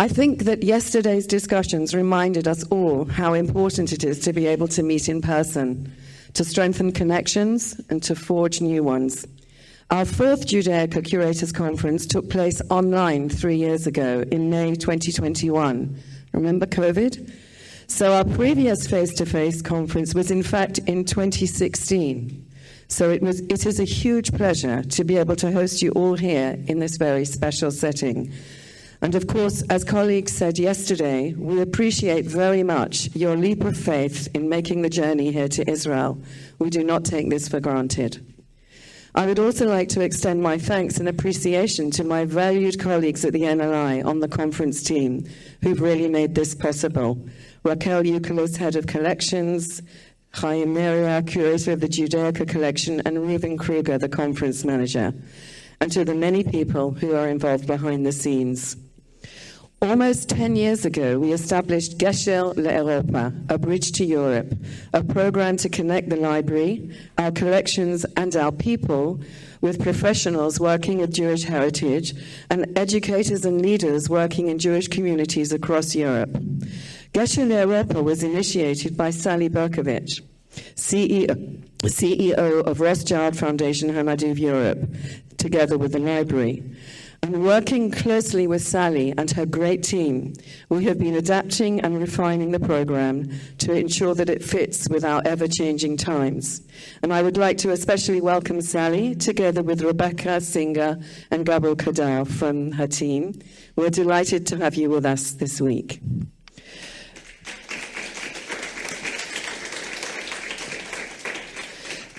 I think that yesterday's discussions reminded us all how important it is to be able to meet in person, to strengthen connections and to forge new ones. Our fourth Judaica Curators Conference took place online 3 years ago in May 2021. Remember COVID? So our previous face-to-face conference was in fact in 2016. So it is a huge pleasure to be able to host you all here in this very special setting. And of course, as colleagues said yesterday, we appreciate very much your leap of faith in making the journey here to Israel. We do not take this for granted. I would also like to extend my thanks and appreciation to my valued colleagues at the NLI on the conference team who've really made this possible. Raquel Eukelos, Head of Collections, Chaim Meria, Curator of the Judaica Collection, and Reuven Kruger, the Conference Manager, and to the many people who are involved behind the scenes. Almost 10 years ago, we established Gesher LeEuropa, a bridge to Europe, a program to connect the library, our collections, and our people with professionals working with Jewish heritage and educators and leaders working in Jewish communities across Europe. Gesher LeEuropa was initiated by Sally Berkovich, CEO of Rothschild Foundation Hanadiv Europe, together with the library. And working closely with Sally and her great team, we have been adapting and refining the program to ensure that it fits with our ever-changing times. And I would like to especially welcome Sally, together with Rebecca Singer and Gabor Kadar from her team. We're delighted to have you with us this week.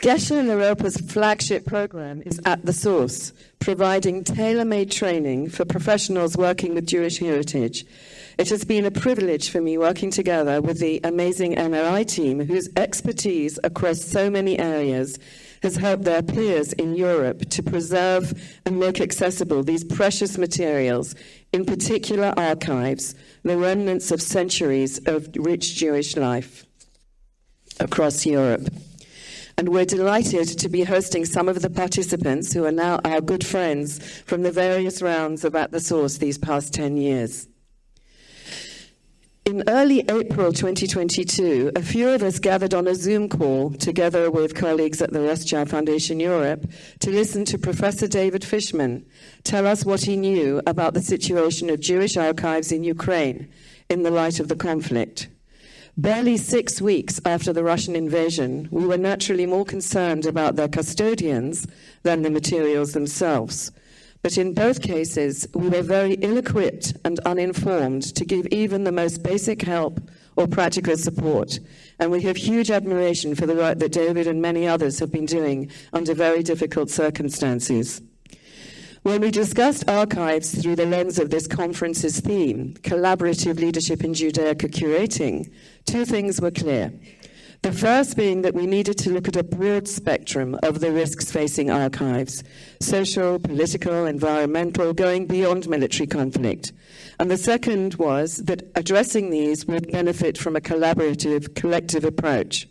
Gesher LeEuropa's flagship program is At the Source, providing tailor-made training for professionals working with Jewish heritage. It has been a privilege for me working together with the amazing NLI team, whose expertise across so many areas has helped their peers in Europe to preserve and make accessible these precious materials, in particular archives, the remnants of centuries of rich Jewish life across Europe. And we're delighted to be hosting some of the participants who are now our good friends from the various rounds of At the Source these past 10 years. In early April 2022, a few of us gathered on a Zoom call together with colleagues at the Rothschild Foundation Europe to listen to Professor David Fishman tell us what he knew about the situation of Jewish archives in Ukraine in the light of the conflict. Barely 6 weeks after the Russian invasion, we were naturally more concerned about their custodians than the materials themselves. But in both cases, we were very ill-equipped and uninformed to give even the most basic help or practical support. And we have huge admiration for the work that David and many others have been doing under very difficult circumstances. When we discussed archives through the lens of this conference's theme, collaborative leadership in Judaica curating, two things were clear. The first being that we needed to look at a broad spectrum of the risks facing archives, social, political, environmental, going beyond military conflict. And the second was that addressing these would benefit from a collaborative, collective approach.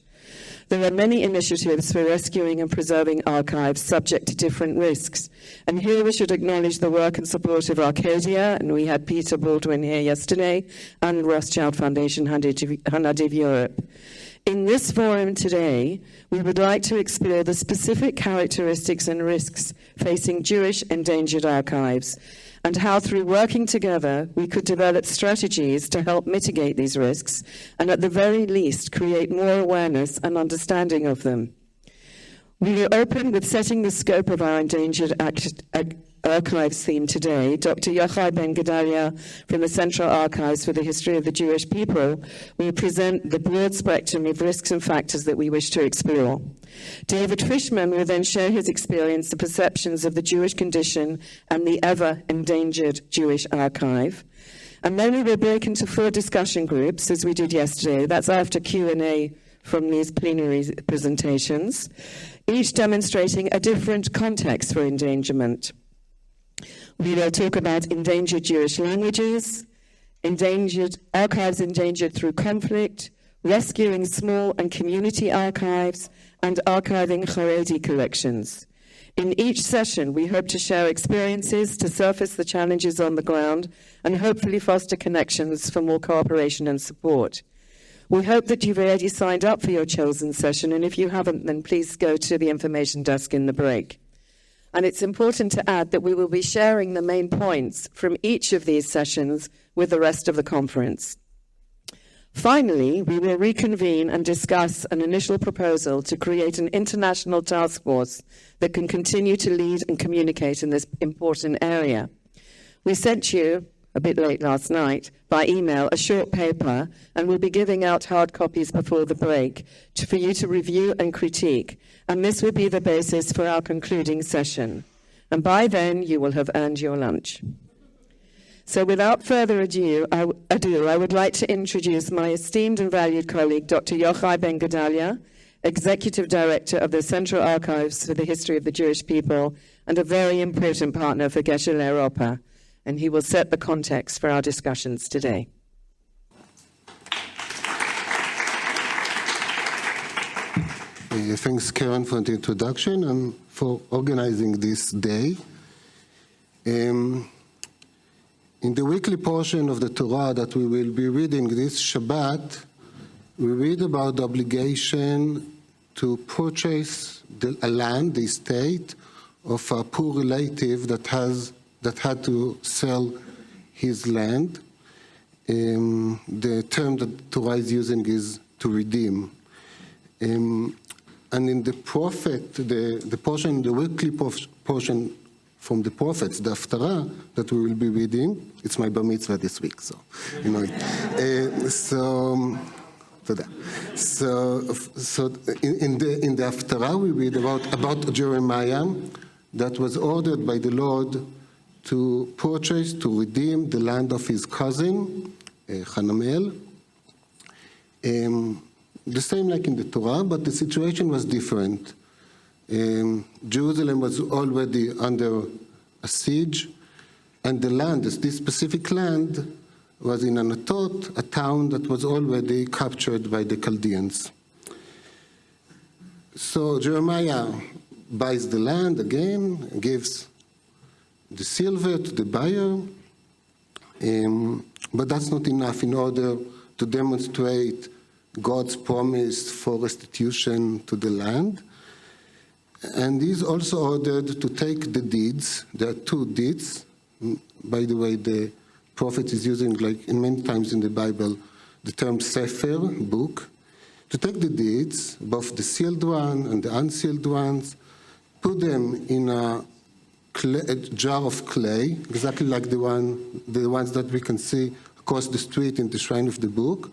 There are many initiatives for rescuing and preserving archives subject to different risks. And here we should acknowledge the work and support of Arcadia, and we had Peter Baldwin here yesterday, and Rothschild Foundation Hanadiv Europe. In this forum today, we would like to explore the specific characteristics and risks facing Jewish endangered archives, and how through working together we could develop strategies to help mitigate these risks and at the very least create more awareness and understanding of them. We will open with setting the scope of our Endangered Archives theme today. Dr. Yochai Ben-Ghedalia from the Central Archives for the History of the Jewish People will present the broad spectrum of risks and factors that we wish to explore. David Fishman will then share his experience, the perceptions of the Jewish condition and the Ever-Endangered Jewish Archive. And then we will break into 4 discussion groups, as we did yesterday. That's after Q&A from these plenary presentations, each demonstrating a different context for endangerment. We will talk about endangered Jewish languages, archives endangered through conflict, rescuing small and community archives, and archiving Haredi collections. In each session, we hope to share experiences, to surface the challenges on the ground, and hopefully foster connections for more cooperation and support. We hope that you've already signed up for your chosen session, and if you haven't, then please go to the information desk in the break. And it's important to add that we will be sharing the main points from each of these sessions with the rest of the conference. Finally, we will reconvene and discuss an initial proposal to create an international task force that can continue to lead and communicate in this important area. We sent you, a bit late last night, by email, a short paper, and we'll be giving out hard copies before the break for you to review and critique, and this will be the basis for our concluding session. And by then, you will have earned your lunch. So without further ado, I would like to introduce my esteemed and valued colleague, Dr. Yochai Ben-Ghedalia, Executive Director of the Central Archives for the History of the Jewish People, and a very important partner for Geshe L'Europa, and he will set the context for our discussions today. Thanks, Caron, for the introduction and for organizing this day. In the weekly portion of the Torah that we will be reading this Shabbat, we read about the obligation to purchase a land, the estate, of a poor relative that had to sell his land. The term that Torah is using is to redeem. And in the prophet, the portion, the weekly portion from the prophets, the Haftarah that we will be reading, it's my bar mitzvah this week, so you know it. So in the Haftarah we read about Jeremiah that was ordered by the Lord to purchase, to redeem the land of his cousin, Hanamel. The same like in the Torah, but the situation was different. Jerusalem was already under a siege, and the land, this specific land, was in Anatot, a town that was already captured by the Chaldeans. So Jeremiah buys the land again, gives the silver to the buyer, but that's not enough in order to demonstrate God's promise for restitution to the land. And he's also ordered to take the deeds. There are two deeds. By the way, the prophet is using, like in many times in the Bible, the term sefer, book, to take the deeds, both the sealed one and the unsealed ones, put them in a jar of clay, exactly like the ones that we can see across the street in the shrine of the book,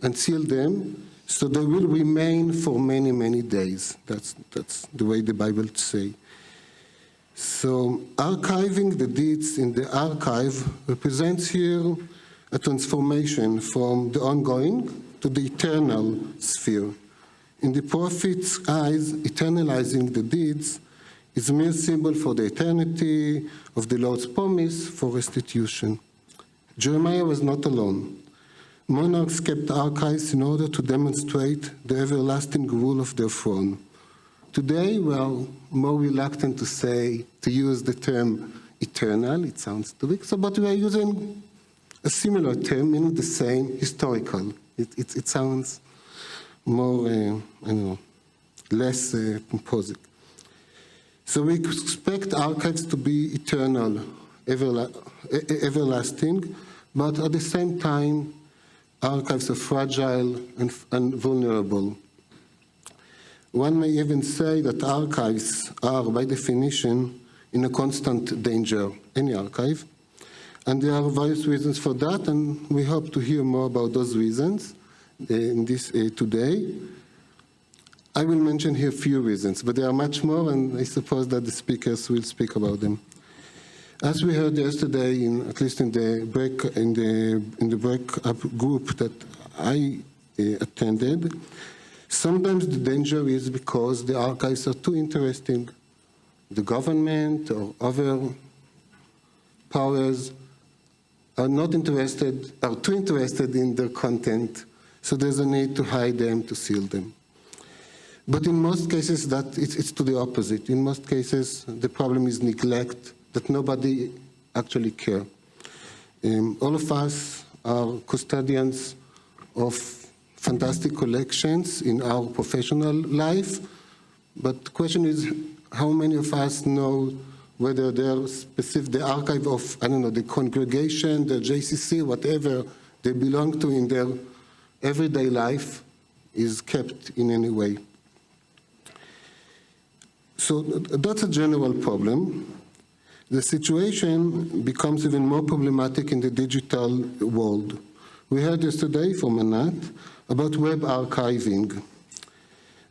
and seal them, so they will remain for many, many days. That's the way the Bible says. So archiving the deeds in the archive represents here a transformation from the ongoing to the eternal sphere. In the prophet's eyes, eternalizing the deeds is a mere symbol for the eternity of the Lord's promise for restitution. Jeremiah was not alone. Monarchs kept archives in order to demonstrate the everlasting rule of their throne. Today, we are more reluctant to use the term eternal. It sounds too big, but we are using a similar term, meaning the same, historical. It sounds more, less composite. So we expect archives to be eternal, everlasting, but at the same time, archives are fragile and vulnerable. One may even say that archives are, by definition, in a constant danger, any archive. And there are various reasons for that, and we hope to hear more about those reasons in this today. I will mention here a few reasons, but there are much more, and I suppose that the speakers will speak about them. As we heard yesterday, at least in the break-up group that I attended, sometimes the danger is because the archives are too interesting. The government or other powers are too interested in their content, so there's a need to hide them, to seal them. But in most cases, it's to the opposite. In most cases, the problem is neglect, that nobody actually cares. All of us are custodians of fantastic collections in our professional life, but the question is, how many of us know whether they're specific, the archive of, I don't know, the congregation, the JCC, whatever they belong to in their everyday life is kept in any way. So that's a general problem. The situation becomes even more problematic in the digital world. We heard yesterday from Anat about web archiving,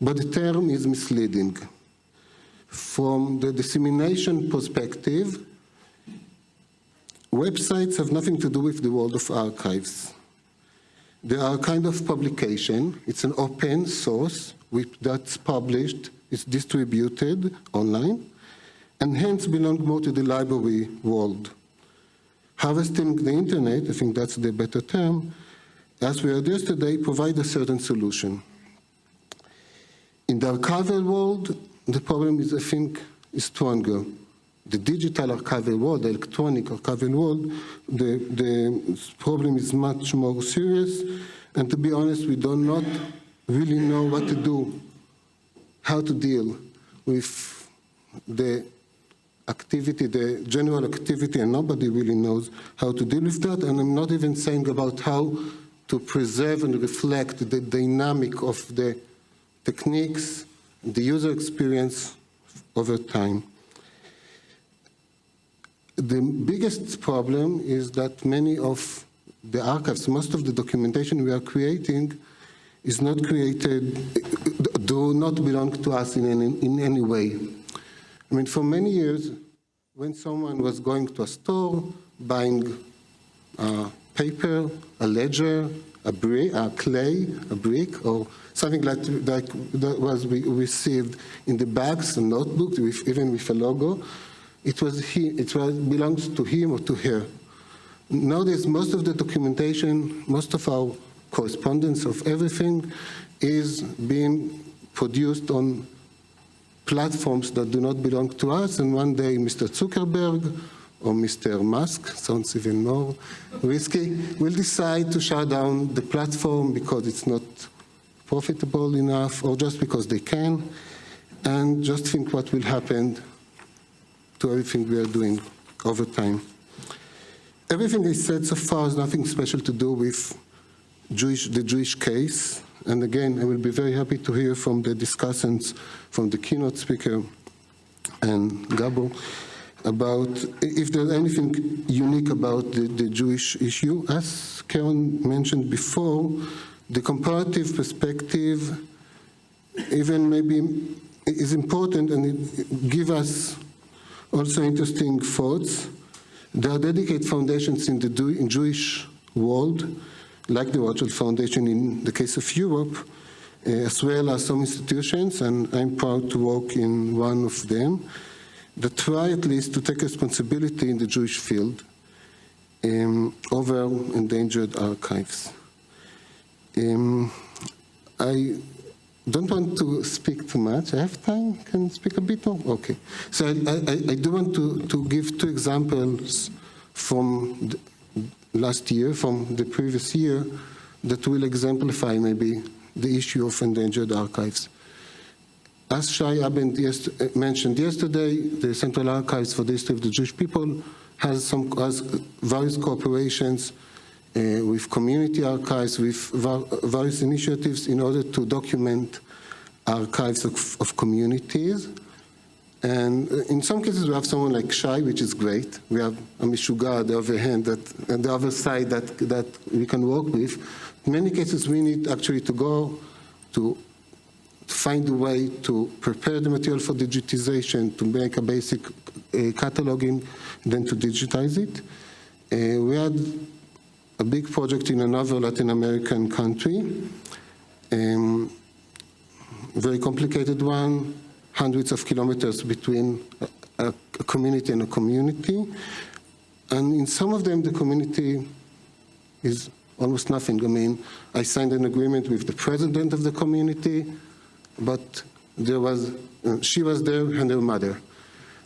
but the term is misleading. From the dissemination perspective, websites have nothing to do with the world of archives. They are a kind of publication. It's an open source that's published, it's distributed online, and hence belong more to the library world. Harvesting the internet, I think that's the better term, as we heard yesterday, provide a certain solution. In the archival world, the problem is, I think, is stronger. The digital archival world, the electronic archival world, the problem is much more serious, and to be honest, we do not really know what to do, how to deal with the activity, the general activity, and nobody really knows how to deal with that, and I'm not even saying about how to preserve and reflect the dynamic of the techniques, the user experience over time. The biggest problem is that many of the archives, most of the documentation we are creating is not created, do not belong to us in any way. I mean, for many years, when someone was going to a store, buying paper, a ledger, a clay, a brick, or something like that was received in the bags, a notebook, even with a logo, it belongs to him or to her. Nowadays, most of the documentation, most of our correspondence of everything is being produced on platforms that do not belong to us, and one day Mr. Zuckerberg or Mr. Musk, sounds even more risky, will decide to shut down the platform because it's not profitable enough, or just because they can, and just think what will happen to everything we are doing over time. Everything I said so far has nothing special to do with the Jewish case, and again, I will be very happy to hear from the discussants, from the keynote speaker and Gabor, about if there's anything unique about the Jewish issue. As Caron mentioned before, the comparative perspective even maybe is important, and it gives us also interesting thoughts. There are dedicated foundations in the Jewish world, like the Rothschild Foundation in the case of Europe, as well as some institutions, and I'm proud to work in one of them, that try at least to take responsibility in the Jewish field over endangered archives. I don't want to speak too much. I have time? Can I speak a bit more? Okay. So I do want to give two examples from last year, from the previous year, that will exemplify maybe the issue of endangered archives. As Shai Abend mentioned yesterday, the Central Archives for the History of the Jewish People has various cooperations with community archives, with various initiatives in order to document archives of communities. And in some cases, we have someone like Shai, which is great. We have a Mishuga on the other hand, and the other side that we can work with. In many cases, we need actually to go to find a way to prepare the material for digitization, to make a basic cataloging, then to digitize it. We had a big project in another Latin American country, very complicated one, hundreds of kilometers between a community and a community. And in some of them, the community is almost nothing. I mean, I signed an agreement with the president of the community, but she was there and her mother.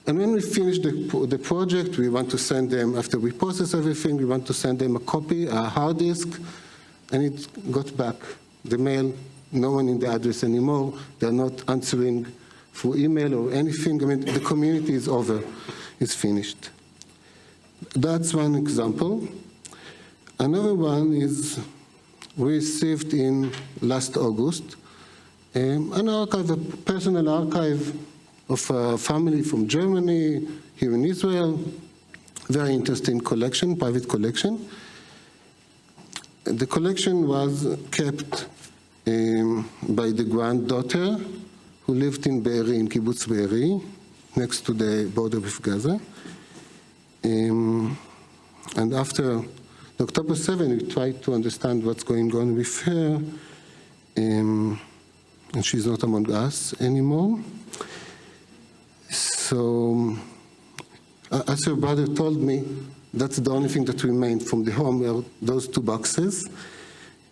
And when we finished the project, we want to send them, after we process everything, we want to send them a copy, a hard disk, and it got back. The mail, no one in the address anymore. They're not answering through email or anything. I mean, the community is over, it's finished. That's one example. Another one is we received in last August an archive, a personal archive of a family from Germany, here in Israel. Very interesting collection, private collection. The collection was kept by the granddaughter who lived in Be'eri, in Kibbutz Be'eri, next to the border with Gaza. And after October 7, we tried to understand what's going on with her, and she's not among us anymore. So, as her brother told me, that's the only thing that remained from the home were those two boxes.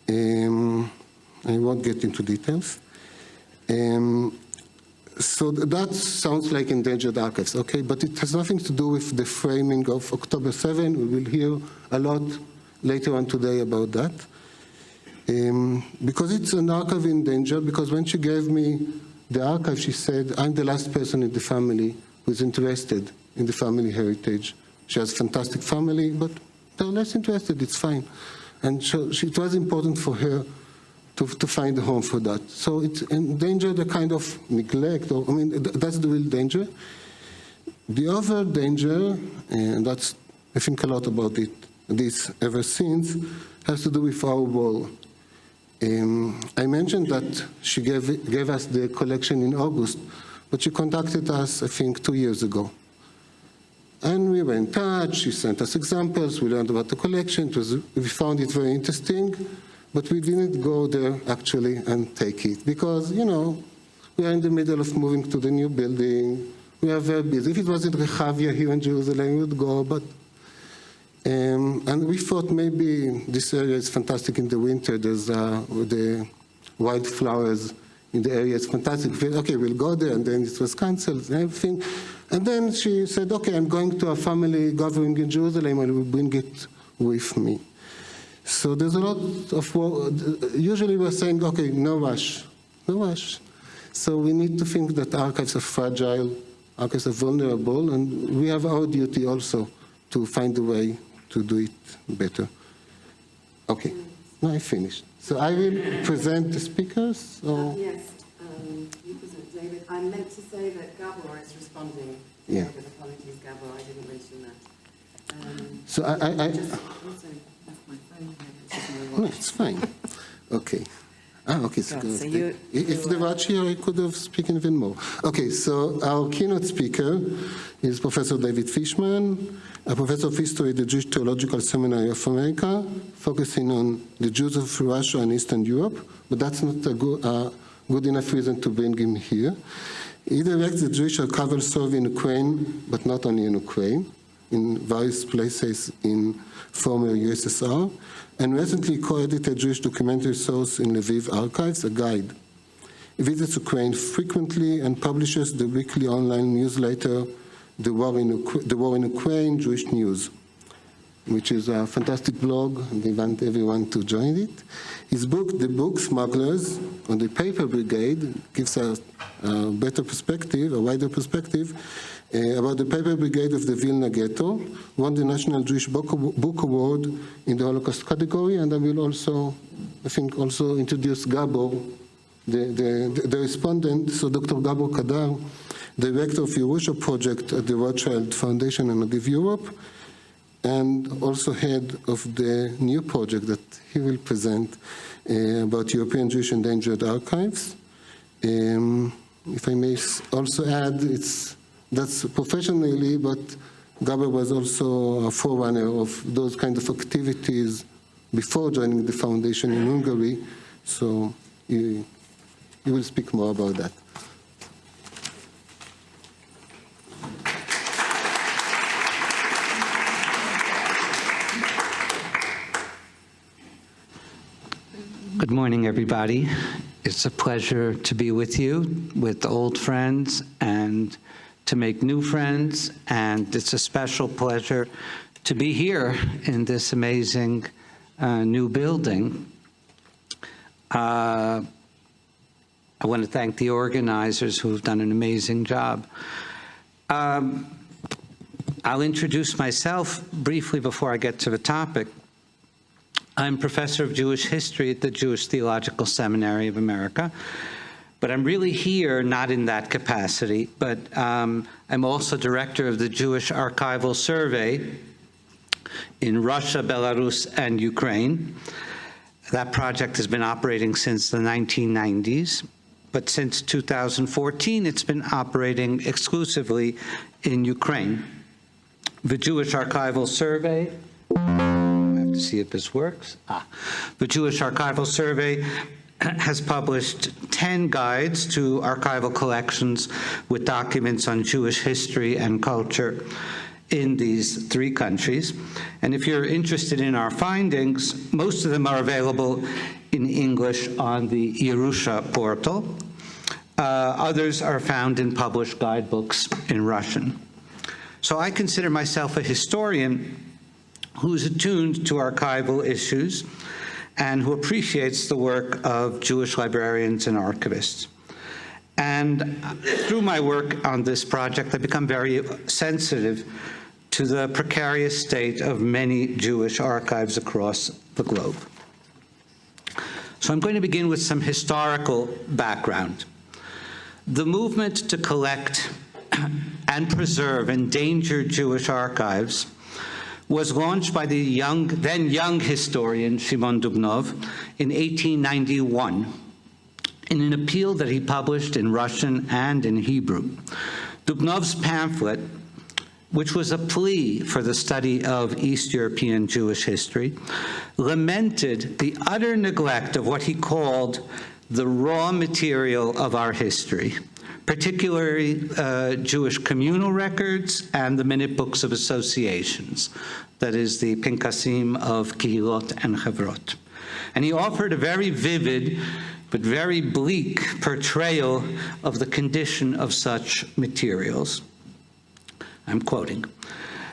I won't get into details. So that sounds like Endangered Archives, okay? But it has nothing to do with the framing of October 7. We will hear a lot later on today about that. Because it's an archive in danger, because when she gave me the archive, she said, I'm the last person in the family who's interested in the family heritage. She has a fantastic family, but they're less interested, it's fine. And so it was important for her to find a home for that. So it's endangered a kind of neglect, or, I mean, that's the real danger. The other danger, and that's, I think a lot about this ever since, has to do with our role. I mentioned that she gave us the collection in August, but she contacted us, I think, 2 years ago. And we were in touch, she sent us examples, we learned about the collection, we found it very interesting, but we didn't go there actually and take it, because, you know, we are in the middle of moving to the new building, we are very busy. If it was in Rehavia here in Jerusalem, we would go, but and we thought maybe this area is fantastic in the winter. There's the wildflowers in the area. It's fantastic. Okay, we'll go there. And then it was canceled and everything. And then she said, okay, I'm going to a family gathering in Jerusalem and will bring it with me. So there's a lot of work. Usually we're saying, okay, no rush, no rush. So we need to think that archives are fragile, archives are vulnerable, and we have our duty also to find a way to do it better. Okay, now I finished. So I will present the speakers? Or? Yes, you present David. I meant to say that Gabor is responding. Yeah. With apologies, Gabor, I didn't mention that. So I just also left my phone here. no, it's fine. Okay. Okay, so So if they watch here, I could have spoken even more. Okay, so our keynote speaker is Professor David Fishman, a professor of history at the Jewish Theological Seminary of America, focusing on the Jews of Russia and Eastern Europe, but that's not a good enough reason to bring him here. He directs the Jewish archival survey in Ukraine, but not only in Ukraine, in various places in former USSR, and recently co-edited Jewish documentary source in Lviv Archives, a guide. He visits Ukraine frequently and publishes the weekly online newsletter, The War in Ukraine, Jewish News, which is a fantastic blog, and I want everyone to join it. His book, The Book Smugglers, on the Paper Brigade, gives us a better perspective, a wider perspective, about the Paper Brigade of the Vilna Ghetto, won the National Jewish Book Award in the Holocaust category, and I will also, I think, also introduce Gabor, the respondent, so Dr. Gabor Kadar, director of Yerusha project at the Rothschild Foundation in Hanadiv, Europe, and also head of the new project that he will present about European Jewish Endangered Archives. If I may also add, that's professionally, but Gabor was also a forerunner of those kind of activities before joining the foundation in Hungary, so he will speak more about that. Good morning, everybody. It's a pleasure to be with you, with old friends, and to make new friends, and it's a special pleasure to be here in this amazing new building. I want to thank the organizers who have done an amazing job. I'll introduce myself briefly before I get to the topic. I'm professor of Jewish history at the Jewish Theological Seminary of America, but I'm really here not in that capacity, but I'm also director of the Jewish Archival Survey in Russia, Belarus, and Ukraine. That project has been operating since the 1990s, but since 2014, it's been operating exclusively in Ukraine. The Jewish Archival Survey, I have to see if this works. The Jewish Archival Survey has published 10 guides to archival collections with documents on Jewish history and culture in these 3 countries. And if you're interested in our findings, most of them are available in English on the Yerusha portal. Others are found in published guidebooks in Russian. So I consider myself a historian who's attuned to archival issues and who appreciates the work of Jewish librarians and archivists. And through my work on this project, I've become very sensitive to the precarious state of many Jewish archives across the globe. So I'm going to begin with some historical background. The movement to collect and preserve endangered Jewish archives was launched by the then young historian Shimon Dubnov in 1891 in an appeal that he published in Russian and in Hebrew. Dubnov's pamphlet, which was a plea for the study of East European Jewish history, lamented the utter neglect of what he called the raw material of our history, particularly Jewish communal records and the minute books of associations, that is the Pinkasim of Kehilot and Chavrot. And he offered a very vivid but very bleak portrayal of the condition of such materials. I'm quoting,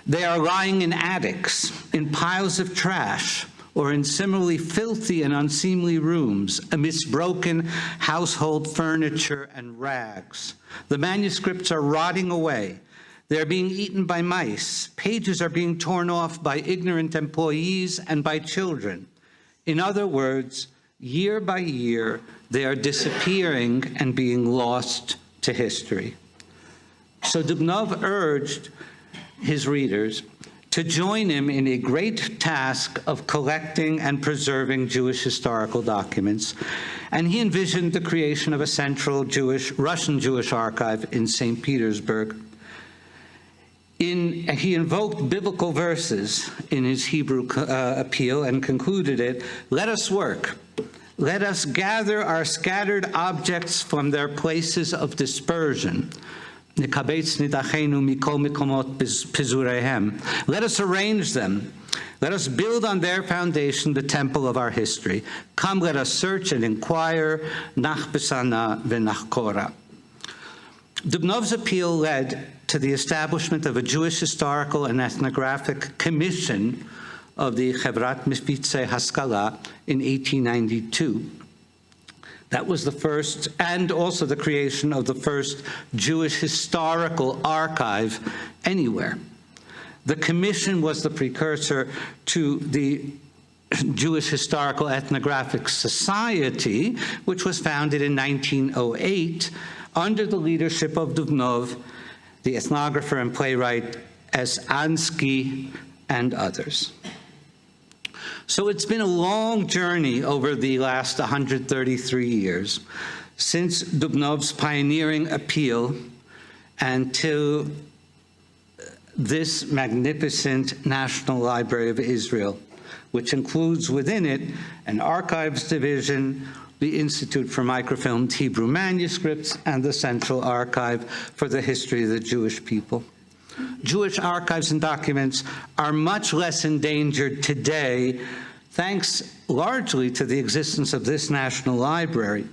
"They are lying in attics, in piles of trash, or in similarly filthy and unseemly rooms, amidst broken household furniture and rags. The manuscripts are rotting away. They are being eaten by mice. Pages are being torn off by ignorant employees and by children. In other words, year by year, they are disappearing and being lost to history." So Dubnov urged his readers to join him in a great task of collecting and preserving Jewish historical documents, and he envisioned the creation of a central Russian Jewish archive in St. Petersburg. He invoked biblical verses in his Hebrew appeal and concluded it, "Let us work. Let us gather our scattered objects from their places of dispersion. Let us arrange them. Let us build on their foundation the temple of our history. Come, let us search and inquire. Nachbesana v'nachkora." Dubnov's appeal led to the establishment of a Jewish Historical and Ethnographic Commission of the Chevrat Mifitze Haskalah in 1892. That was the first, and also the creation of the first Jewish historical archive anywhere. The commission was the precursor to the Jewish Historical Ethnographic Society, which was founded in 1908 under the leadership of Dubnov, the ethnographer and playwright S. Ansky, and others. So it's been a long journey over the last 133 years since Dubnov's pioneering appeal until this magnificent National Library of Israel, which includes within it an archives division, the Institute for Microfilmed Hebrew Manuscripts, and the Central Archive for the History of the Jewish People. Jewish archives and documents are much less endangered today, thanks largely to the existence of this National Library,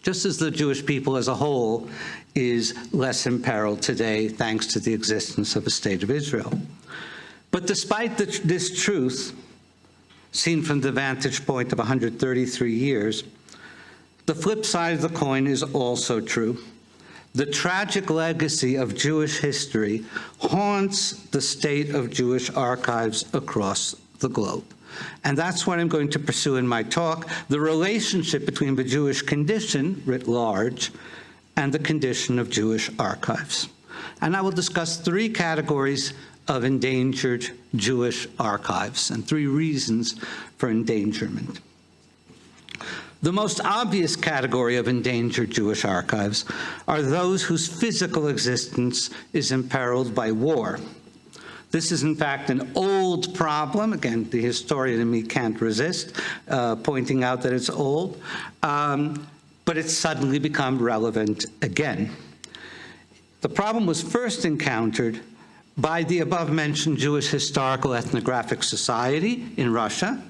just as the Jewish people as a whole is less imperiled today thanks to the existence of a state of Israel. But despite this truth, seen from the vantage point of 133 years, the flip side of the coin is also true. The tragic legacy of Jewish history haunts the state of Jewish archives across the globe. And that's what I'm going to pursue in my talk, the relationship between the Jewish condition, writ large, and the condition of Jewish archives. And I will discuss three categories of endangered Jewish archives and three reasons for endangerment. The most obvious category of endangered Jewish archives are those whose physical existence is imperiled by war. This is, in fact, an old problem. Again, the historian in me can't resist pointing out that it's old, but it's suddenly become relevant again. The problem was first encountered by the above-mentioned Jewish Historical Ethnographic Society in Russia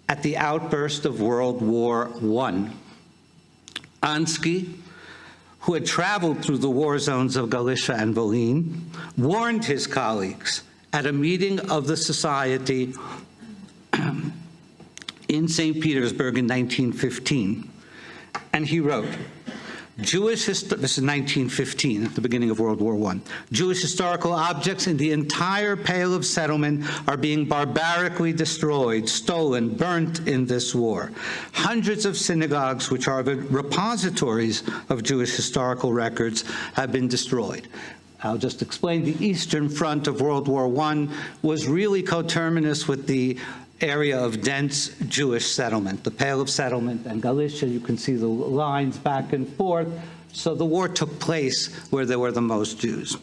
at the outburst of World War I. Ansky, who had traveled through the war zones of Galicia and Volyn, warned his colleagues at a meeting of the society in St. Petersburg in 1915. And he wrote, this is 1915, at the beginning of World War I. Jewish historical objects in the entire Pale of Settlement are being barbarically destroyed, stolen, burnt in this war. Hundreds of synagogues, which are the repositories of Jewish historical records, have been destroyed. I'll just explain. The Eastern Front of World War I was really coterminous with the area of dense Jewish settlement, the Pale of Settlement and Galicia. You can see the lines back and forth. So the war took place where there were the most Jews.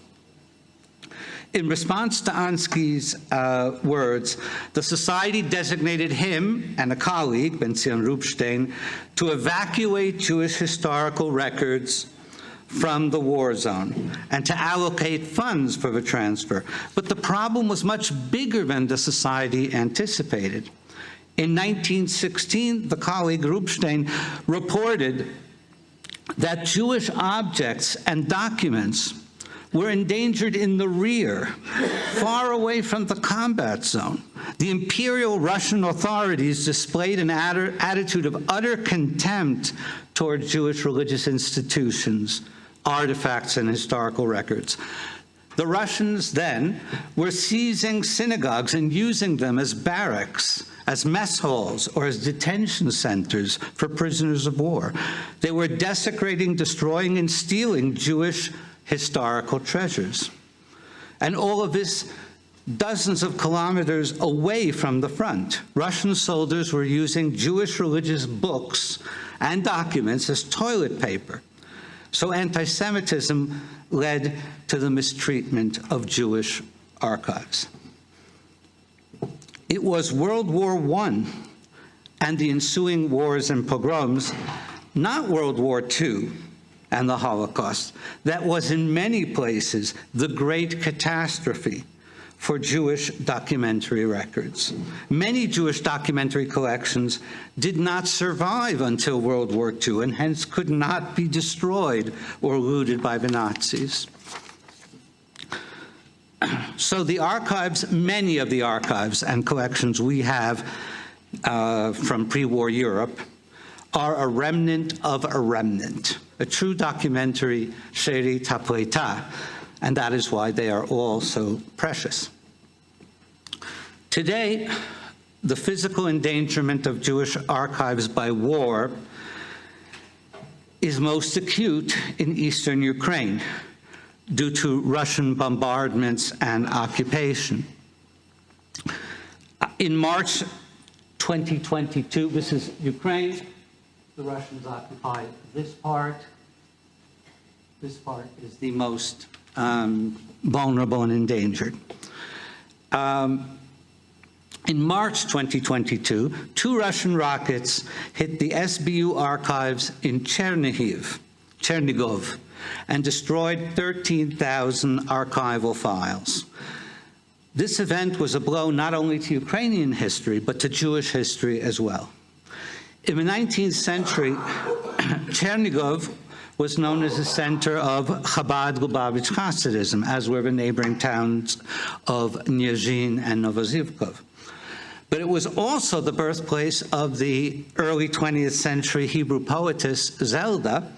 In response to Ansky's words, the society designated him and a colleague, Ben-Zion Rubinstein, to evacuate Jewish historical records from the war zone and to allocate funds for the transfer. But the problem was much bigger than the society anticipated. In 1916, the colleague Rubinstein reported that Jewish objects and documents were endangered in the rear, far away from the combat zone. The Imperial Russian authorities displayed an attitude of utter contempt toward Jewish religious institutions, artifacts, and historical records. The Russians then were seizing synagogues and using them as barracks, as mess halls, or as detention centers for prisoners of war. They were desecrating, destroying, and stealing Jewish historical treasures. And all of this dozens of kilometers away from the front. Russian soldiers were using Jewish religious books and documents as toilet paper. So anti-Semitism led to the mistreatment of Jewish archives. It was World War I and the ensuing wars and pogroms, not World War II and the Holocaust, that was in many places the great catastrophe for Jewish documentary records. Many Jewish documentary collections did not survive until World War II and hence could not be destroyed or looted by the Nazis. So the archives, many of the archives and collections we have from pre-war Europe are a remnant of a remnant, a true documentary she'erit ha'pleita, and that is why they are all so precious. Today, the physical endangerment of Jewish archives by war is most acute in eastern Ukraine due to Russian bombardments and occupation. In March 2022, this is Ukraine. The Russians occupy this part. This part is the most vulnerable and endangered. In March 2022, 2 Russian rockets hit the SBU archives in Chernigov, and destroyed 13,000 archival files. This event was a blow not only to Ukrainian history, but to Jewish history as well. In the 19th century, Chernigov was known as the center of Chabad Lubavitch Hasidism, as were the neighboring towns of Nyazhin and Novozhivkov. But it was also the birthplace of the early 20th century Hebrew poetess Zelda,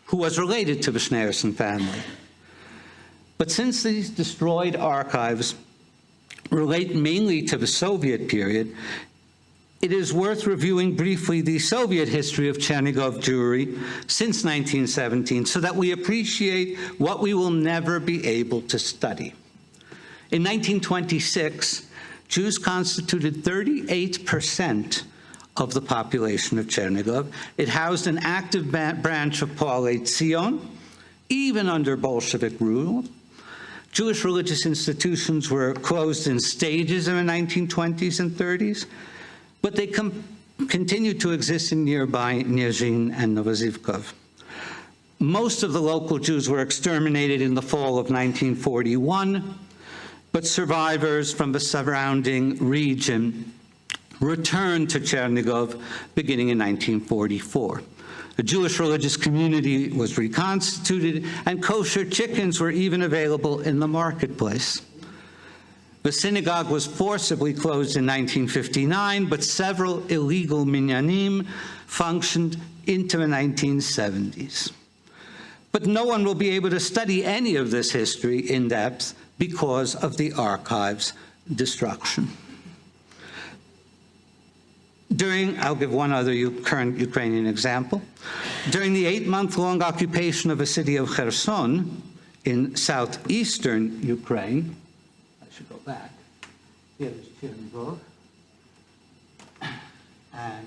who was related to the Schneerson family. But since these destroyed archives relate mainly to the Soviet period, it is worth reviewing briefly the Soviet history of Chernigov Jewry since 1917 so that we appreciate what we will never be able to study. In 1926, Jews constituted 38% of the population of Chernigov. It housed an active branch of Poalei Zion, even under Bolshevik rule. Jewish religious institutions were closed in stages in the 1920s and 30s, but they continued to exist in nearby Nyazhin and Novozhivkov. Most of the local Jews were exterminated in the fall of 1941, but survivors from the surrounding region returned to Chernigov beginning in 1944. The Jewish religious community was reconstituted, and kosher chickens were even available in the marketplace. The synagogue was forcibly closed in 1959, but several illegal minyanim functioned into the 1970s. But no one will be able to study any of this history in depth because of the archive's destruction. I'll give one other current Ukrainian example. During the 8-month-long occupation of the city of Kherson in southeastern Ukraine, go back. Here is Chernigov, and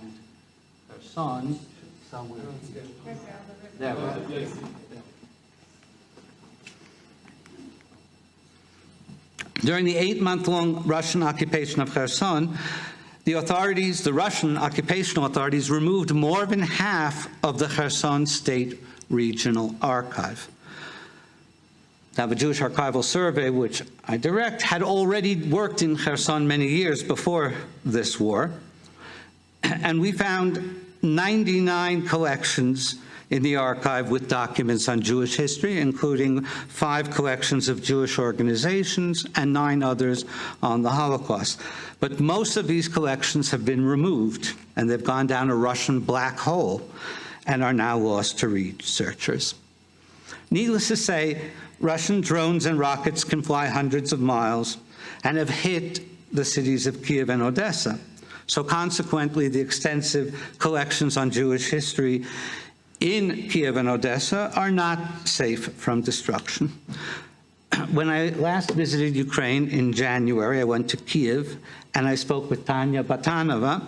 Kherson, somewhere there. During the 8-month-long Russian occupation of Kherson, the Russian occupational authorities removed more than half of the Kherson State Regional Archive. Now, the Jewish Archival Survey, which I direct, had already worked in Kherson many years before this war, and we found 99 collections in the archive with documents on Jewish history, including 5 collections of Jewish organizations and 9 others on the Holocaust. But most of these collections have been removed, and they've gone down a Russian black hole and are now lost to researchers. Needless to say, Russian drones and rockets can fly hundreds of miles and have hit the cities of Kiev and Odessa. So consequently, the extensive collections on Jewish history in Kiev and Odessa are not safe from destruction. When I last visited Ukraine in January, I went to Kiev and I spoke with Tanya Batanova,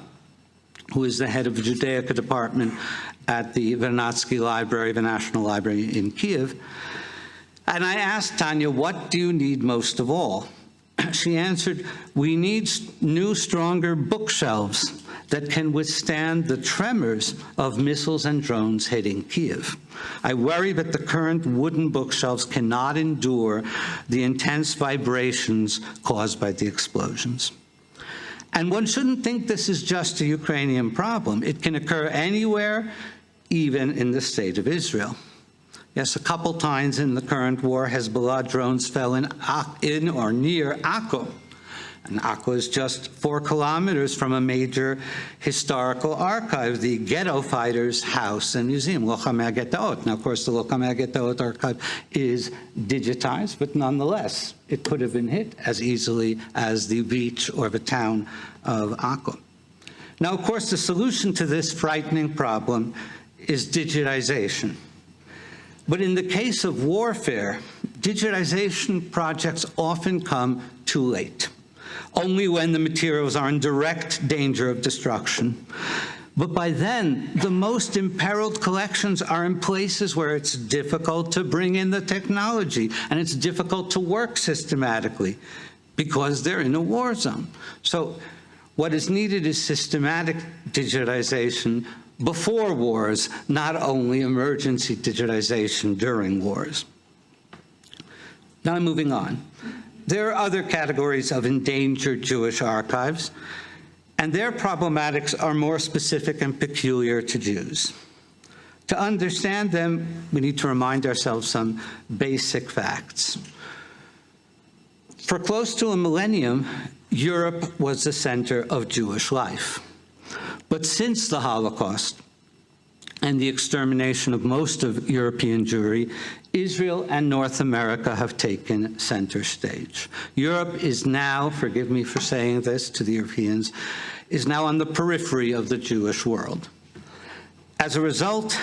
who is the head of the Judaica department at the Vernadsky Library, the National Library in Kiev. And I asked Tanya, what do you need most of all? She answered, we need new, stronger bookshelves that can withstand the tremors of missiles and drones hitting Kiev. I worry that the current wooden bookshelves cannot endure the intense vibrations caused by the explosions. And one shouldn't think this is just a Ukrainian problem. It can occur anywhere, even in the state of Israel. Yes, a couple times in the current war, Hezbollah drones fell in or near Akko. And Akko is just 4 kilometers from a major historical archive, the Ghetto Fighters House and Museum, Lochamei Ghettot. Now, of course, the Lochamei Ghettot archive is digitized, but nonetheless, it could have been hit as easily as the beach or the town of Akko. Now, of course, the solution to this frightening problem is digitization. But in the case of warfare, digitization projects often come too late, only when the materials are in direct danger of destruction. But by then, the most imperiled collections are in places where it's difficult to bring in the technology, and it's difficult to work systematically because they're in a war zone. So what is needed is systematic digitization before wars, not only emergency digitization during wars. Now moving on. There are other categories of endangered Jewish archives. and their problematics are more specific and peculiar to Jews. To understand them, we need to remind ourselves some basic facts. For close to a millennium, Europe was the center of Jewish life. But since the Holocaust and the extermination of most of European Jewry, Israel and North America have taken center stage. Europe is now, forgive me for saying this to the Europeans, is now on the periphery of the Jewish world. As a result,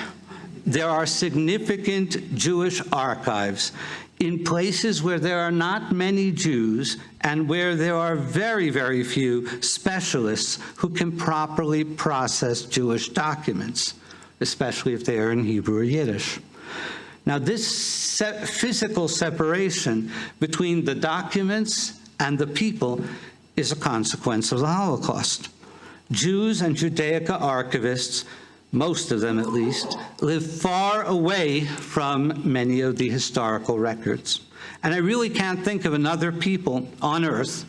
there are significant Jewish archives in places where there are not many Jews and where there are very, very few specialists who can properly process Jewish documents, especially if they are in Hebrew or Yiddish. Now, this physical separation between the documents and the people is a consequence of the Holocaust. Jews and Judaica archivists, most of them at least, live far away from many of the historical records. And I really can't think of another people on earth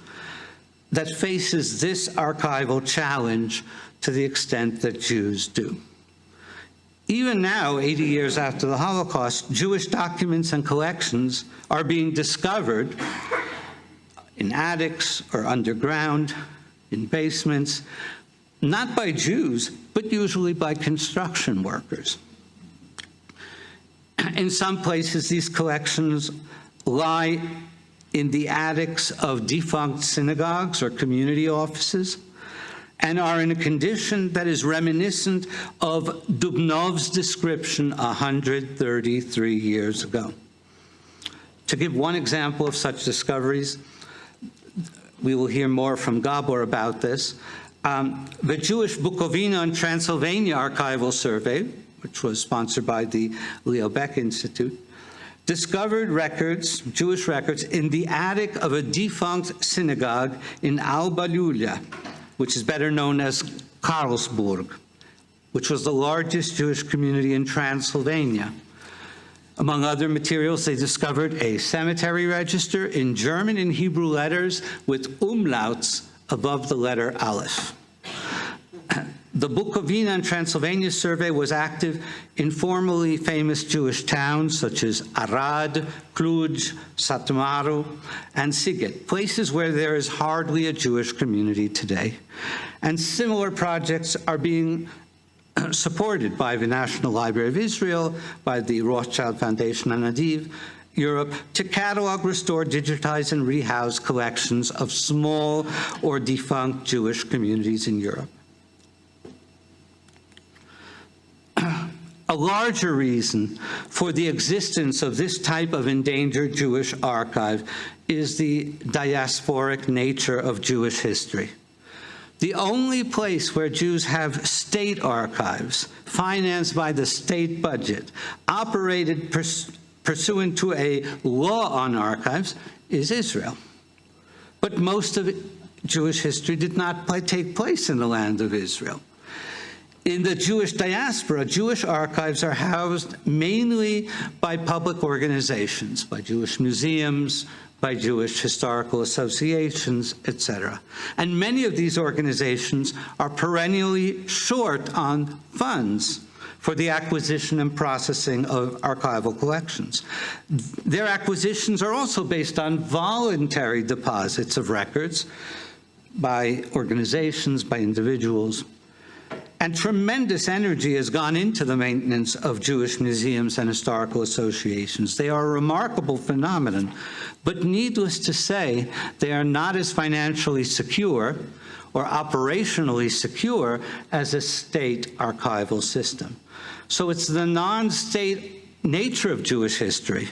that faces this archival challenge to the extent that Jews do. Even now, 80 years after the Holocaust, Jewish documents and collections are being discovered in attics or underground, in basements, not by Jews, but usually by construction workers. In some places, these collections lie in the attics of defunct synagogues or community offices and are in a condition that is reminiscent of Dubnov's description 133 years ago. To give one example of such discoveries, we will hear more from Gabor about this. The Jewish Bukovina and Transylvania Archival Survey, which was sponsored by the Leo Baeck Institute, discovered records, Jewish records, in the attic of a defunct synagogue in Alba Iulia, which is better known as Karlsburg, which was the largest Jewish community in Transylvania. Among other materials, they discovered a cemetery register in German and Hebrew letters with umlauts above the letter Aleph. The Bukovina and Transylvania survey was active in formerly famous Jewish towns such as Arad, Cluj, Satmaru, and Sighet, places where there is hardly a Jewish community today. And similar projects are being supported by the National Library of Israel, by the Rothschild Foundation Hanadiv, Europe, to catalog, restore, digitize, and rehouse collections of small or defunct Jewish communities in Europe. A larger reason for the existence of this type of endangered Jewish archive is the diasporic nature of Jewish history. The only place where Jews have state archives, financed by the state budget, operated pursuant to a law on archives, is Israel. But most of Jewish history did not take place in the land of Israel. In the Jewish diaspora, Jewish archives are housed mainly by public organizations, by Jewish museums, by Jewish historical associations, etc. And many of these organizations are perennially short on funds for the acquisition and processing of archival collections. Their acquisitions are also based on voluntary deposits of records by organizations, by individuals. And tremendous energy has gone into the maintenance of Jewish museums and historical associations. They are a remarkable phenomenon, but needless to say, they are not as financially secure or operationally secure as a state archival system. So it's the non-state nature of Jewish history,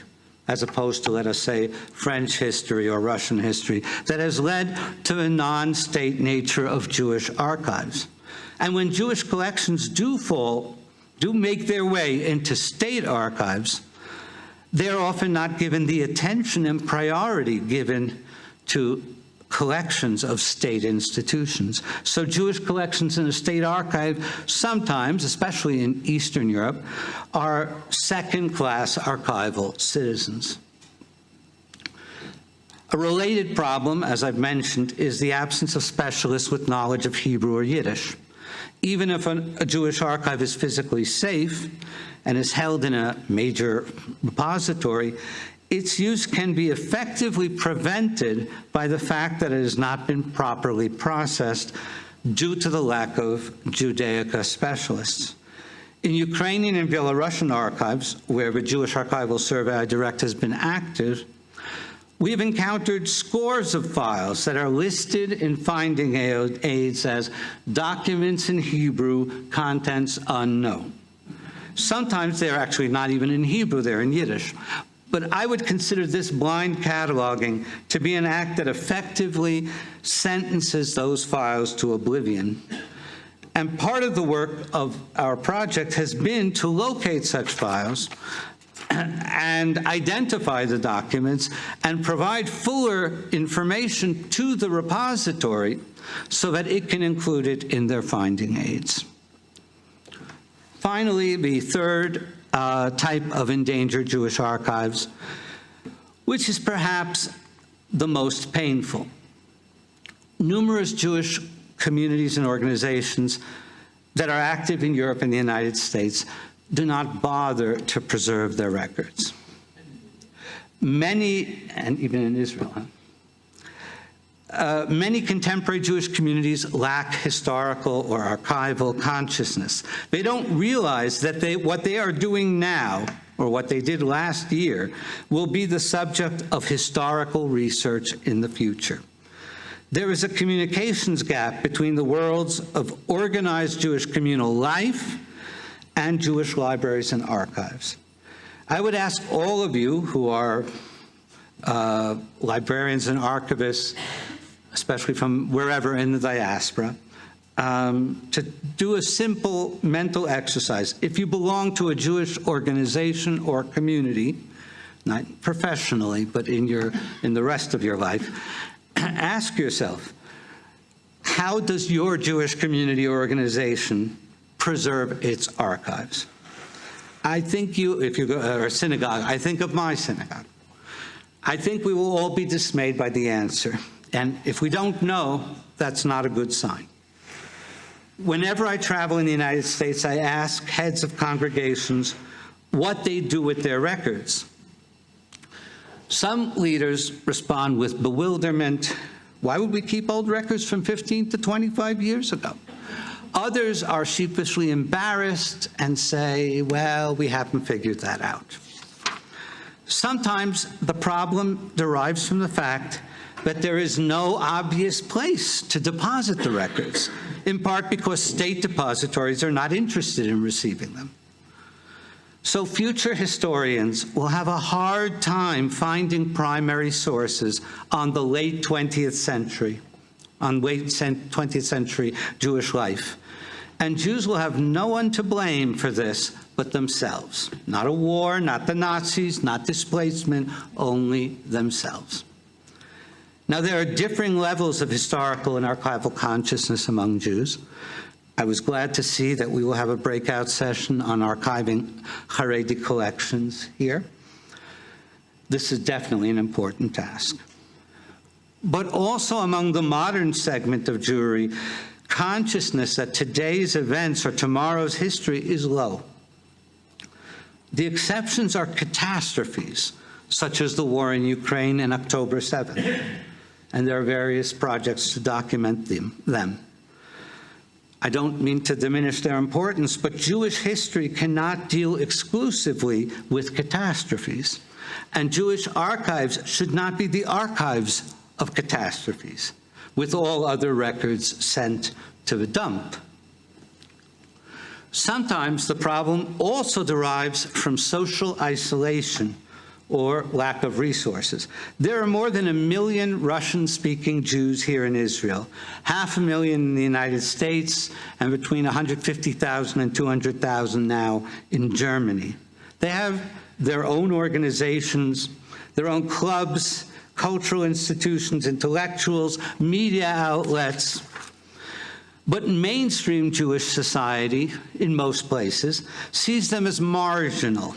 as opposed to, let us say, French history or Russian history, that has led to the non-state nature of Jewish archives. And when Jewish collections do make their way into state archives, they're often not given the attention and priority given to collections of state institutions. So Jewish collections in a state archive sometimes, especially in Eastern Europe, are second-class archival citizens. A related problem, as I've mentioned, is the absence of specialists with knowledge of Hebrew or Yiddish. Even if a Jewish archive is physically safe and is held in a major repository, its use can be effectively prevented by the fact that it has not been properly processed due to the lack of Judaica specialists. In Ukrainian and Belarusian archives, where the Jewish Archival Survey I direct has been active, we have encountered scores of files that are listed in finding aids as documents in Hebrew, contents unknown. Sometimes they're actually not even in Hebrew, they're in Yiddish. But I would consider this blind cataloging to be an act that effectively sentences those files to oblivion. And part of the work of our project has been to locate such files and identify the documents and provide fuller information to the repository so that it can include it in their finding aids. Finally, the third type of endangered Jewish archives, which is perhaps the most painful. Numerous Jewish communities and organizations that are active in Europe and the United States do not bother to preserve their records. Many, and even in Israel, many contemporary Jewish communities lack historical or archival consciousness. They don't realize that what they are doing now, or what they did last year, will be the subject of historical research in the future. There is a communications gap between the worlds of organized Jewish communal life and Jewish libraries and archives. I would ask all of you who are librarians and archivists, especially from wherever in the diaspora, to do a simple mental exercise. If you belong to a Jewish organization or community, not professionally, but in the rest of your life, ask yourself, how does your Jewish community or organization preserve its archives? I think if you go to a synagogue, I think of my synagogue. I think we will all be dismayed by the answer. And if we don't know, that's not a good sign. Whenever I travel in the United States, I ask heads of congregations what they do with their records. Some leaders respond with bewilderment. Why would we keep old records from 15 to 25 years ago? Others are sheepishly embarrassed and say, well, we haven't figured that out. Sometimes the problem derives from the fact that there is no obvious place to deposit the records, in part because state depositories are not interested in receiving them. So future historians will have a hard time finding primary sources on the late 20th century, on late 20th century Jewish life. And Jews will have no one to blame for this but themselves. Not a war, not the Nazis, not displacement, only themselves. Now, there are differing levels of historical and archival consciousness among Jews. I was glad to see that we will have a breakout session on archiving Haredi collections here. This is definitely an important task. But also among the modern segment of Jewry, consciousness that today's events or tomorrow's history is low. The exceptions are catastrophes, such as the war in Ukraine and October 7th, and there are various projects to document them. I don't mean to diminish their importance, but Jewish history cannot deal exclusively with catastrophes, and Jewish archives should not be the archives of catastrophes, with all other records sent to the dump. Sometimes the problem also derives from social isolation or lack of resources. There are more than 1 million Russian-speaking Jews here in Israel, 500,000 in the United States, and between 150,000 and 200,000 now in Germany. They have their own organizations, their own clubs, cultural institutions, intellectuals, media outlets. But mainstream Jewish society, in most places, sees them as marginal,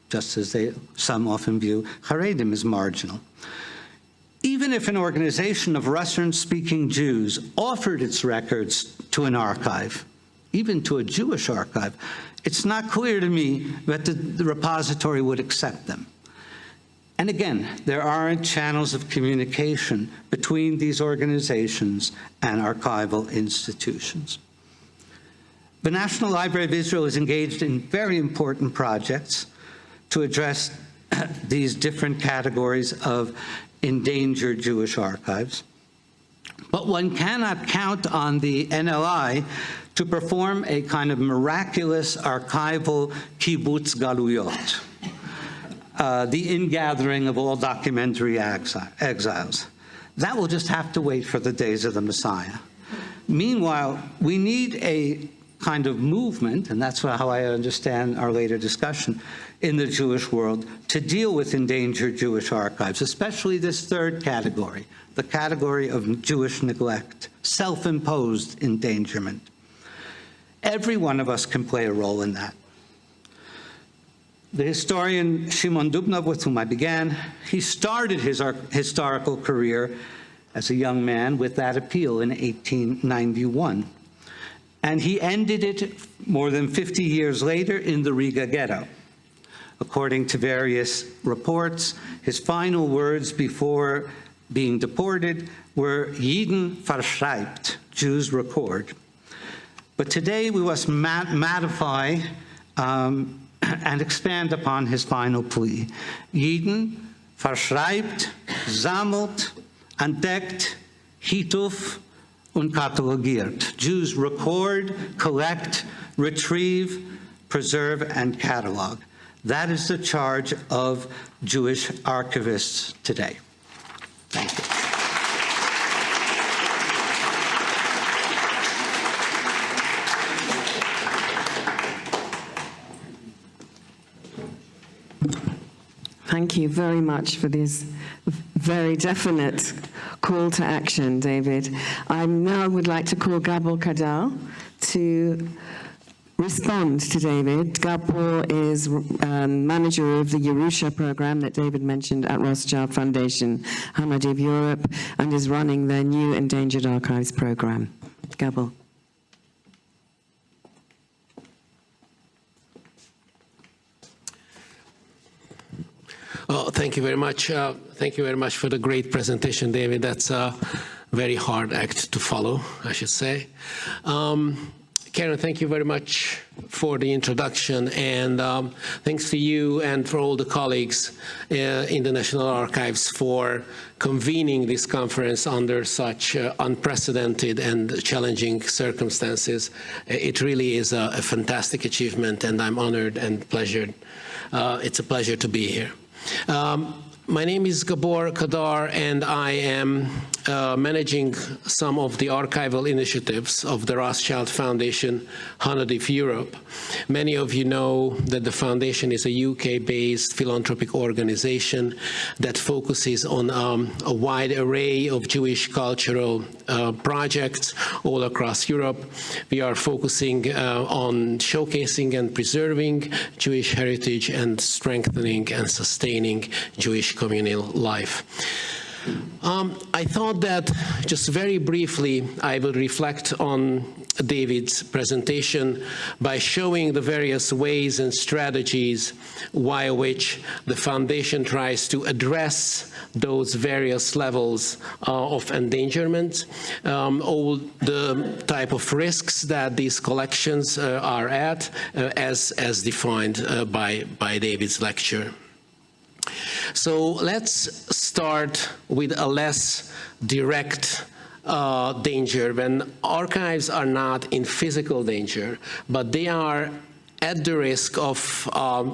just as some often view Haredim as marginal. Even even if an organization of Russian-speaking Jews offered its records to an archive, even to a Jewish archive, it's not clear to me that the repository would accept them. And again, there aren't channels of communication between these organizations and archival institutions. The National Library of Israel is engaged in very important projects to address these different categories of endangered Jewish archives. But one cannot count on the NLI to perform a kind of miraculous archival kibbutz galuyot, the ingathering of all documentary exiles. That will just have to wait for the days of the Messiah. Meanwhile, we need a kind of movement, and that's how I understand our later discussion, in the Jewish world to deal with endangered Jewish archives, especially this third category, the category of Jewish neglect, self-imposed endangerment. Every one of us can play a role in that. The historian Shimon Dubnov, with whom I began, he started his historical career as a young man with that appeal in 1891. And he ended it more than 50 years later in the Riga ghetto. According to various reports, his final words before being deported were Jiden verschreibt, Jews record. But today we must modify and expand upon his final plea. Jiden verschreibt, sammelt, entdeckt, hituf, und katalogiert. Jews record, collect, retrieve, preserve, and catalog. That is the charge of Jewish archivists today. Thank you. Thank you very much for this very definite call to action, David. I now would like to call Gabor Kadar to respond to David. Gabor is manager of the Yerusha program that David mentioned at Rothschild Foundation, Hanadiv Europe, and is running their new Endangered Archives program. Gabor. Oh, thank you very much. Thank you very much for the great presentation, David. That's a very hard act to follow, I should say. Caron, thank you very much for the introduction, and thanks to you and for all the colleagues in the National Archives for convening this conference under such unprecedented and challenging circumstances. It really is a fantastic achievement, and I'm honored and pleasured. It's a pleasure to be here. My name is Gabor Kadar, and I am managing some of the archival initiatives of the Rothschild Foundation, Hanadiv Europe. Many of you know that the foundation is a UK-based philanthropic organization that focuses on a wide array of Jewish cultural projects all across Europe. We are focusing on showcasing and preserving Jewish heritage and strengthening and sustaining Jewish communal life. I thought that just very briefly I will reflect on David's presentation by showing the various ways and strategies by which the foundation tries to address those various levels of endangerment, all the type of risks that these collections are at, as defined by David's lecture. So let's start with a less direct danger, when archives are not in physical danger, but they are at the risk of,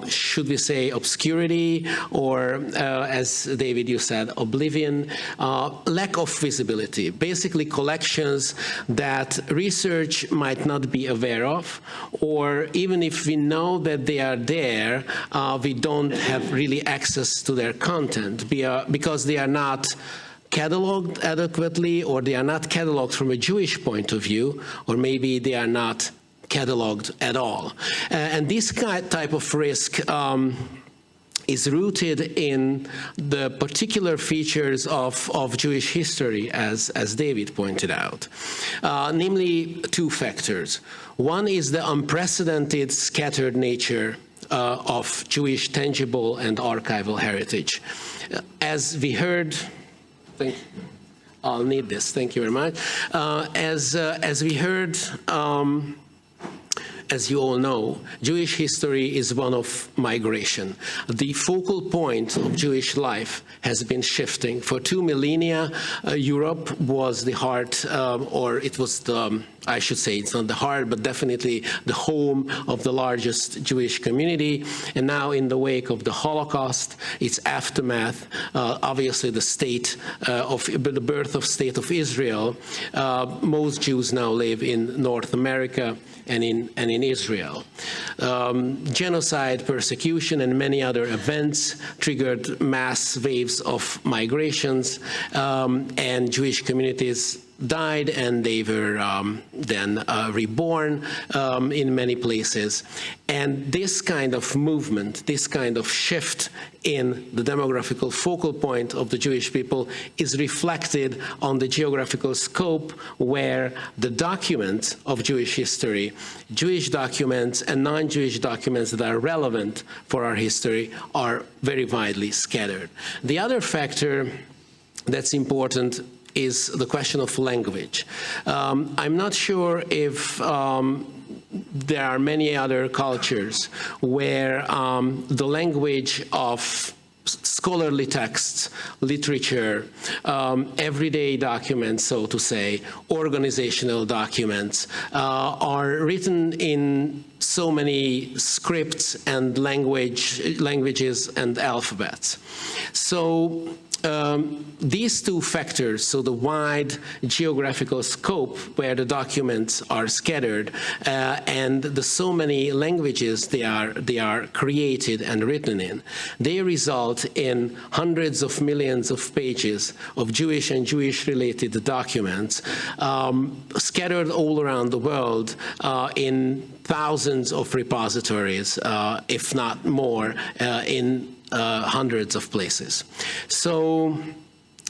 should we say, obscurity, or as David, you said, oblivion, lack of visibility. Basically collections that research might not be aware of, or even if we know that they are there, we don't have really access to their content because they are not cataloged adequately, or they are not cataloged from a Jewish point of view, or maybe they are not cataloged at all. And this type of risk is rooted in the particular features of Jewish history, as David pointed out, namely two factors. One is the unprecedented scattered nature of Jewish tangible and archival heritage. As we heard, I'll need this, thank you very much. As we heard, as you all know, Jewish history is one of migration. The focal point of Jewish life has been shifting. For 2 millennia, Europe was the heart, or it was the, I should say, it's not the heart, but definitely the home of the largest Jewish community. And now, in the wake of the Holocaust, its aftermath, obviously the the birth of State of Israel, most Jews now live in North America and in Israel. Genocide, persecution, and many other events triggered mass waves of migrations, and Jewish communities died, and they were then reborn in many places. And this kind of movement, this kind of shift in the demographical focal point of the Jewish people is reflected on the geographical scope where the documents of Jewish history, Jewish documents and non-Jewish documents that are relevant for our history, are very widely scattered. The other factor that's important is the question of language. I'm not sure if there are many other cultures where the language of scholarly texts, literature, everyday documents, so to say, organizational documents, are written in so many scripts and languages and alphabets. So these two factors, so the wide geographical scope where the documents are scattered, and the so many languages they are created and written in, they result in hundreds of millions of pages of Jewish and Jewish-related documents scattered all around the world in thousands of repositories, if not more, in hundreds of places. So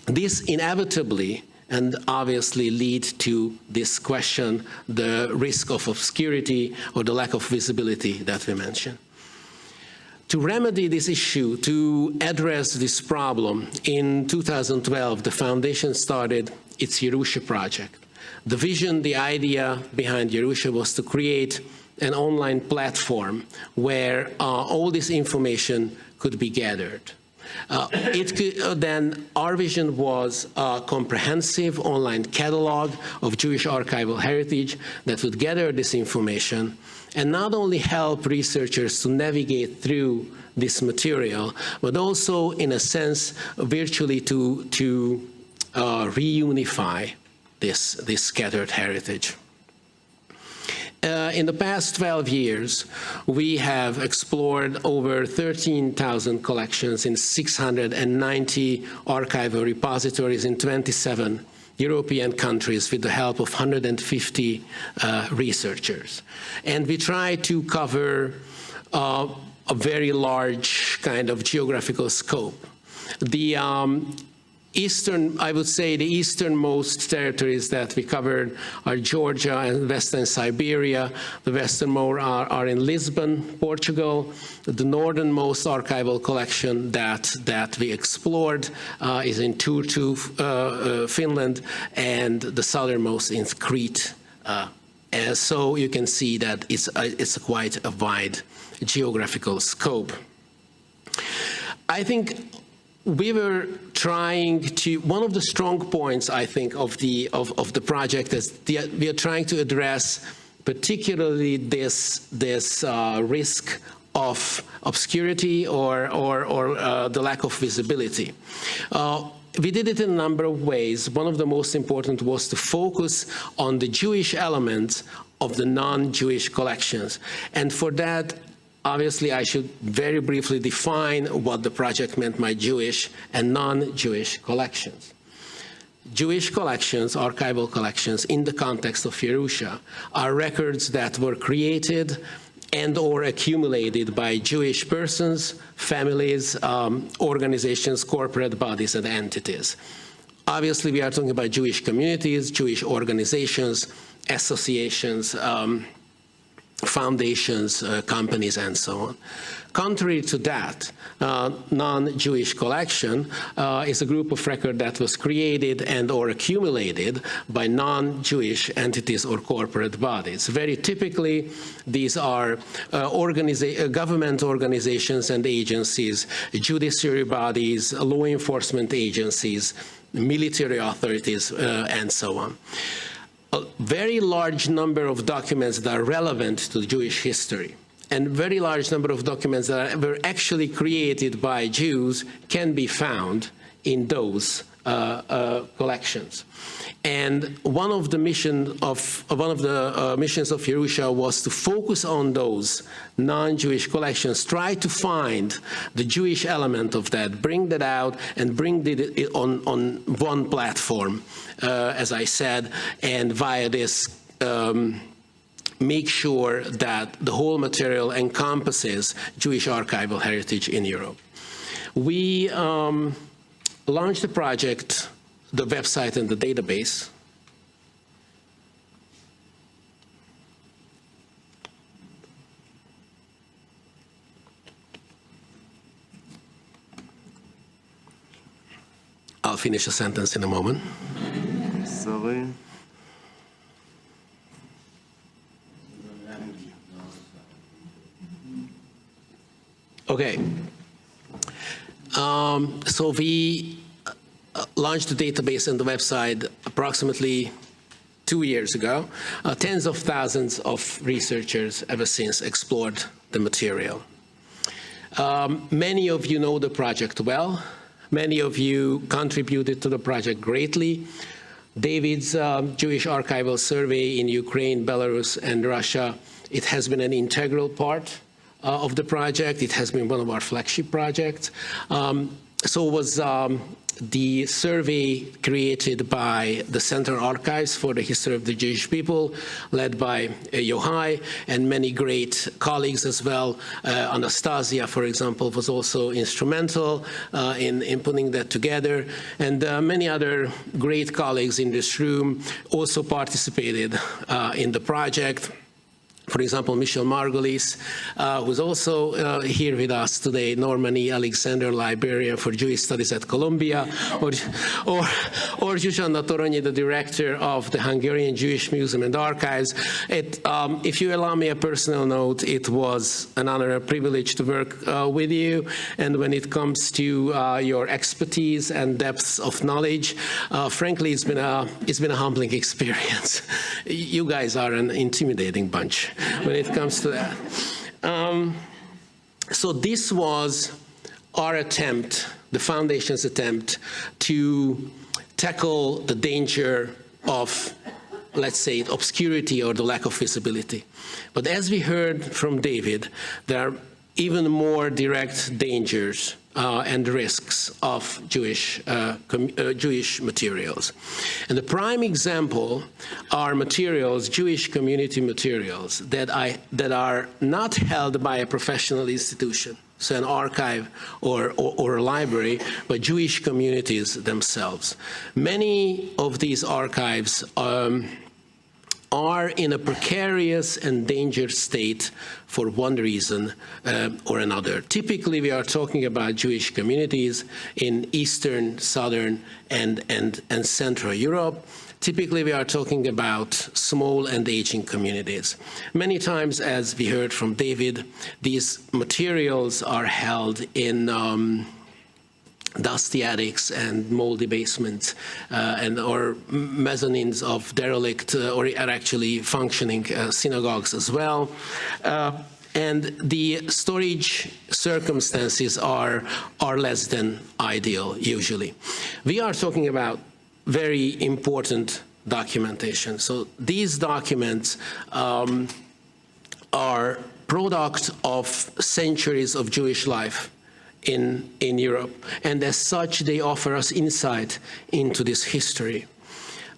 this inevitably and obviously lead to this question, the risk of obscurity or the lack of visibility that we mentioned. To remedy this issue, to address this problem, in 2012, the foundation started its Yerusha project. The vision, the idea behind Yerusha was to create an online platform where all this information could be gathered. Then our vision was a comprehensive online catalog of Jewish archival heritage that would gather this information and not only help researchers to navigate through this material, but also, in a sense, virtually to reunify this scattered heritage. In the past 12 years, we have explored over 13,000 collections in 690 archival repositories in 27 European countries with the help of 150 researchers. And we try to cover a very large kind of geographical scope. The I would say the easternmost territories that we covered are Georgia and Western Siberia. The westernmost are in Lisbon, Portugal. The northernmost archival collection that we explored is in Turku, Finland, and the southernmost in Crete. And so you can see that it's quite a wide geographical scope. I think we were trying to, one of the strong points, I think, of the project is we are trying to address particularly this risk of obscurity or the lack of visibility. We did it in a number of ways. One of the most important was to focus on the Jewish elements of the non-Jewish collections. And for that, obviously, I should very briefly define what the project meant by Jewish and non-Jewish collections. Jewish collections, archival collections, in the context of Yerusha, are records that were created and or accumulated by Jewish persons, families, organizations, corporate bodies, and entities. Obviously, we are talking about Jewish communities, Jewish organizations, associations, foundations, companies, and so on. Contrary to that, non-Jewish collection is a group of record that was created and or accumulated by non-Jewish entities or corporate bodies. Very typically, these are government organizations and agencies, judiciary bodies, law enforcement agencies, military authorities, and so on. A very large number of documents that are relevant to Jewish history and very large number of documents that were actually created by Jews can be found in those collections. And one of the missions of Yerusha was to focus on those non-Jewish collections, try to find the Jewish element of that, bring that out, and bring it on one platform, as I said, and via this make sure that the whole material encompasses Jewish archival heritage in Europe. We launched the project, the website and the database. I'll finish a sentence in a moment. Sorry. Okay. So we launched the database and the website approximately 2 years ago. Tens of thousands of researchers ever since explored the material. Many of you know the project well. Many of you contributed to the project greatly. David's Jewish Archival Survey in Ukraine, Belarus, and Russia, it has been an integral part of the project. It has been one of our flagship projects. So was the survey created by the Center Archives for the History of the Jewish People, led by Yochai, and many great colleagues as well. Anastasia, for example, was also instrumental in putting that together. And many other great colleagues in this room also participated in the project. For example, Michel Margolis, who's also here with us today, Norman E. Alexander, librarian for Jewish Studies at Columbia, or Zsuzsanna Toronyi, the director of the Hungarian Jewish Museum and Archives. If you allow me a personal note, it was an honor, a privilege to work with you. And when it comes to your expertise and depths of knowledge, frankly, it's been a humbling experience. You guys are an intimidating bunch when it comes to that. So this was our attempt, the Foundation's attempt, to tackle the danger of, let's say, obscurity or the lack of visibility. But as we heard from David, there are even more direct dangers and risks of Jewish materials. And the prime example are materials, Jewish community materials, that are not held by a professional institution, so an archive or a library, but Jewish communities themselves. Many of these archives are in a precarious and dangerous state for one reason or another. Typically, we are talking about Jewish communities in Eastern, Southern, and Central Europe. Typically, we are talking about small and aging communities. Many times, as we heard from David, these materials are held in dusty attics and moldy basements or mezzanines of derelict or are actually functioning synagogues as well. And the storage circumstances are less than ideal, usually. We are talking about very important documentation. So these documents are product of centuries of Jewish life in Europe, and as such, they offer us insight into this history.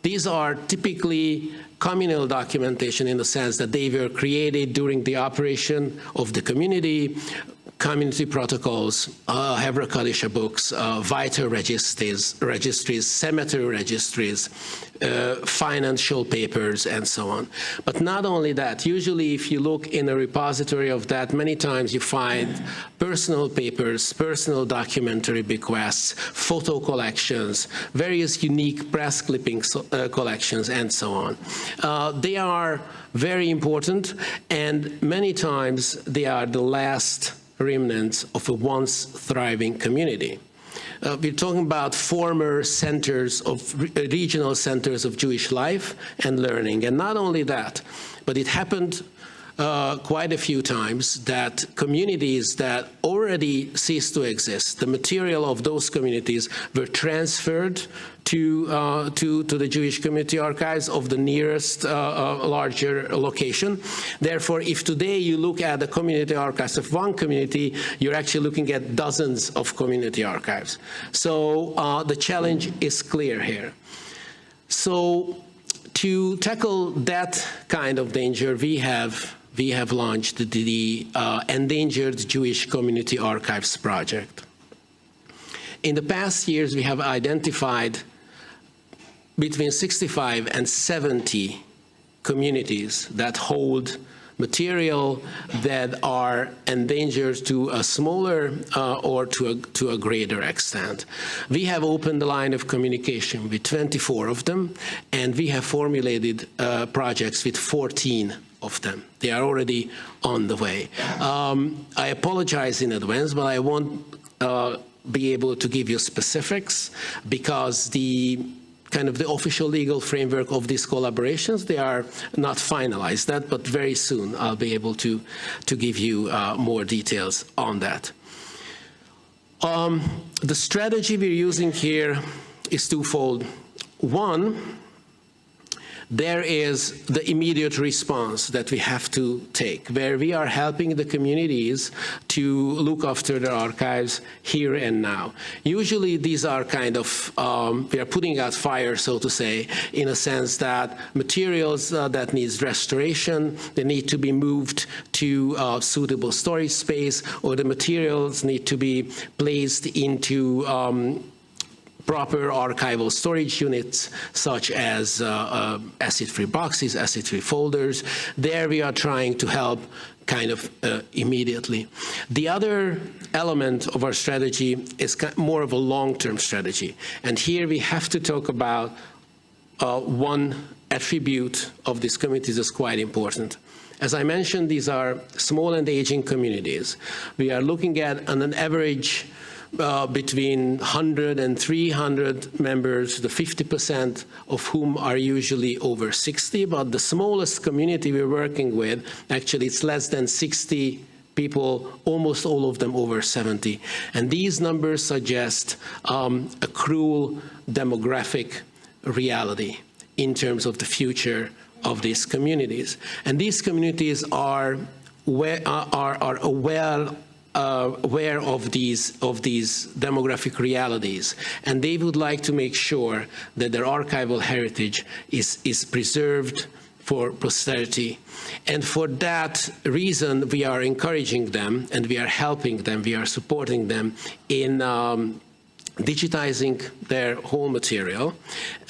These are typically communal documentation in the sense that they were created during the operation of the community protocols, Hebrew Kadisha books, vital registries, cemetery registries, financial papers, and so on. But not only that, usually if you look in a repository of that, many times you find personal papers, personal documentary bequests, photo collections, various unique press clippings collections, and so on. They are very important, and many times they are the last remnants of a once thriving community. We're talking about former centers of regional centers of Jewish life and learning. And not only that, but it happened quite a few times that communities that already ceased to exist, the material of those communities were transferred to the Jewish Community Archives of the nearest larger location. Therefore, if today you look at the community archives of one community, you're actually looking at dozens of community archives. So the challenge is clear here. So to tackle that kind of danger, we have launched the Endangered Jewish Community Archives project. In the past years, we have identified between 65 and 70 communities that hold material that are endangered to a smaller or to a greater extent. We have opened the line of communication with 24 of them, and we have formulated projects with 14 of them. They are already on the way. I apologize in advance, but I won't be able to give you specifics because the official legal framework of these collaborations, they are not finalized that, but very soon I'll be able to give you more details on that. The strategy we're using here is twofold. One, there is the immediate response that we have to take, where we are helping the communities to look after their archives here and now. Usually these are we are putting out fire, so to say, in a sense that materials that needs restoration, they need to be moved to suitable storage space, or the materials need to be placed into proper archival storage units, such as acid-free boxes, acid-free folders. There we are trying to help immediately. The other element of our strategy is more of a long-term strategy. And here we have to talk about one attribute of these communities that's quite important. As I mentioned, these are small and aging communities. We are looking at an average between 100 and 300 members, the 50% of whom are usually over 60, but the smallest community we're working with, actually it's less than 60 people, almost all of them over 70. And these numbers suggest a cruel demographic reality in terms of the future of these communities. And these communities are aware of these demographic realities, and they would like to make sure that their archival heritage is preserved for posterity. And for that reason, we are encouraging them, and we are helping them, we are supporting them in digitizing their whole material,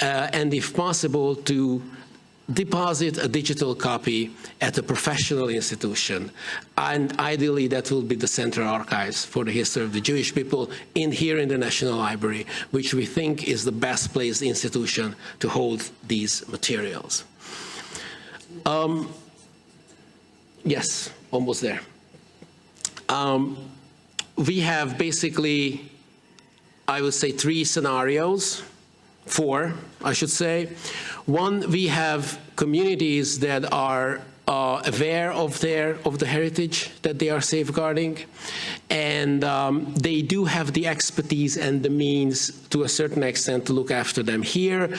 and if possible, to deposit a digital copy at a professional institution. And ideally, that will be the Central Archives for the History of the Jewish People here in the National Library, which we think is the best placed institution to hold these materials. Yes, almost there. We have basically, I would say, four, I should say. One, we have communities that are aware of the heritage that they are safeguarding, and they do have the expertise and the means to a certain extent to look after them. Here,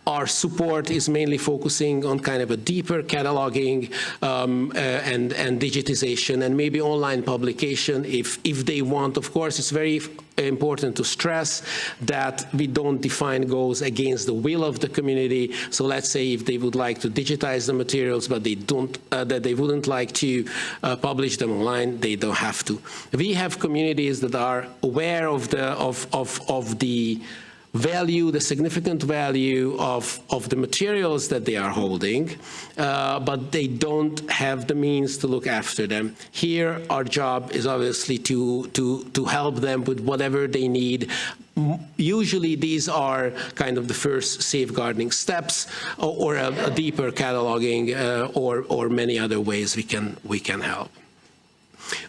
our support is mainly focusing on kind of a deeper cataloging and digitization, and maybe online publication if they want. Of course, it's very important to stress that we don't define goals against the will of the community. So let's say if they would like to digitize the materials, but they don't, that they wouldn't like to publish them online, they don't have to. We have communities that are aware of the value, the significant value of the materials that they are holding, but they don't have the means to look after them. Here, our job is obviously to help them with whatever they need. Usually, these are kind of the first safeguarding steps, or a deeper cataloging, or many other ways we can help.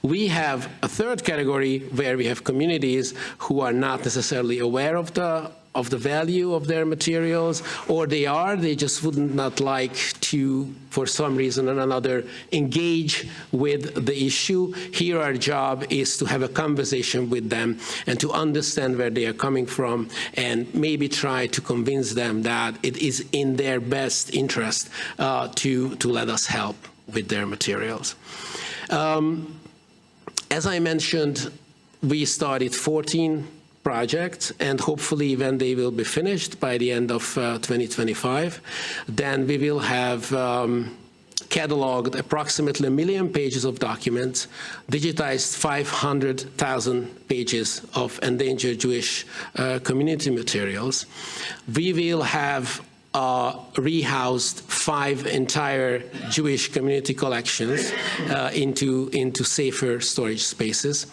We have a third category where we have communities who are not necessarily aware of the value of their materials, or they just would not like to, for some reason or another, engage with the issue. Here our job is to have a conversation with them and to understand where they are coming from, and maybe try to convince them that it is in their best interest to let us help with their materials. As I mentioned, we started 14 projects, and hopefully when they will be finished by the end of 2025, then we will have cataloged approximately 1 million pages of documents, digitized 500,000 pages of endangered Jewish community materials. We will have rehoused 5 entire Jewish community collections into safer storage spaces.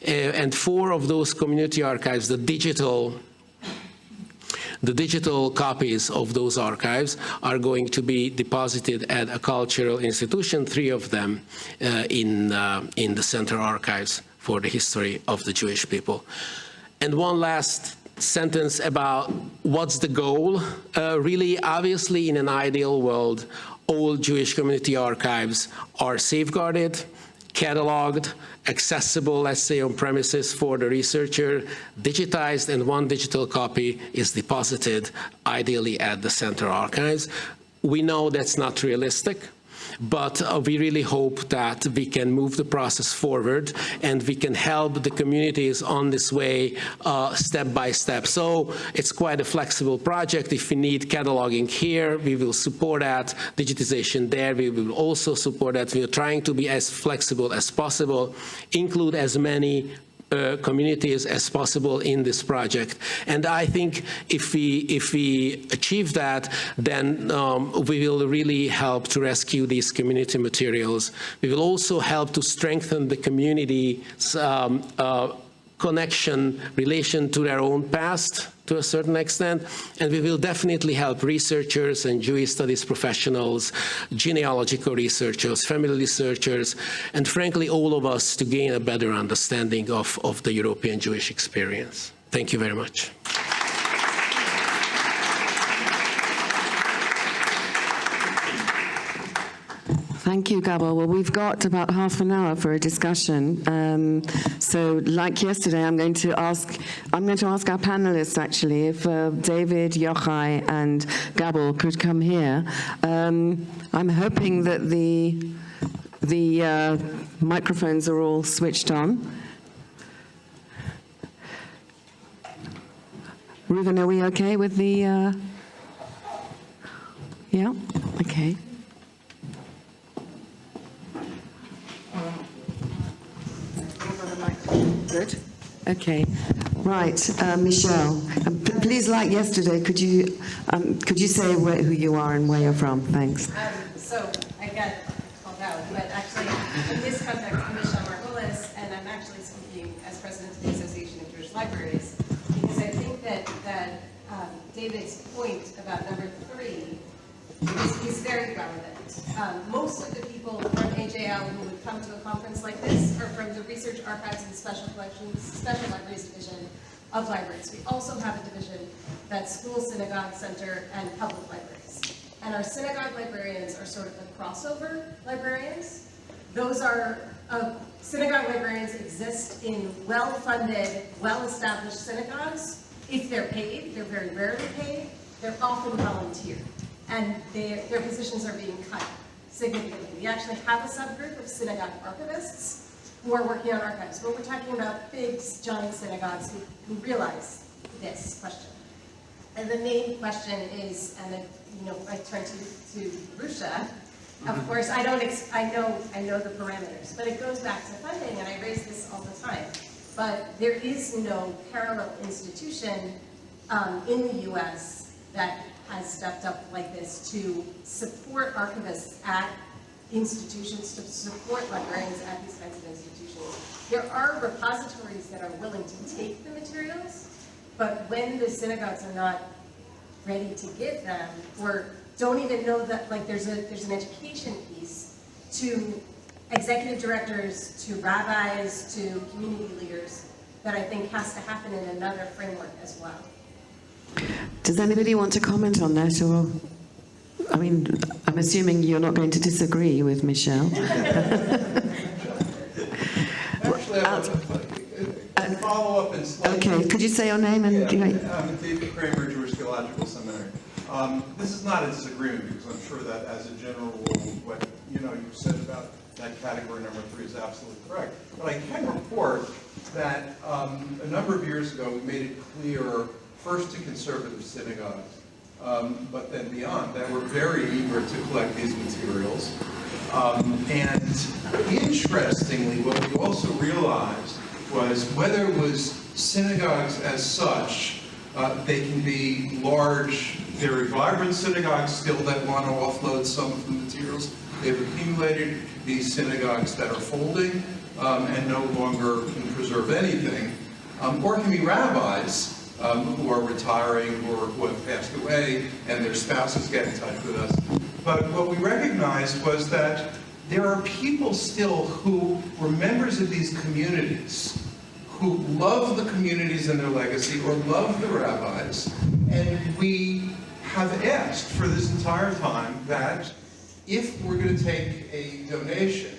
And 4 of those community archives, the digital copies of those archives, are going to be deposited at a cultural institution, 3 of them in the Center Archives for the History of the Jewish People. And one last sentence about what's the goal. Really, obviously, in an ideal world, all Jewish community archives are safeguarded, cataloged, accessible, let's say, on premises for the researcher, digitized, and 1 digital copy is deposited, ideally at the Center Archives. We know that's not realistic, but we really hope that we can move the process forward and we can help the communities on this way step by step. So it's quite a flexible project. If we need cataloging here, we will support that. Digitization there, we will also support that. We are trying to be as flexible as possible, include as many communities as possible in this project. And I think if we achieve that, then we will really help to rescue these community materials. We will also help to strengthen the community's connection, relation to their own past to a certain extent, and we will definitely help researchers and Jewish studies professionals, genealogical researchers, family researchers, and frankly all of us to gain a better understanding of the European Jewish experience. Thank you very much. Thank you, Gabor. Well, we've got about half an hour for a discussion. So, like yesterday, I'm going to ask our panelists actually if David, Yochai, and Gabor could come here. I'm hoping that the microphones are all switched on. Reuven, are we okay with the? Yeah. Okay. Good. Okay. Right, Michelle. Please, like yesterday, could you say who you are and where you're from? Thanks. So I got called out, but actually, in this context, I'm Michelle Margolis, and I'm actually speaking as president of the Association of Jewish Libraries, because I think that David's point about number 3 is very relevant. Most of the people from AJL who would come to a conference like this are from the Research Archives and Special Collections, Special Libraries Division of Libraries. We also have a division that's School, Synagogue, Center, and Public Libraries. And our synagogue librarians are sort of the crossover librarians. Those are, synagogue librarians exist in well-funded, well-established synagogues. If they're paid, they're very rarely paid. they're often volunteer, and their positions are being cut significantly. We actually have a subgroup of synagogue archivists who are working on archives, but we're talking about big giant synagogues who realize this question. And the main question is, and then, I turn to Yerusha. Of course, I know the parameters, but it goes back to funding, and I raise this all the time. But there is no parallel institution in the U.S. that has stepped up like this to support archivists at institutions, to support librarians at these kinds of institutions. There are repositories that are willing to take the materials, but when the synagogues are not ready to give them, or don't even know that, like, there's an education piece to executive directors, to rabbis, to community leaders, that I think has to happen in another framework as well. Does anybody want to comment on that, or, I mean, I'm assuming you're not going to disagree with Michelle. Actually, I follow up in slightly. Okay, could you say your name and? I'm David Kramer, Jewish Theological Seminary. This is not a disagreement, because I'm sure that as a general rule, what you said about that category number 3 is absolutely correct. But I can report that a number of years ago we made it clear, first to conservative synagogues, but then beyond, that we're very eager to collect these materials. And interestingly, what we also realized was whether it was synagogues as such, they can be large, very vibrant synagogues still that want to offload some of the materials they've accumulated, these synagogues that are folding and no longer can preserve anything, or it can be rabbis who are retiring or who have passed away and their spouses get in touch with us. But what we recognized was that there are people still who were members of these communities who love the communities and their legacy or love the rabbis, and we have asked for this entire time that if we're going to take a donation,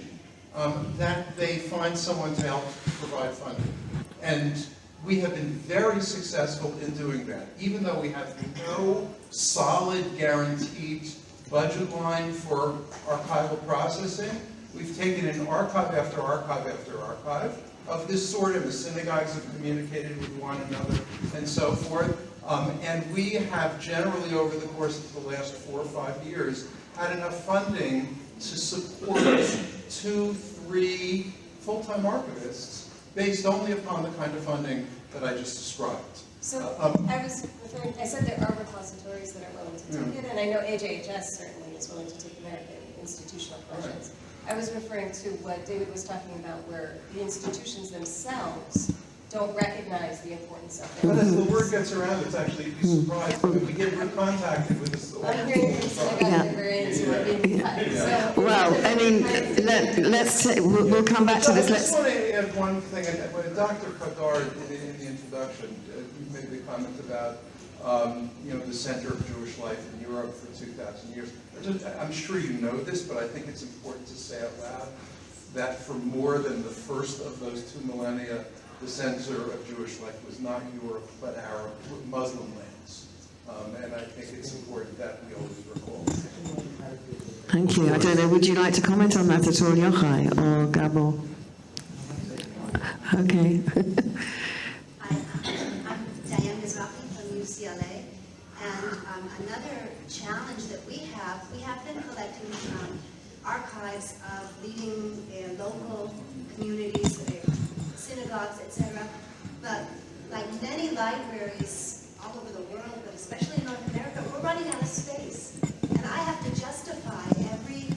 that they find someone to help provide funding. And we have been very successful in doing that, even though we have no solid guaranteed budget line for archival processing. We've taken in archive after archive after archive of this sort, and the synagogues have communicated with one another and so forth. And we have generally, over the course of the last 4 or 5 years, had enough funding to support 2, 3 full-time archivists based only upon the kind of funding that I just described. So I said there are repositories that are willing to take it, and I know AJHS certainly is willing to take American institutional collections. Right. I was referring to what David was talking about, where the institutions themselves don't recognize the importance of it. But as the word gets around, it's actually, you'd be surprised when we get contacted with this. I'm hearing from synagogue librarians who are being cut. Yeah. So, well, I mean, we'll come back to this. I just want to add one thing. When Dr. Kadar, in the introduction, made the comment about the center of Jewish life in Europe for 2,000 years. I'm sure you know this, but I think it's important to say out loud that for more than the first of those 2 millennia, the center of Jewish life was not Europe, but Arab, Muslim lands. And I think it's important that we always recall. Thank you. I don't know, would you like to comment on that at all, Yochai or Gabor? Okay. I'm Diane Mizrahi from UCLA, and another challenge that we have been collecting archives of leading local communities, synagogues, etc. But like many libraries all over the world, but especially in North America, we're running out of space. And I have to justify every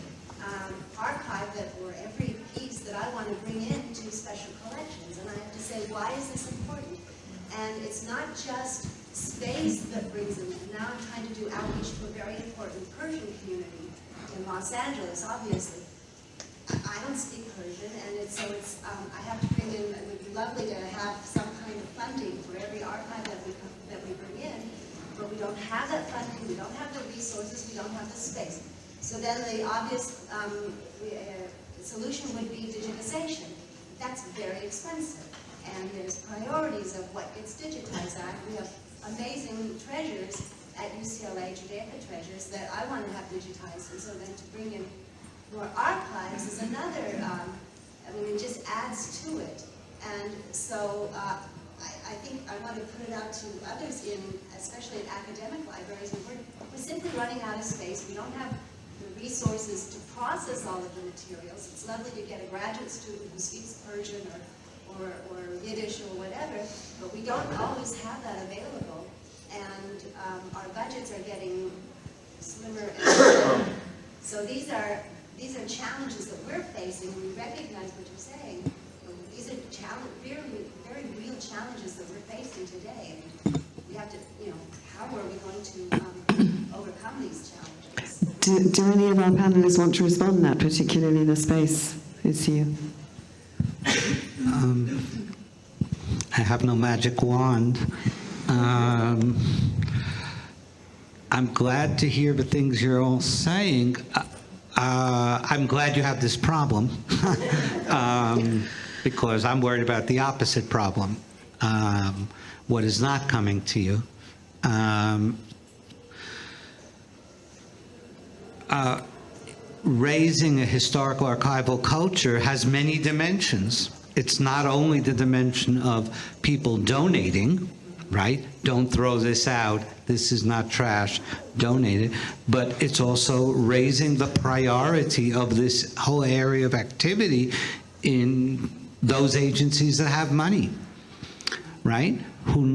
archive or every piece that I want to bring into special collections. And I have to say, why is this important? And it's not just space that brings them. Now I'm trying to do outreach to a very important Persian community in Los Angeles, obviously. I don't speak Persian, and I have to bring in, it would be lovely to have some kind of funding for every archive that we bring in, but we don't have that funding, we don't have the resources, we don't have the space. So then the obvious solution would be digitization. That's very expensive, and there's priorities of what gets digitized. We have amazing treasures, at UCLA Judaica treasures that I want to have digitized, and so then to bring in more archives is another, I mean, it just adds to it. And so I think I want to put it out to others, especially in academic libraries. We're simply running out of space. We don't have the resources to process all of the materials. It's lovely to get a graduate student who speaks Persian or Yiddish or whatever, but we don't always have that available. And our budgets are getting slimmer and slimmer. So these are challenges that we're facing, and we recognize what you're saying. These are very, very real challenges that we're facing today. And we have to, how are we going to overcome these challenges? Do any of our panelists want to respond to that, particularly the space issue? I have no magic wand. I'm glad to hear the things you're all saying. I'm glad you have this problem because I'm worried about the opposite problem, what is not coming to you. Raising a historical archival culture has many dimensions. It's not only the dimension of people donating, right? Don't throw this out. This is not trash. Donate it. But it's also raising the priority of this whole area of activity in those agencies that have money, right? Who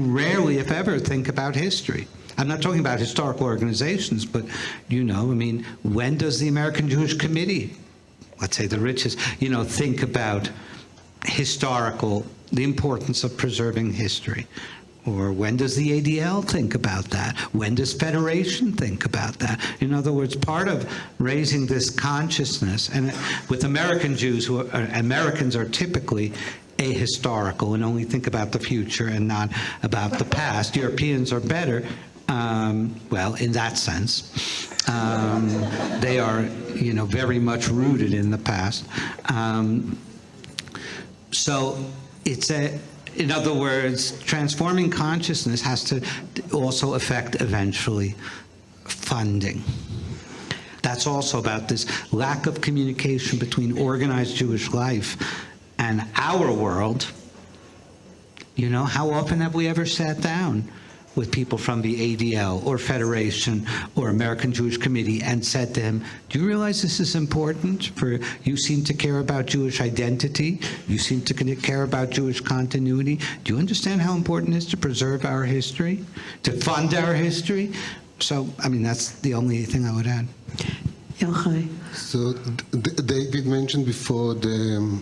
rarely, if ever, think about history. I'm not talking about historical organizations, but, when does the American Jewish Committee, let's say the richest, think about the importance of preserving history? Or when does the ADL think about that? When does Federation think about that? In other words, part of raising this consciousness, and with American Jews, Americans are typically ahistorical and only think about the future and not about the past. Europeans are better, well, in that sense. They are, very much rooted in the past. So it's in other words, transforming consciousness has to also affect eventually funding. That's also about this lack of communication between organized Jewish life and our world. How often have we ever sat down with people from the ADL or Federation or American Jewish Committee and said to him, do you realize this is important? You seem to care about Jewish identity. You seem to care about Jewish continuity. Do you understand how important it is to preserve our history, to fund our history? So, that's the only thing I would add. Yochai. So David mentioned before the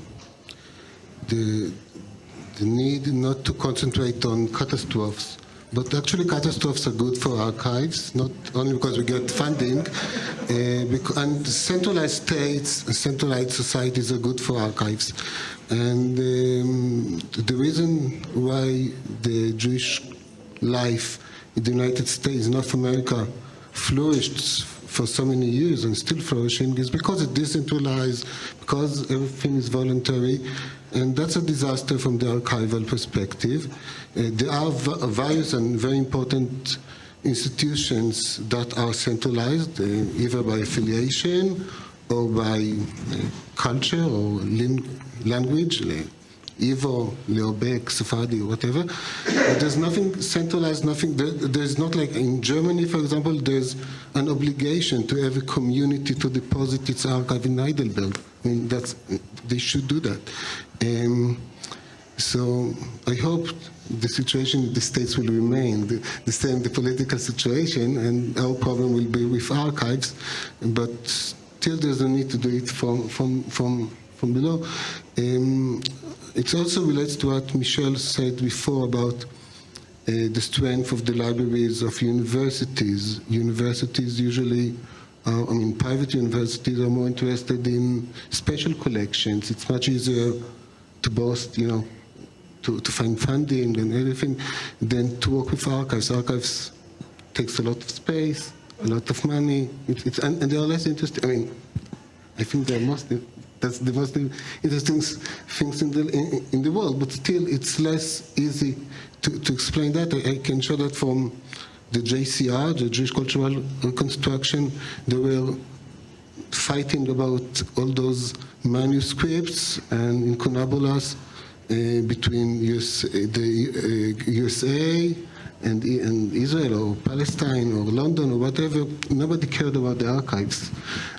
need not to concentrate on catastrophes. But actually, catastrophes are good for archives, not only because we get funding, and centralized states and centralized societies are good for archives. And the reason why the Jewish life in the United States, North America, flourished for so many years and still flourishing is because it's decentralized, because everything is voluntary, and that's a disaster from the archival perspective. There are various and very important institutions that are centralized, either by affiliation or by culture or language, Ivo, Leobek, Sephardi, whatever. There's nothing centralized, there's not like in Germany, for example, there's an obligation to every community to deposit its archive in Heidelberg. They should do that. So I hope the situation in the States will remain the same, the political situation, and our problem will be with archives, but still there's a need to do it from below. It also relates to what Michelle said before about the strength of the libraries of universities. Universities usually, private universities are more interested in special collections. It's much easier to boast, to find funding and everything than to work with archives. Archives takes a lot of space, a lot of money, and they are less interested. I think that's the most interesting things in the world, but still it's less easy to explain that. I can show that from the JCR, the Jewish Cultural Reconstruction. They were fighting about all those manuscripts and incunabulas between the USA and Israel or Palestine or London or whatever. Nobody cared about the archives.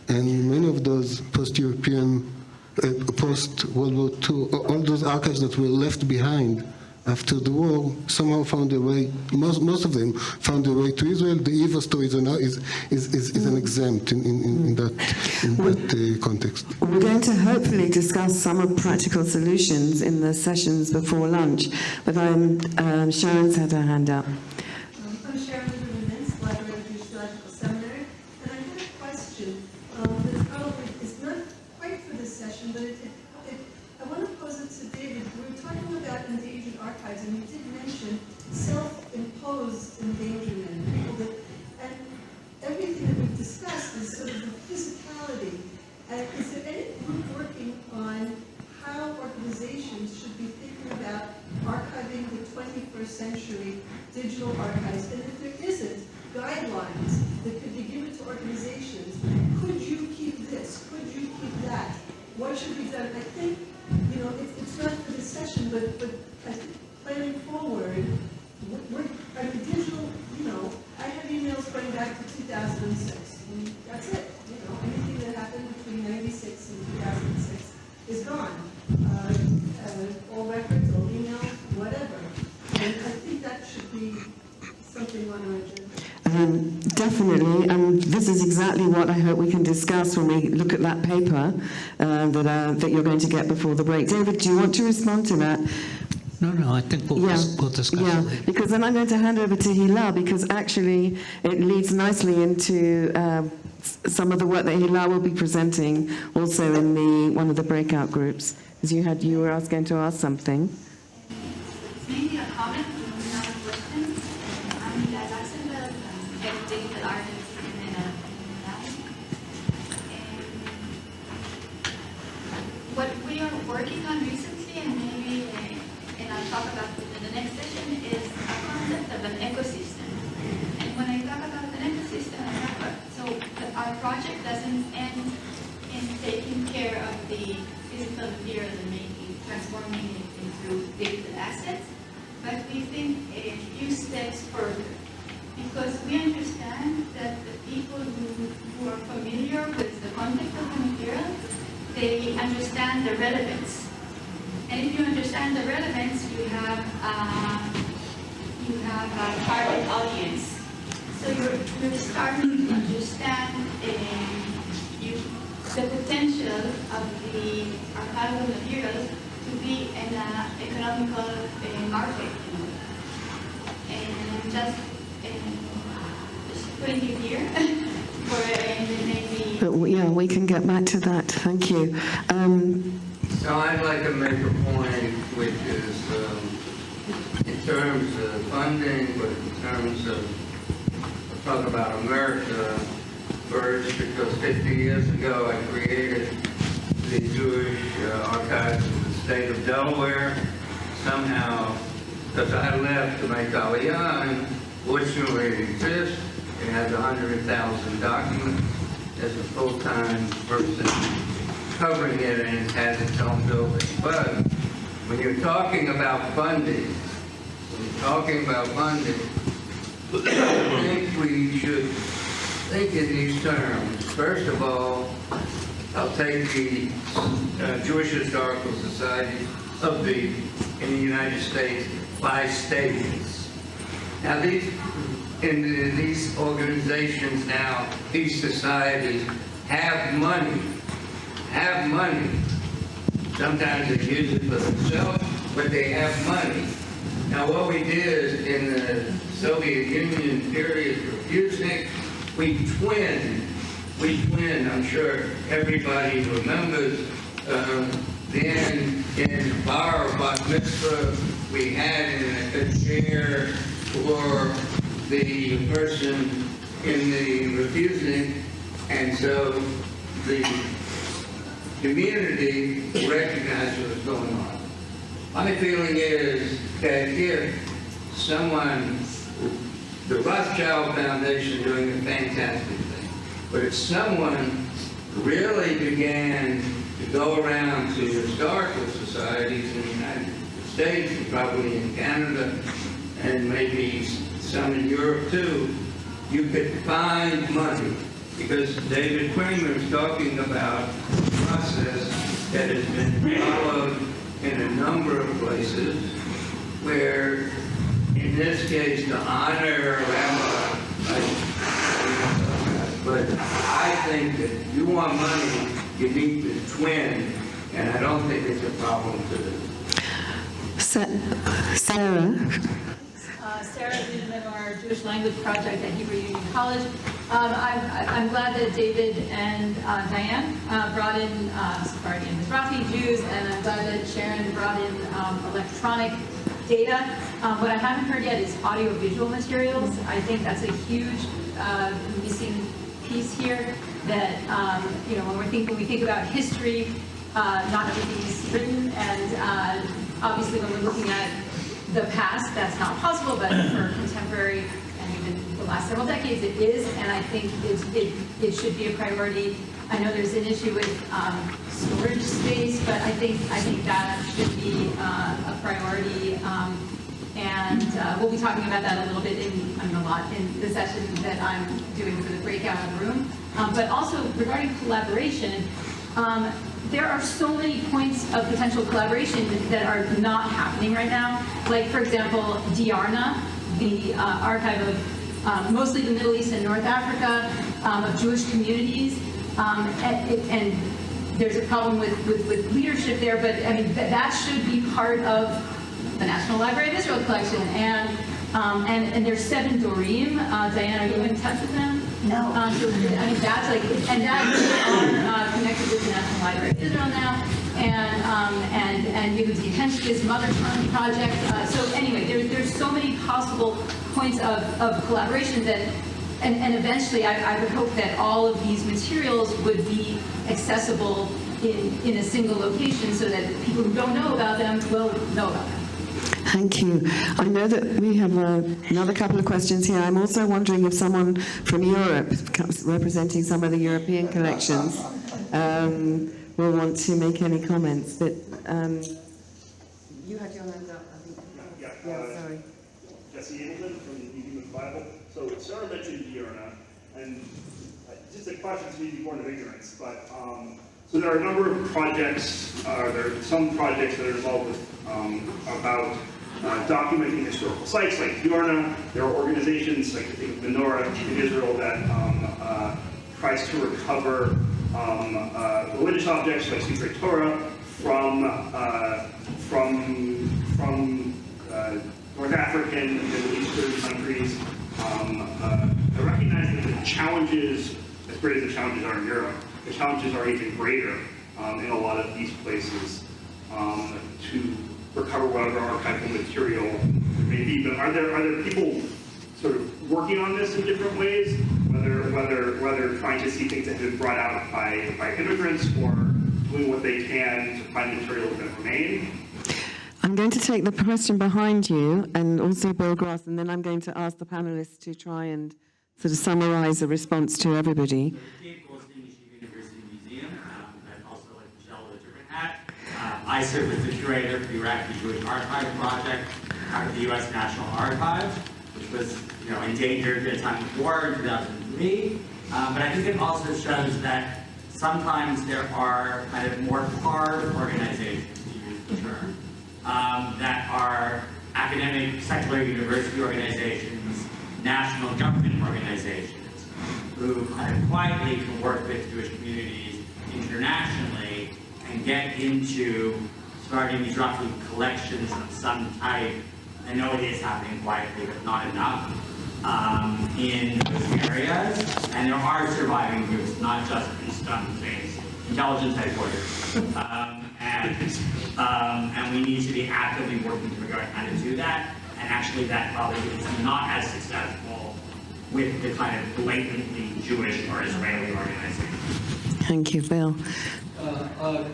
And many of those post-European, post-World War II, all those archives that were left behind after the war somehow found a way, most of them found a way to Israel. The Eva story is an exempt in that context. We're going to hopefully discuss some of practical solutions in the sessions before lunch, but Sharon's had her hand up. I'm Sharon Liverman-Mintz, Library of Jewish Theological Seminary, and I have a question that probably is not quite for this session, but I want to pose it to David. We were talking about endangered archives, and you did mention self-imposed endangerment, people that, and everything that we've discussed is sort of the physicality. Is there any group working on how organizations should be thinking about archiving the 21st century digital archives? And if there isn't, guidelines that could be given to organizations. Could you keep this? Could you keep that? What should be done? I think, it's not for this session, but I think planning forward, digital, I have emails going back to 2006. And that's it. Anything that happened between 96 and 2006 is gone. All records, all email, whatever. And I think that should be something on our agenda. Definitely, and this is exactly what I hope we can discuss when we look at that paper that you're going to get before the break. David, do you want to respond to that? No, I think we'll discuss it later. Because then I'm going to hand over to Hila, because actually it leads nicely into some of the work that Hila will be presenting also in one of the breakout groups. Because you were going to ask something. It's mainly a comment, not a question. I'm Hila Jacksonville, head of Digital Archives in Ben-Ghedalia. What we are working on recently, and maybe and I'll talk about it in the next session, is a concept of an ecosystem. And when I talk about an ecosystem, our project doesn't end in taking care of the physical material and transforming it into digital assets, but we think a few steps further, because we understand that the people who are familiar with the context of the material, they understand the relevance. And if you understand the relevance, you have a target audience. So you're starting to understand the potential of the archival materials to be an economical market. And just putting it here for maybe. Yeah, we can get back to that. Thank you. So I'd like to make a point, which is in terms of funding, but in terms of talk about America first, because 50 years ago I created the Jewish Archives of the state of Delaware. Somehow, because I left to make Aliyah, and fortunately it exists. It has 100,000 documents. There's a full-time person covering it, and it has its own building. But when you're talking about funding, I think we should think in these terms. First of all, I'll take the Jewish Historical Society in the United States by states. Now these organizations now, these societies have money. Sometimes they use it for themselves, but they have money. Now what we did in the Soviet Union period for Fishman, we twinned, I'm sure everybody remembers, then in Bar Bat Mitzvah, we had a chair for the person in the refusing, and so the community recognized what was going on. My feeling is that if someone the Rothschild Foundation doing a fantastic thing. But if someone really began to go around to historical societies in the United States, and probably in Canada, and maybe some in Europe too, you could find money. Because David Kramer is talking about a process that has been followed in a number of places where, in this case, to honor Rabbi, but I think that if you want money, you need to twin, and I don't think it's a problem to do. Sarah? Sarah Bunin, Jewish Language Project at Hebrew Union College. I'm glad that David and Diane brought in Sephardi and Mizrahi Jews, and I'm glad that Sharon brought in electronic data. What I haven't heard yet is audiovisual materials. I think that's a huge missing piece here. That when we think about history, not everything is written, and obviously when we're looking at the past, that's not possible, but for contemporary and even the last several decades, it is, and I think it should be a priority. I know there's an issue with storage space, but I think that should be a priority, and we'll be talking about that a little bit a lot in the session that I'm doing for the breakout room. But also regarding collaboration, there are so many points of potential collaboration that are not happening right now. Like, for example, DIARNA, the archive of mostly the Middle East and North Africa, of Jewish communities, and there's a problem with leadership there, but I mean, that should be part of the National Library of Israel collection. And there's 7 Dorim. Diane, are you in touch with them? No. So, I mean, that's like, and that are connected with the National Library of Israel now, and Yehudit Henshke's Mother Tongue Project. So anyway, there's so many possible points of collaboration that, and eventually I would hope that all of these materials would be accessible in a single location so that people who don't know about them will know about them. Thank you. I know that we have another couple of questions here. I'm also wondering if someone from Europe, representing some of the European collections, will want to make any comments. But you had your hand up, I think. Yeah, sorry. Jesse England from the Human Bible. So Sarah mentioned DIARNA, and just a question to be born of ignorance, but so there are a number of projects, there are some projects that are involved with about documenting historical sites like DIARNA. There are organizations like I think Benor in Israel that tries to recover religious objects like Secret Torah from North African and Middle Eastern countries. I recognize that the challenges, as great as the challenges are in Europe, the challenges are even greater in a lot of these places to recover whatever archival material there may be. But are there people sort of working on this in different ways, whether trying to see things that have been brought out by immigrants or doing what they can to find material that remain? I'm going to take the question behind you and also Bill Grass, and then I'm going to ask the panelists to try and sort of summarize a response to everybody. University Museum. I'd also like to show a different hat. I serve as the curator for the Iraqi Jewish Archive Project out of the U.S. National Archives, which was, endangered at the time of war in 2003. But I think it also shows that sometimes there are kind of more carved organizations, to use the term, that are academic, secular university organizations, national government organizations, who kind of quietly can work with Jewish communities internationally and get into starting these roughly collections of some type. I know it is happening quietly, but not enough in those areas. And there are surviving groups, not just these things, intelligence headquarters. And we need to be actively working to figure out how to do that. And actually that probably is not as successful with the kind of blatantly Jewish or Israeli organizations. Thank you, Bill.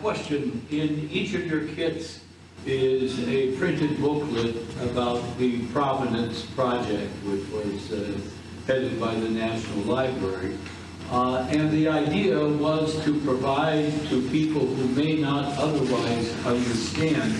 Question. In each of your kits, is a printed booklet about the Provenance Project, which was headed by the National Library. And the idea was to provide to people who may not otherwise understand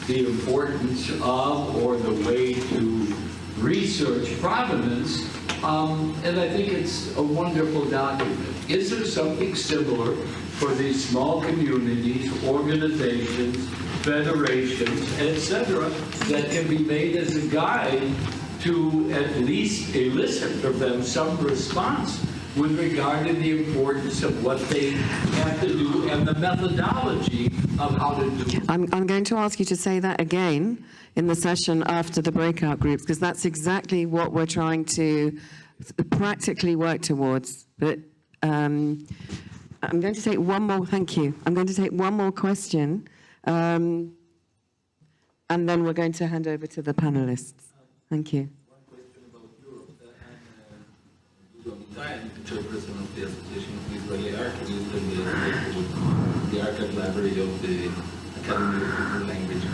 the importance of or the way to research provenance. And I think it's a wonderful document. Is there something similar for these small communities, organizations, federations, etc., that can be made as a guide to at least elicit from them some response with regard to the importance of what they have to do and the methodology of how to do it? I'm going to ask you to say that again in the session after the breakout groups, because that's exactly what we're trying to practically work towards. But I'm going to take one more, thank you. I'm going to take one more question, and then we're going to hand over to the panelists. Thank you. I'm chairperson of the Association of Israeli Archivists and the Archive Library of the Academy of Hebrew Language.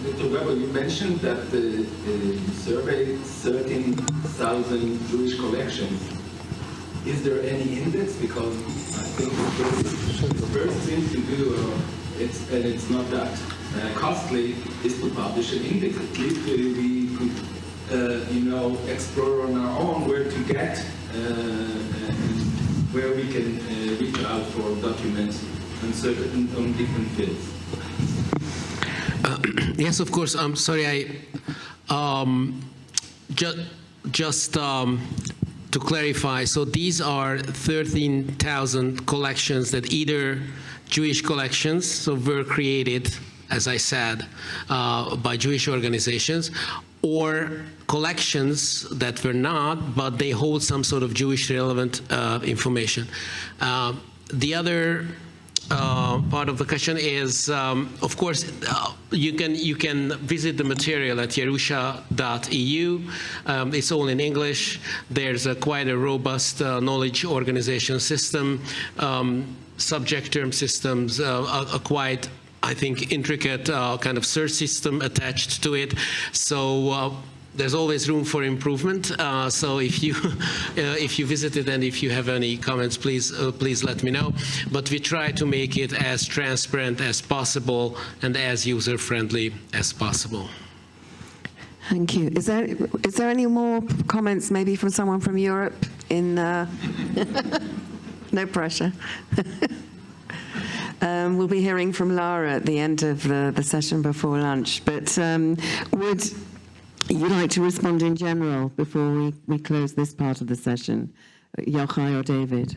Dr. Gabor, you mentioned that you surveyed 13,000 Jewish collections. Is there any index? Because I think the first thing to do, and it's not that costly, is to publish an index. At least we could explore on our own where to get, where we can reach out for documents on different fields. Yes, of course. I'm sorry. Just to clarify, so these are 13,000 collections that either Jewish collections, so were created, as I said, by Jewish organizations, or collections that were not, but they hold some sort of Jewish relevant information. The other part of the question is, of course, you can visit the material at Yerusha.eu. It's all in English. There's quite a robust knowledge organization system, subject term systems, a quite, I think, intricate kind of search system attached to it. So there's always room for improvement. So if you visit it and if you have any comments, please let me know. But we try to make it as transparent as possible and as user-friendly as possible. Thank you. Is there any more comments, maybe from someone from Europe? No pressure. We'll be hearing from Lara at the end of the session before lunch. But would you like to respond in general before we close this part of the session? Yochai or David?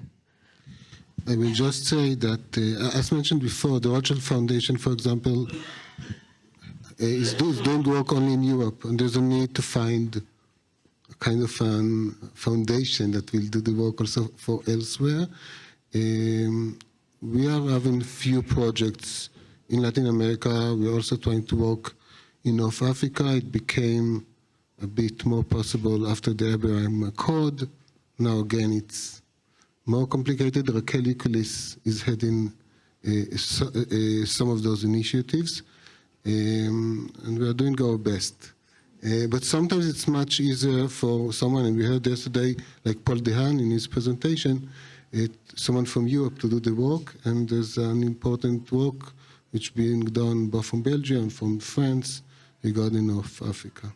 I will just say that, as mentioned before, the Rothschild Foundation, for example, is doing work only in Europe, and there's a need to find a kind of foundation that will do the work also for elsewhere. We are having few projects in Latin America. We're also trying to work in North Africa. It became a bit more possible after the Abraham Accord. Now again, it's more complicated. Raquel Ikulis is heading some of those initiatives, and we are doing our best. But sometimes it's much easier for someone, and we heard yesterday, like Paul Dehan in his presentation, someone from Europe to do the work, and there's an important work which is being done both from Belgium and from France regarding North Africa.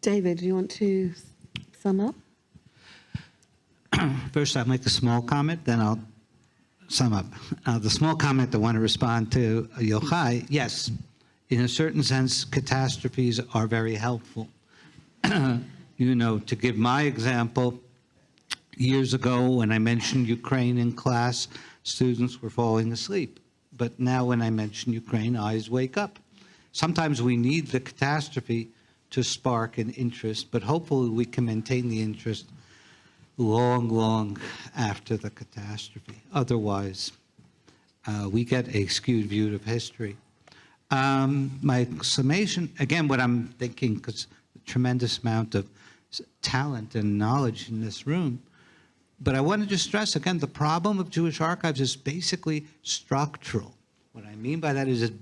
David, do you want to sum up? First, I'll make a small comment, then I'll sum up. The small comment I want to respond to Yochai, yes, in a certain sense, catastrophes are very helpful. To give my example, years ago when I mentioned Ukraine in class, students were falling asleep. But now when I mention Ukraine, eyes wake up. Sometimes we need the catastrophe to spark an interest, but hopefully we can maintain the interest long, long after the catastrophe. Otherwise, we get a skewed view of history. My summation, again, what I'm thinking, because a tremendous amount of talent and knowledge in this room, but I wanted to stress, again, the problem of Jewish archives is basically structural. What I I mean by that is that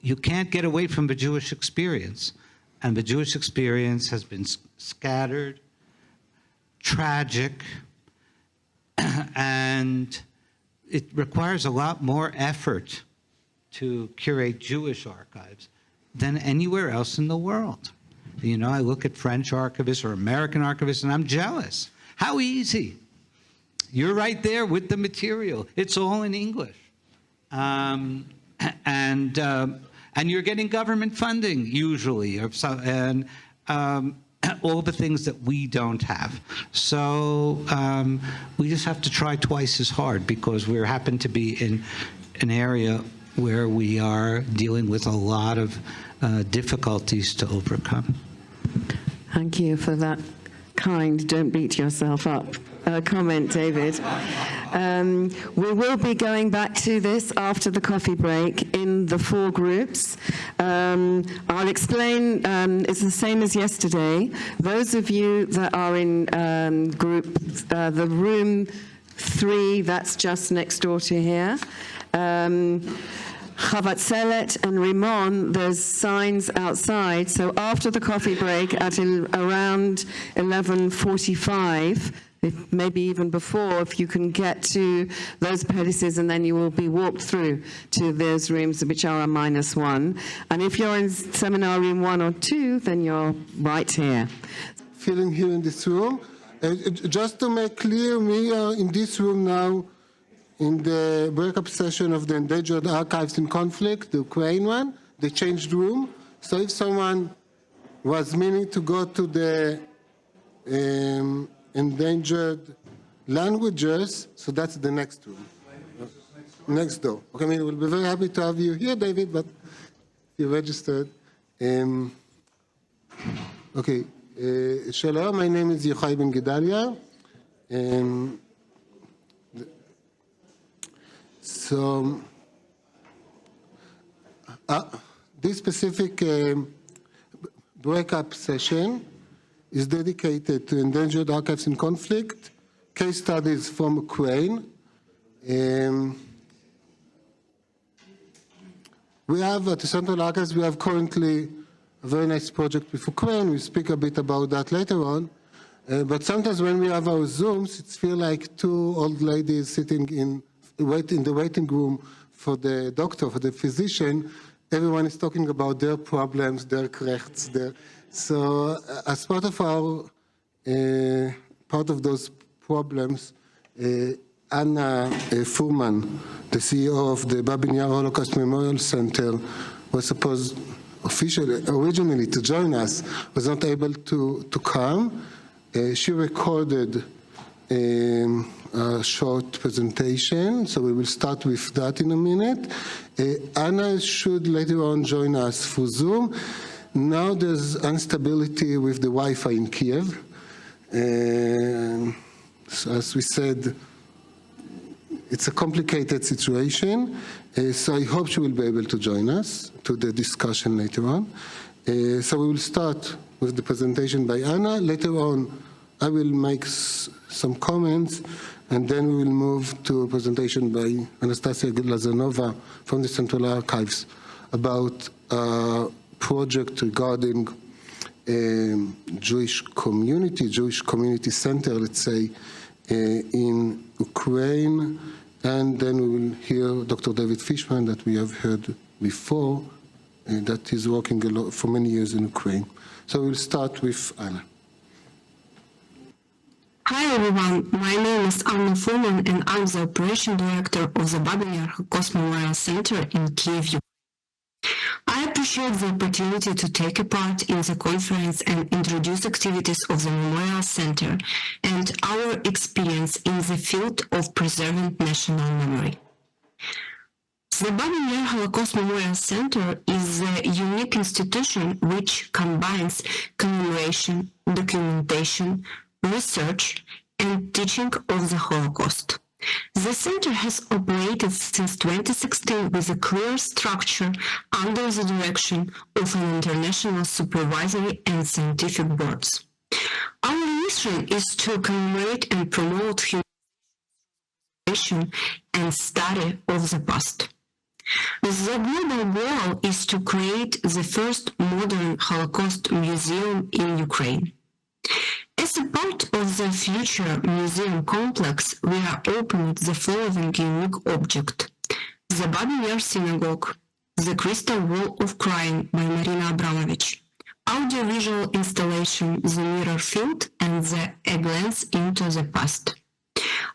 you can't get away from the Jewish experience. And the Jewish experience has been scattered, tragic, and it requires a lot more effort to curate Jewish archives than anywhere else in the world. You know, I look at French archivists or American archivists and I'm jealous. How easy. You're right there with the material. It's all in English. And you're getting government funding usually, and all the things that we don't have. So we just have to try twice as hard because we happen to be in an area where we are dealing with a lot of difficulties to overcome. Thank you for that kind, don't beat yourself up comment, David. We will be going back to this after the coffee break in the 4 groups. I'll explain, it's the same as yesterday. Those of you that are in the room 3, that's just next door to here. Chavatzelet and Rimon, there's signs outside, so after the coffee break at around 11:45, maybe even before, if you can get to those palaces, and then you will be walked through to those rooms which are a -1. And if you're in seminar room 1 or 2, then you're right here. Feeling here in this room. Just to make clear, we are in this room now in the breakup session of the Endangered Archives in Conflict, the Ukraine one. They changed room. So if someone was meaning to go to the endangered languages, so that's the next room. Next door. Okay, I mean, we'll be very happy to have you here, David, but you registered. Okay, Shalom, my name is Yochai Ben-Ghedalia. So, this specific breakup session is dedicated to Endangered Archives in Conflict, case studies from Ukraine. We have, at the Central Archives, we have currently a very nice project with Ukraine. We speak a bit about that later on. But sometimes when we have our Zooms, it feels like 2 old ladies sitting in the waiting room for the doctor, for the physician. Everyone is talking about their problems, their krechts, So as part of our part of those problems, Anna Furman, the CEO of the Babin Yar Holocaust Memorial Center, was supposed originally to join us, was not able to come. She recorded a short presentation, so we will start with that in a minute. Anna should later on join us through Zoom. Now there's instability with the Wi-Fi in Kiev. So as we said, it's a complicated situation. So I hope she will be able to join us to the discussion later on. So we will start with the presentation by Anna. Later on, I will make some comments, and then we will move to a presentation by Anastasia Lazanova from the Central Archives about project regarding Jewish community center, let's say, in Ukraine. And then we will hear Dr. David Fishman that we have heard before, that is working a lot for many years in Ukraine. So we'll start with Anna. Hi everyone, my name is Anna Furman and I'm the Operation Director of the Babin Yar Holocaust Memorial Center in Kyiv, Ukraine. I appreciate the opportunity to take a part in the conference and introduce activities of the Memorial Center and our experience in the field of preserving national memory. The Babin Yar Holocaust Memorial Center is a unique institution which combines commemoration, documentation, research, and teaching of the Holocaust. The center has operated since 2016 with a clear structure under the direction of an international supervisory and scientific boards. Our mission is to commemorate and promote human and study of the past. The global goal is to create the first modern Holocaust museum in Ukraine. As a part of the future museum complex, we are opening the following unique object: the Bunin Synagogue, the Crystal Wall of Crying by Marina Abramovich, audiovisual installation The Mirror Field, and the A Glance into the Past.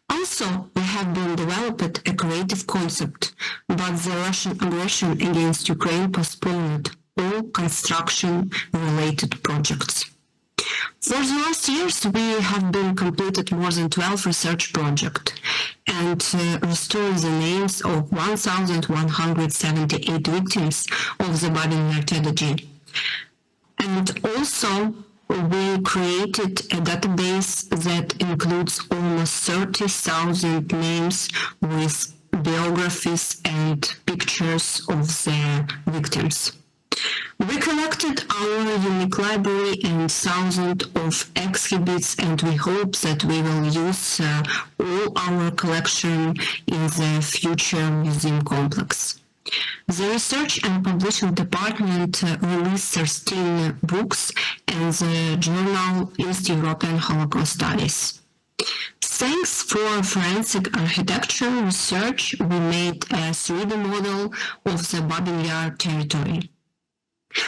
Also, we have been developed a creative concept, but the Russian aggression against Ukraine postponed all construction-related projects. For the last years, we have been completed more than 12 research projects and restored the names of 1,178 victims of the Bunin tragedy. And also, we created a database that includes almost 30,000 names with biographies and pictures of the victims. We collected our unique library and thousands of exhibits, and we hope that we will use all our collection in the future museum complex. The Research and Publishing Department released 13 books and the journal East European Holocaust Studies. Thanks for forensic architecture research, we made a 3D model of the Bunin territory.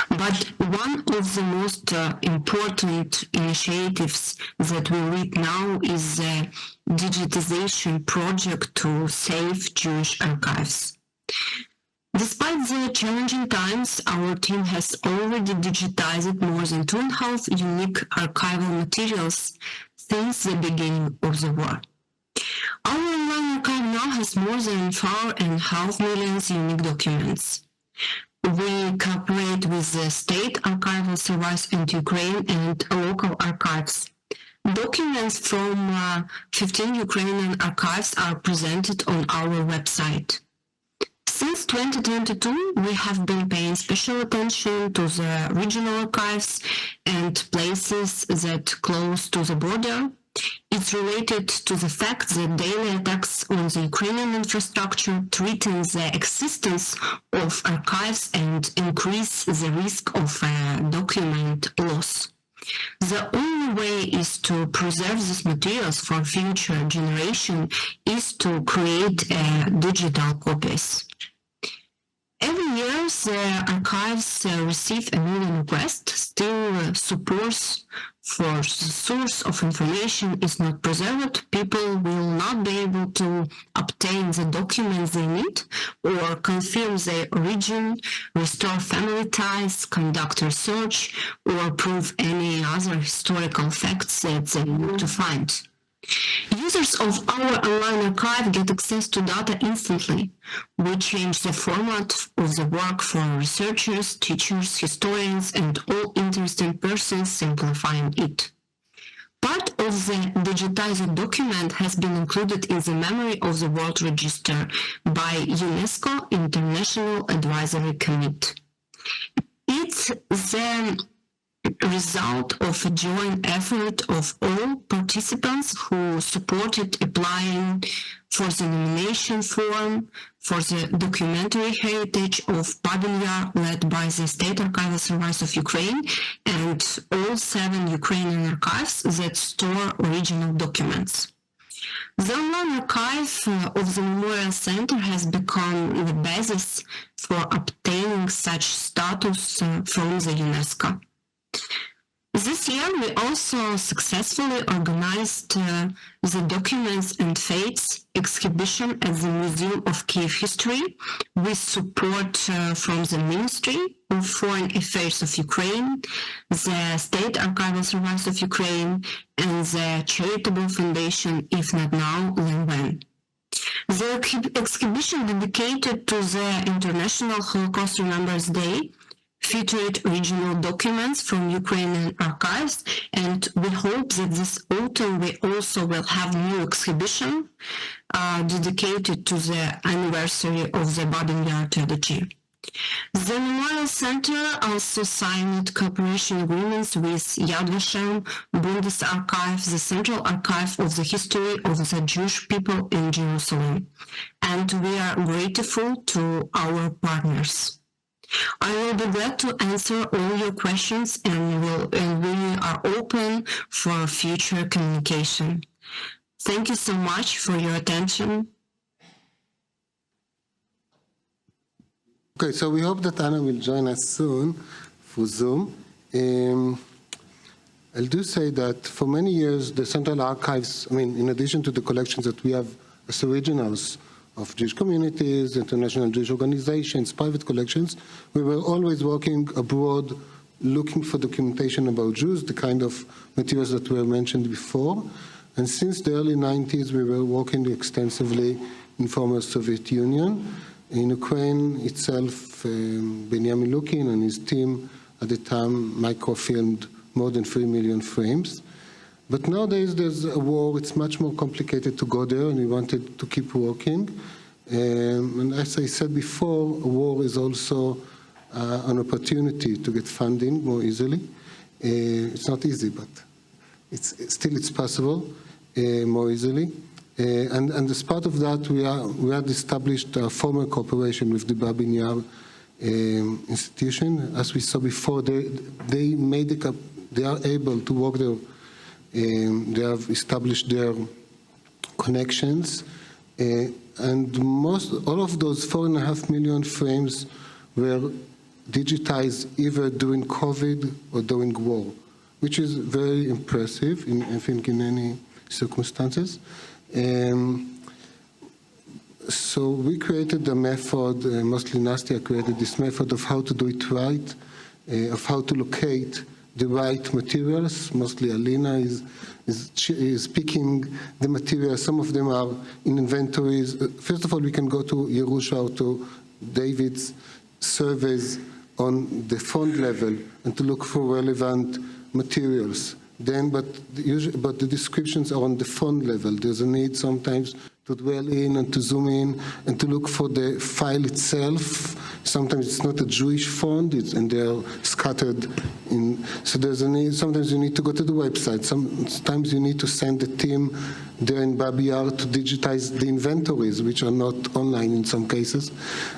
But one of the most important initiatives that we lead now is the digitization project to save Jewish archives. Despite the challenging times, our team has already digitized more than 2.5 unique archival materials since the beginning of the war. Our online archive now has more than 4.5 million unique documents. We cooperate with the State Archival Service in Ukraine and local archives. Documents from 15 Ukrainian archives are presented on our website. Since 2022, we have been paying special attention to the regional archives and places that close to the border. It's related to the fact that daily attacks on the Ukrainian infrastructure threaten the existence of archives and increase the risk of document loss. The only way is to preserve these materials for future generation is to create digital copies. Every year, the archives receive a million requests. Still, support for the source of information is not preserved. People will not be able to obtain the documents they need or confirm their origin, restore family ties, conduct research, or prove any other historical facts that they need to find. Users of our online archive get access to data instantly. We change the format of the work for researchers, teachers, historians, and all interested persons, simplifying it. Part of the digitized document has been included in the Memory of the World Register by UNESCO International Advisory Committee. It's the result of a joint effort of all participants who supported applying for the nomination form for the documentary heritage of Bunin led by the State Archival Service of Ukraine and all 7 Ukrainian archives that store original documents. The online archive of the Memorial Center has become the basis for obtaining such status from the UNESCO. This year, we also successfully organized the Documents and Fates exhibition at the Museum of Kiev History with support from the Ministry of Foreign Affairs of Ukraine, the State Archival Service of Ukraine, and the charitable foundation If Not Now, Then When. The exhibition dedicated to the International Holocaust Remembrance Day featured original documents from Ukrainian archives, and we hope that this autumn we also will have new exhibition dedicated to the anniversary of the Bunin tragedy. The Memorial Center also signed cooperation agreements with Yad Vashem, Bundesarchiv, the Central Archive of the History of the Jewish People in Jerusalem, and we are grateful to our partners. I will be glad to answer all your questions, and we are open for future communication. Thank you so much for your attention. Okay, so we hope that Anna will join us soon for Zoom. I'll do say that for many years, the Central Archives, in addition to the collections that we have as originals of Jewish communities, international Jewish organizations, private collections, we were always working abroad, looking for documentation about Jews, the kind of materials that were mentioned before. And since the early 90s, we were working extensively in former Soviet Union. In Ukraine itself, Benjamin Lukin and his team at the time microfilmed more than 3 million frames. But nowadays there's a war, it's much more complicated to go there, and we wanted to keep working. And as I said before, a war is also an opportunity to get funding more easily. It's not easy, but it's possible more easily. And as part of that, we had established a formal cooperation with the Babin Yar institution. As we saw before, they are able to work there. They have established their connections, and all of those 4.5 million frames were digitized either during COVID or during war, which is very impressive, I think, in any circumstances. So we created a method, mostly Nastia created this method of how to do it right, of how to locate the right materials. Mostly Alina is picking the materials. Some of them are in inventories. First of all, we can go to Yerusha or to David's surveys on the font level and to look for relevant materials. But the descriptions are on the font level. There's a need sometimes to dwell in and to zoom in and to look for the file itself. Sometimes it's not a Jewish font, and they're scattered in. So there's a need. Sometimes you need to go to the website. Sometimes you need to send a team there in Babi Yar to digitize the inventories, which are not online in some cases,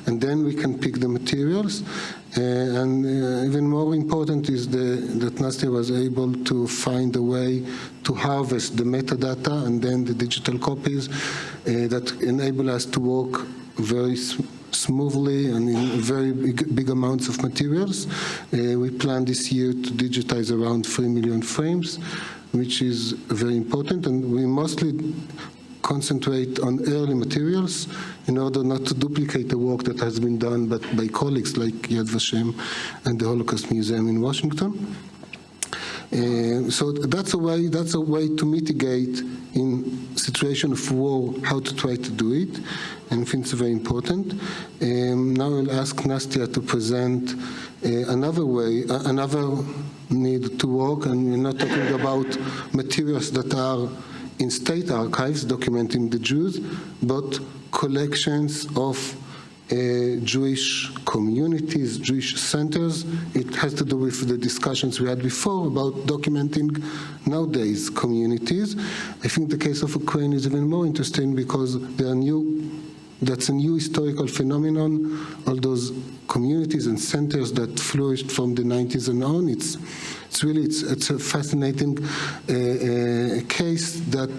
and then we can pick the materials. And even more important is that Nastia was able to find a way to harvest the metadata and then the digital copies that enable us to work very smoothly and in very big amounts of materials. We plan this year to digitize around 3 million frames, which is very important, and we mostly concentrate on early materials in order not to duplicate the work that has been done by colleagues like Yad Vashem and the Holocaust Museum in Washington. So that's a way to mitigate in situation of war how to try to do it, and I think it's very important. Now I'll ask Nastia to present another way, another need to work, and we're not talking about materials that are in state archives documenting the Jews, but collections of Jewish communities, Jewish centers. It has to do with the discussions we had before about documenting nowadays communities. I think the case of Ukraine is even more interesting because that's a new historical phenomenon. All those communities and centers that flourished from the 90s and on. It's a fascinating case that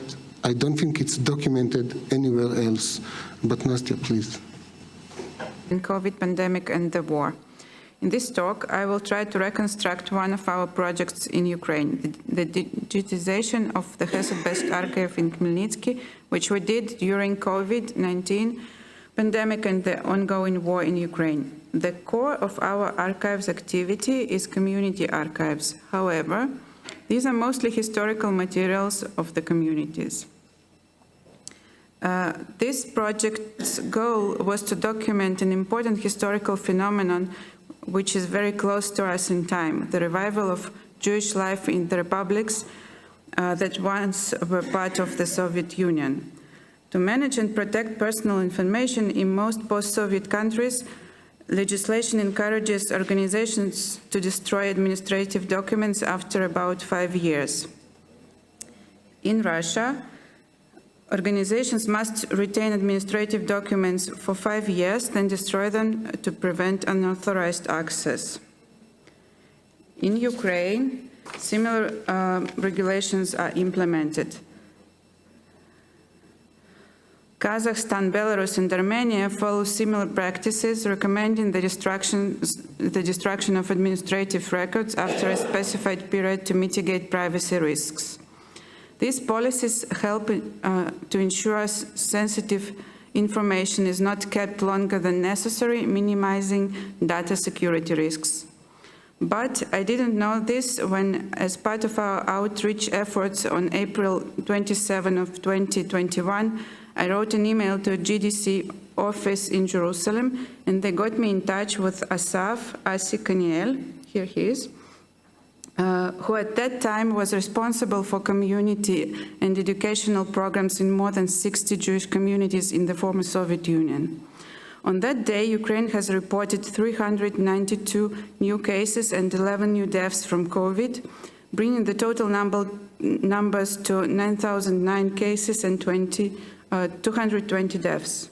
I don't think it's documented anywhere else. But Nastia, please. In COVID pandemic and the war. In this talk, I will try to reconstruct one of our projects in Ukraine, the digitization of the Hesed-Best archive in Khmelnytsky, which we did during COVID-19 pandemic and the ongoing war in Ukraine. The core of our archives activity is community archives. However, these are mostly historical materials of the communities. This project's goal was to document an important historical phenomenon which is very close to us in time, the revival of Jewish life in the republics that once were part of the Soviet Union. To manage and protect personal information in most post-Soviet countries, Legislation encourages organizations to destroy administrative documents after about 5 years. In Russia, organizations must retain administrative documents for 5 years, then destroy them to prevent unauthorized access. In Ukraine, similar regulations are implemented. Kazakhstan, Belarus, and Armenia follow similar practices, recommending the destruction of administrative records after a specified period to mitigate privacy risks. These policies help to ensure sensitive information is not kept longer than necessary, minimizing data security risks. But I didn't know this when, as part of our outreach efforts on April 27 of 2021, I wrote an email to a GDC office in Jerusalem, and they got me in touch with Asi Kaniel, here he is, who at that time was responsible for community and educational programs in more than 60 Jewish communities in the former Soviet Union. On that day, Ukraine has reported 392 new cases and 11 new deaths from COVID, bringing the total numbers to 9,009 cases and 220 deaths.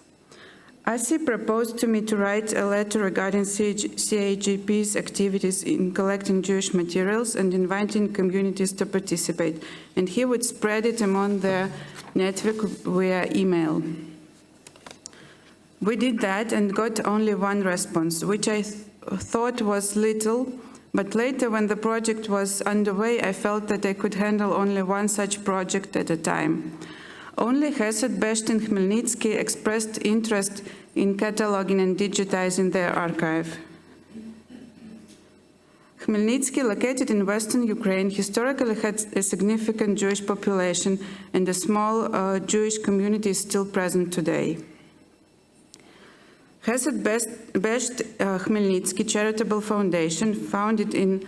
Asi proposed to me to write a letter regarding CAHJP's activities in collecting Jewish materials and inviting communities to participate, and he would spread it among their network via email. We did that and got only one response, which I thought was little, but later when the project was underway, I felt that I could handle only one such project at a time. Only Chesed, Besht, and Khmelnytsky expressed interest in cataloging and digitizing their archive. Khmelnytsky, located in western Ukraine, historically had a significant Jewish population, and a small Jewish community is still present today. Chesed Besht Khmelnytsky Charitable Foundation, founded in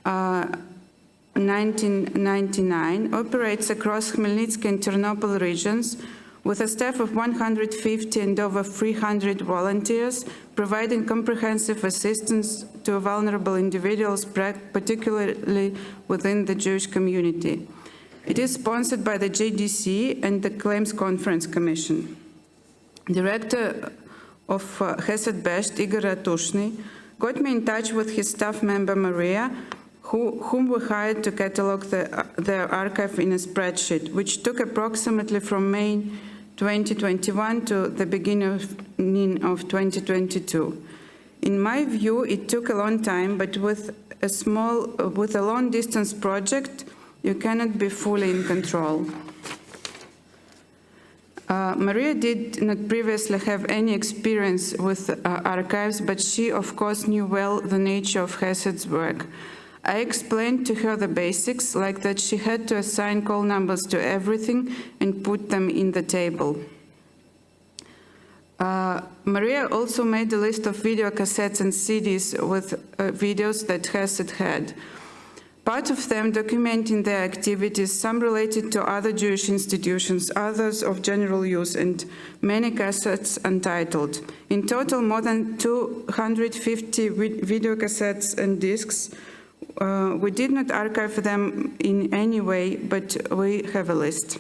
1999, operates across Khmelnytsky and Ternopil regions with a staff of 150 and over 300 volunteers, providing comprehensive assistance to vulnerable individuals, particularly within the Jewish community. It is sponsored by the JDC and the Claims Conference Commission. Director of Chesed Besht, Igor Ratushny, got me in touch with his staff member Maria, whom we hired to catalog their archive in a spreadsheet, which took approximately from May 2021 to the beginning of 2022. In my view, it took a long time, but with a long-distance project, you cannot be fully in control. Maria did not previously have any experience with archives, but she, of course, knew well the nature of Chesed's work. I explained to her the basics, like that she had to assign call numbers to everything and put them in the table. Maria also made a list of video cassettes and CDs with videos that Chesed had. Part of them documenting their activities, some related to other Jewish institutions, others of general use, and many cassettes untitled. In total, more than 250 video cassettes and discs. We did not archive them in any way, but we have a list.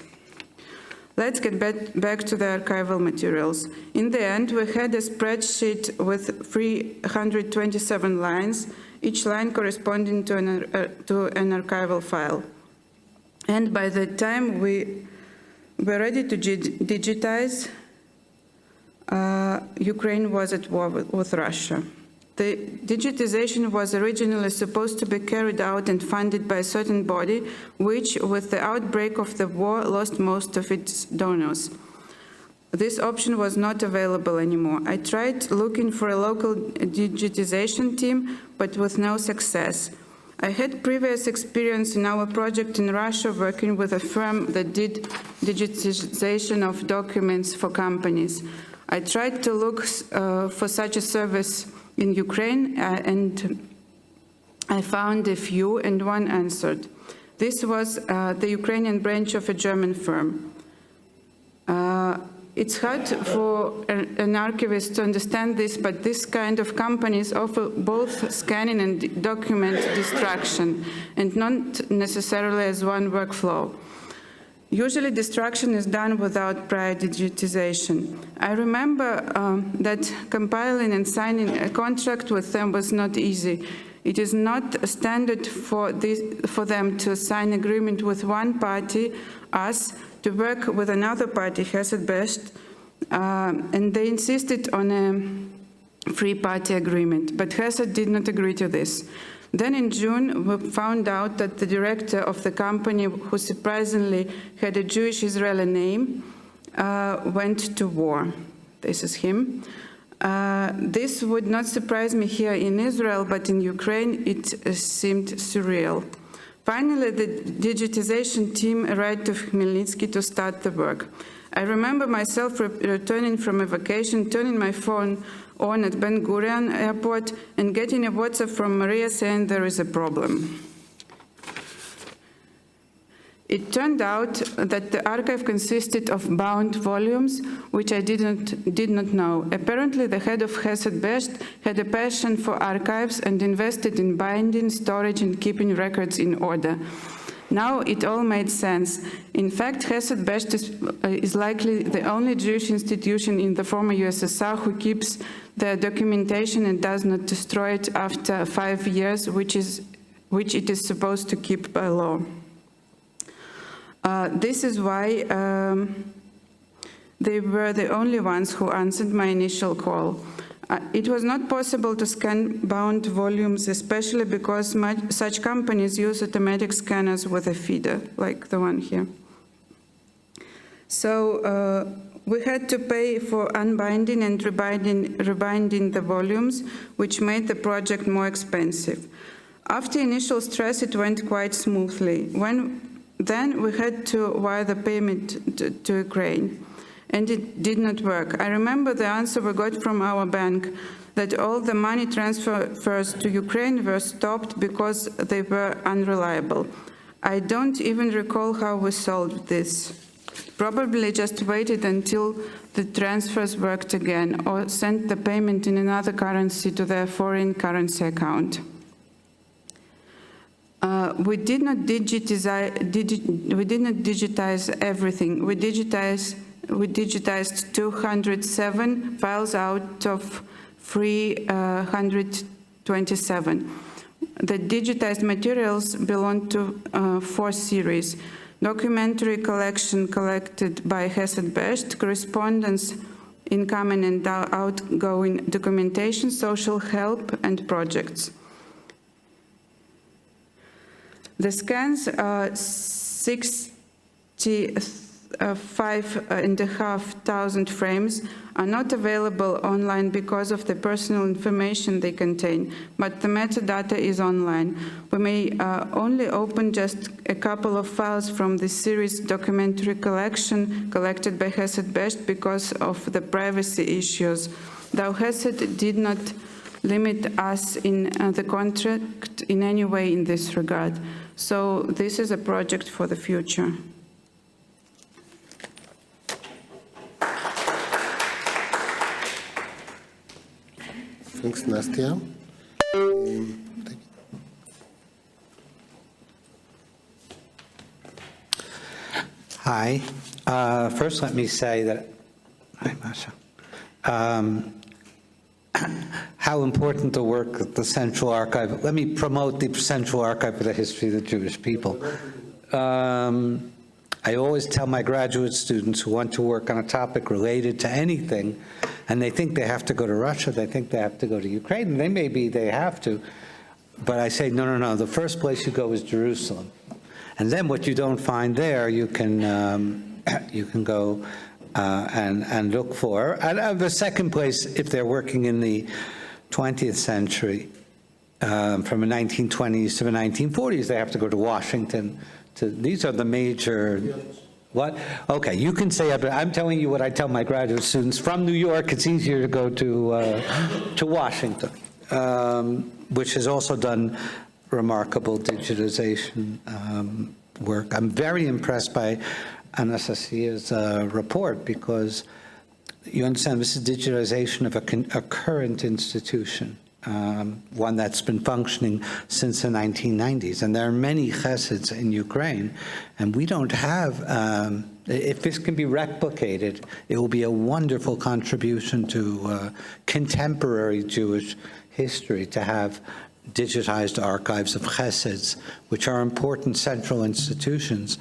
Let's get back to the archival materials. In the end, we had a spreadsheet with 327 lines, each line corresponding to an archival file. And by the time we were ready to digitize, Ukraine was at war with Russia. The digitization was originally supposed to be carried out and funded by a certain body, which, with the outbreak of the war, lost most of its donors. This option was not available anymore. I tried looking for a local digitization team, but with no success. I had previous experience in our project in Russia, working with a firm that did digitization of documents for companies. I tried to look for such a service in Ukraine, and I found a few, and one answered. This was the Ukrainian branch of a German firm. It's hard for an archivist to understand this, but this kind of companies offer both scanning and document destruction, and not necessarily as one workflow. Usually destruction is done without prior digitization. I remember that compiling and signing a contract with them was not easy. It is not standard for them to sign agreement with one party, us, to work with another party, Chesed Best, and they insisted on a three-party agreement, but Chesed did not agree to this. Then in June, we found out that the director of the company, who surprisingly had a Jewish Israeli name, went to war. This is him. This would not surprise me here in Israel, but in Ukraine it seemed surreal. Finally, the digitization team arrived to Khmelnytsky to start the work. I remember myself returning from a vacation, turning my phone on at Ben-Gurion airport and getting a WhatsApp from Maria saying there is a problem. It turned out that the archive consisted of bound volumes, which I did not know. Apparently, the head of Chesed Best had a passion for archives and invested in binding, storage, and keeping records in order. Now it all made sense. In fact, Chesed Best is likely the only Jewish institution in the former USSR who keeps their documentation and does not destroy it after 5 years, which it is supposed to keep by law. This is why they were the only ones who answered my initial call. It was not possible to scan bound volumes, especially because such companies use automatic scanners with a feeder, like the one here. So we had to pay for unbinding and rebinding the volumes, which made the project more expensive. After initial stress, it went quite smoothly. Then we had to wire the payment to Ukraine, and it did not work. I remember the answer we got from our bank that all the money transfers to Ukraine were stopped because they were unreliable. I don't even recall how we solved this. Probably just waited until the transfers worked again, or sent the payment in another currency to their foreign currency account. We did not digitize everything. We digitized 207 files out of 327. The digitized materials belong to 4 series: documentary collection collected by Chesed Best, correspondence, incoming and outgoing documentation, social help, and projects. The scans are 65,500 frames are not available online because of the personal information they contain, but the metadata is online. We may only open just a couple of files from this series documentary collection collected by Chesed Best because of the privacy issues, though Chesed did not limit us in the contract in any way in this regard. So this is a project for the future. Thanks, Nastya. Hi. First, let me say that, hi, Masha, how important the work at the Central Archive. Let me promote the Central Archive for the History of the Jewish People. I always tell my graduate students who want to work on a topic related to anything, and they think they have to go to Russia, they think they have to go to Ukraine, and they have to, but I say, no, the first place you go is Jerusalem. And then what you don't find there, you can go and look for. And the second place, if they're working in the 20th century, from the 1920s to the 1940s, they have to go to Washington. These are the major, what? Okay, you can say, but I'm telling you what I tell my graduate students. From New York, it's easier to go to Washington, which has also done remarkable digitization work. I'm very impressed by Anastasia's report because you understand this is digitization of a current institution, one that's been functioning since the 1990s. And there are many cheseds in Ukraine, and we don't have, if this can be replicated, it will be a wonderful contribution to contemporary Jewish history to have digitized archives of cheseds, which are important central institutions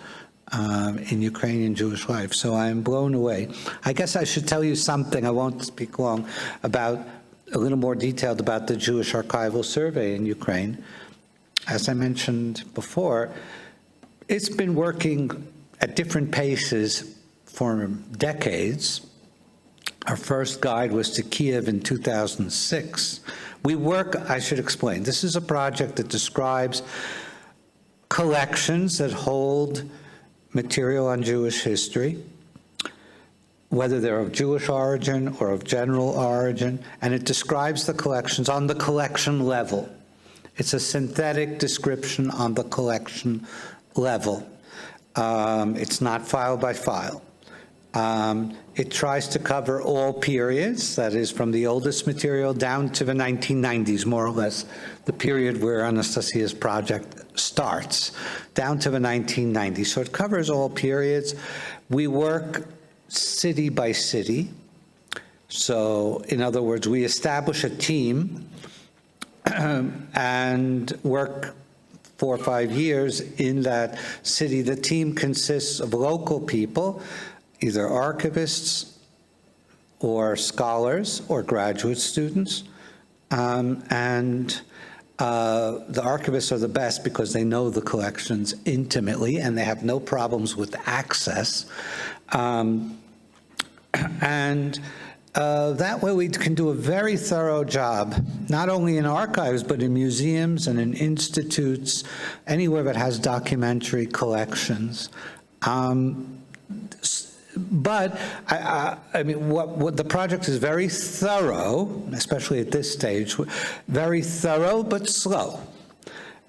in Ukrainian Jewish life. So I am blown away. I guess I should tell you something, I won't speak long, about a little more detailed about the Jewish Archival Survey in Ukraine. As I mentioned before, it's been working at different paces for decades. Our first guide was to Kiev in 2006. We work, I should explain, this is a project that describes collections that hold material on Jewish history, whether they're of Jewish origin or of general origin, and it describes the collections on the collection level. It's a synthetic description on the collection level. It's not file by file. It tries to cover all periods, that is from the oldest material down to the 1990s, more or less, the period where Anastasia's project starts, down to the 1990s. So it covers all periods. We work city by city. So in other words, we establish a team and work 4 or 5 years in that city. The team consists of local people, either archivists or scholars or graduate students. The archivists are the best because they know the collections intimately and they have no problems with access. That way we can do a very thorough job, not only in archives, but in museums and in institutes, anywhere that has documentary collections. But I mean, what the project is very thorough, especially at this stage, very thorough but slow.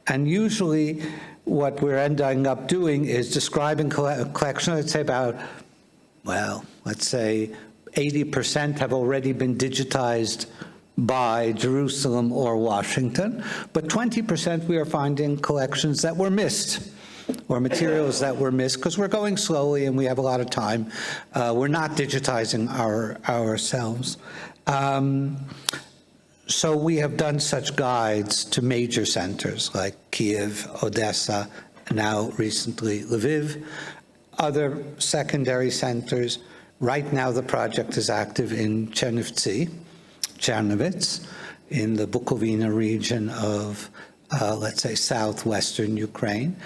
And usually what we're ending up doing is describing collection, I'd say about, well, let's say 80% have already been digitized by Jerusalem or Washington, but 20% we are finding collections that were missed, or materials that were missed, because we're going slowly and we have a lot of time. We're not digitizing ourselves. So we have done such guides to major centers like Kiev, Odessa, now recently Lviv, other secondary centers. Right now the project is active in Chernovets, in the Bukovina region of let's say, southwestern Ukraine.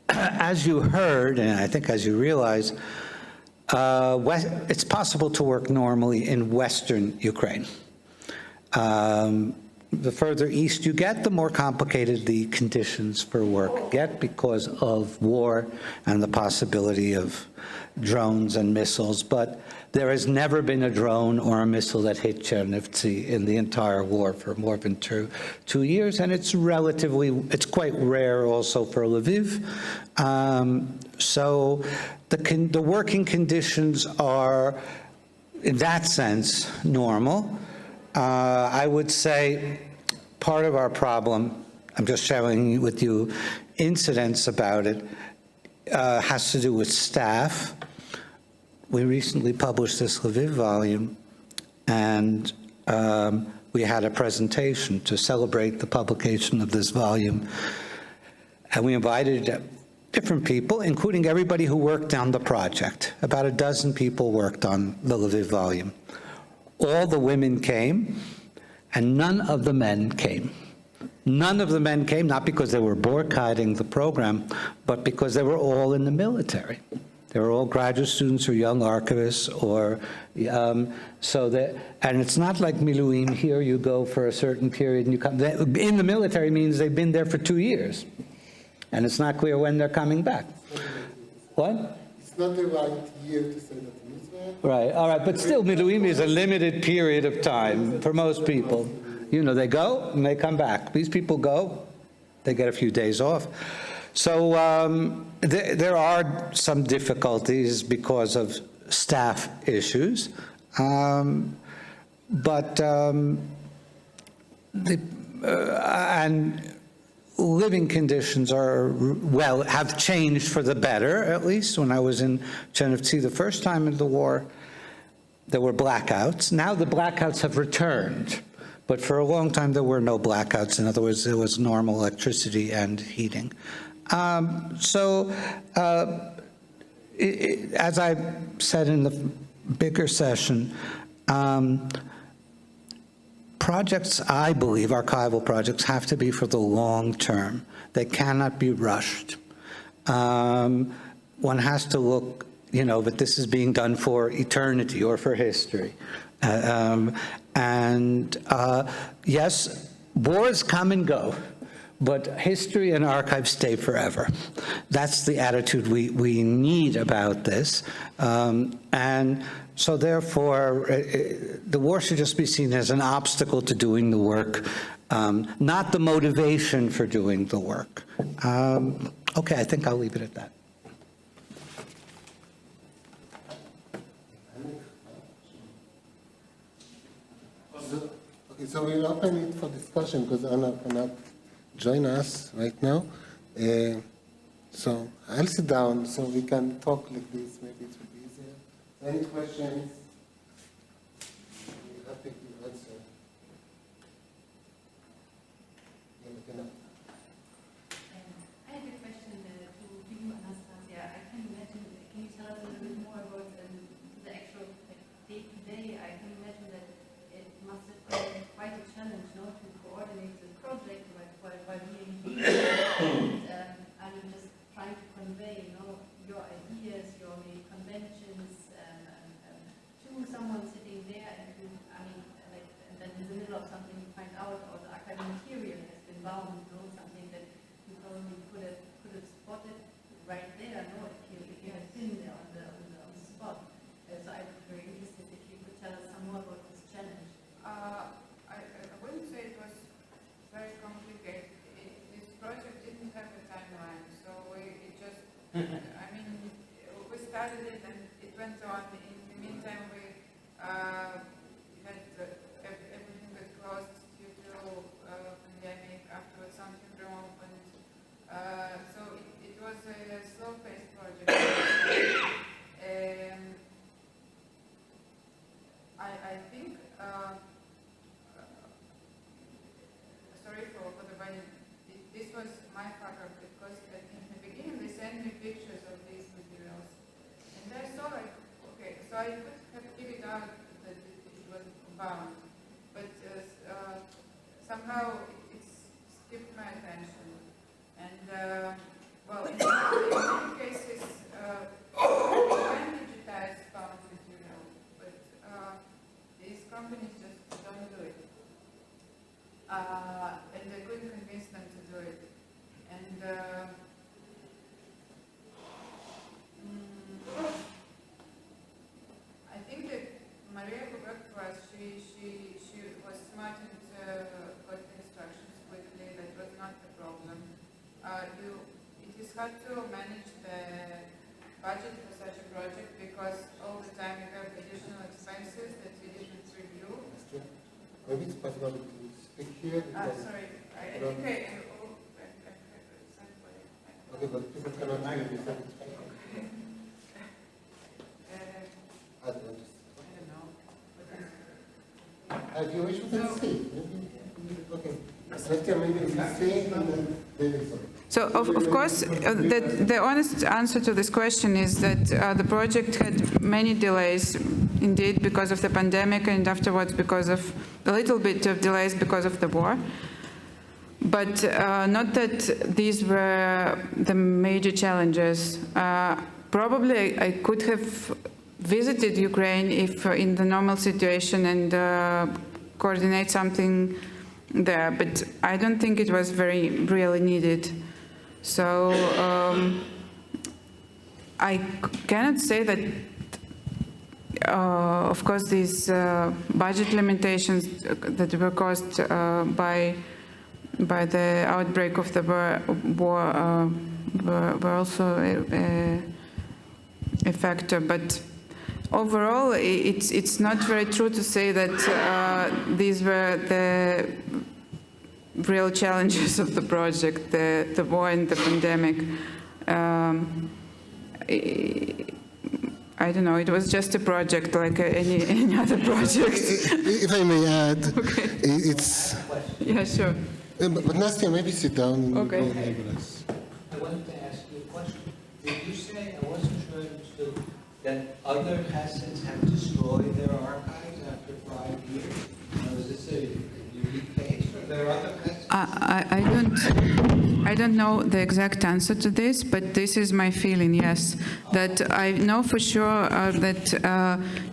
As you heard, and I think as you realize, it's possible to work normally in western Ukraine. The further east you get, the more complicated the conditions for work get because of war and the possibility of drones and missiles. But there has never been a drone or a missile that hit Chernovets in the entire war for more than two years, and it's quite rare also for Lviv. So the working conditions are, in that sense, normal. I would say part of our problem, I'm just sharing with you incidents about it, has to do with staff. We recently published this Lviv volume, and we had a presentation to celebrate the publication of this volume. And we invited different people, including everybody who worked on the project. About a dozen people worked on the Lviv volume. All the women came, and none of the men came. None of the men came, not because they were boycotting the program, but because they were all in the military. They were all graduate students or young archivists, or and it's not like Miluim here. You go for a certain period and you come. In the military means they've been there for 2 years, and it's not clear when they're coming back. What? It's not the right year to say that in Israel. Right. All right, but still, Miluim is a limited period of time for most people. You know, they go and they come back. These people go, they get a few days off. So there are some difficulties because of staff issues. And living conditions have changed for the better, at least. When I was in Chernovtsi the first time in the war, there were blackouts. Now the blackouts have returned, but for a long time there were no blackouts. In other words, there was normal electricity and heating. As I said in the bigger session, projects, I believe, archival projects, have to be for the long term. They cannot be rushed. One has to look, that this is being done for eternity or for history. Yes, wars come and go, but history and archives stay forever. That's the attitude we need about this. And so therefore, the war should just be seen as an obstacle to doing the work, not the motivation for doing the work. Okay, I think I'll leave it at that. Okay, so we'll open it for discussion because Anna cannot join us right now. So I'll sit down so we can talk like this. Maybe it will be easier. Any questions? I'm happy to answer. I have a question to you, Anastasia. I can imagine, can you tell us a little bit more about the actual day-to-day? I can imagine that it must have been quite a challenge, to coordinate this project while being here. I'm just trying to convey, your ideas, your conventions to someone sitting there, and and then in the middle of something you find out, or the archival material has been bound, something that you probably could have spotted right there, if you had been there on the spot. So I'm very interested if you could tell us some more about this challenge. I wouldn't say it was very complicated. This project didn't have a timeline, so we started it and it went on. In the meantime, we had everything was closed due to pandemic. Afterwards, something reopened. So it was a slow-paced project. I think. Sorry for the way this was my fuck-up, because in the beginning they sent me pictures of these materials, and I saw okay, so I could have figured out that it was bound, but somehow it skipped my attention, and in many cases we can digitize bound material, but these companies just don't do it. And I couldn't convince them to do it. And I think that Maria who worked for us, she was smart and got the instructions quickly. That was not the problem. It is hard to manage the budget for such a project because all the time you have additional expenses that you didn't review. Maybe it's possible to speak here. Sorry, I think I okay, but people cannot hear you. I don't know. Do you wish we can see? Okay. So, of course, the honest answer to this question is that the project had many delays, indeed, because of the pandemic, and afterwards because of a little bit of delays because of the war. But not that these were the major challenges. Probably I could have visited Ukraine if in the normal situation and coordinate something there, but I don't think it was really needed. So I cannot say that, of course, these budget limitations that were caused by the outbreak of the war were also a factor. But overall, it's not very true to say that these were the real challenges of the project, the war and the pandemic. I don't know, it was just a project like any other project. If I may add, okay. It's... Yeah, sure. But Nastya, maybe sit down. Okay. I wanted to ask you a question. Did you say, I wasn't sure I understood, that other Hassids have destroyed their archives after 5 years? Now, is this a unique case, or there are other Hassids? I don't know the exact answer to this, but this is my feeling, yes. That I know for sure that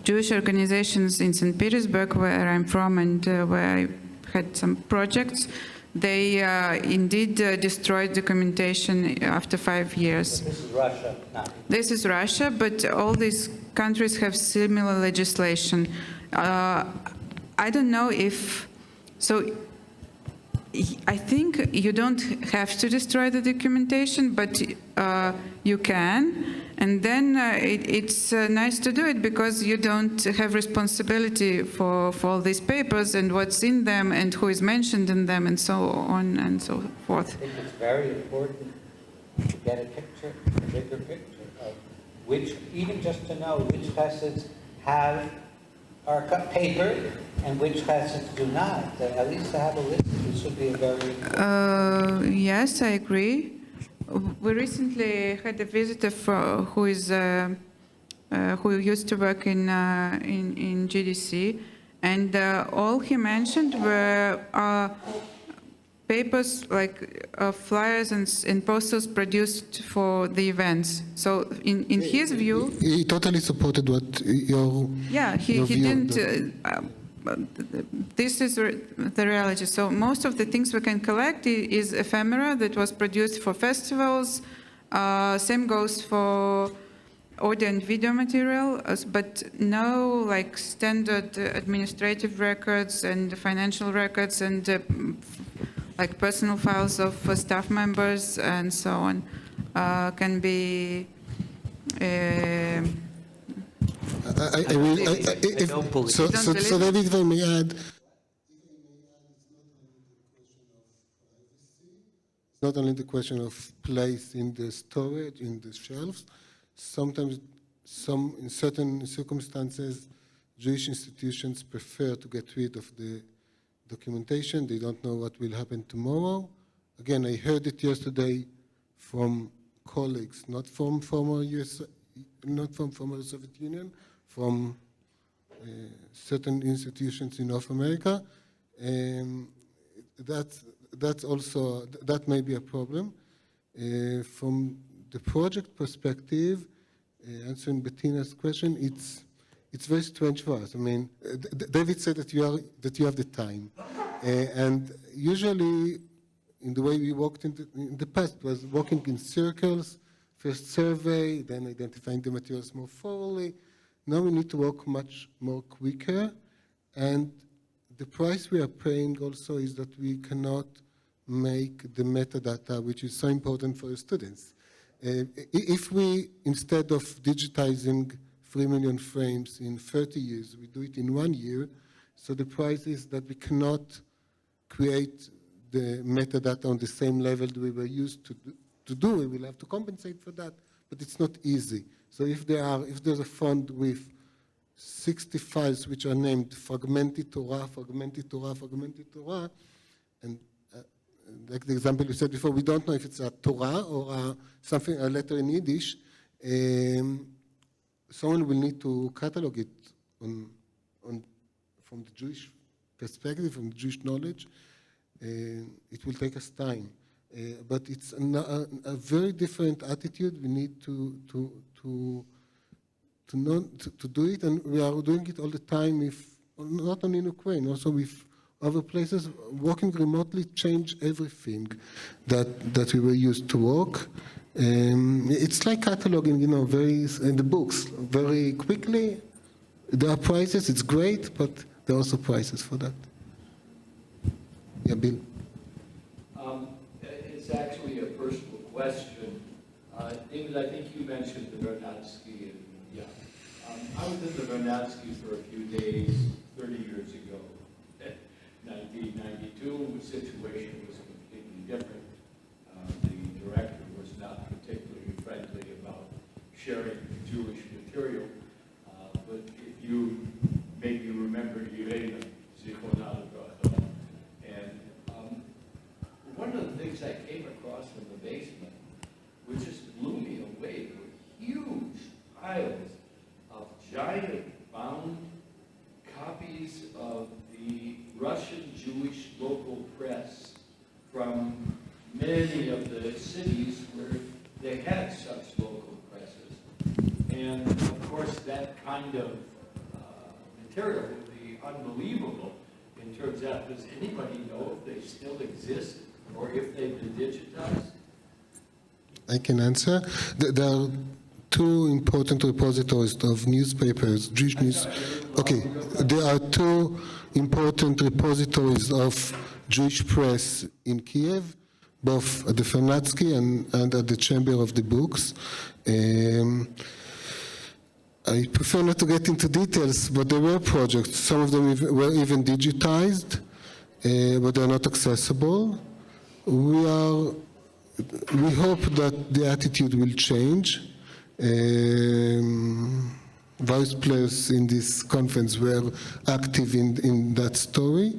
Jewish organizations in St. Petersburg, where I'm from and where I had some projects, they indeed destroyed documentation after 5 years. This is Russia now. This is Russia, but all these countries have similar legislation. I don't know if... So I think you don't have to destroy the documentation, but you can. And then it's nice to do it because you don't have responsibility for all these papers and what's in them and who is mentioned in them and so on and so forth. I think it's very important to get a picture, a bigger picture of which, even just to know which Hassids have our paper and which Hassids do not. At least to have a list, this would be a very... Yes, I agree. We recently had a visitor who used to work in GDC, and all he mentioned were papers like flyers and posters produced for the events. So in his view, he totally supported what your he view didn't. This is the reality. So most of the things we can collect is ephemera that was produced for festivals. Same goes for audio and video material, but no like standard administrative records and financial records and like personal files of staff members and so on can be. So David, if I may add, it's not only the question of place in the storage, in the shelves. Sometimes, in certain circumstances, Jewish institutions prefer to get rid of the documentation. They don't know what will happen tomorrow. Again, I heard it yesterday from colleagues, not from former Soviet Union, from certain institutions in North America. That may be a problem. From the project perspective, answering Bettina's question, it's very strange for us. I mean, David said that you have the time, and usually, in the way we worked in the past, was working in circles. First survey, then identifying the materials more thoroughly. Now we need to work much more quicker, and the price we are paying also is that we cannot make the metadata, which is so important for the students. If we, instead of digitizing 3 million frames in 30 years, we do it in 1 year, so the price is that we cannot create the metadata on the same level that we were used to do. We will have to compensate for that, but it's not easy. So if there's a fund with 60 files which are named fragmented Torah, fragmented Torah, fragmented Torah, and like the example you said before, we don't know if it's a Torah or a letter in Yiddish. Someone will need to catalog it from the Jewish perspective, from the Jewish knowledge. It will take us time. But it's a very different attitude. We need to do it, and we are doing it all the time. Not only in Ukraine, also with other places, working remotely changed everything that we were used to work. It's like cataloging, in the books very quickly. There are prices. It's great, but there are also prices for that. Yeah, Bill. It's actually a personal question. David, I think you mentioned the Vernadsky and I was in the Vernadsky for a few days 30 years ago. 1992, the situation was completely different. The director was not particularly friendly about sharing Jewish material. But if you maybe remember Irena, and one of the things I came across from the basement, which just blew me away, were huge piles of giant bound copies of the Russian Jewish local press from many of the cities where they had such local presses. And of course, that kind of material would be unbelievable in terms of, does anybody know if they still exist or if they've been digitized? I can answer. There are two important repositories of newspapers, Jewish news. Okay, there are two important repositories of Jewish press in Kiev, both at the Vernadsky and at the Chamber of the Books. I prefer not to get into details, but there were projects. Some of them were even digitized, but they're not accessible. We hope that the attitude will change. Vice players in this conference were active in that story.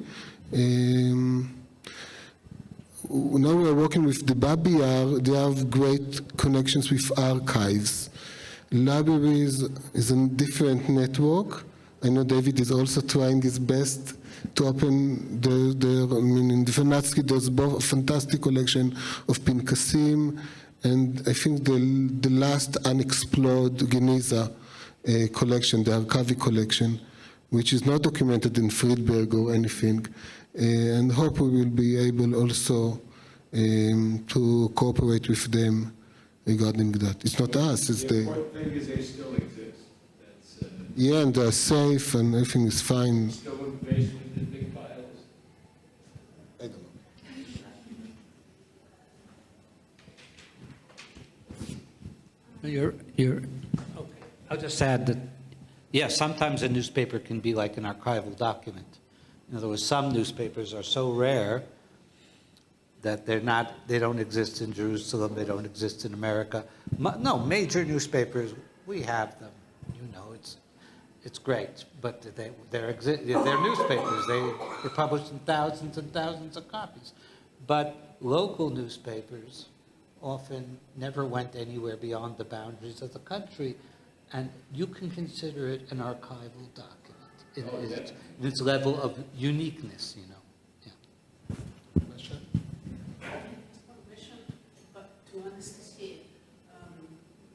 Now we are working with the Babiyar. They have great connections with archives. Libraries is a different network. I know David is also trying his best to open in the Vernadsky there's a fantastic collection of Pinkasim, and I think the last unexplored Geniza collection, the Archive collection, which is not documented in Friedberg or anything, and hope we will be able also to cooperate with them regarding that. It's not us, it's the important thing is they still exist. That's, yeah, and they're safe and everything is fine. Still in the basement in big piles. I don't know. Okay. I'll just add that, yes, sometimes a newspaper can be like an archival document. In other words, some newspapers are so rare that they don't exist in Jerusalem, they don't exist in America. No, major newspapers, we have them. You know, it's great, but they're newspapers. They're published in thousands and thousands of copies. But local newspapers often never went anywhere beyond the boundaries of the country, and you can consider it an archival document in its level of uniqueness, you know.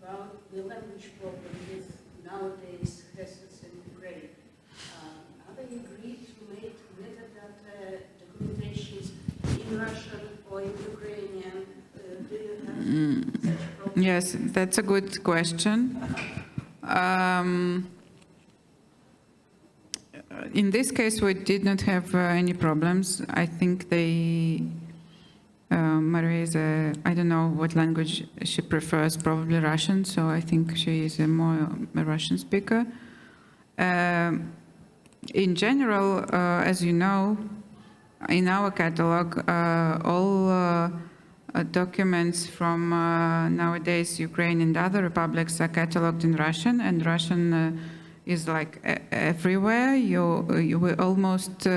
About the language problem with nowadays Hesses in Ukraine. Are they agreed to make metadata documentations in Russian or in Ukrainian? Do you have such a problem? Yes, that's a good question. In this case, we did not have any problems. I think Maria is I don't know what language she prefers, probably Russian, so I think she is a Russian speaker. In general, as you know, in our catalog, all documents from nowadays Ukraine and other republics are cataloged in Russian, and Russian is like everywhere. You will almost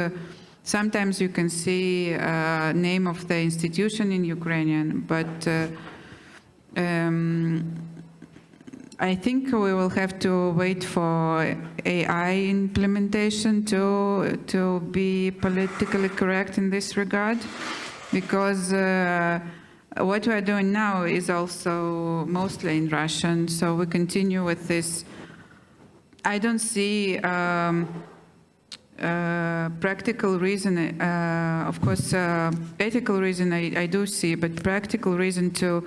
sometimes you can see name of the institution in Ukrainian, but I think we will have to wait for AI implementation to be politically correct in this regard, because what we are doing now is also mostly in Russian, so we continue with this. I don't see practical reason, of course, ethical reason I do see, but practical reason to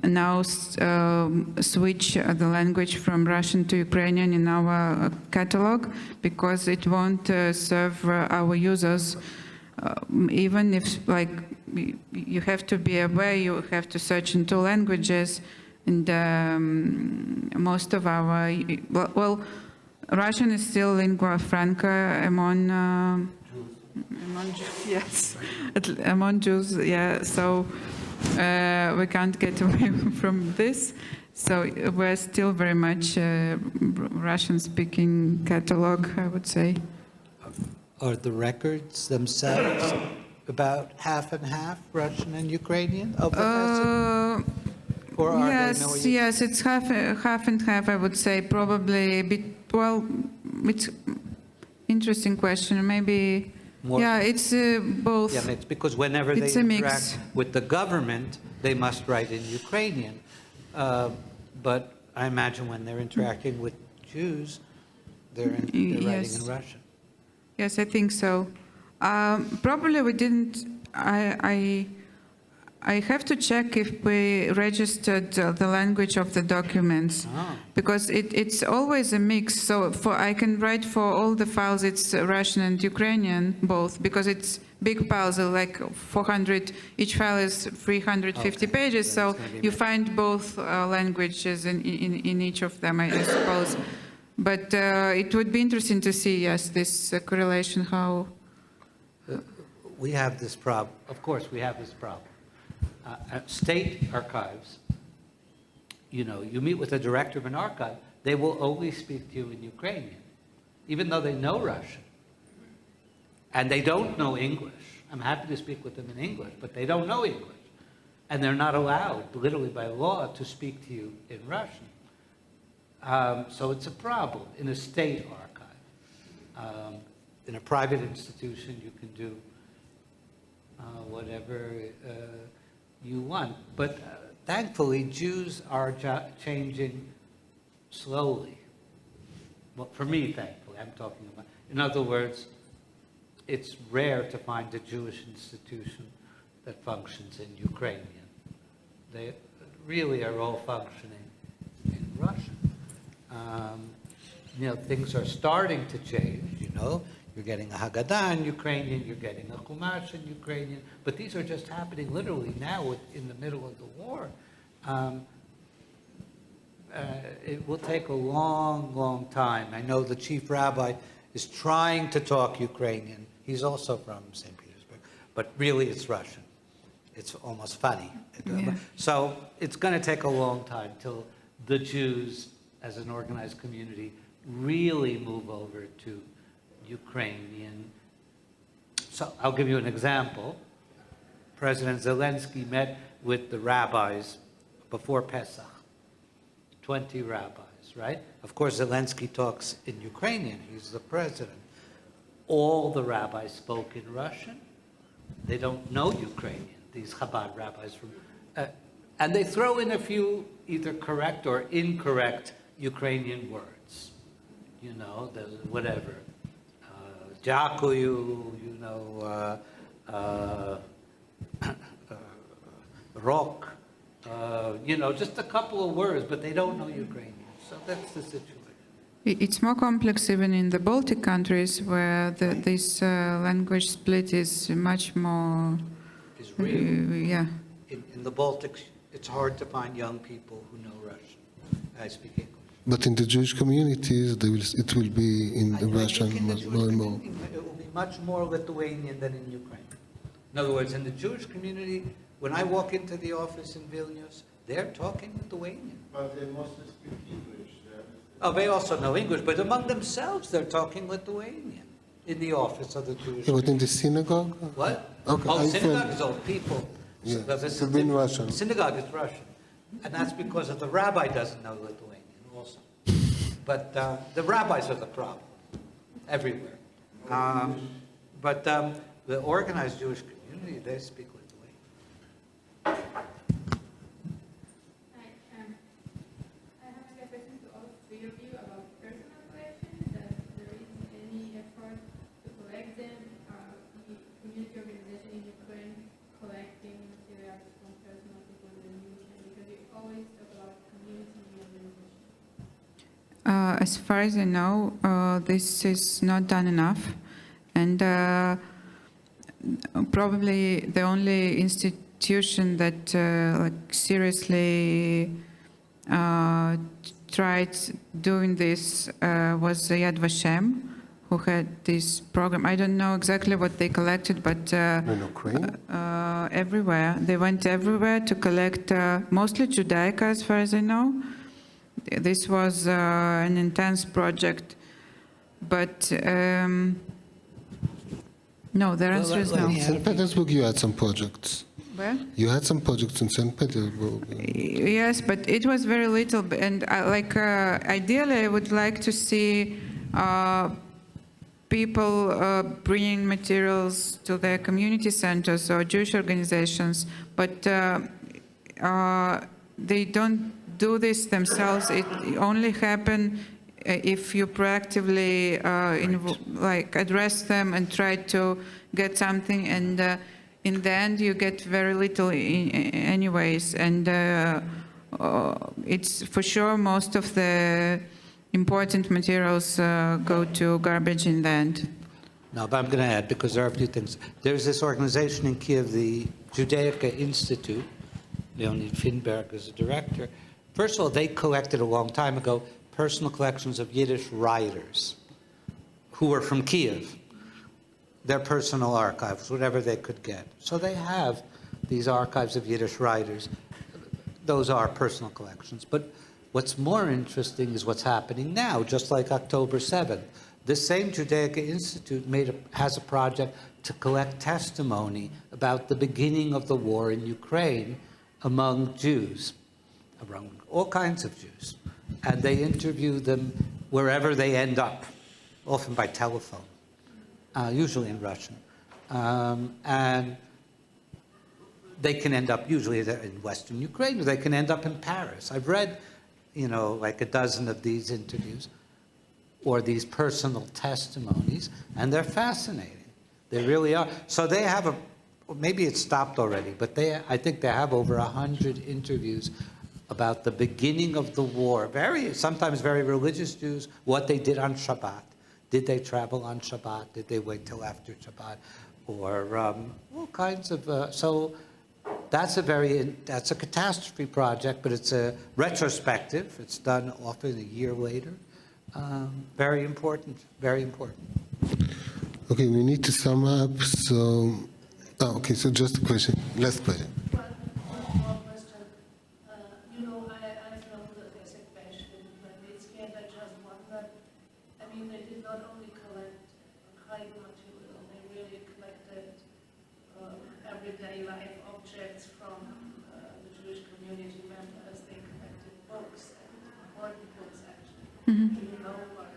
now switch the language from Russian to Ukrainian in our catalog, because it won't serve our users. Even if, like, you have to be aware, you have to search in two languages, and most of our, well, Russian is still lingua franca among Jews, yes, among Jews, yeah. So we can't get away from this. So we're still very much Russian-speaking catalog, I would say. Are the records themselves about half and half, Russian and Ukrainian? Of the or are yes, they no? Yes, it's half and half, I would say. Probably a bit. Well, it's interesting question. Maybe. More. Yeah, it's both. Yeah, it's because whenever it's they a interact mix. with the government, they must write in Ukrainian. But I imagine when they're interacting with Jews, they're writing in Russian. Yes, I think so. Probably we didn't. I have to check if we registered the language of the documents, because it's always a mix. So I can write for all the files, it's Russian and Ukrainian both, because it's big files, like 400. Each file is 350 pages, so you find both languages in each of them, I suppose. But it would be interesting to see, yes, this correlation, how. We have this problem. Of course, we have this problem. At state archives, you meet with the director of an archive, they will always speak to you in Ukrainian, even though they know Russian. And they don't know English. I'm happy to speak with them in English, but they don't know English. And they're not allowed, literally by law, to speak to you in Russian. So it's a problem in a state archive. In a private institution, you can do whatever you want. But thankfully, Jews are changing slowly. Well, for me, thankfully, I'm talking about. In other words, it's rare to find a Jewish institution that functions in Ukrainian. They really are all functioning in Russian. Things are starting to change, You're getting a Haggadah in Ukrainian, you're getting a Chumash in Ukrainian, but these are just happening literally now in the middle of the war. It will take a long, long time. I know the chief rabbi is trying to talk Ukrainian. He's also from St. Petersburg, but really it's Russian. It's almost funny. Yeah. So it's going to take a long time till the Jews, as an organized community, really move over to Ukrainian. So I'll give you an example. President Zelensky met with the rabbis before Pesach, 20 rabbis, right? Of course, Zelensky talks in Ukrainian. He's the president. All the rabbis spoke in Russian. They don't know Ukrainian, these Chabad rabbis from, and they throw in a few either correct or incorrect Ukrainian words, whatever. Дякую, rock, just a couple of words, but they don't know Ukrainian. So that's the situation. It's more complex even in the Baltic countries, where this language split is much more. Is real. Yeah. In the Baltics, it's hard to find young people who know Russian. I speak English. But in the Jewish communities, it will be in Russian more and more. It will be much more Lithuanian than in Ukraine. In other words, in the Jewish community, when I walk into the office in Vilnius, they're talking Lithuanian. But they mostly speak English. Oh, they also know English, but among themselves, they're talking Lithuanian in the office of the Jewish Yeah, but in the synagogue? What? Okay, synagogue is old people. Yeah, So this it's been Russian. Synagogue is Russian. And that's because of the rabbi doesn't know Lithuanian also. But the rabbis are the problem everywhere. But the organized Jewish community, they speak Lithuanian. As far as I know, this is not done enough, and probably the only institution that seriously tried doing this was Yad Vashem, who had this program. I don't know exactly what they collected, but everywhere. They went everywhere to collect mostly Judaica, as far as I know. This was an intense project, but no, the answer is no. In St. Petersburg, you had some projects. Where? You had some projects in St. Petersburg. Yes, but it was very little. And ideally, I would like to see people bringing materials to their community centers or Jewish organizations, but they don't do this themselves. It only happens if you proactively address them and try to get something, and in the end you get very little anyways. And it's for sure most of the important materials go to garbage in the end. No, but I'm going to add, because there are a few things. There's this organization in Kiev, the Judaica Institute. Leonid Finberg is the director. First of all, they collected a long time ago personal collections of Yiddish writers who were from Kiev, their personal archives, whatever they could get. So they have these archives of Yiddish writers. Those are personal collections. But what's more interesting is what's happening now, just like October 7th. This same Judaica Institute has a project to collect testimony about the beginning of the war in Ukraine among Jews, among all kinds of Jews. And they interview them wherever they end up, often by telephone, usually in Russian. And they can end up, usually they're in Western Ukraine, or they can end up in Paris. I've read, like a dozen of these interviews, or these personal testimonies, and they're fascinating. They really are. So they have maybe it's stopped already, but I think they have over 100 interviews about the beginning of the war. Sometimes very religious Jews, what they did on Shabbat. Did they travel on Shabbat? Did they wait till after Shabbat? Or all kinds of, so that's a catastrophe project, but it's a retrospective. It's done often a year later. Very important, very important. Okay, we need to sum up, so, okay, so just a question, last question. One question. I'm from the question, but it's here, I just wonder, they did not only collect archival material, they really collected everyday life objects from the Jewish community members. They collected books, and important books, actually. Mm-hmm. Do you know what?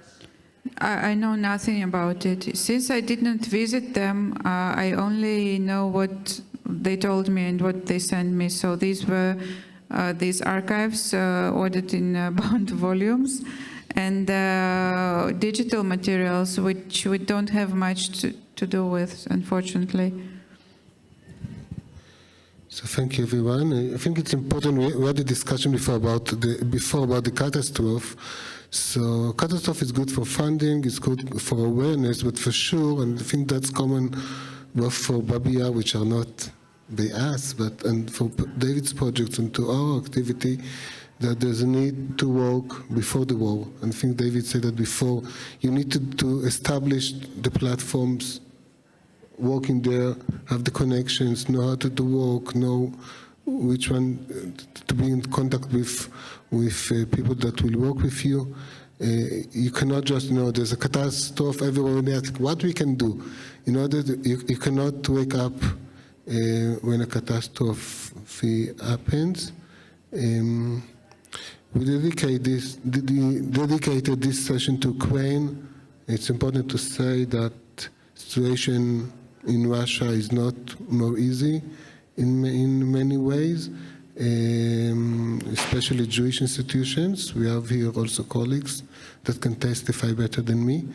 I know nothing about it. Since I did not visit them, I only know what they told me and what they sent me. So these were these archives ordered in bound volumes, and digital materials, which we don't have much to do with, unfortunately. So thank you, everyone. I think it's important. We had a discussion before about the catastrophe. So catastrophe is good for funding, it's good for awareness, but for sure, and I think that's common both for Babia, which are not by us, and for David's projects and to our activity, that there's a need to work before the war. And I think David said that before. You need to establish the platforms, working there, have the connections, know how to do work, know which one to be in contact with people that will work with you. You cannot just, there's a catastrophe everywhere, and ask what we can do. You cannot wake up when a catastrophe happens. We dedicated this session to Ukraine. It's important to say that situation in Russia is not more easy in many ways, especially Jewish institutions. We have here also colleagues that can testify better than me.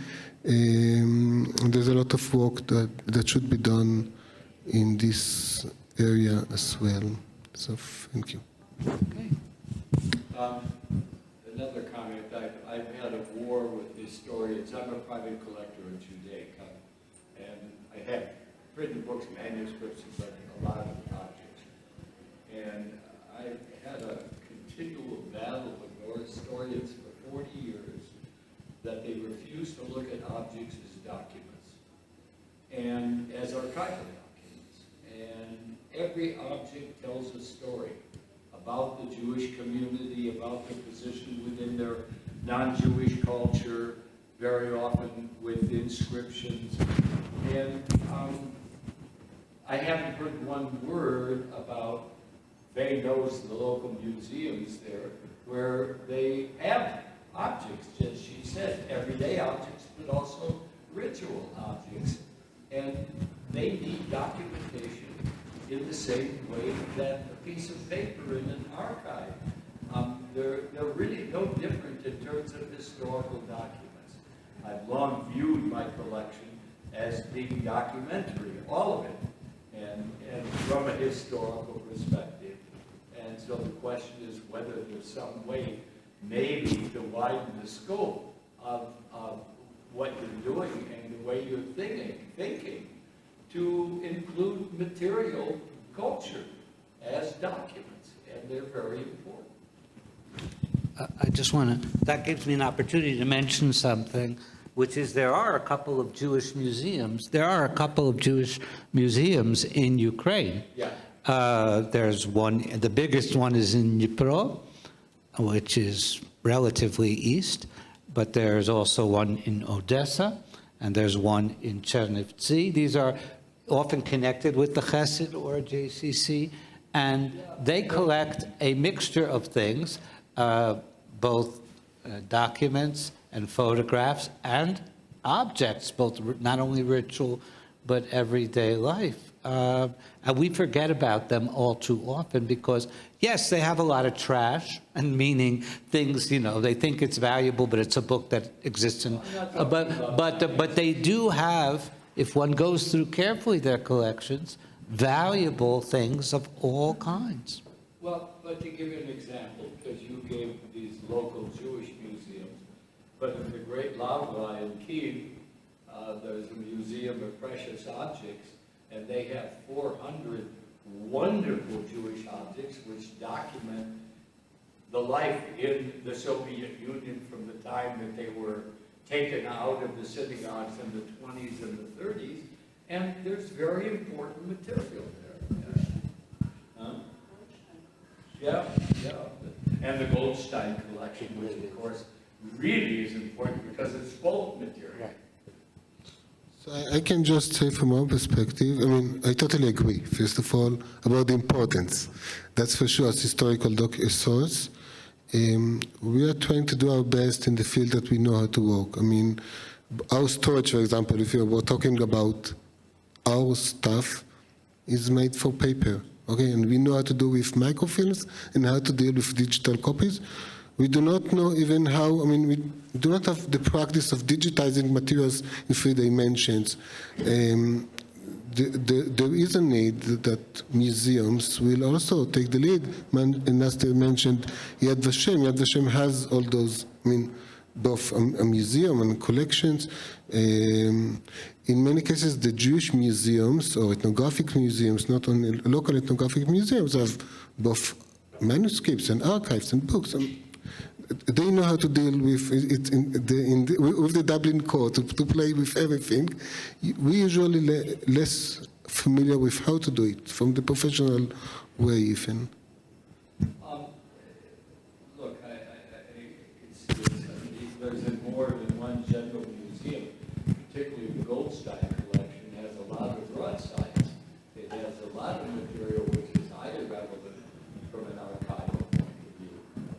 There's a lot of work that should be done in this area as well. So thank you. Okay. Another comment. I've had a war with historians. I'm a private collector of Judaica, and I have written books, manuscripts, but a lot of objects. And I had a continual battle with North historians for 40 years that they refuse to look at objects as documents and as archival documents. And every object tells a story about the Jewish community, about their position within their non-Jewish culture, very often with inscriptions. And I haven't heard one word about, Faye knows the local museums there, where they have objects, as she said, everyday objects, but also ritual objects. And they need documentation in the same way that a piece of paper in an archive. They're really no different in terms of historical documents. I've long viewed my collection as being documentary, all of it, and from a historical perspective. And so the question is whether there's some way maybe to widen the scope of what you're doing and the way you're thinking to include material culture as documents, and they're very important. I just want to, that gives me an opportunity to mention something, which is there are a couple of Jewish museums. There are a couple of Jewish museums in Ukraine. Yeah. There's one, the biggest one is in Dnipro, which is relatively east, but there's also one in Odessa, and there's one in Chernivtsi. These are often connected with the Chesed or JCC, and they collect a mixture of things, both documents and photographs and objects, both not only ritual but everyday life. And we forget about them all too often because, yes, they have a lot of trash, and meaning things, you know, they think it's valuable, but it's a book that exists in, but they do have, if one goes through carefully their collections, valuable things of all kinds. Well, but to give you an example, because you gave these local Jewish museums, but in the Great Lavra in Kyiv, there's a museum of precious objects, and they have 400 wonderful Jewish objects which document the life in the Soviet Union from the time that they were taken out of the synagogues in the 20s and the 30s, and there's very important material there. Yeah, and the Goldstein collection, which of course really is important because it's folk material. So I can just say from our perspective, I mean, I totally agree, first of all, about the importance. That's for sure as historical source. We are trying to do our best in the field that we know how to work. I mean, our storage, for example, if we're talking about our stuff, is made for paper, okay? And we know how to do with microfilms and how to deal with digital copies. We do not know even how, I mean, we do not have the practice of digitizing materials in 3 dimensions. There is a need that museums will also take the lead. And as they mentioned, Yad Vashem has all those, I mean, both a museum and collections. In many cases, the Jewish museums or ethnographic museums, not only local ethnographic museums, have both manuscripts and archives and books. They know how to deal with it with the Dublin Court, to play with everything. We usually less familiar with how to do it from the professional way, even. Look, there's more than one general museum, particularly the Goldstein collection has a lot of Rothschilds. It has a lot of material which is highly relevant from an archival point of view.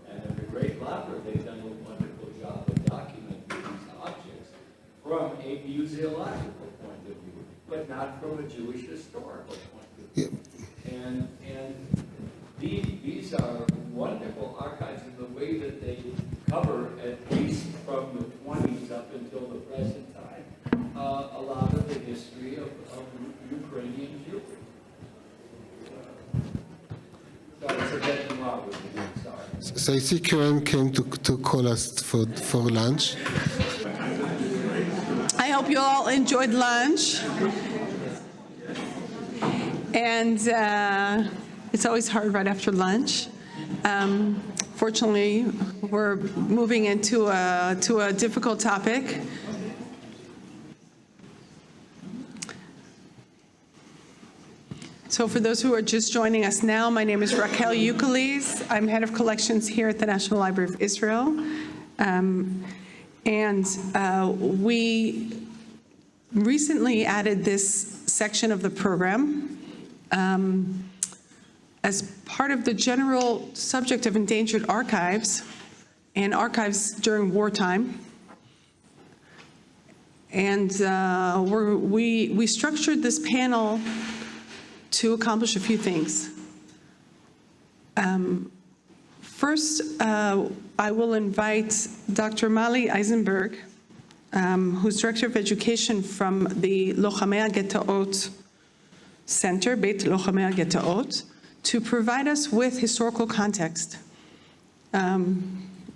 And in the Great Lavra, they've done a wonderful job of documenting these objects from a museological point of view, but not from a Jewish historical point of view. And these are wonderful archives in the way that they cover, at least from the 20s up until the present time, a lot of the history of Ukrainian Jewry. Sorry, forgetting what was the sorry. So I see Caron came to call us for lunch. I hope you all enjoyed lunch. And it's always hard right after lunch. Fortunately, we're moving into a difficult topic. So for those who are just joining us now, my name is Raquel Euclides. I'm head of collections here at the National Library of Israel. We recently added this section of the program as part of the general subject of endangered archives and archives during wartime. And we structured this panel to accomplish a few things. First, I will invite Dr. Mali Eisenberg, who's Director of Education from the Lochamei HaGetaot Center, Beit Lochamei HaGetaot, to provide us with historical context.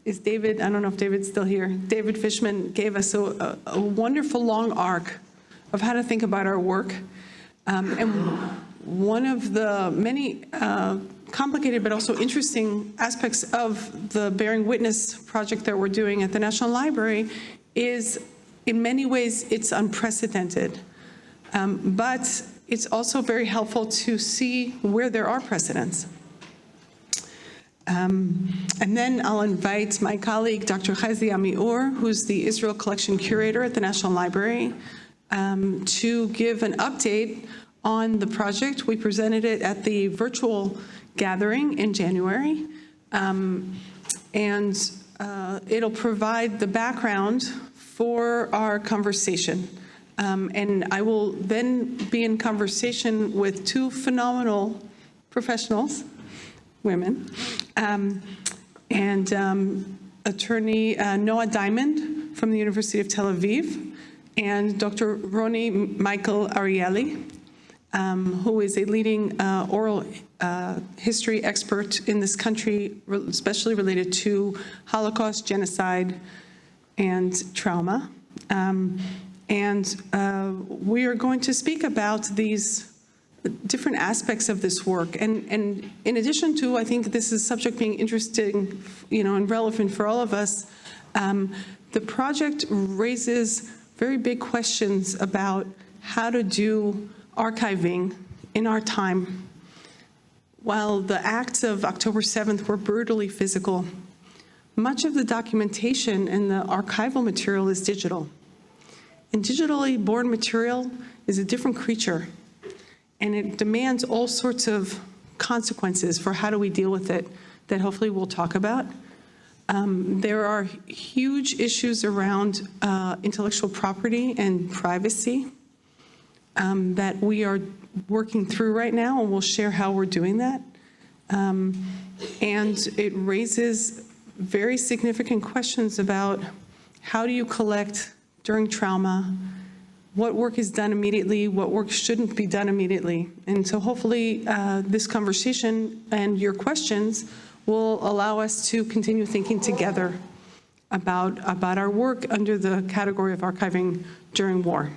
Is David, I don't know if David's still here, David Fishman gave us a wonderful long arc of how to think about our work. And one of the many complicated but also interesting aspects of the Bearing Witness project that we're doing at the National Library is, in many ways, it's unprecedented. But it's also very helpful to see where there are precedents. And then I'll invite my colleague, Dr. Chezi Amiur, who's the Israel Collection Curator at the National Library, to give an update on the project. We presented it at the virtual gathering in January, it'll provide the background for our conversation. And I will then be in conversation with two phenomenal professionals, women, attorney Noah Diamond from the University of Tel Aviv, and Dr. Roni Michael Arieli, who is a leading oral history expert in this country, especially related to Holocaust, genocide, and trauma. We are going to speak about these different aspects of this work. And in addition to, I think this is subject being interesting, and relevant for all of us, the project raises very big questions about how to do archiving in our time. While the acts of October 7th were brutally physical, much of the documentation and the archival material is digital. And digitally born material is a different creature, and it demands all sorts of consequences for how do we deal with it that hopefully we'll talk about. There are huge issues around intellectual property and privacy that we are working through right now, and we'll share how we're doing that. And it raises very significant questions about how do you collect during trauma, what work is done immediately, what work shouldn't be done immediately. And so hopefully this conversation and your questions will allow us to continue thinking together about our work under the category of archiving during war.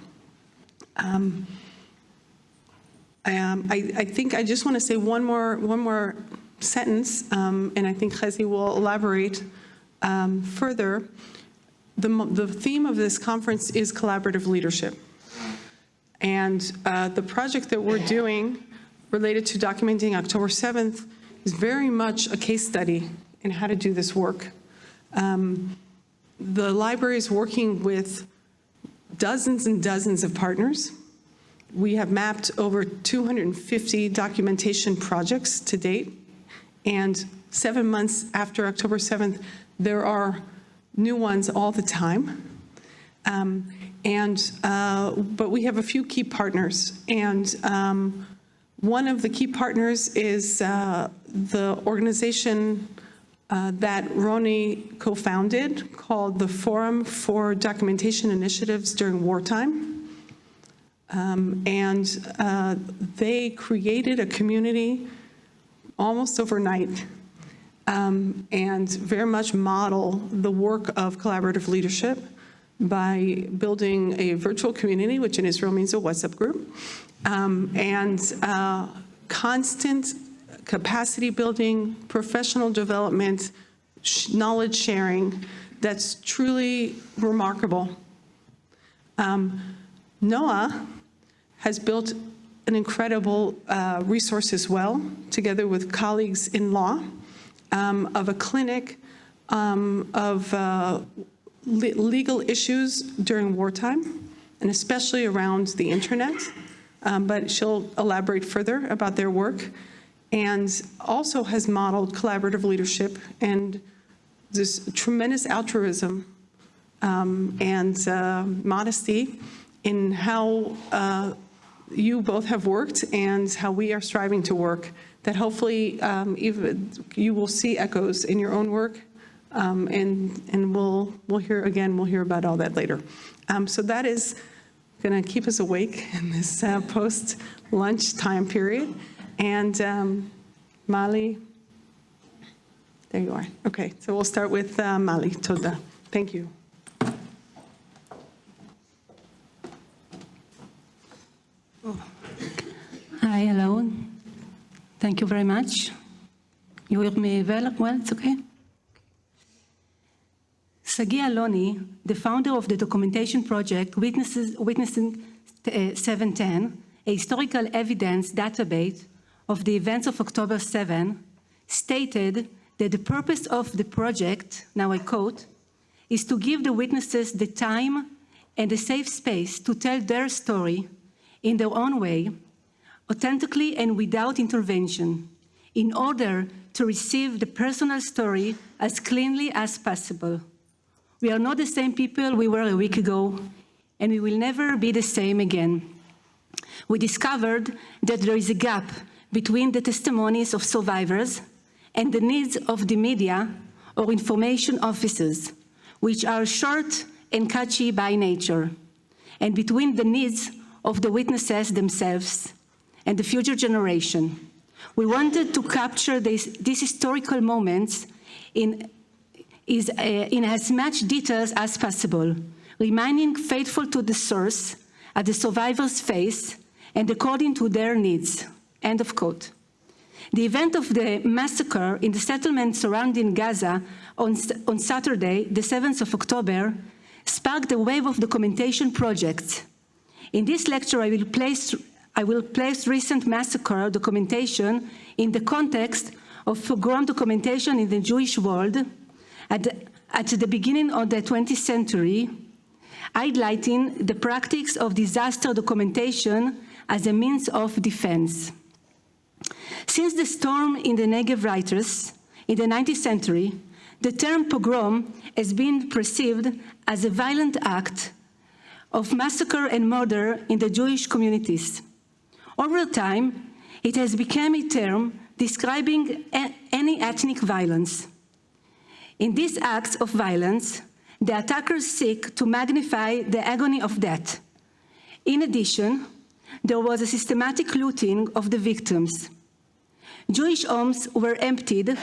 I think I just want to say one more sentence, and I think Chezi will elaborate further. The theme of this conference is collaborative leadership. And the project that we're doing related to documenting October 7th is very much a case study in how to do this work. The library is working with dozens and dozens of partners. We have mapped over 250 documentation projects to date, and 7 months after October 7th, there are new ones all the time. But we have a few key partners, and one of the key partners is the organization that Roni co-founded called the Forum for Documentation Initiatives During Wartime. They created a community almost overnight and very much model the work of collaborative leadership by building a virtual community, which in Israel means a WhatsApp group, constant capacity building, professional development, knowledge sharing that's truly remarkable. Noah has built an incredible resource as well, together with colleagues in law, of a clinic of legal issues during wartime, and especially around the internet. But she'll elaborate further about their work, and also has modeled collaborative leadership and this tremendous altruism and modesty in how you both have worked and how we are striving to work, that hopefully even you will see echoes in your own work, and we'll hear about all that later. So that is going to keep us awake in this post-lunch time period. And Mali, there you are. Okay, so we'll start with Mali. Toda. Thank you. Hi, hello. Thank you very much. You hear me well? Well, it's okay. Sagi Aloni, the founder of the documentation project Witnessing 710, a historical evidence database of the events of October 7, stated that the purpose of the project, now I quote, is to give the witnesses the time and a safe space to tell their story in their own way, authentically and without intervention, in order to receive the personal story as cleanly as possible. We are not the same people we were a week ago, and we will never be the same again. We discovered that there is a gap between the testimonies of survivors and the needs of the media or information officers, which are short and catchy by nature, and between the needs of the witnesses themselves and the future generation. We wanted to capture these historical moments in as much details as possible, remaining faithful to the source at the survivors' face and according to their needs. End of quote. The event of the massacre in the settlement surrounding Gaza on Saturday, the 7th of October, sparked a wave of documentation projects. In this lecture, I will place recent massacre documentation in the context of pogrom documentation in the Jewish world at the beginning of the 20th century, highlighting the practice of disaster documentation as a means of defense. Since the storm in the Negev writers in the 19th century, the term pogrom has been perceived as a violent act of massacre and murder in the Jewish communities. Over time, it has become a term describing any ethnic violence. In these acts of violence, the attackers seek to magnify the agony of death. In addition, there was a systematic looting of the victims. Jewish homes were emptied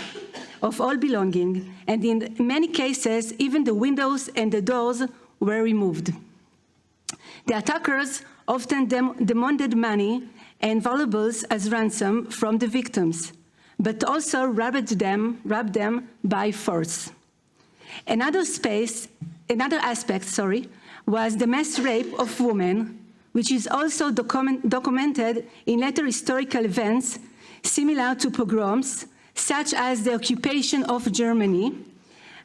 of all belonging, and in many cases, even the windows and the doors were removed. The attackers often demanded money and valuables as ransom from the victims, but also robbed them by force. Another aspect, was the mass rape of women, which is also documented in later historical events similar to pogroms, such as the occupation of Germany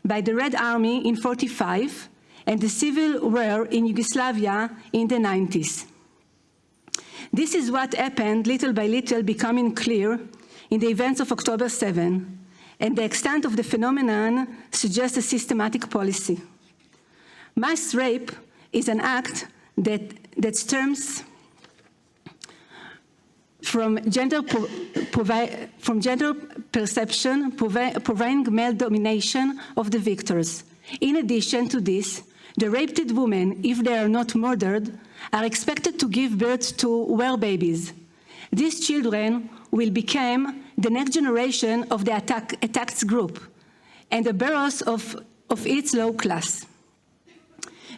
by the Red Army in 1945 and the civil war in Yugoslavia in the 1990s. This is what happened little by little, becoming clear in the events of October 7, and the extent of the phenomenon suggests a systematic policy. Mass rape is an act that stems from gender perception, providing male domination of the victors. In addition to this, the raped women, if they are not murdered, are expected to give birth to well babies. These children will become the next generation of the attacked group and the bearers of its low class.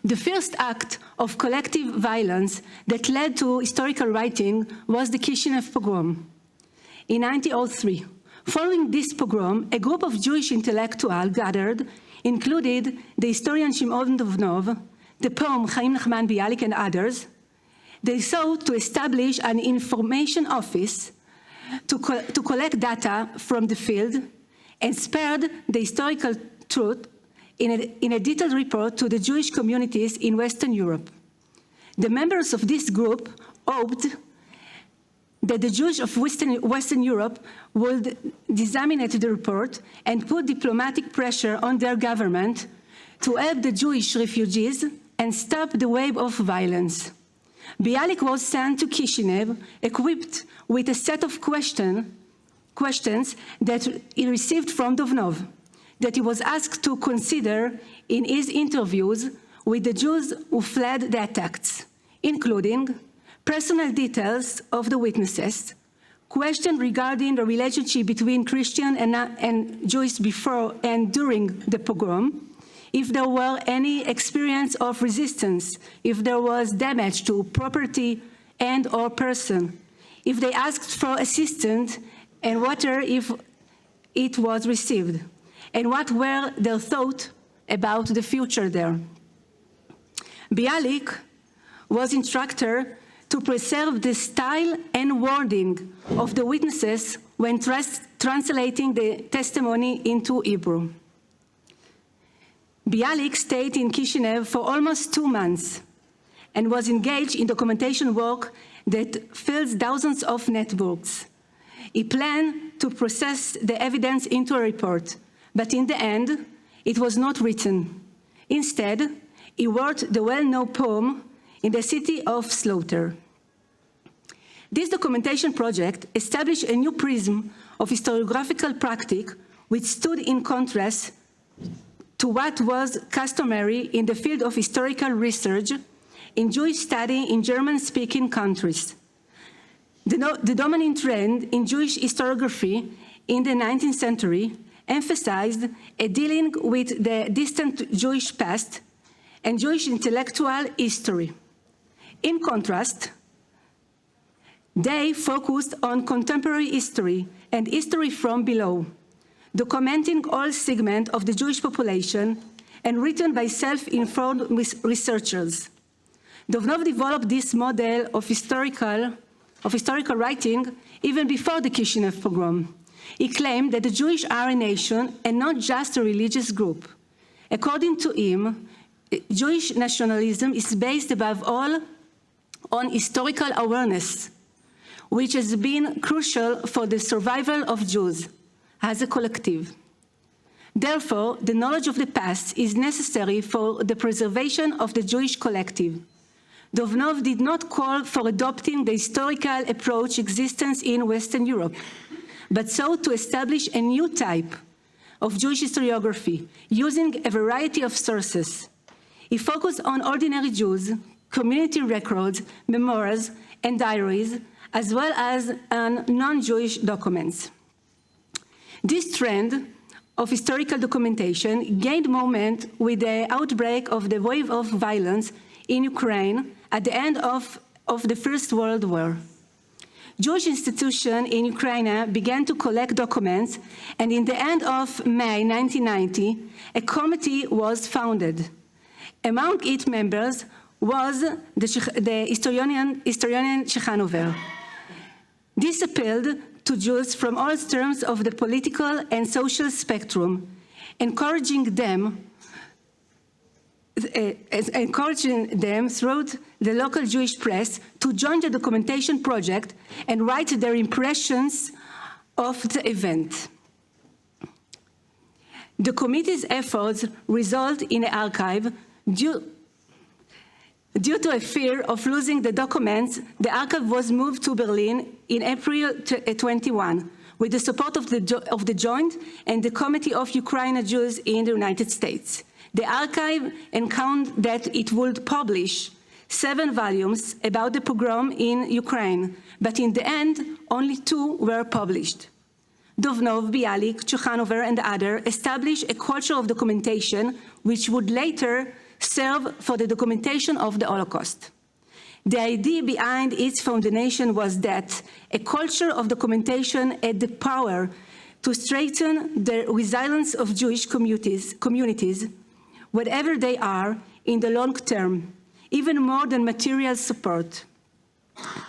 The first act of collective violence that led to historical writing was the Kishinev pogrom. In 1903, Following this pogrom, a group of Jewish intellectuals gathered, included the historian Shimon Dovnov, the poet Chaim Nachman Bialik, and others. They sought to establish an information office to collect data from the field and spread the historical truth in a detailed report to the Jewish communities in Western Europe. The members of this group hoped that the Jews of Western Europe would disseminate the report and put diplomatic pressure on their government to help the Jewish refugees and stop the wave of violence. Bialik was sent to Kishinev equipped with a set of questions that he received from Dovnov, that he was asked to consider in his interviews with the Jews who fled the attacks, including personal details of the witnesses, questions regarding the relationship between Christian and Jews before and during the pogrom, if there were any experience of resistance, if there was damage to property and or person, if they asked for assistance and whether if it was received, and what were their thoughts about the future there. Bialik was instructed to preserve the style and wording of the witnesses when translating the testimony into Hebrew. Bialik stayed in Kishinev for almost 2 months and was engaged in documentation work that fills thousands of netbooks. He planned to process the evidence into a report, but in the end, it was not written. Instead, he wrote the well-known poem in the city of slaughter. This documentation project established a new prism of historiographical practice which stood in contrast to what was customary in the field of historical research in Jewish study in German-speaking countries. The dominant trend in Jewish historiography in the 19th century emphasized a dealing with the distant Jewish past and Jewish intellectual history. In contrast, they focused on contemporary history and history from below, documenting all segments of the Jewish population and written by self-informed researchers. Dovnov developed this model of historical writing even before the Kishinev pogrom. He claimed that the Jewish are a nation and not just a religious group. According to him, Jewish nationalism is based above all on historical awareness, which has been crucial for the survival of Jews as a collective. Therefore, the knowledge of the past is necessary for the preservation of the Jewish collective. Dovnov did not call for adopting the historical approach existence in Western Europe, but sought to establish a new type of Jewish historiography using a variety of sources. He focused on ordinary Jews, community records, memoirs, and diaries, as well as on non-Jewish documents. This trend of historical documentation gained momentum with the outbreak of the wave of violence in Ukraine at the end of the First World War. Jewish institutions in Ukraine began to collect documents, and in the end of May 1990, a committee was founded. Among its members was the historian Chekanover. This appealed to Jews from all terms of the political and social spectrum, encouraging them through the local Jewish press to join the documentation project and write their impressions of the event. The committee's efforts result in an archive. Due to a fear of losing the documents, the archive was moved to Berlin in April 21, with the support of the Joint and the Committee of Ukrainian Jews in the United States. The archive announced that it would publish 7 volumes about the pogrom in Ukraine, but in the end, only 2 were published. Dovnov, Bialik, Chekanover, and others established a culture of documentation which would later serve for the documentation of the Holocaust. The idea behind its foundation was that a culture of documentation had the power to strengthen the resilience of Jewish communities, whatever they are, in the long term, even more than material support.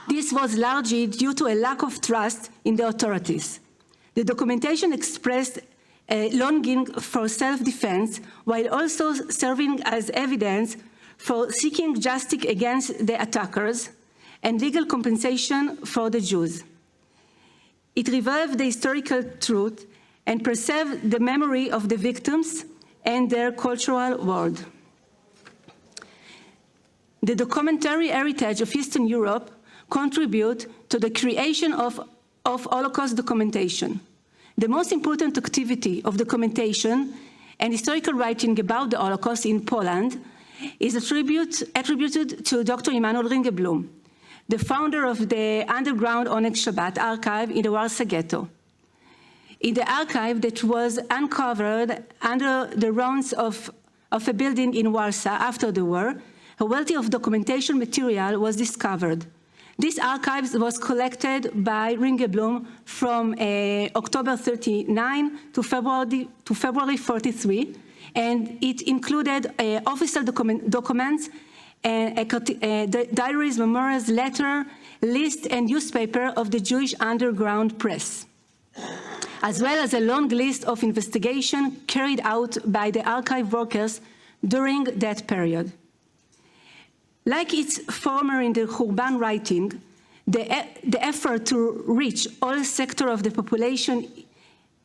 This was largely due to a lack of trust in the authorities. The documentation expressed a longing for self-defense while also serving as evidence for seeking justice against the attackers and legal compensation for the Jews. It revived the historical truth and preserved the memory of the victims and their cultural world. The documentary heritage of Eastern Europe contribute to the creation of Holocaust documentation. The most important activity of documentation and historical writing about the Holocaust in Poland is attributed to Dr. Emanuel Ringelblum, the founder of the underground Oneg Shabbat archive in the Warsaw Ghetto. In the archive that was uncovered under the ruins of a building in Warsaw after the war, a wealth of documentation material was discovered. This archive was collected by Ringelblum from October 39 to February 43, and it included official documents, diaries, memoirs, letter, list, and newspaper of the Jewish underground press, as well as a long list of investigation carried out by the archive workers during that period. Like its former in the Khurban writing, the effort to reach all sectors of the population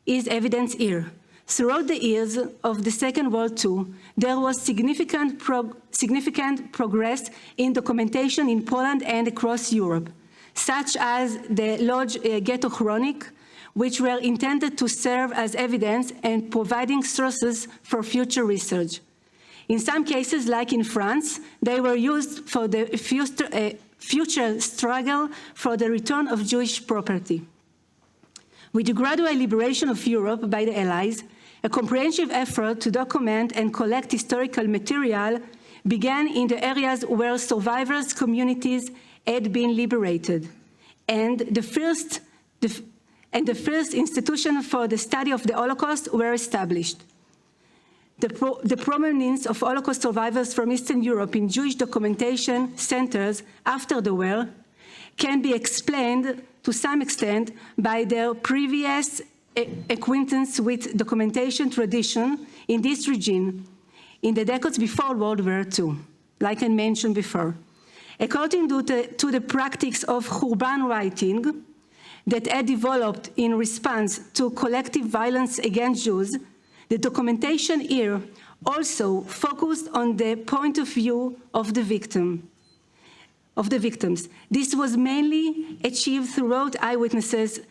is evident here. Throughout the years of the Second World War, there was significant progress in documentation in Poland and across Europe, such as the Lodz Ghetto Chronic, which were intended to serve as evidence and providing sources for future research. In some cases, like in France, they were used for the future struggle for the return of Jewish property. With the gradual liberation of Europe by the Allies, a comprehensive effort to document and collect historical material began in the areas where survivors' communities had been liberated, and the first institutions for the study of the Holocaust were established. The prominence of Holocaust survivors from Eastern Europe in Jewish documentation centers after the war can be explained to some extent by their previous acquaintance with documentation tradition in this region in the decades before World War II, like I mentioned before. According to the practice of Khurban writing that had developed in response to collective violence against Jews, the documentation here also focused on the point of view of the victims. This was mainly achieved throughout eyewitnesses'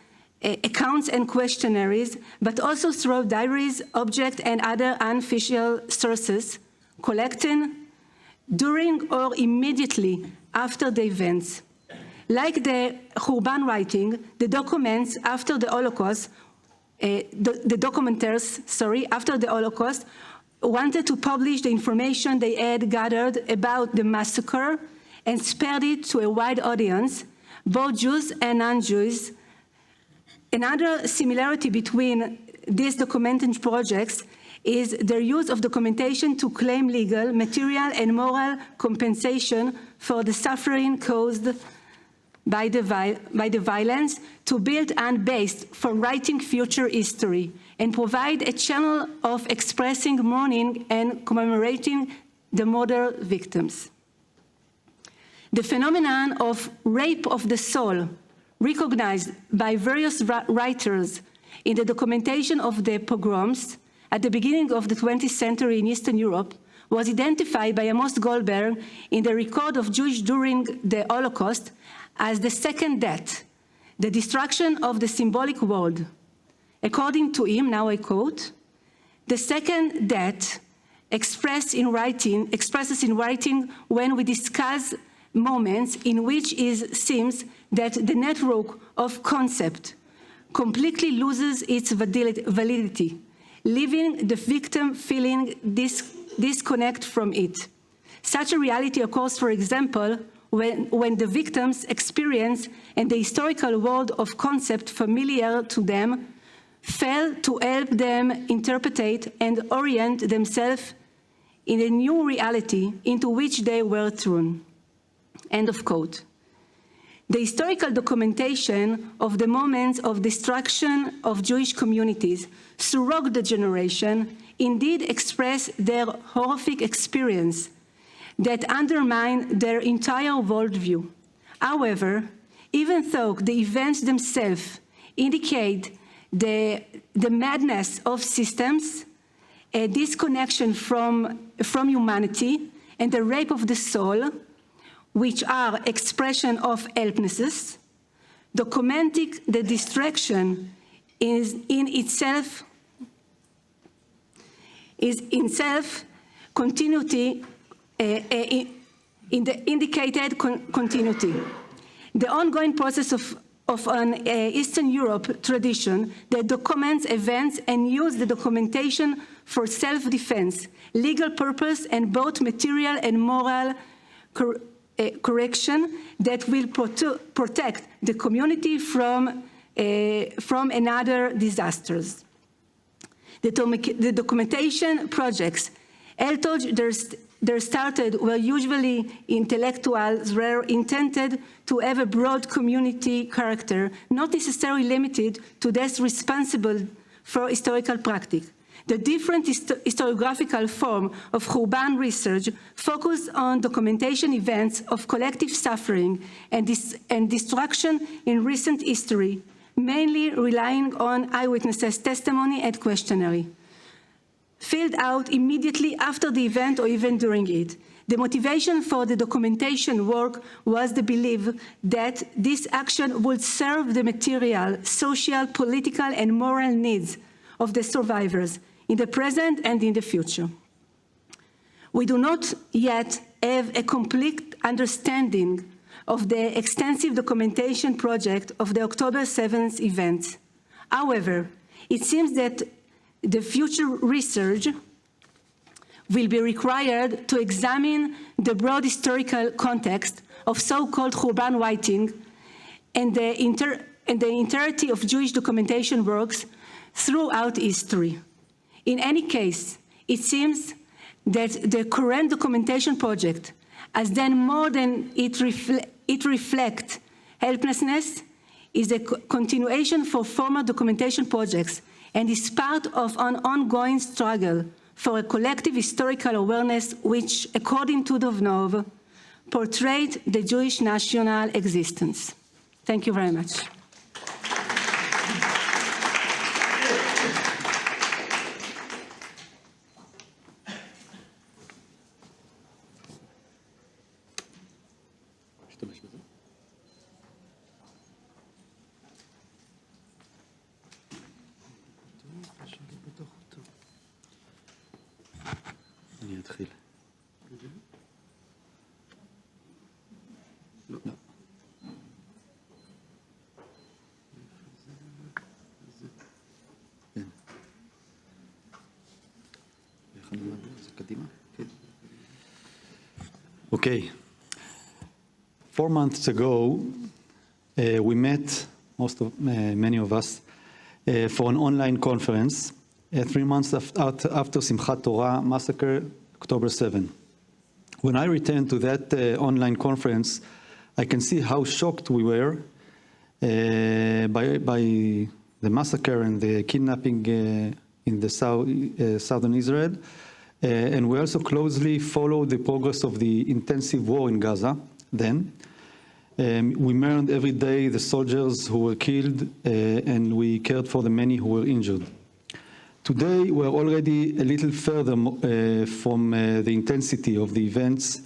accounts and questionnaires, but also through diaries, objects, and other unofficial sources collected during or immediately after the events. Like the Khurban writing, the documents after the Holocaust, the documenters, after the Holocaust, wanted to publish the information they had gathered about the massacre and spread it to a wide audience, both Jews and non-Jews. Another similarity between these documenting projects is their use of documentation to claim legal, material, and moral compensation for the suffering caused by the violence, to build and base for writing future history, and provide a channel of expressing mourning and commemorating the murder victims. The phenomenon of rape of the soul, recognized by various writers in the documentation of the pogroms at the beginning of the 20th century in Eastern Europe, was identified by Amos Goldberg in the record of Jews during the Holocaust as the second death, the destruction of the symbolic world. According to him, now I quote, "The second death expresses in writing when we discuss moments in which it seems that the network of concept completely loses its validity, leaving the victim feeling disconnect from it. Such a reality occurs, for example, when the victims experience in the historical world of concept familiar to them failed to help them interpret and orient themselves in a new reality into which they were thrown. End of quote. The historical documentation of the moments of destruction of Jewish communities throughout the generation indeed express their horrific experience that undermine their entire worldview. However, even though the events themselves indicate the madness of systems, a disconnection from humanity, and the rape of the soul, which are expression of helplessness, documenting the destruction is in itself continuity in the indicated continuity. The ongoing process of an Eastern Europe tradition that documents events and uses the documentation for self-defense, legal purpose, and both material and moral correction that will protect the community from another disasters. The documentation projects, although they started were usually intellectuals, were intended to have a broad community character, not necessarily limited to those responsible for historical practice. The different historiographical form of urban research focus on documentation events of collective suffering and destruction in recent history, mainly relying on eyewitnesses' testimony and questionnaire, filled out immediately after the event or even during it. The motivation for the documentation work was the belief that this action would serve the material, social, political, and moral needs of the survivors in the present and in the future. We do not yet have a complete understanding of the extensive documentation project of the October 7th events. However, it seems that the future research will be required to examine the broad historical context of so-called urban writing and the entirety of Jewish documentation works throughout history. In any case, it seems that the current documentation project has done more than it reflects helplessness, is a continuation for former documentation projects and is part of an ongoing struggle for a collective historical awareness which, according to Dovnov, portrayed the Jewish national existence. Thank you very much. אני אתחיל. לא. כן. איך אני מעביר את זה קדימה? כן. Okay. 4 months ago, we met, many of us, for an online conference 3 months after Simchat Torah massacre, October 7. When I returned to that online conference, I can see how shocked we were by the massacre and the kidnapping in the southern Israel. And we also closely followed the progress of the intensive war in Gaza then. We mourned every day the soldiers who were killed, and we cared for the many who were injured. Today, we're already a little further from the intensity of the events,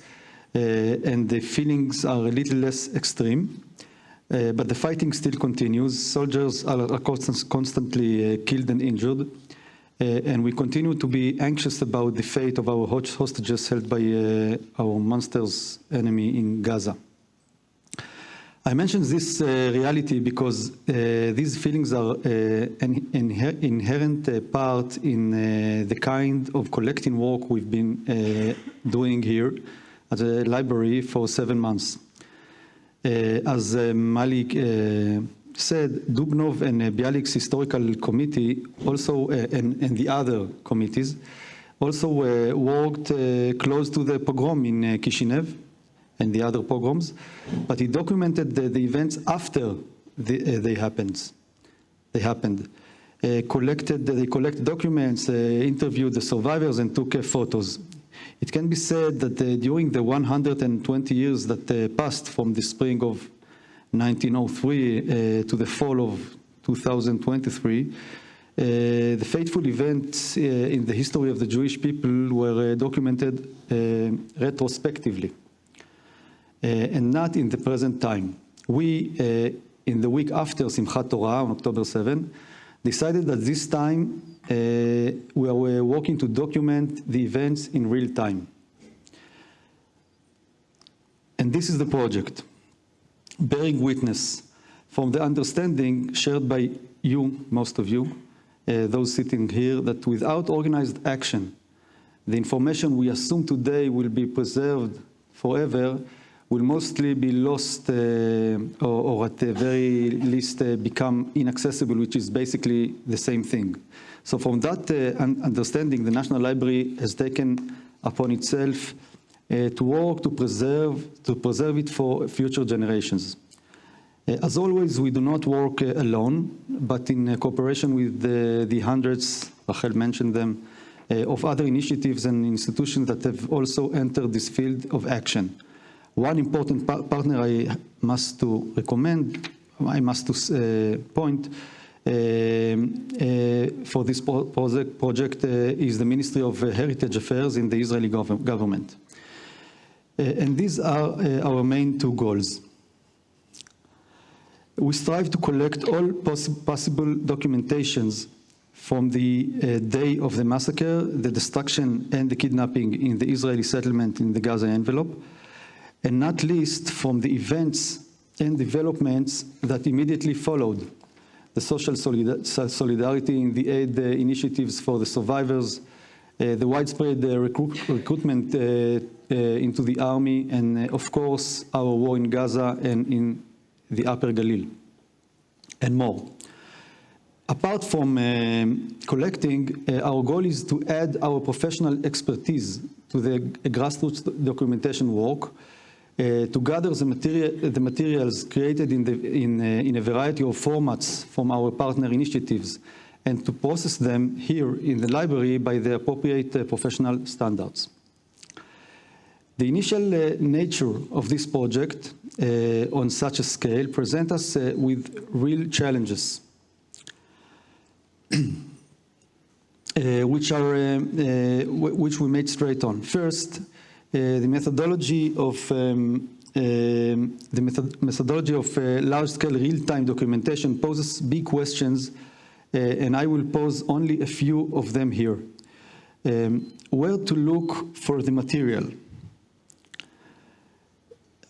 and the feelings are a little less extreme, but the fighting still continues. Soldiers are constantly killed and injured, and we continue to be anxious about the fate of our hostages held by our monstrous enemy in Gaza. I mention this reality because these feelings are an inherent part in the kind of collecting work we've been doing here at the library for 7 months. As Malik said, Dubnov and Bialik's historical committee also, and the other committees, also worked close to the pogrom in Kishinev and the other pogroms, but he documented the events after they happened. They collected documents, interviewed the survivors, and took photos. It can be said that during the 120 years that passed from the spring of 1903 to the fall of 2023, the fateful events in the history of the Jewish people were documented retrospectively and not in the present time. We, in the week after Simchat Torah on October 7, decided that this time we are working to document the events in real time. And this is the project, bearing witness from the understanding shared by you, most of you, those sitting here, that without organized action, the information we assume today will be preserved forever will mostly be lost or at the very least become inaccessible, which is basically the same thing. So from that understanding, the National Library has taken upon itself to work to preserve it for future generations. As always, we do not work alone, but in cooperation with the hundreds, Rachel mentioned them, of other initiatives and institutions that have also entered this field of action. One important partner I must point for this project is the Ministry of Heritage Affairs in the Israeli government. And these are our main two goals. We strive to collect all possible documentations from the day of the massacre, the destruction and the kidnapping in the Israeli settlement in the Gaza envelope, and not least from the events and developments that immediately followed: the social solidarity in the aid initiatives for the survivors, the widespread recruitment into the army, and of course our war in Gaza and in the Upper Galil, and more. Apart from collecting, our goal is to add our professional expertise to the grassroots documentation work, to gather the materials created in a variety of formats from our partner initiatives, and to process them here in the library by the appropriate professional standards. The initial nature of this project on such a scale presents us with real challenges, which we made straight on. First, the methodology of large-scale real-time documentation poses big questions, and I will pose only a few of them here. Where to look for the material?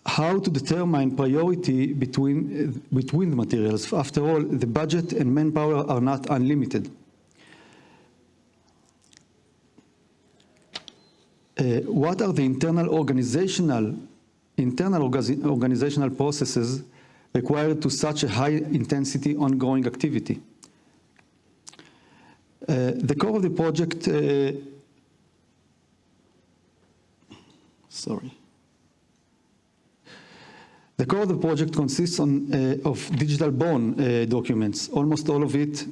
How to determine priority between the materials? After all, the budget and manpower are not unlimited. What are the internal organizational processes required to such a high-intensity ongoing activity? The core of the project, The core of the project consists of digital-born documents. Almost all of the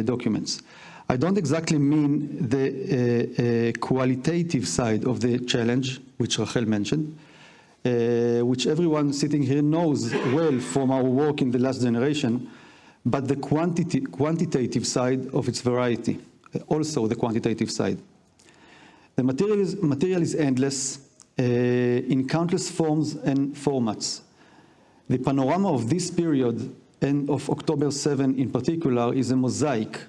documents. I don't exactly mean the qualitative side of the challenge, which Rachel mentioned, which everyone sitting here knows well from our work in the last generation, but the quantitative side of its variety, also the quantitative side. The material is endless in countless forms and formats. The panorama of this period, and of October 7 in particular, is a mosaic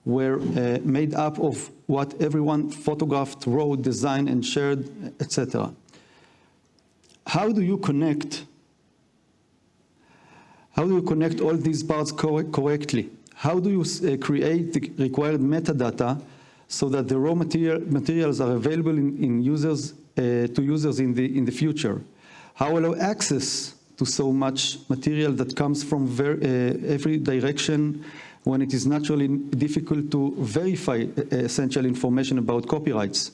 made up of what everyone photographed, wrote, designed, and shared, etc. How do you connect all these parts correctly? How do you create the required metadata so that the raw materials are available to users in the future? How allow access to so much material that comes from every direction when it is naturally difficult to verify essential information about copyrights.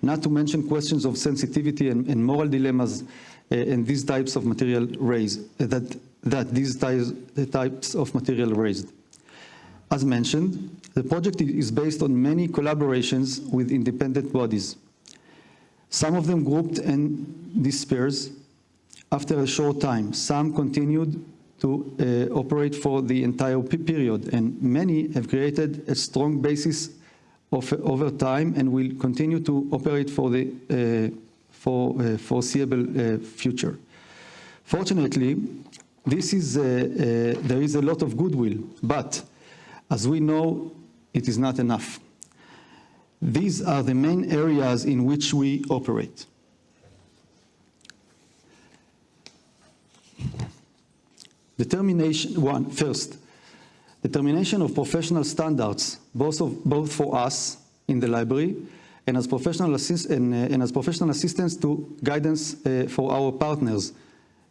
Not to mention questions of sensitivity and moral dilemmas and these types of material raised, these types of material raised. As mentioned, the project is based on many collaborations with independent bodies. Some of them grouped and dispersed after a short time. Some continued to operate for the entire period, and many have created a strong basis over time and will continue to operate for the foreseeable future. Fortunately, there is a lot of goodwill, but as we know, it is not enough. These are the main areas in which we operate. First, determination of professional standards, both for us in the library and as professional assistance to guidance for our partners.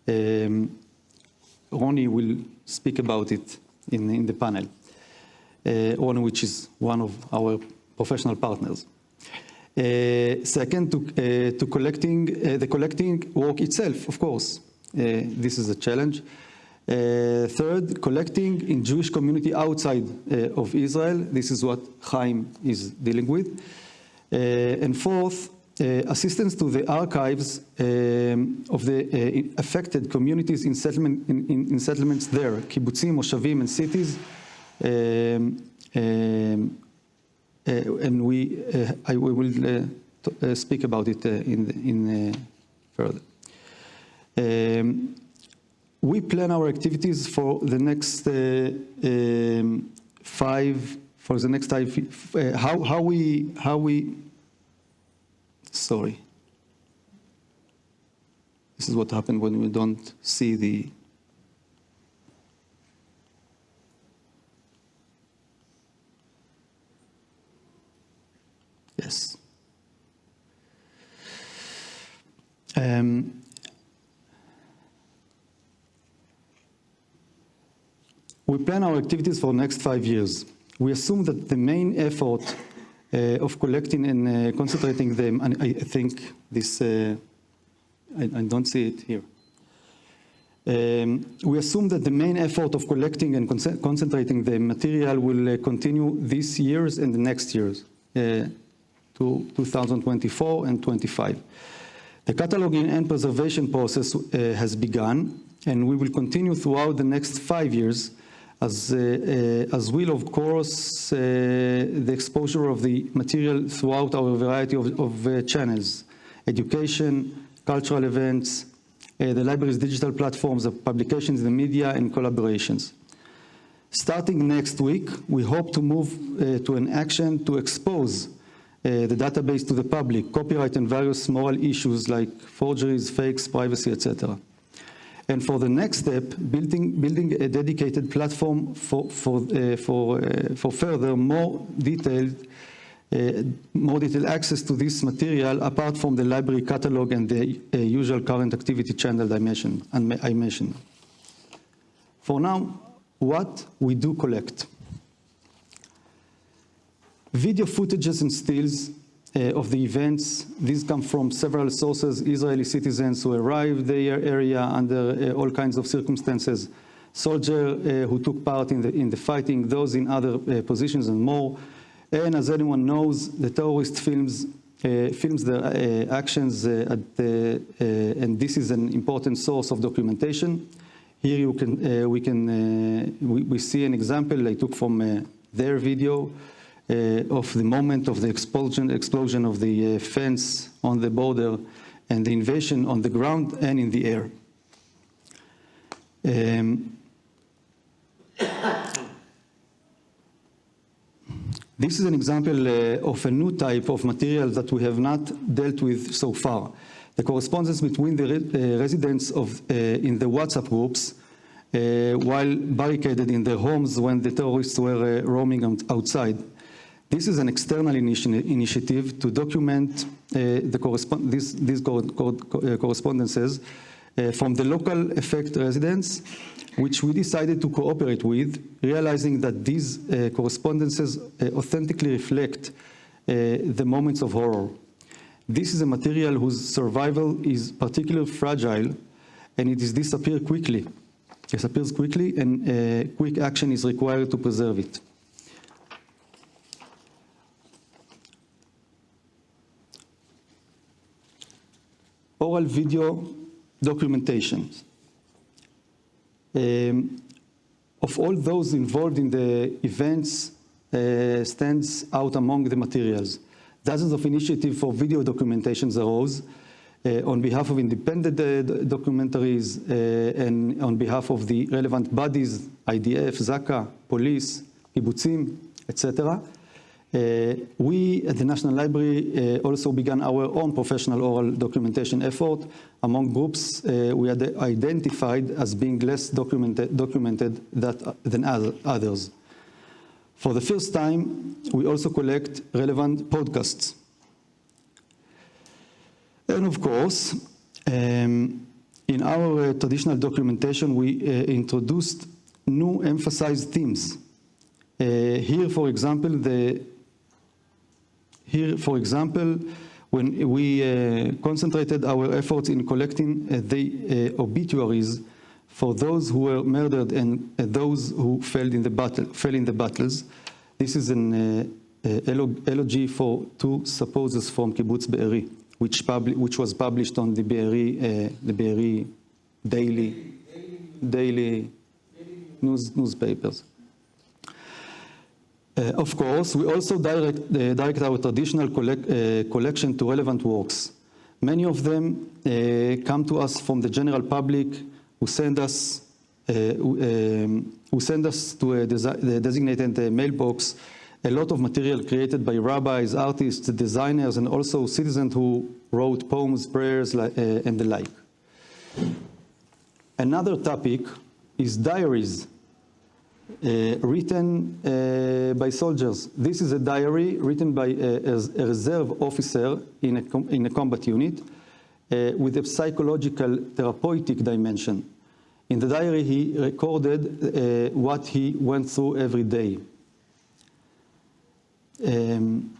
Ronnie will speak about it in the panel. Ronnie, which is one of our professional partners. Second, to collecting the collecting work itself, of course. This is a challenge. Third, collecting in Jewish community outside of Israel. This is what Chaim is dealing with. And fourth, assistance to the archives of the affected communities in settlements there, kibbutzim, moshavim, and cities. And we will speak about it in further. We plan our activities for the next how we sorry. This is what happened when we don't see the yes. We plan our activities for the next 5 years. We assume that the main effort of collecting and concentrating them, and I think this, I don't see it here. We assume that the main effort of collecting and concentrating the material will continue these years and the next years, to 2024 and 25. The cataloging and preservation process has begun, and we will continue throughout the next 5 years, as will, of course, the exposure of the material throughout our variety of channels: education, cultural events, the library's digital platforms, the publications, the media, and collaborations. Starting next week, we hope to move to an action to expose the database to the public, copyright and various moral issues like forgeries, fakes, privacy, etc. And for the next step, building a dedicated platform for further more detailed access to this material, apart from the library catalog and the usual current activity channel I mentioned. For now, what we do collect: video footages and stills of the events. These come from several sources: Israeli citizens who arrived the area under all kinds of circumstances, soldiers who took part in the fighting, those in other positions, and more. And as anyone knows, the terrorist films their actions, and this is an important source of documentation. Here we see an example I took from their video of the moment of the explosion of the fence on the border and the invasion on the ground and in the air. This is an example of a new type of material that we have not dealt with so far: the correspondence between the residents in the WhatsApp groups while barricaded in their homes when the terrorists were roaming outside. This is an external initiative to document these correspondences from the local effect residents, which we decided to cooperate with, realizing that these correspondences authentically reflect the moments of horror. This is a material whose survival is particularly fragile, and it disappears quickly, and quick action is required to preserve it. Oral video documentations. Of all those involved in the events, stands out among the materials. Dozens of initiatives for video documentations arose on behalf of independent documentaries and on behalf of the relevant bodies, IDF, Zaka, police, kibbutzim, etc. We at the National Library also began our own professional oral documentation effort among groups we had identified as being less documented than others. For the first time, we also collect relevant podcasts. And of course, in our traditional documentation, we introduced new emphasized themes. Here, for example, when we concentrated our efforts in collecting the obituaries for those who were murdered and those who fell in the battles. This is an elegy for two supposers from Kibbutz Be'eri, which was published on the Be'eri daily newspapers. Of course, we also direct our traditional collection to relevant works. Many of them come to us from the general public, who send us to a designated mailbox a lot of material created by rabbis, artists, designers, and also citizens who wrote poems, prayers, and the like. Another topic is diaries written by soldiers. This is a diary written by a reserve officer in a combat unit with a psychological therapeutic dimension. In the diary, he recorded what he went through every day. And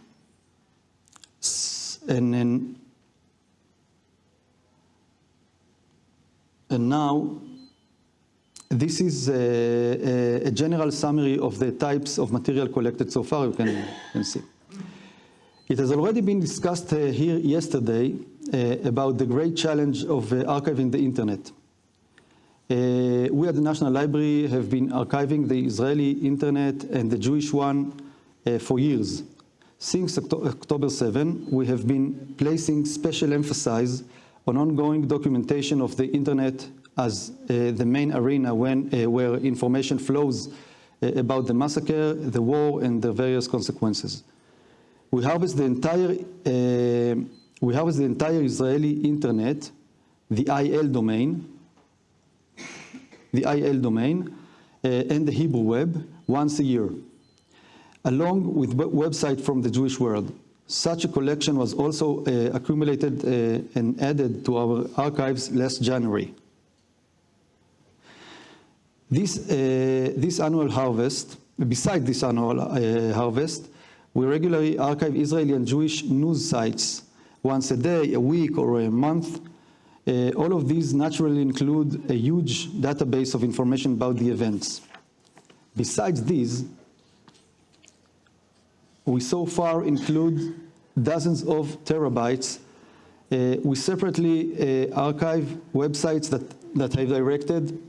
now, this is a general summary of the types of material collected so far, you can see. It has already been discussed here yesterday about the great challenge of archiving the internet. We at the National Library have been archiving the Israeli internet and the Jewish one for years. Since October 7, we have been placing special emphasis on ongoing documentation of the internet as the main arena where information flows about the massacre, the war, and the various consequences. We harvest the entire Israeli internet, the IL domain, and the Hebrew web once a year, along with websites from the Jewish world. Such a collection was also accumulated and added to our archives last January. This annual harvest, besides this annual harvest, we regularly archive Israeli and Jewish news sites once a day, a week, or a month. All of these naturally include a huge database of information about the events. Besides these, we so far include dozens of terabytes. We separately archive websites that have directed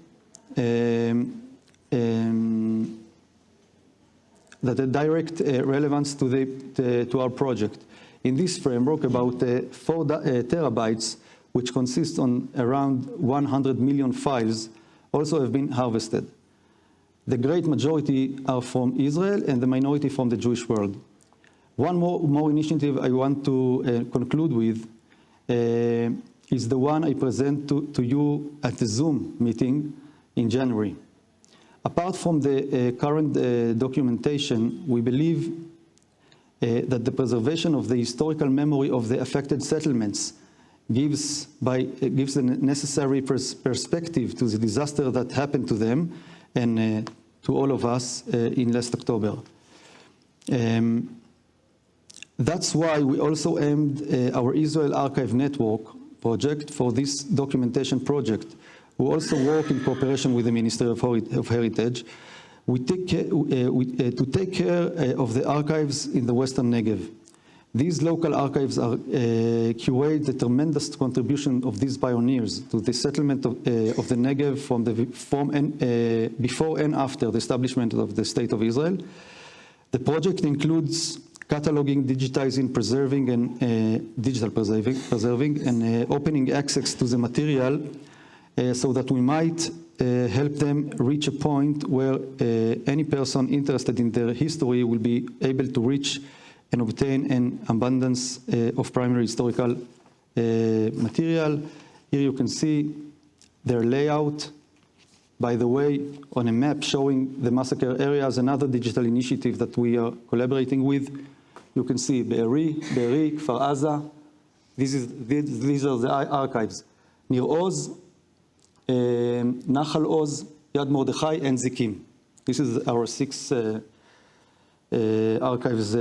that are direct relevance to our project. In this framework, about 4 terabytes, which consists on around 100 million files, also have been harvested. The great majority are from Israel and the minority from the Jewish world. One more initiative I want to conclude with is the one I present to you at the Zoom meeting in January. Apart from the current documentation, we believe that the preservation of the historical memory of the affected settlements gives the necessary perspective to the disaster that happened to them and to all of us in last October. That's why we also aimed our Israel Archive Network project for this documentation project. We also work in cooperation with the Ministry of Heritage. To take care of the archives in the Western Negev. These local archives curate the tremendous contribution of these pioneers to the settlement of the Negev before and after the establishment of the State of Israel. The project includes cataloging, digitizing, preserving, and preserving, and opening access to the material so that we might help them reach a point where any person interested in their history will be able to reach and obtain an abundance of primary historical material. Here you can see their layout. By the way, on a map showing the massacre areas, another digital initiative that we are collaborating with. You can see Be'eri, Kfar Aza. These are the archives. Nir Oz, Nachal Oz, Yad Mordechai, and Zikim. This is our 6 archives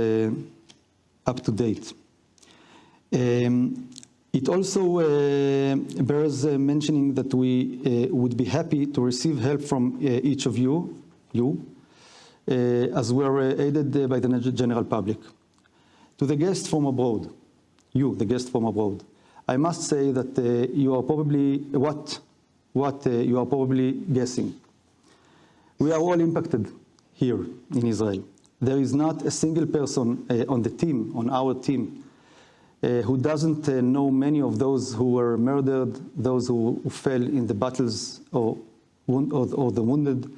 up to date. It also bears mentioning that we would be happy to receive help from each of you, as we are aided by the general public. To the guests from abroad, the guests from abroad, I must say that you are probably what you are probably guessing. We are all impacted here in Israel. There is not a single person on our team, who doesn't know many of those who were murdered, those who fell in the battles or the wounded,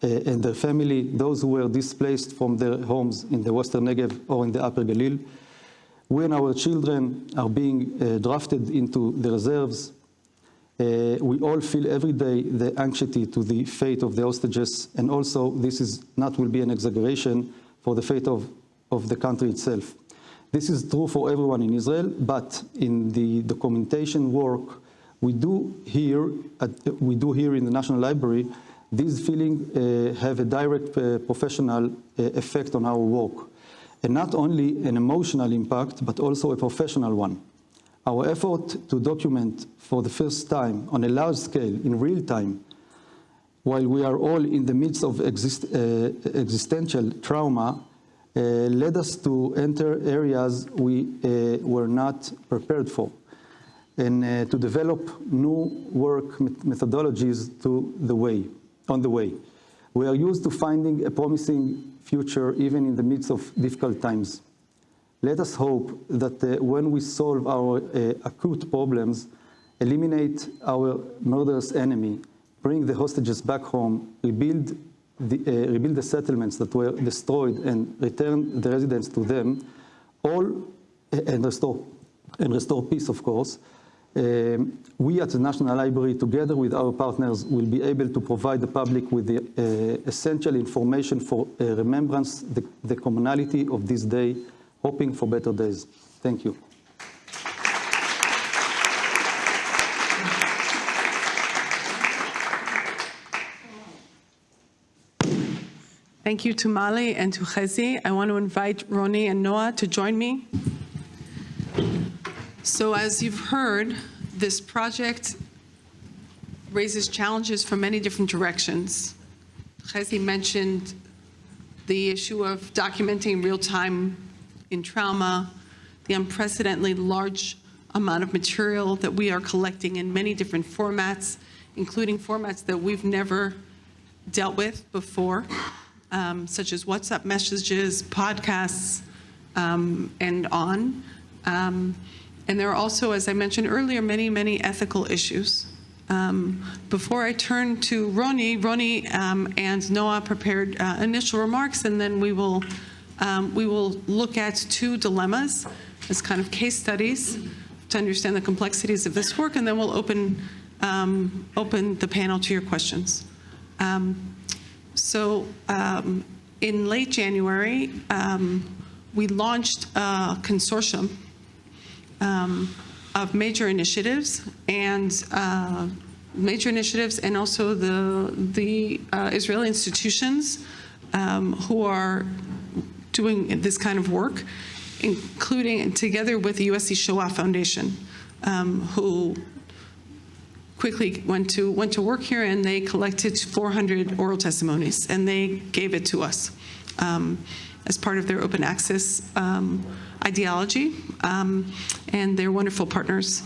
and their family, those who were displaced from their homes in the Western Negev or in the Upper Galil. We and our children are being drafted into the reserves. We all feel every day the anxiety to the fate of the hostages, and also this will be an exaggeration for the fate of the country itself. This is true for everyone in Israel, but in the documentation work we do here in the National Library, these feelings have a direct professional effect on our work, and not only an emotional impact, but also a professional one. Our effort to document for the first time on a large scale in real time, while we are all in the midst of existential trauma, led us to enter areas we were not prepared for, and to develop new work methodologies on the way. We are used to finding a promising future even in the midst of difficult times. Let us hope that when we solve our acute problems, eliminate our murderous enemy, bring the hostages back home, rebuild the settlements that were destroyed and return the residents to them, and restore peace, of course, we at the National Library, together with our partners, will be able to provide the public with the essential information for remembrance, the commonality of this day, hoping for better days. Thank you. Thank you to Mali and to Chezi. I want to invite Roni and Noah to join me. So as you've heard, this project raises challenges from many different directions. Chezi mentioned the issue of documenting real-time in trauma, the unprecedentedly large amount of material that we are collecting in many different formats, including formats that we've never dealt with before, such as WhatsApp messages, podcasts, and on. And there are also, as I mentioned earlier, many, many ethical issues. Before I turn to Roni and Noah prepared initial remarks, and then we will look at 2 dilemmas as kind of case studies to understand the complexities of this work, and then we'll open the panel to your questions. In late January, we launched a consortium of major initiatives and also the Israeli institutions who are doing this kind of work, including together with the USC Shoah Foundation, who quickly went to work here, and they collected 400 oral testimonies, and they gave it to us as part of their open access ideology, and they're wonderful partners.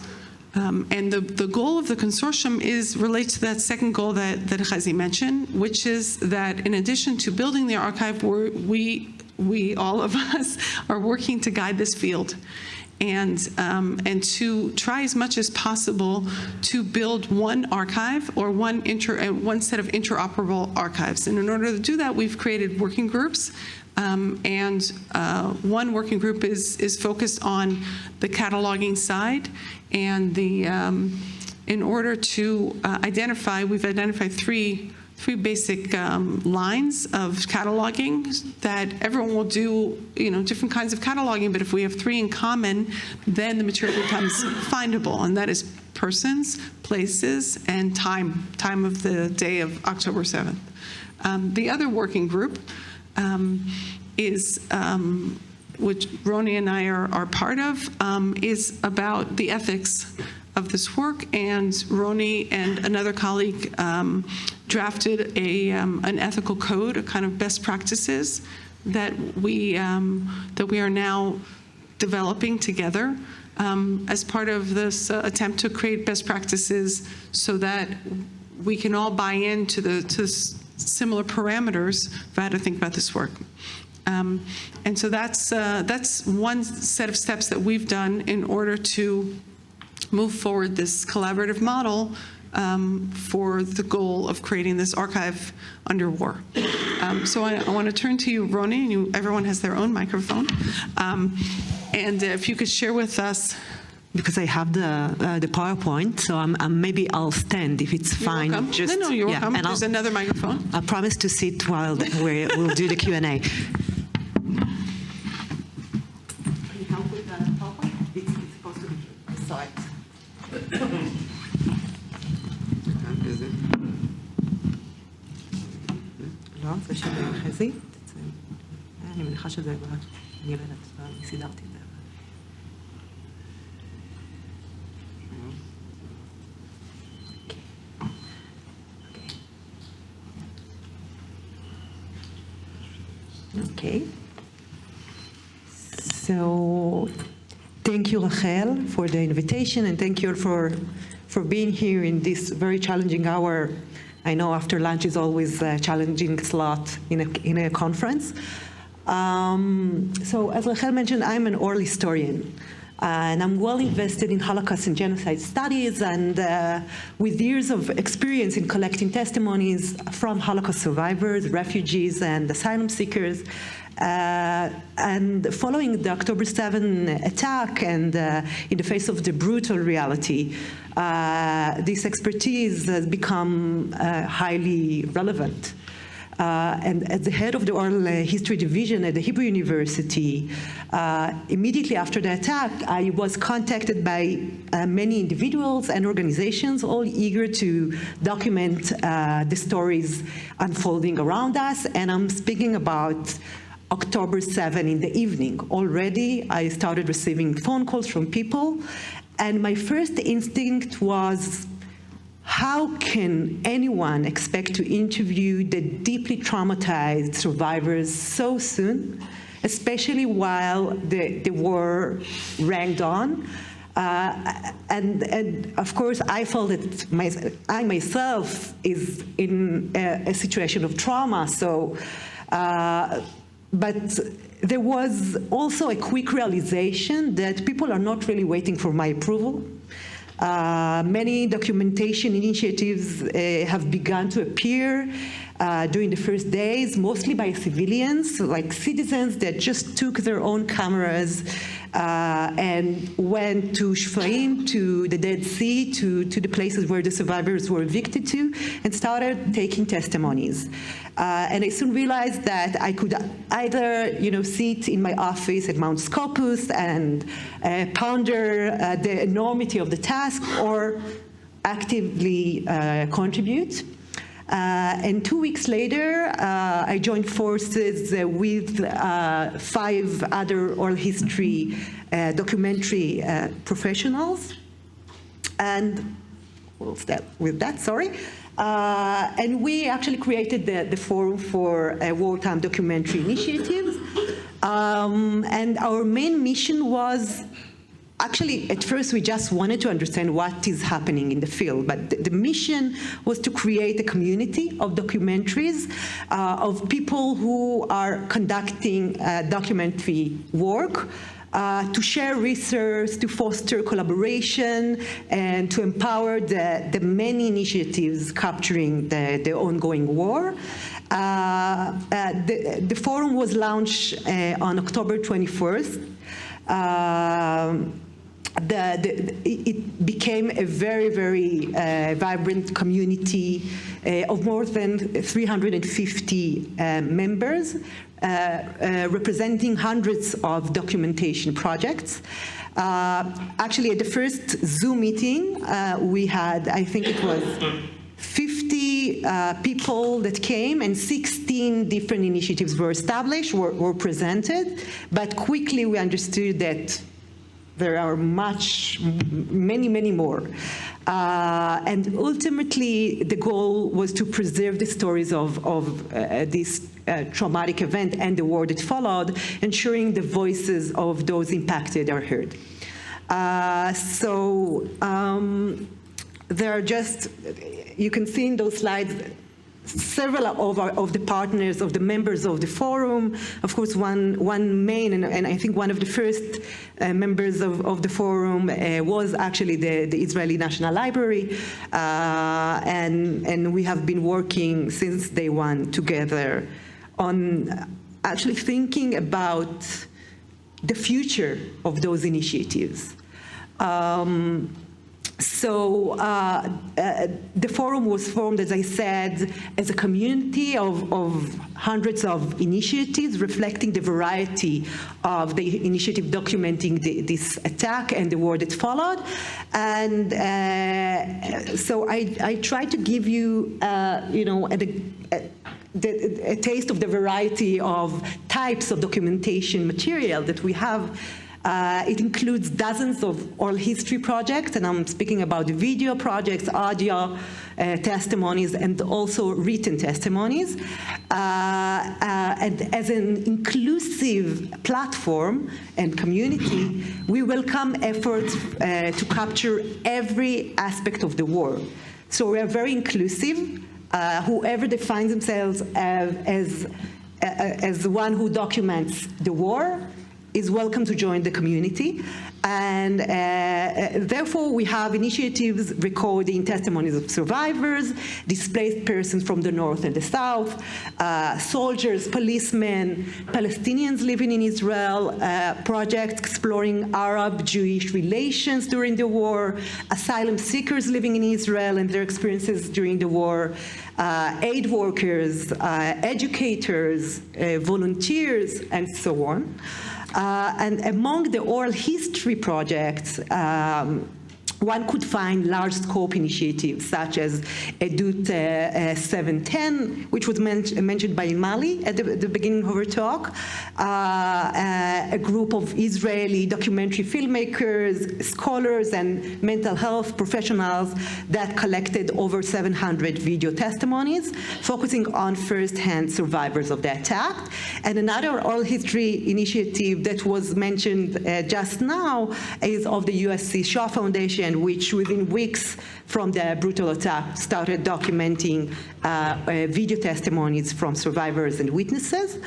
And the goal of the consortium relates to that second goal that Chazi mentioned, which is that in addition to building the archive, we all of us are working to guide this field and to try as much as possible to build one archive or one set of interoperable archives. And in order to do that, we've created working groups. One working group is focused on the cataloging side, and in order to we've identified three basic lines of cataloging that everyone will do, different kinds of cataloging, but if we have three in common, then the material becomes findable, and that is persons, places, and time of the day of October 7th. The other working group which Roni and I are part of, is about the ethics of this work, and Roni and another colleague drafted an ethical code, a kind of best practices that we are now developing together as part of this attempt to create best practices so that we can all buy into to similar parameters for how to think about this work. And so that's one set of steps that we've done in order to move forward this collaborative model for the goal of creating this archive under war. So I want to turn to you, Roni, and everyone has their own microphone. And if you could share with us, because I have the PowerPoint, so maybe I'll stand if it's fine. Welcome. No, you're welcome. There's another microphone. I promise to sit while we'll do the Q&A. Can you help with the PowerPoint? It's supposed to be side. לא, זה של חזי. אני מניחה שזה אני יודעת, אני סידרתי את זה. Okay. So thank you, Rachel, for the invitation, and thank you for being here in this very challenging hour. I know after lunch is always a challenging slot in a conference. So as Rachel mentioned, I'm an oral historian. And I'm well invested in Holocaust and genocide studies, and with years of experience in collecting testimonies from Holocaust survivors, refugees, and asylum seekers. And following the October 7 attack and in the face of the brutal reality, this expertise has become highly relevant. And as the head of the oral history division at the Hebrew University, immediately after the attack, I was contacted by many individuals and organizations, all eager to document the stories unfolding around us. And I'm speaking about October 7 in the evening. Already, I started receiving phone calls from people, and my first instinct was, how can anyone expect to interview the deeply traumatized survivors so soon, especially while the war raged on? And of course, I felt that I myself is in a situation of trauma. So, but there was also a quick realization that people are not really waiting for my approval. Many documentation initiatives have begun to appear. during the first days, mostly by civilians, like citizens that just took their own cameras and went to Shfaim, to the Dead Sea, to the places where the survivors were evicted to, and started taking testimonies. And I soon realized that I could either, sit in my office at Mount Scopus and ponder the enormity of the task, or actively contribute. And 2 weeks later, I joined forces with 5 other oral history documentary professionals. And we'll start with that, sorry. And we actually created the Forum for Wartime Documentary Initiatives. And our main mission was, actually, at first, we just wanted to understand what is happening in the field, but the mission was to create a community of documentaries, of people who are conducting documentary work, to share research, to foster collaboration, and to empower the many initiatives capturing the ongoing war. The forum was launched on October 21st. It became a very, very vibrant community of more than 350 members, representing hundreds of documentation projects. Actually, at the first Zoom meeting, we had, I think it was 50 people that came, and 16 different initiatives were established, were presented, but quickly we understood that there are many more. And ultimately, the goal was to preserve the stories of this traumatic event and the war that followed, ensuring the voices of those impacted are heard. There are just, you can see in those slides, several of the partners, of the members of the forum. Of course, one main, and I think one of the first members of the forum was actually the Israeli National Library, and we have been working since day one together on actually thinking about the future of those initiatives. The forum was formed, as I said, as a community of hundreds of initiatives reflecting the variety of the initiative documenting this attack and the war that followed. And so I tried to give you, a taste of the variety of types of documentation material that we have. It includes dozens of oral history projects, and I'm speaking about video projects, audio testimonies, and also written testimonies. And as an inclusive platform and community, we welcome efforts to capture every aspect of the war. So we are very inclusive. Whoever defines themselves as the one who documents the war is welcome to join the community. And therefore, we have initiatives recording testimonies of survivors, displaced persons from the north and the south, soldiers, policemen, Palestinians living in Israel, projects exploring Arab-Jewish relations during the war, asylum seekers living in Israel and their experiences during the war, aid workers, educators, volunteers, and so on. And among the oral history projects, one could find large-scope initiatives such as Edut 710, which was mentioned by Mali at the beginning of her talk, a group of Israeli documentary filmmakers, scholars, and mental health professionals that collected over 700 video testimonies, focusing on first-hand survivors of the attack. And another oral history initiative that was mentioned just now is of the USC Shaw Foundation, which within weeks from the brutal attack started documenting video testimonies from survivors and witnesses.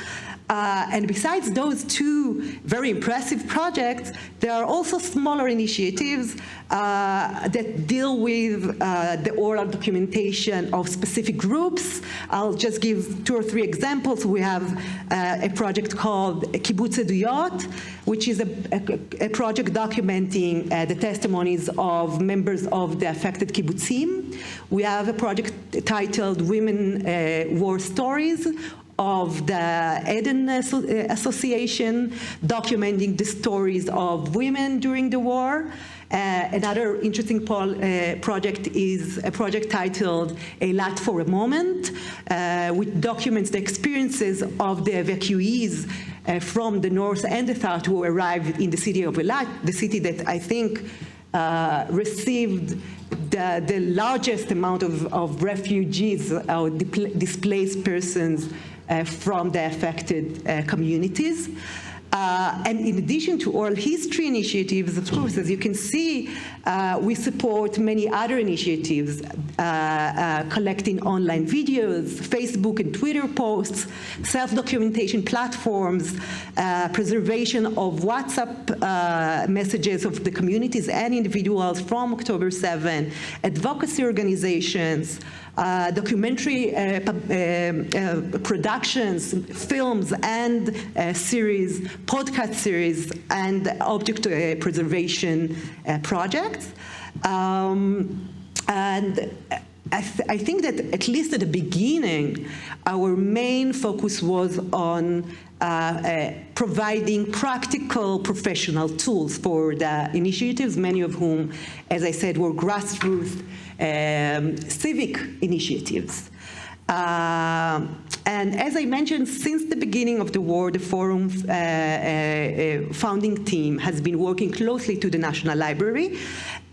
And besides those two very impressive projects, there are also smaller initiatives that deal with the oral documentation of specific groups. I'll just give 2 or 3 examples. We have a project called Kibbutz Eduyot, which is a project documenting the testimonies of members of the affected kibbutzim. We have a project titled Women War Stories of the Eden Association, documenting the stories of women during the war. Another interesting project is a project titled Eilat for a Moment, which documents the experiences of the evacuees from the north and the south who arrived in the city of Eilat, the city that I think received the largest amount of refugees or displaced persons from the affected communities. And in addition to oral history initiatives, of course, as you can see, we support many other initiatives, collecting online videos, Facebook and Twitter posts, self-documentation platforms, preservation of WhatsApp messages of the communities and individuals from October 7, advocacy organizations, documentary productions, films and series, podcast series, and object preservation projects. And I think that at least at the beginning, our main focus was on providing practical professional tools for the initiatives, many of whom, as I said, were grassroots civic initiatives. And as I mentioned, since the beginning of the war, the Forum founding team has been working closely to the National Library,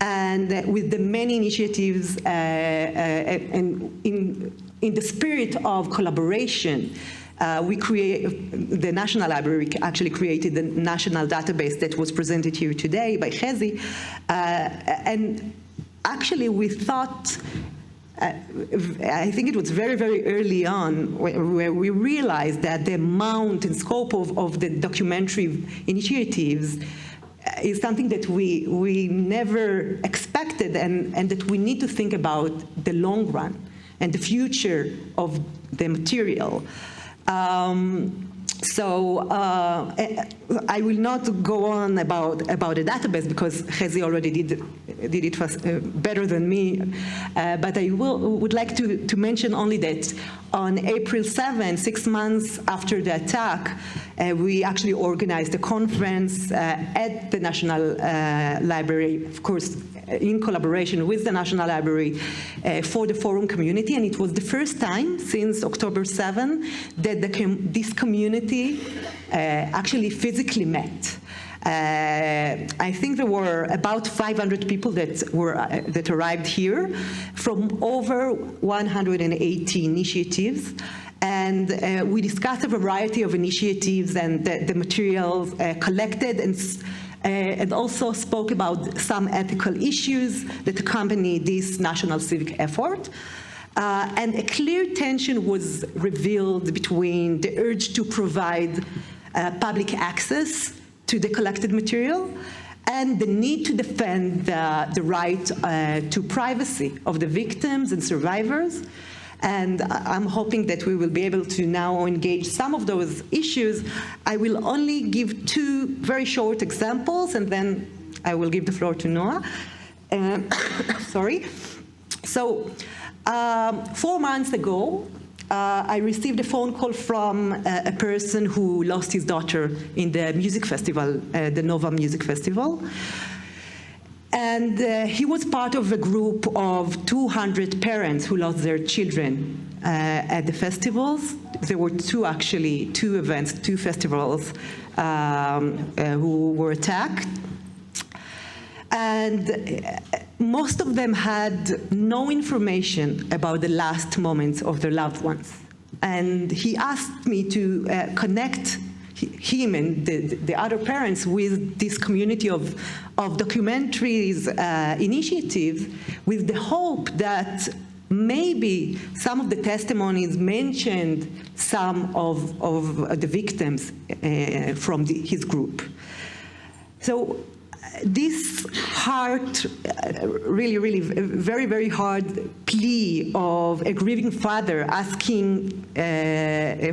and with the many initiatives and in the spirit of collaboration, the National Library actually created the national database that was presented here today by Chezi, and actually we thought, I think it was very, very early on where we realized that the amount and scope of the documentary initiatives is something that we never expected, and that we need to think about the long run and the future of the material. So I will not go on about the database because Chezi already did it better than me. But I would like to mention only that on April 7, 6 months after the attack, we actually organized a conference at the National Library, of course, in collaboration with the National Library for the Forum community, and it was the first time since October 7 that this community actually physically met. I think there were about 500 people that arrived here from over 180 initiatives, and we discussed a variety of initiatives and the materials collected, and also spoke about some ethical issues that accompany this national civic effort. And a clear tension was revealed between the urge to provide public access to the collected material and the need to defend the right to privacy of the victims and survivors. And I'm hoping that we will be able to now engage some of those issues. I will only give 2 very short examples, and then I will give the floor to Noah. Sorry. So 4 months ago, I received a phone call from a person who lost his daughter in the music festival, the Nova Music Festival. And he was part of a group of 200 parents who lost their children at the festivals. There were 2 events, 2 festivals who were attacked. And most of them had no information about the last moments of their loved ones. And he asked me to connect him and the other parents with this community of documentaries initiative, with the hope that maybe some of the testimonies mentioned some of the victims from his group. So this really very, very hard plea of a grieving father asking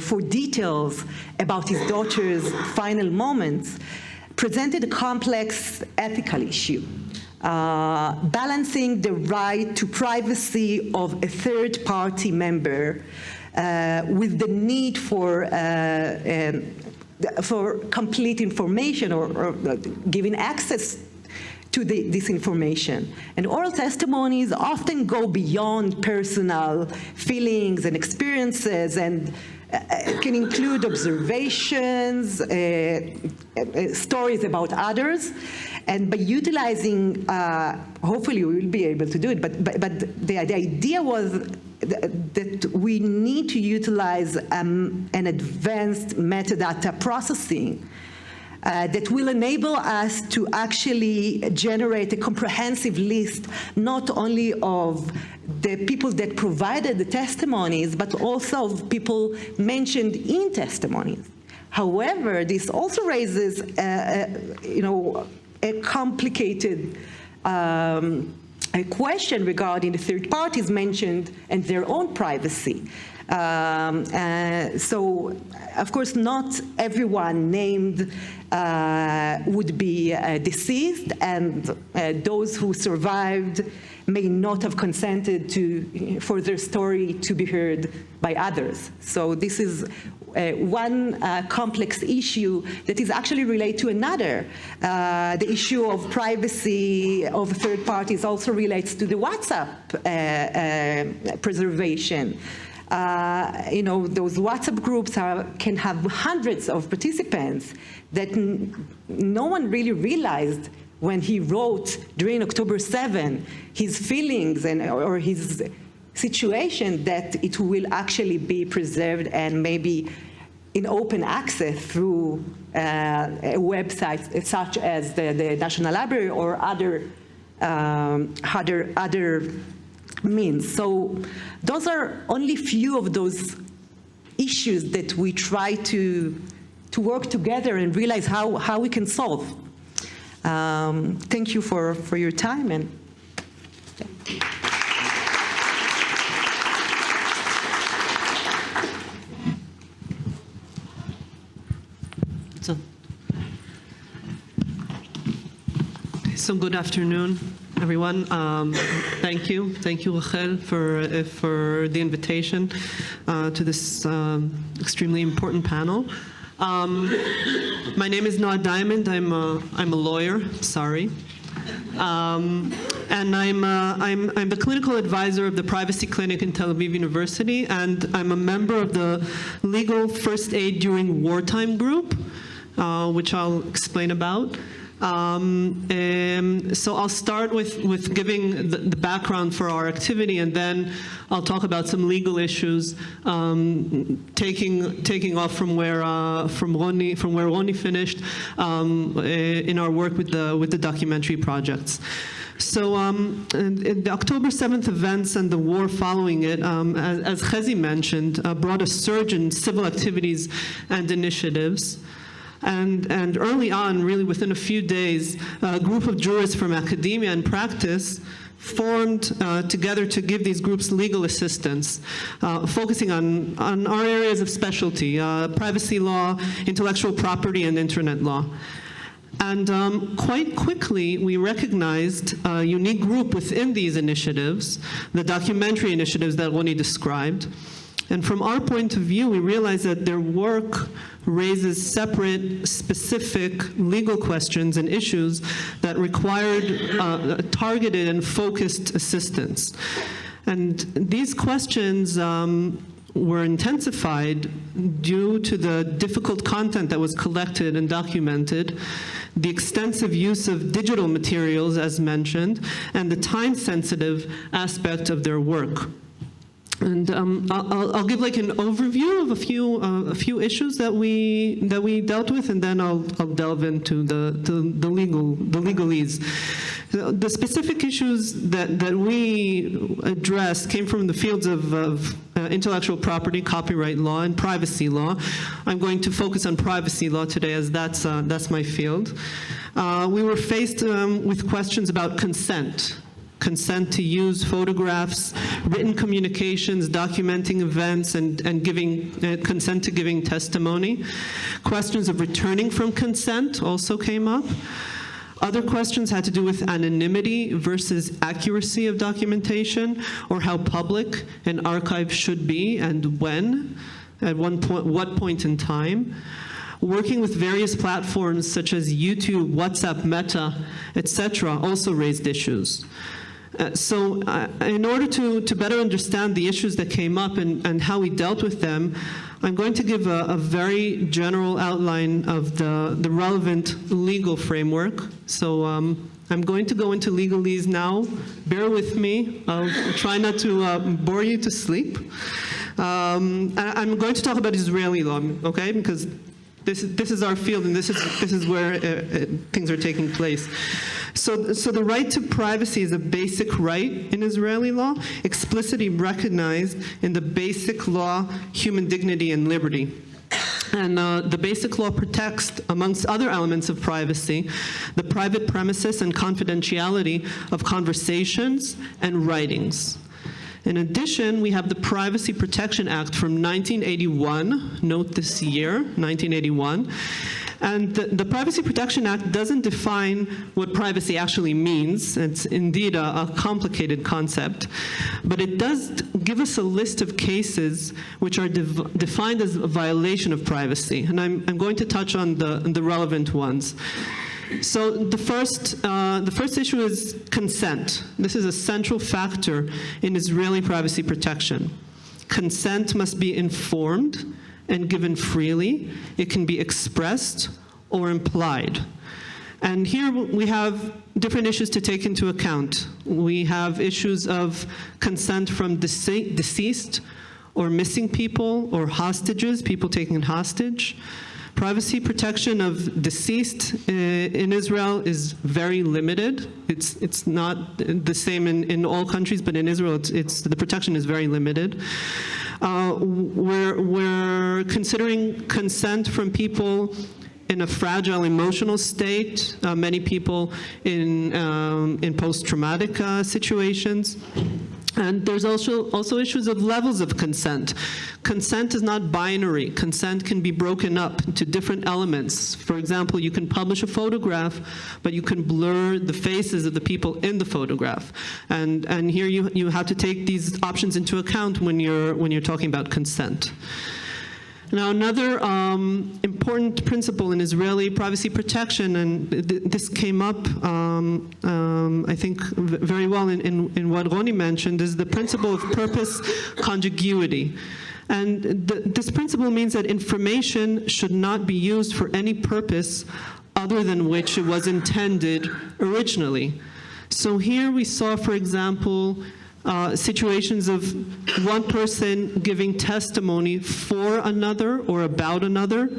for details about his daughter's final moments presented a complex ethical issue. Balancing the right to privacy of a third-party member with the need for complete information or giving access to this information. And oral testimonies often go beyond personal feelings and experiences and can include observations, stories about others. And by utilizing, hopefully we will be able to do it, but the idea was that we need to utilize an advanced metadata processing that will enable us to actually generate a comprehensive list, not only of the people that provided the testimonies, but also of people mentioned in testimonies. However, this also raises, a complicated a question regarding the third parties mentioned and their own privacy. So, of course, not everyone named would be deceased, and those who survived may not have consented for their story to be heard by others. So this is one complex issue that is actually related to another. The issue of privacy of third parties also relates to the WhatsApp preservation. Those WhatsApp groups can have hundreds of participants that no one really realized when he wrote during October 7 his feelings or his situation, that it will actually be preserved and maybe in open access through websites such as the National Library or other means. So those are only few of those issues that we try to work together and realize how we can solve. Thank you for your time. And So good afternoon, everyone. Thank you, Rachel, for the invitation to this extremely important panel. My name is Noah Diamond. I'm a lawyer. Sorry. And I'm the clinical advisor of the privacy clinic in Tel Aviv University, and I'm a member of the Legal First Aid During Wartime group, which I'll explain about. So I'll start with giving the background for our activity, and then I'll talk about some legal issues, taking off from where Ronnie finished in our work with the documentary projects. So the October 7th events and the war following it, as Chezi mentioned, brought a surge in civil activities and initiatives. And early on, really within a few days, a group of jurists from academia and practice formed together to give these groups legal assistance, focusing on our areas of specialty, privacy law, intellectual property, and internet law. And quite quickly, we recognized a unique group within these initiatives, the documentary initiatives that Ronnie described. And from our point of view, we realized that their work raises separate, specific legal questions and issues that required targeted and focused assistance. And these questions were intensified due to the difficult content that was collected and documented, the extensive use of digital materials, as mentioned, and the time-sensitive aspect of their work. And I'll give like an overview of a few issues that we dealt with, and then I'll delve into the legalese. The specific issues that we addressed came from the fields of intellectual property, copyright law, and privacy law. I'm going to focus on privacy law today, as that's my field. We were faced with questions about consent to use photographs, written communications, documenting events, and giving consent to giving testimony. Questions of returning from consent also came up. Other questions had to do with anonymity versus accuracy of documentation, or how public an archive should be and when, at what point in time. Working with various platforms such as YouTube, WhatsApp, Meta, etc. also raised issues. So in order to better understand the issues that came up and how we dealt with them, I'm going to give a very general outline of the relevant legal framework. So I'm going to go into legalese now. Bear with me. I'll try not to bore you to sleep. I'm going to talk about Israeli law, okay? Because this is our field, and this is where things are taking place. So the right to privacy is a basic right in Israeli law, explicitly recognized in the basic law, human dignity and liberty. And the basic law protects, amongst other elements of privacy, the private premises and confidentiality of conversations and writings. In addition, we have the Privacy Protection Act from 1981, note this year, 1981. And the Privacy Protection Act doesn't define what privacy actually means. It's indeed a complicated concept. But it does give us a list of cases which are defined as a violation of privacy. And I'm going to touch on the relevant ones. So the first issue is consent. This is a central factor in Israeli privacy protection. Consent must be informed and given freely. It can be expressed or implied. And here we have different issues to take into account. We have issues of consent from deceased or missing people or hostages, people taken hostage. Privacy protection of deceased in Israel is very limited. It's not the same in all countries, but in Israel, the protection is very limited. We're considering consent from people in a fragile emotional state, many people in post-traumatic situations. And there's also issues of levels of consent. Consent is not binary. Consent can be broken up into different elements. For example, you can publish a photograph, but you can blur the faces of the people in the photograph. And here you have to take these options into account when you're talking about consent. Now, another important principle in Israeli privacy protection, and this came up, I think, very well in what Roni mentioned, is the principle of purpose conjuguity. And this principle means that information should not be used for any purpose other than which it was intended originally. So here we saw, for example, situations of one person giving testimony for another or about another.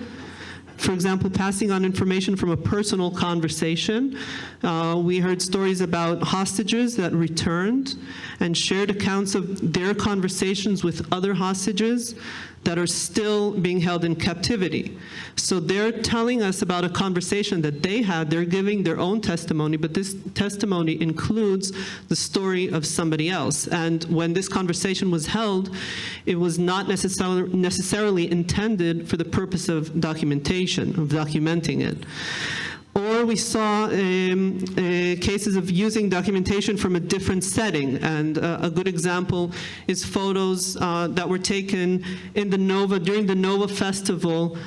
For example, passing on information from a personal conversation. We heard stories about hostages that returned and shared accounts of their conversations with other hostages that are still being held in captivity. So they're telling us about a conversation that they had. They're giving their own testimony, but this testimony includes the story of somebody else. And when this conversation was held, it was not necessarily intended for the purpose of documentation, of documenting it. Or we saw cases of using documentation from a different setting. And a good example is photos that were taken in the Nova, during the Nova Festival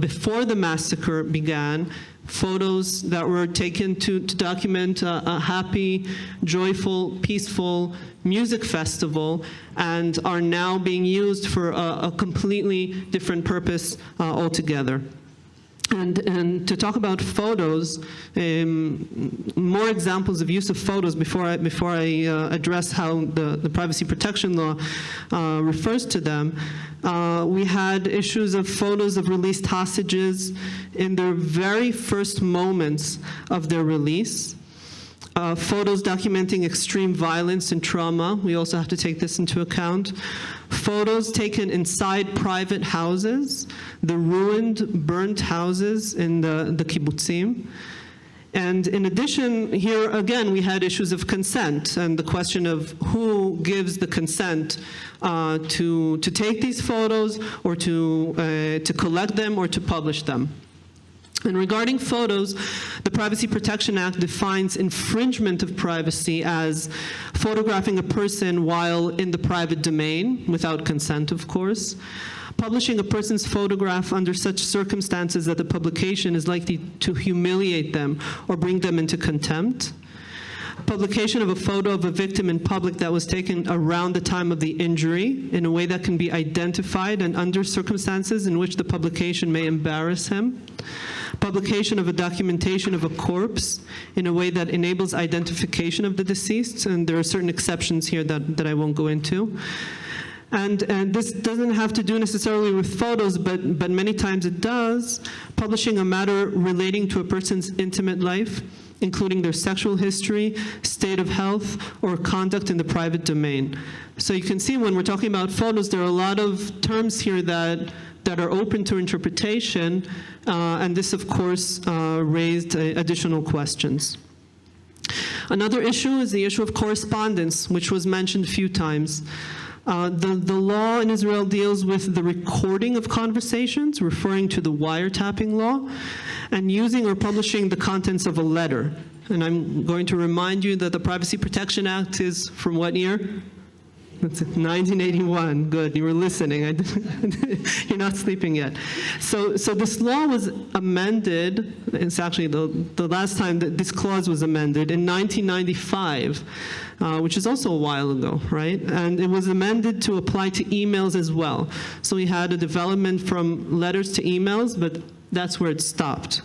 before the massacre began. Photos that were taken to document a happy, joyful, peaceful music festival, and are now being used for a completely different purpose altogether. And to talk about photos, more examples of use of photos before I address how the privacy protection law refers to them. We had issues of photos of released hostages in their very first moments of their release. Photos documenting extreme violence and trauma. We also have to take this into account. Photos taken inside private houses, the ruined, burnt houses in the kibbutzim. And in addition, here again, we had issues of consent and the question of who gives the consent to take these photos or to collect them or to publish them. And regarding photos, the Privacy Protection Act defines infringement of privacy as photographing a person while in the private domain, without consent, of course, publishing a person's photograph under such circumstances that the publication is likely to humiliate them or bring them into contempt, publication of a photo of a victim in public that was taken around the time of the injury in a way that can be identified and under circumstances in which the publication may embarrass him, publication of a documentation of a corpse in a way that enables identification of the deceased, and there are certain exceptions here that I won't go into. And this doesn't have to do necessarily with photos, but many times it does, publishing a matter relating to a person's intimate life, including their sexual history, state of health, or conduct in the private domain. So you can see when we're talking about photos, there are a lot of terms here that are open to interpretation, and this, of course, raised additional questions. Another issue is the issue of correspondence, which was mentioned a few times. The law in Israel deals with the recording of conversations, referring to the wiretapping law, and using or publishing the contents of a letter. And I'm going to remind you that the Privacy Protection Act is from what year? That's 1981. Good, you were listening. You're not sleeping yet. So this law was amended. It's actually the last time that this clause was amended in 1995, which is also a while ago, right? And it was amended to apply to emails as well. So we had a development from letters to emails, but that's where it stopped.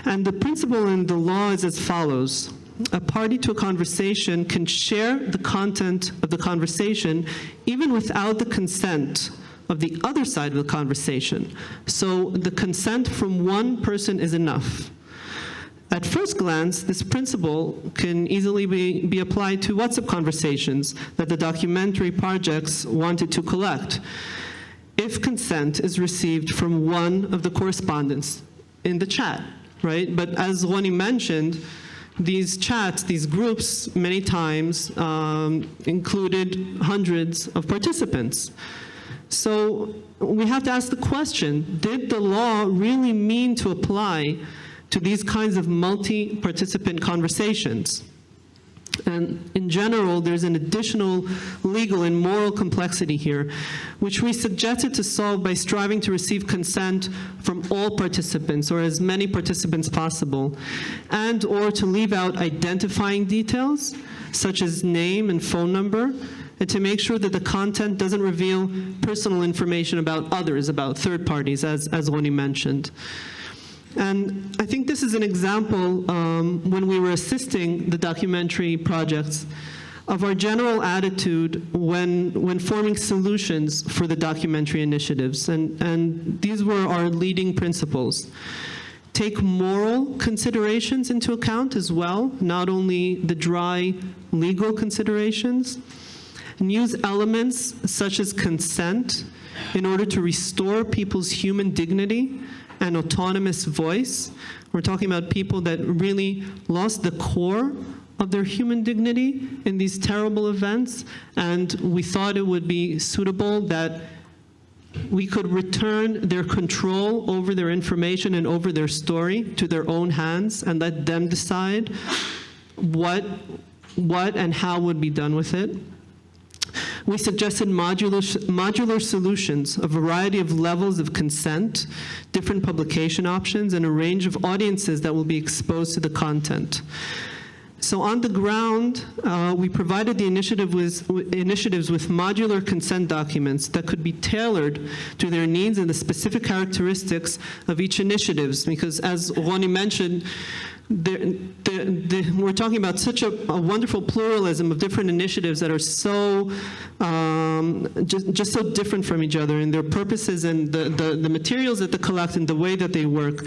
And the principle in the law is as follows. A party to a conversation can share the content of the conversation even without the consent of the other side of the conversation. So the consent from one person is enough. At first glance, this principle can easily be applied to WhatsApp conversations that the documentary projects wanted to collect, if consent is received from one of the correspondents in the chat, right? But as Ronnie mentioned, these chats, these groups, many times included hundreds of participants. So we have to ask the question, did the law really mean to apply to these kinds of multi-participant conversations? And in general, there's an additional legal and moral complexity here, which we suggested to solve by striving to receive consent from all participants, or as many participants possible, and or to leave out identifying details, such as name and phone number, and to make sure that the content doesn't reveal personal information about others, about third parties, as Roni mentioned. And I think this is an example, when we were assisting the documentary projects, of our general attitude when forming solutions for the documentary initiatives. And these were our leading principles. Take moral considerations into account as well, not only the dry legal considerations, and use elements such as consent in order to restore people's human dignity and autonomous voice. We're talking about people that really lost the core of their human dignity in these terrible events, and we thought it would be suitable that we could return their control over their information and over their story to their own hands and let them decide what and how would be done with it. We suggested modular solutions, a variety of levels of consent, different publication options, and a range of audiences that will be exposed to the content. So on the ground, we provided the initiatives with modular consent documents that could be tailored to their needs and the specific characteristics of each initiative. Because as Ronnie mentioned, we're talking about such a wonderful pluralism of different initiatives that are so just so different from each other in their purposes and the materials that they collect and the way that they work.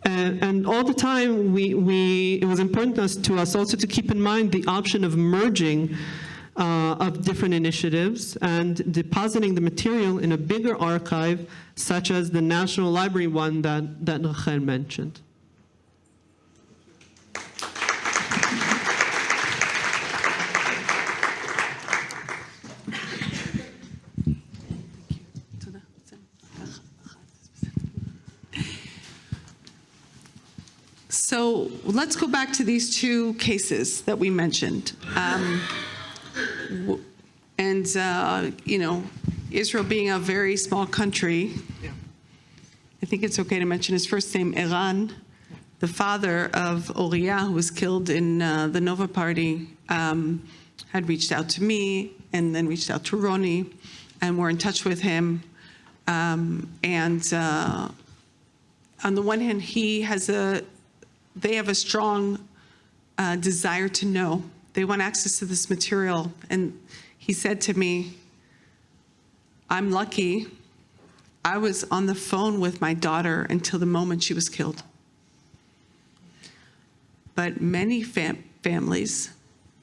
And all the time, it was important to us also to keep in mind the option of merging of different initiatives and depositing the material in a bigger archive, such as the National Library one that Rachel mentioned. So let's go back to these two cases that we mentioned. Israel being a very small country, I think it's okay to mention his first name, Eran, the father of Uriah, who was killed in the Nova Party, had reached out to me and then reached out to Ronnie, and we're in touch with him. On the one hand, they have a strong desire to know. They want access to this material. And he said to me, I'm lucky. I was on the phone with my daughter until the moment she was killed. But many families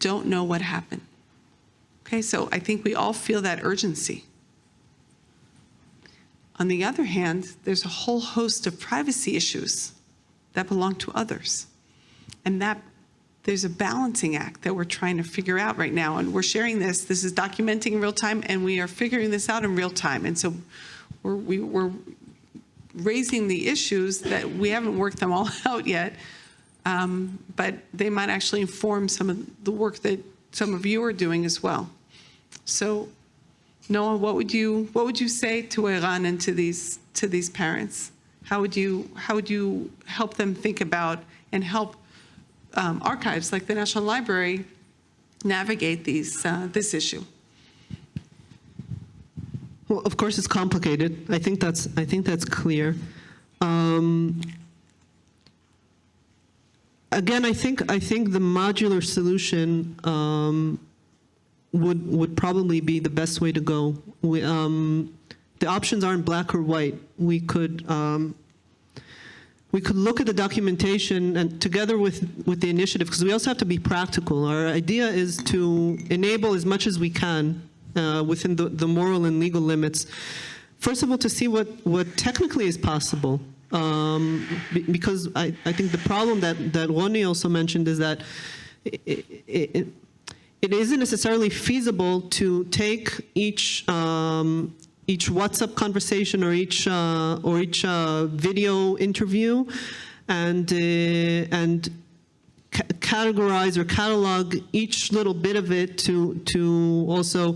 don't know what happened. Okay, so I think we all feel that urgency. On the other hand, there's a whole host of privacy issues that belong to others. And that there's a balancing act that we're trying to figure out right now. And we're sharing this. This is documenting in real time, and we are figuring this out in real time. And so we're raising the issues that we haven't worked them all out yet, but they might actually inform some of the work that some of you are doing as well. So, Noah, what would you say to Eran and to these parents? How would you help them think about and help archives like the National Library navigate this issue? Well, of course, it's complicated. I think that's clear. Again, I think the modular solution would probably be the best way to go. The options aren't black or white. We could look at the documentation and together with the initiative, because we also have to be practical. Our idea is to enable as much as we can within the moral and legal limits. First of all, to see what technically is possible. Because I think the problem that Ronnie also mentioned is that it isn't necessarily feasible to take each WhatsApp conversation or each video interview and categorize or catalog each little bit of it to also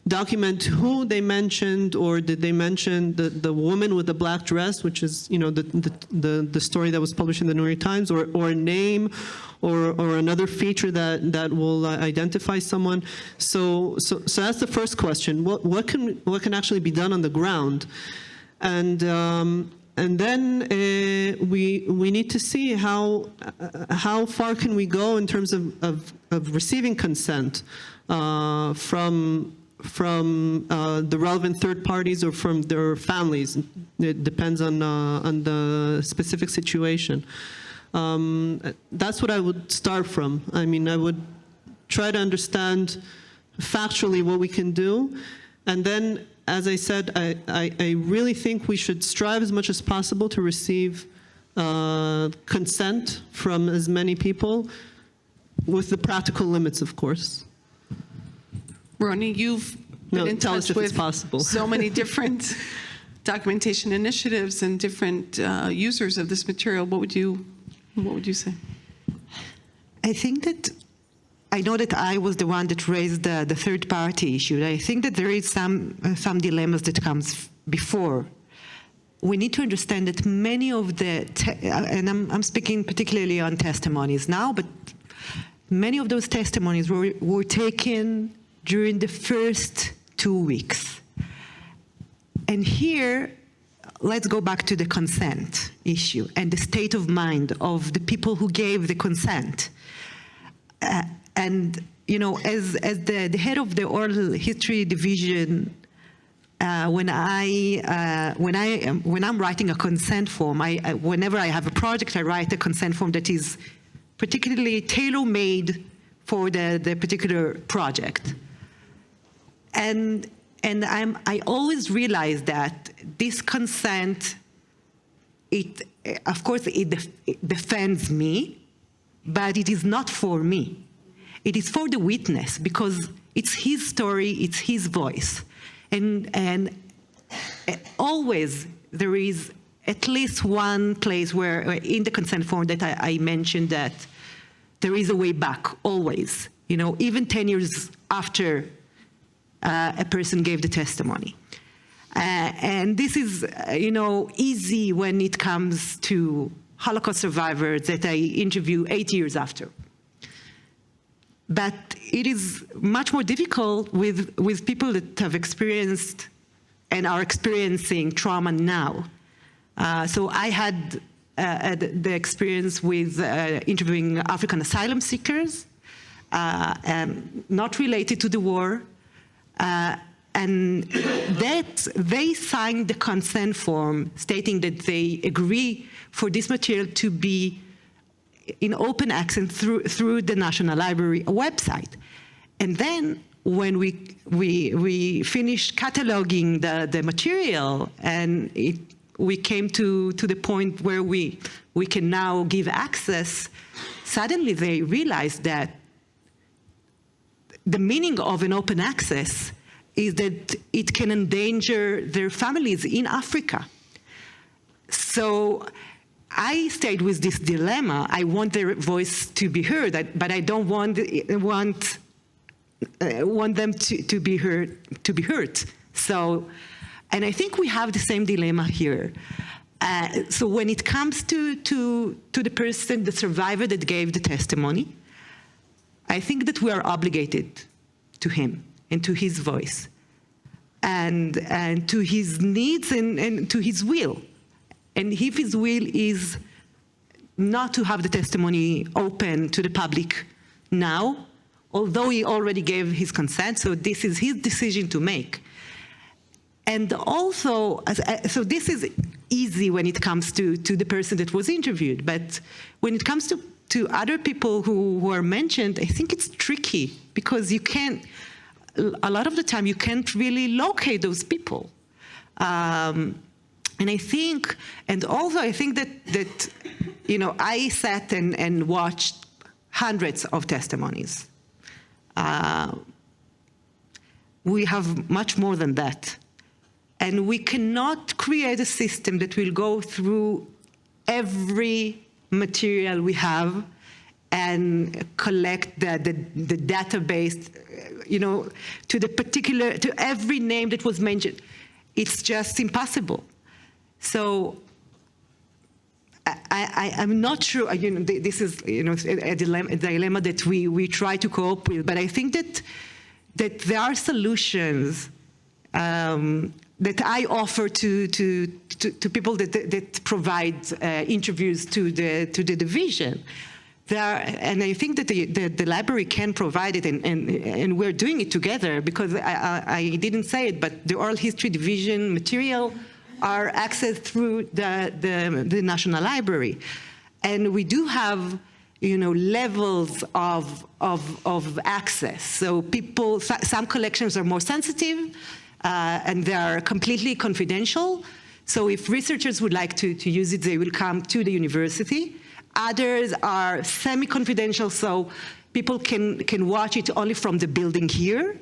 document who they mentioned, or did they mention the woman with the black dress, which is the story that was published in the New York Times, or a name, or another feature that will identify someone. So that's the first question. What can actually be done on the ground, and then we need to see how far can we go in terms of receiving consent from the relevant third parties or from their families. It depends on the specific situation. That's what I would start from. I mean, I would try to understand factually what we can do, and then, as I said, I really think we should strive as much as possible to receive consent from as many people, with the practical limits, of course. Ronnie, you've been in touch with so many different documentation initiatives and different users of this material. What would you say? I think that I know that I was the one that raised the third-party issue. I think that there is some dilemmas that comes before. We need to understand that many of and I'm speaking particularly on testimonies now, but many of those testimonies were taken during the first 2 weeks. And here, let's go back to the consent issue and the state of mind of the people who gave the consent. And, you know, as the head of the oral history division, when I'm writing a consent form, whenever I have a project, I write a consent form that is particularly tailor-made for the particular project. And I always realize that this consent, of course, it defends me, but it is not for me. It is for the witness, because it's his story, it's his voice. And always there is at least one place where, in the consent form that I mentioned, that there is a way back, always, you know, even 10 years after a person gave the testimony. And this is, you know, easy when it comes to Holocaust survivors that I interview 8 years after. But it is much more difficult with people that have experienced and are experiencing trauma now. So I had the experience with interviewing African asylum seekers, not related to the war, and that they signed the consent form stating that they agree for this material to be in open access through the National Library website. And then when we finished cataloging the material and we came to the point where we can now give access, suddenly they realized that the meaning of an open access is that it can endanger their families in Africa. So I stayed with this dilemma. I want their voice to be heard, but I don't want them to be heard. So, and I think we have the same dilemma here. So when it comes to the person, the survivor that gave the testimony, I think that we are obligated to him and to his voice and to his needs and to his will. And if his will is not to have the testimony open to the public now, although he already gave his consent, so this is his decision to make. And also, so this is easy when it comes to the person that was interviewed, but when it comes to other people who are mentioned, I think it's tricky because you can't, a lot of the time you can't really locate those people. And I think, and also I think that you know, I sat and watched hundreds of testimonies. We have much more than that. And we cannot create a system that will go through every material we have and collect the database, you know, to every name that was mentioned. It's just impossible. So I'm not sure, you know, this is, you know, a dilemma that we try to cope with, but I think that there are solutions that I offer to people that provide interviews to the division. And I think that the library can provide it, and we're doing it together, because I didn't say it, but the oral history division material are accessed through the National Library. And we do have, you know, levels of access. So people, some collections are more sensitive, and they are completely confidential. So if researchers would like to use it, they will come to the university. Others are semi-confidential, so people can watch it only from the building here.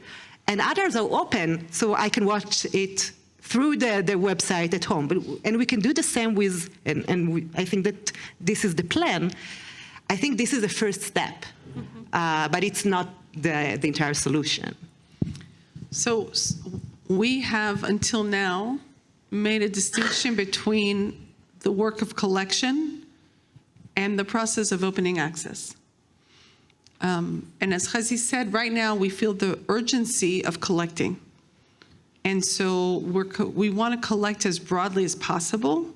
And others are open, so I can watch it through the website at home. And we can do the same with, I think that this is the plan. I think this is the first step, but it's not the entire solution. So we have, until now, made a distinction between the work of collection and the process of opening access. And as Chazi said, right now we feel the urgency of collecting. And so we want to collect as broadly as possible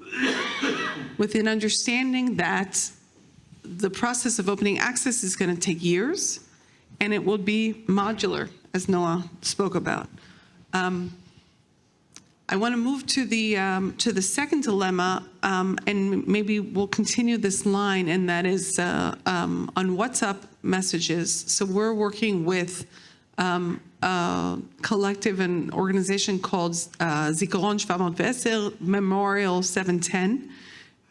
with an understanding that the process of opening access is going to take years, and it will be modular, as Noah spoke about. I want to move to the second dilemma, and maybe we'll continue this line, and that is on WhatsApp messages. So we're working with a collective and organization called Zikaron 710, Memorial 710.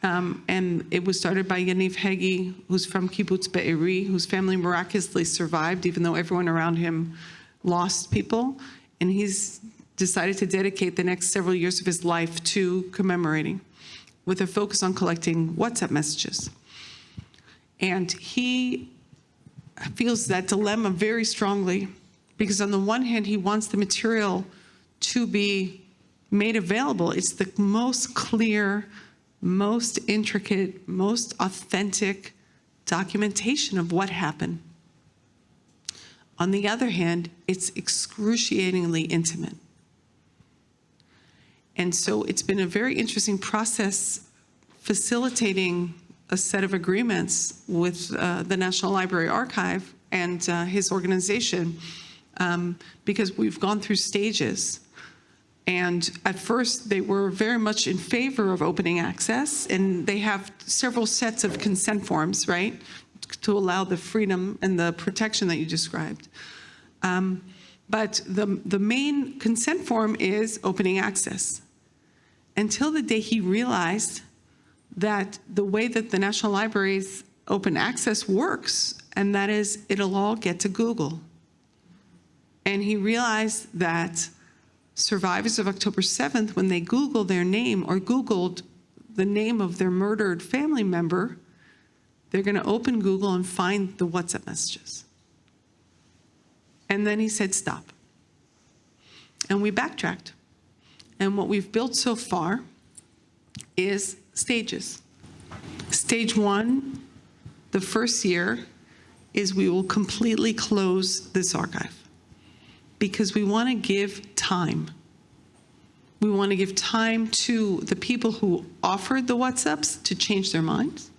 And it was started by Yaniv Hegi, who's from Kibbutz Be'eri, whose family miraculously survived, even though everyone around him lost people. And he's decided to dedicate the next several years of his life to commemorating, with a focus on collecting WhatsApp messages. And he feels that dilemma very strongly, because on the one hand, he wants the material to be made available. It's the most clear, most intricate, most authentic documentation of what happened. On the other hand, it's excruciatingly intimate. And so it's been a very interesting process facilitating a set of agreements with the National Library Archive and his organization, because we've gone through stages. And at first, they were very much in favor of opening access, and they have several sets of consent forms, right, to allow the freedom and the protection that you described. But the main consent form is opening access. Until the day he realized that the way that the National Library's open access works, and that is it'll all get to Google. And he realized that survivors of October 7th, when they Google their name or Googled the name of their murdered family member, they're going to open Google and find the WhatsApp messages. And then he said, stop. And we backtracked. And what we've built so far is stages. Stage one, the first year, is we will completely close this archive, because we want to give time. We want to give time to the people who offered the WhatsApps to change their minds,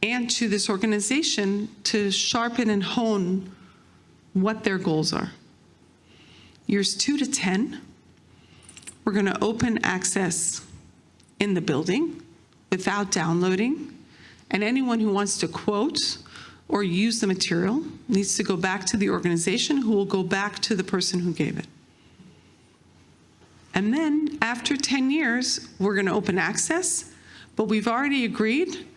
and to this organization to sharpen and hone what their goals are. Years 2 to 10, we're going to open access in the building without downloading, and anyone who wants to quote or use the material needs to go back to the organization, who will go back to the person who gave it. And then after 10 years, we're going to open access, but we've already agreed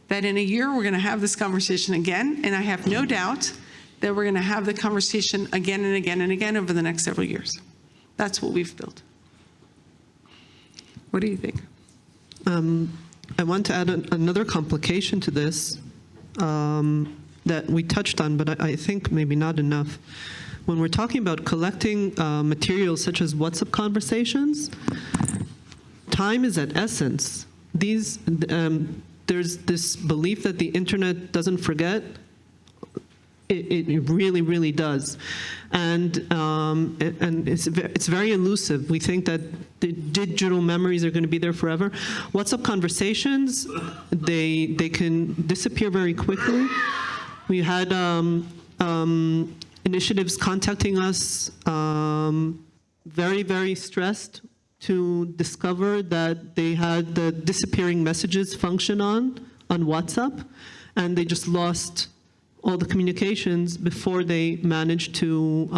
that in a year we're going to have this conversation again, and I have no doubt that we're going to have the conversation again and again and again over the next several years. That's what we've built. What do you think? I want to add another complication to this that we touched on, but I think maybe not enough. When we're talking about collecting materials such as WhatsApp conversations, time is at essence. There's this belief that the internet doesn't forget. It really, really does, and it's very elusive. We think that the digital memories are going to be there forever. WhatsApp conversations, they can disappear very quickly. We had initiatives contacting us, very, very stressed to discover that they had the disappearing messages function on WhatsApp, and they just lost all the communications before they managed to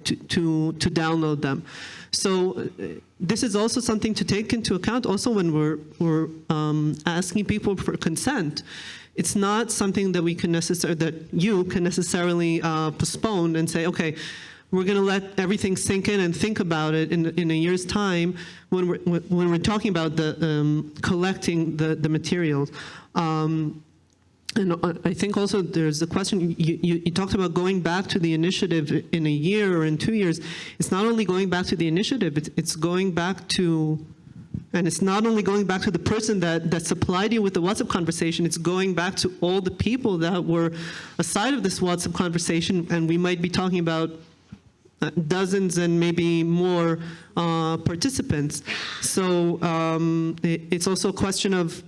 download them. So this is also something to take into account. Also, when we're asking people for consent, it's not something that you can necessarily postpone and say, okay, we're going to let everything sink in and think about it in a year's time when we're talking about the collecting the materials. And I think also there's a question, you talked about going back to the initiative in a year or in 2 years. It's not only going back to the initiative, it's going back to And it's not only going back to the person that supplied you with the WhatsApp conversation, it's going back to all the people that were aside of this WhatsApp conversation, and we might be talking about dozens and maybe more participants. So it's also a question of,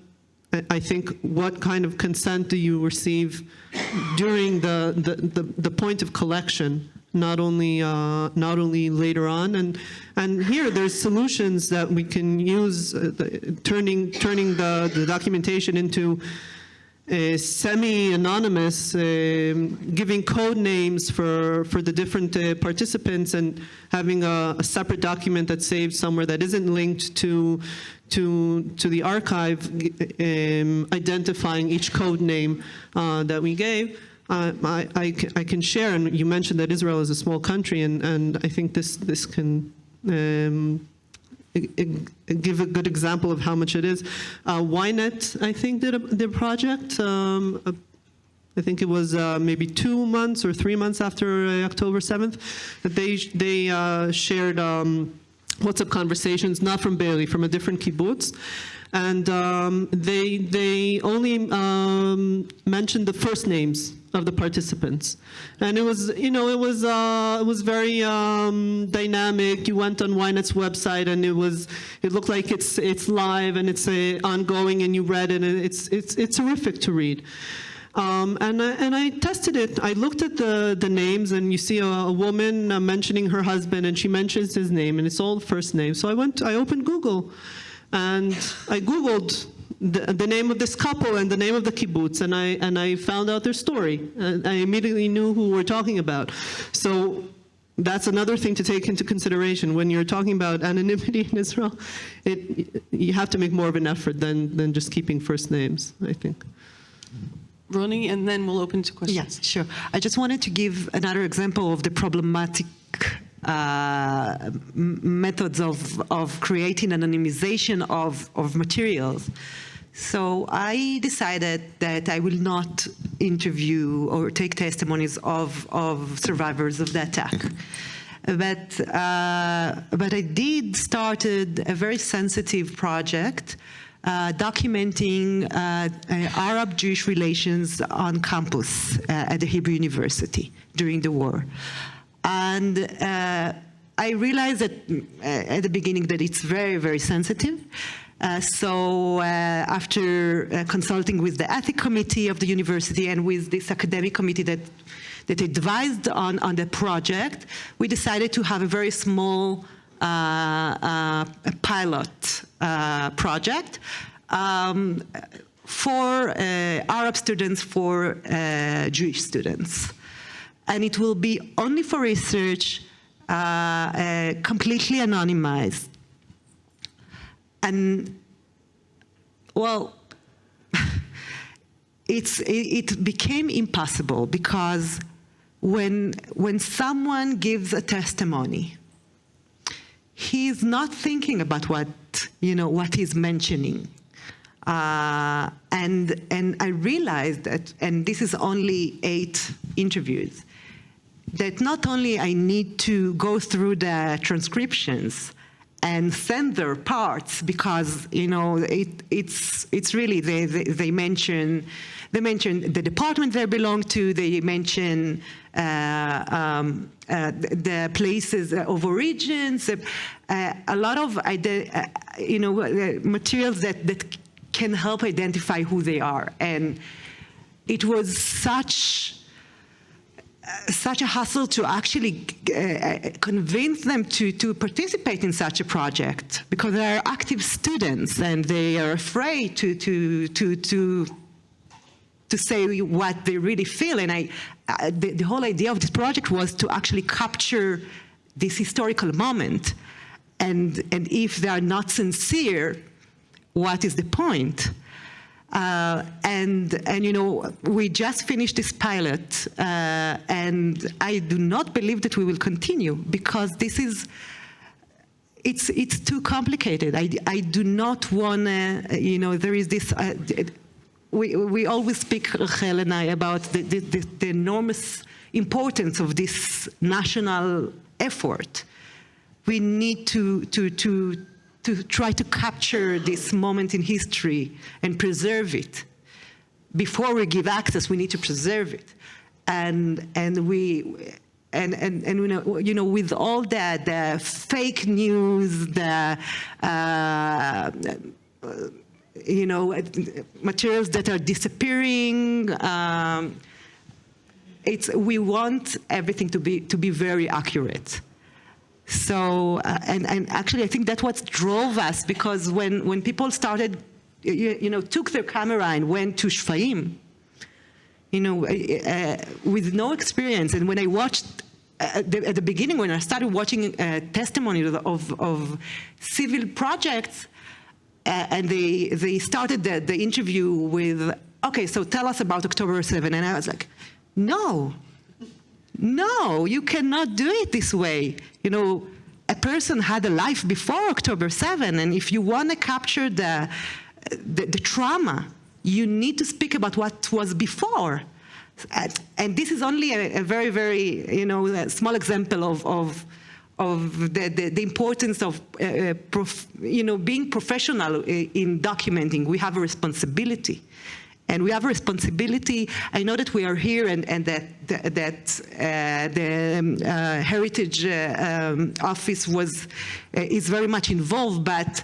I think, what kind of consent do you receive during the point of collection, not only later on. And here there's solutions that we can use, turning the documentation into semi-anonymous, giving code names for the different participants, and having a separate document that's saved somewhere that isn't linked to the archive, identifying each code name that we gave. I can share, and you mentioned that Israel is a small country, and I think this can give a good example of how much it is. Ynet, I think, did a project. I think it was maybe 2 months or 3 months after October 7th, that they shared WhatsApp conversations, not from Be'eri, from a different kibbutz. And they only mentioned the first names of the participants, and it was very dynamic. You went on Ynet's website, and it looked like it's live and it's ongoing, and you read it, and it's terrific to read. And I tested it. I looked at the names, and you see a woman mentioning her husband, and she mentions his name, and it's all first name. So I opened Google, and I Googled the name of this couple and the name of the kibbutz, and I found out their story. And I immediately knew who we're talking about. So that's another thing to take into consideration when you're talking about anonymity in Israel. You have to make more of an effort than just keeping first names, I think. Ronnie, and then we'll open to questions. Yes, sure. I just wanted to give another example of the problematic methods of creating anonymization of materials. So I decided that I will not interview or take testimonies of survivors of the attack. But I did started a very sensitive project documenting Arab-Jewish relations on campus at the Hebrew University during the war. And I realized that at the beginning that it's very, very sensitive. So after consulting with the ethics committee of the university and with this academic committee that advised on the project, we decided to have a very small pilot project for Arab students, for Jewish students. And it will be only for research, completely anonymized. And, well, it became impossible because when someone gives a testimony, he's not thinking about what he's mentioning. And I realized that, and this is only 8 interviews, that not only I need to go through the transcriptions and send their parts, because it's really they mention the department they belong to, they mention the places of origins, a lot of materials that can help identify who they are. And it was such a hassle to actually convince them to participate in such a project, because they are active students and they are afraid to say what they really feel. And the whole idea of this project was to actually capture this historical moment. And if they are not sincere, what is the point? And we just finished this pilot, and I do not believe that we will continue, because it's too complicated. I do not want to, there is this, we always speak, Rachel and I, about the enormous importance of this national effort. We need to to try to capture this moment in history and preserve it. Before we give access, we need to preserve it. And you know, with all the fake news, the you know, materials that are disappearing, we want everything to be very accurate. So, and actually, I think that's what drove us, because when people started, you know, took their camera and went to Shfaim, you know, with no experience, and when I watched at the beginning, when I started watching testimonies of civil projects, and they started the interview with, okay, so tell us about October 7, and I was like, no, you cannot do it this way. You know, a person had a life before October 7, and if you want to capture the trauma, you need to speak about what was before. And this is only a very, very, you know, a small example of the importance of, you know, being professional in documenting. We have a responsibility. And we have a responsibility. I know that we are here, and that the Heritage Office is very much involved, but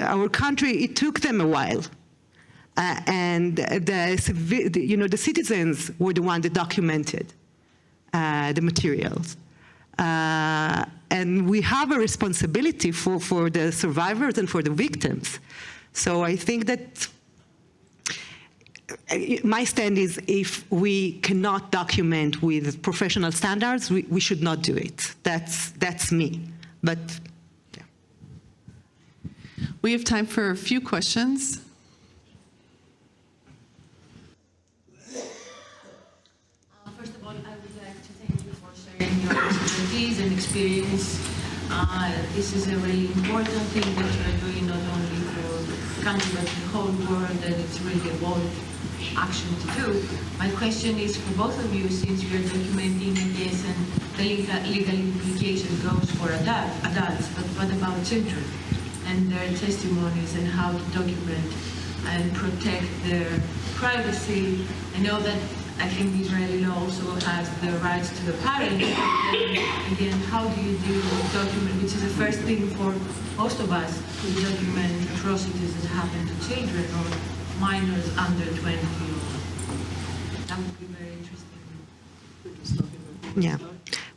our country, it took them a while. And you know, the citizens were the ones that documented the materials. And we have a responsibility for the survivors and for the victims. So I think that my stand is, if we cannot document with professional standards, we should not do it. That's me. But yeah. We have time for a few questions. First of all, I would like to thank you for sharing your expertise and experience. This is a really important thing that you are doing, not only for country but the whole world, and it's really a bold action to do. My question is for both of you, since we are documenting, yes, and the legal implication goes for adults, but what about children and their testimonies, and how to document and protect their privacy? I know that I think the Israeli law also has the rights to the parent. And again, how do you document, which is the first thing for most of us, to document atrocities that happen to children or minors under 20. That would be very interesting. Yeah,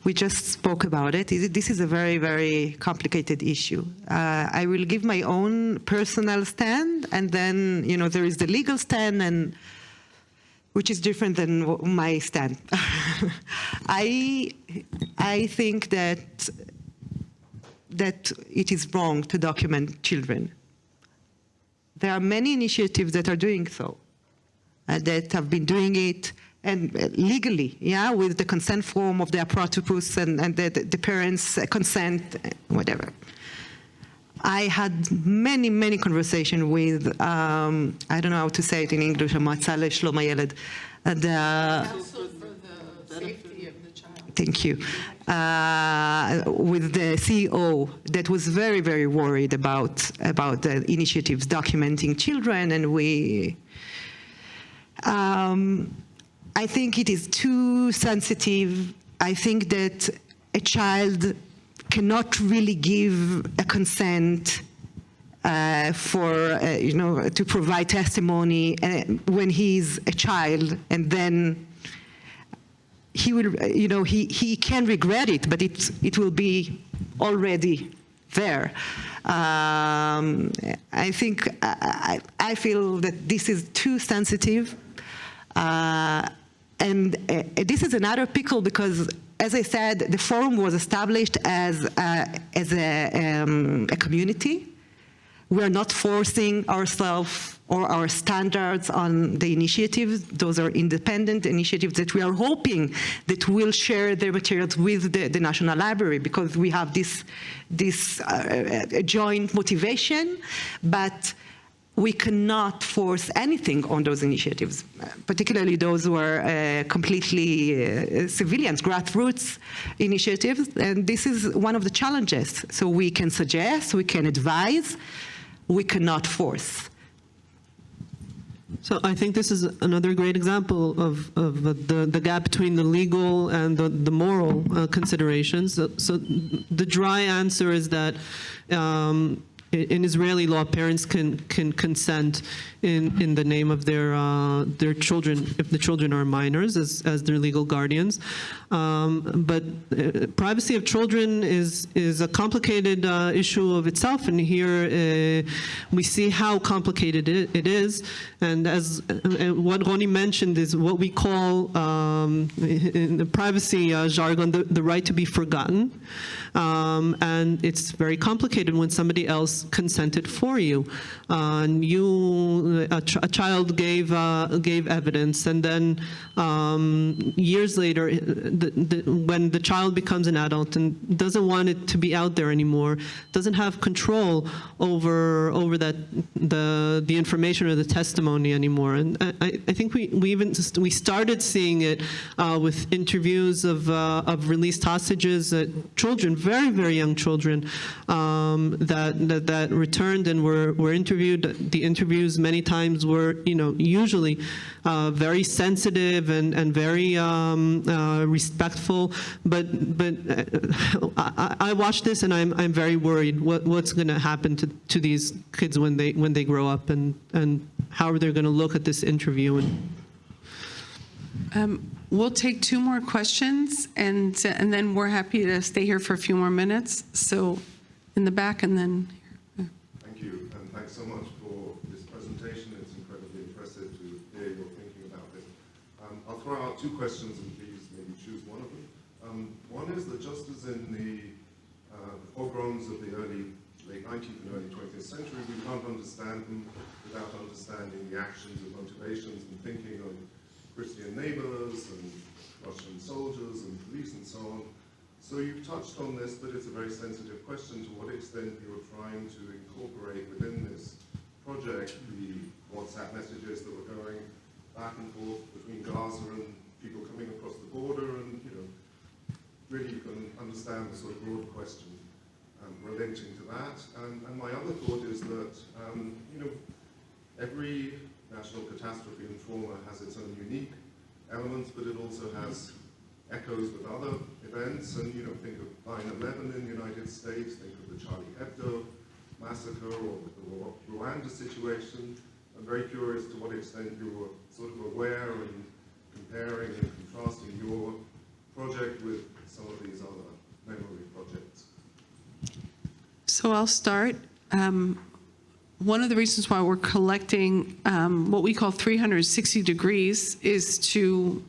we just spoke about it. This is a very, very complicated issue. I will give my own personal stand, and then, you know, there is the legal stand, and which is different than my stand. I think that it is wrong to document children. There are many initiatives that are doing so, that have been doing it, and legally, yeah, with the consent form of the approtopus and the parents' consent, whatever. I had many, many conversations with, I don't know how to say it in English, המועצה לשלום הילד. Council for the Safety of the Child. Thank you. With the CEO that was very, very worried about the initiatives documenting children, and I think it is too sensitive. I think that a child cannot really give a consent for, you know, to provide testimony when he's a child, and then he will, you know, he can regret it, but it will be already there. I think, I feel that this is too sensitive. And this is another pickle, because, as I said, the forum was established as a community. We are not forcing ourselves or our standards on the initiatives. Those are independent initiatives that we are hoping that will share their materials with the National Library, because we have this joint motivation. But we cannot force anything on those initiatives, particularly those who are completely civilians, grassroots initiatives. And this is one of the challenges. So we can suggest, we can advise, we cannot force. So I think this is another great example of the gap between the legal and the moral considerations. So the dry answer is that in Israeli law, parents can consent in the name of their children if the children are minors as their legal guardians. But privacy of children is a complicated issue of itself, and here we see how complicated it is. And as what Roni mentioned is what we call in the privacy jargon the right to be forgotten. And it's very complicated when somebody else consented for you. And a child gave evidence, and then years later, when the child becomes an adult and doesn't want it to be out there anymore, doesn't have control over that the information or the testimony anymore. And I think we started seeing it with interviews of released hostages, children, very, very young children that returned and were interviewed. The interviews many times were, usually very sensitive and very respectful. But I watch this and I'm very worried what's going to happen to these kids when they grow up and how they're going to look at this interview. We'll take 2 more questions, and then we're happy to stay here for a few more minutes. So in the back, and then here. Thank you, and thanks so much for this presentation. It's incredibly impressive to hear your thinking about this. I'll throw out 2 questions, and please maybe choose one of them. One is that just as in the pogroms of the late 19th and early 20th century, we can't understand them without understanding the actions and motivations and thinking of Christian neighbors and Russian soldiers and police and so on. So you've touched on this, but it's a very sensitive question. To what extent you're trying to incorporate within this project the WhatsApp messages that were going back and forth between Gaza and people coming across the border, and really you can understand the sort of broad question relating to that. And my other thought is that every national catastrophe and trauma has its own unique elements, but it also has echoes with other events. And think of 9/11 in the United States, think of the Charlie Hebdo massacre, or with the Rwanda situation. I'm very curious to what extent you're sort of aware and comparing and contrasting your project with some of these other memory projects. So I'll start. One of the reasons why we're collecting what we call 360 degrees is to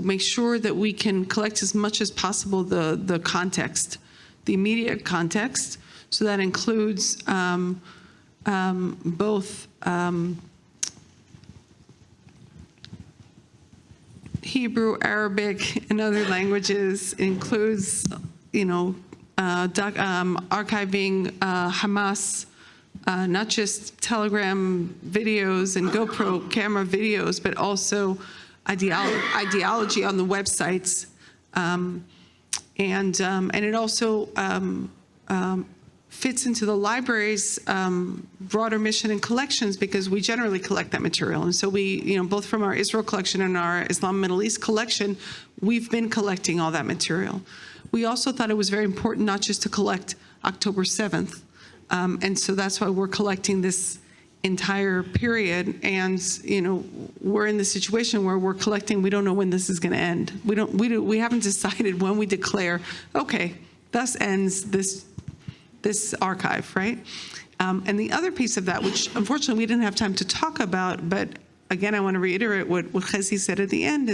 make sure that we can collect as much as possible the context, the immediate context. So that includes both Hebrew, Arabic, and other languages. It includes, archiving Hamas. Not just Telegram videos and GoPro camera videos, but also ideology on the websites, and it also fits into the library's broader mission and collections, because we generally collect that material. And so we, both from our Israel collection and our Islam Middle East collection, we've been collecting all that material. We also thought it was very important not just to collect October 7th. And so that's why we're collecting this entire period. And, we're in the situation where we're collecting, we don't know when this is going to end. We haven't decided when we declare, okay, thus ends this archive, right? And the other piece of that, which unfortunately we didn't have time to talk about, but again, I want to reiterate what Chezi said at the end,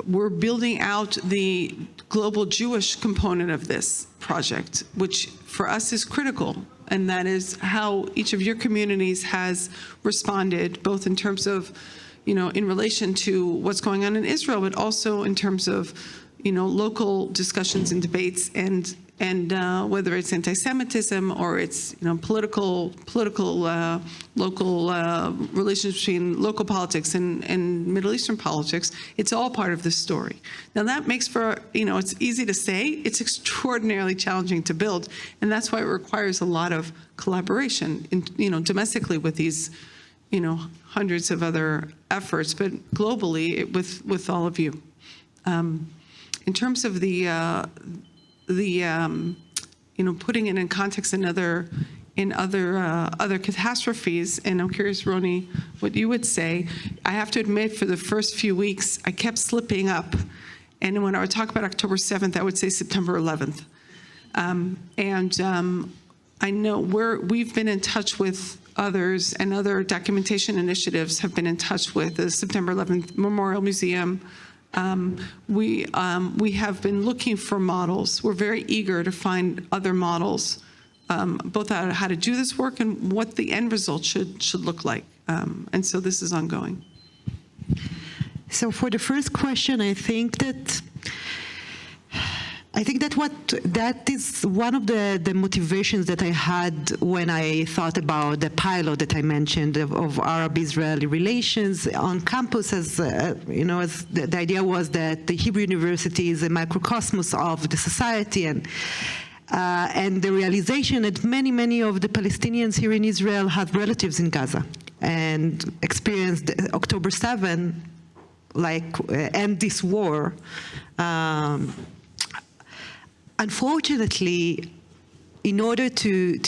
we're building out the global Jewish component of this project, which for us is critical. And that is how each of your communities has responded, both in terms of, in relation to what's going on in Israel, but also in terms of, local discussions and debates and And whether it's anti-Semitism or it's political local relations between local politics and Middle Eastern politics, it's all part of this story. Now that makes for it's easy to say, it's extraordinarily challenging to build, and that's why it requires a lot of collaboration, domestically with these hundreds of other efforts, but globally with all of you. In terms of the putting it in context in other catastrophes, and I'm curious, Roni, what you would say. I have to admit, for the first few weeks, I kept slipping up, and when I would talk about October 7th, I would say September 11th. I know we've been in touch with others, and other documentation initiatives have been in touch with the September 11th Memorial Museum. We have been looking for models. We're very eager to find other models, both on how to do this work and what the end result should look like. And so this is ongoing. So for the first question, I think that that is one of the motivations that I had when I thought about the pilot that I mentioned of Arab-Israeli relations on campus. As the idea was that the Hebrew University is a microcosmos of the society, and the realization that many of the Palestinians here in Israel have relatives in Gaza and experienced October 7, end this war. Unfortunately, in order to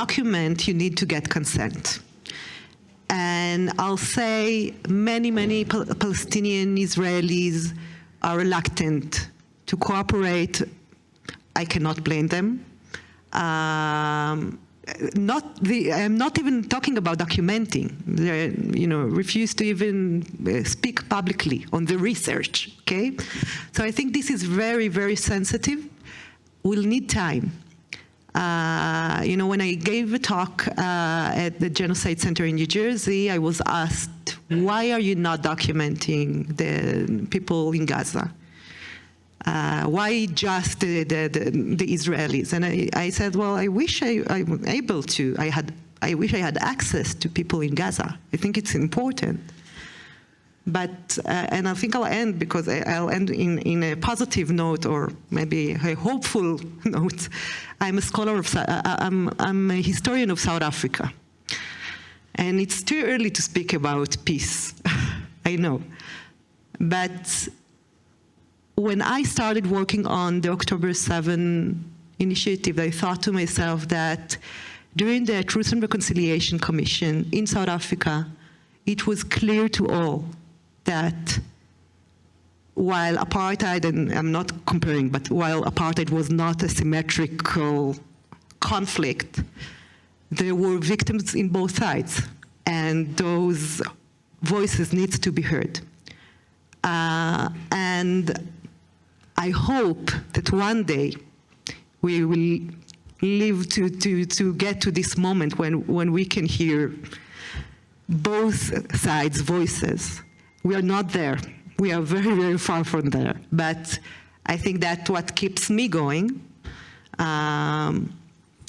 document, you need to get consent. And I'll say many Palestinian Israelis are reluctant to cooperate. I cannot blame them. I'm not even talking about documenting. They, refuse to even speak publicly on the research, okay? So I think this is very sensitive. We'll need time. When I gave a talk at the Genocide Center in New Jersey, I was asked, why are you not documenting the people in Gaza? Why just the Israelis? And I said, well, I wish I was able to. I wish I had access to people in Gaza. I think it's important. But, and I think I'll end, because I'll end in a positive note, or maybe a hopeful note. I'm a scholar I'm a historian of South Africa. And it's too early to speak about peace, I know. But when I started working on the October 7 initiative, I thought to myself that during the Truth and Reconciliation Commission in South Africa, it was clear to all that while apartheid, and I'm not comparing, but while apartheid was not a symmetrical conflict, there were victims in both sides, and those voices need to be heard. And I hope that one day we will live to get to this moment when we can hear both sides' voices. We are not there. We are very far from there. But I think that's what keeps me going.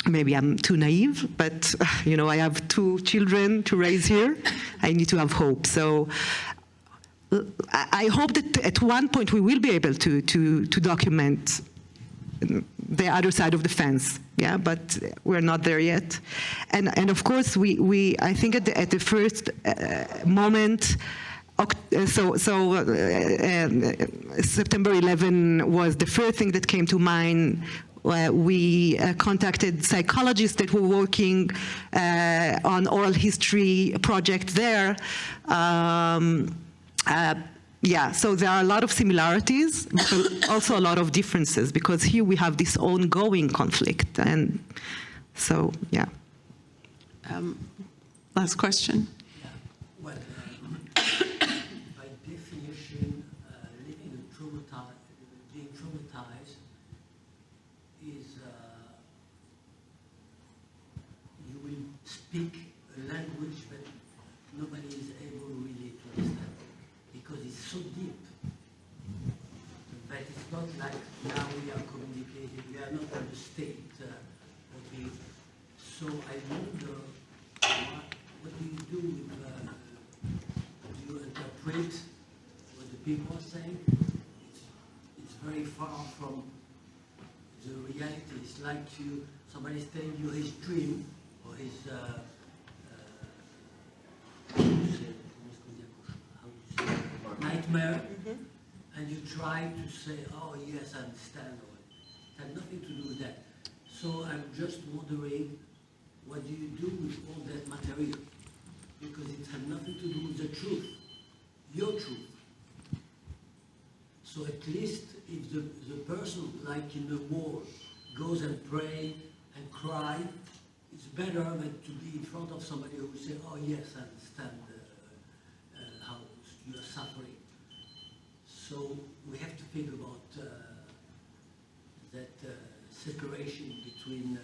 Maybe I'm too naive, but I have 2 children to raise here. I need to have hope. So I hope that at one point we will be able to document the other side of the fence. Yeah, but we're not there yet. And of course, I think at the first moment. September 11 was the first thing that came to mind. We contacted psychologists that were working on oral history project there. So there are a lot of similarities, but also a lot of differences, because here we have this ongoing conflict. And so, yeah. Last question. Being traumatized is you will speak a language that nobody is able really to understand, because it's so deep. but it's not like now we are communicating. We are not on the state. Okay. So I wonder, what do you do with, do you interpret what the people are saying? It's very far from the reality. It's like somebody's telling you his dream or his nightmare, and you try to say, oh yes, I understand. It had nothing to do with that. So I'm just wondering, what do you do with all that material? Because it had nothing to do with the truth, your truth. So at least if the person, like in the war, goes and pray and cry, it's better than to be in front of somebody who will say, oh yes, I understand how you are suffering. So we have to think about that separation between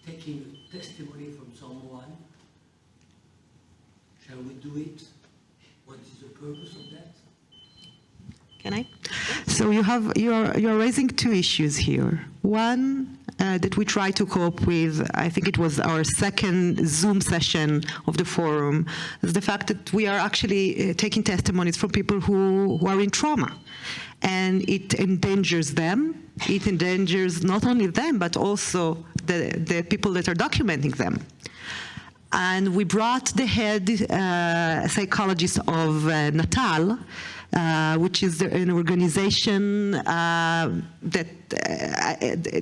taking testimony from someone. Shall we do it? What is the purpose of that? Can I? So you're raising two issues here. One that we try to cope with, I think it was our second Zoom session of the forum, is the fact that we are actually taking testimonies from people who are in trauma. And it endangers them. It endangers not only them, but also the people that are documenting them. And we brought the head psychologist of Natal, which is an organization that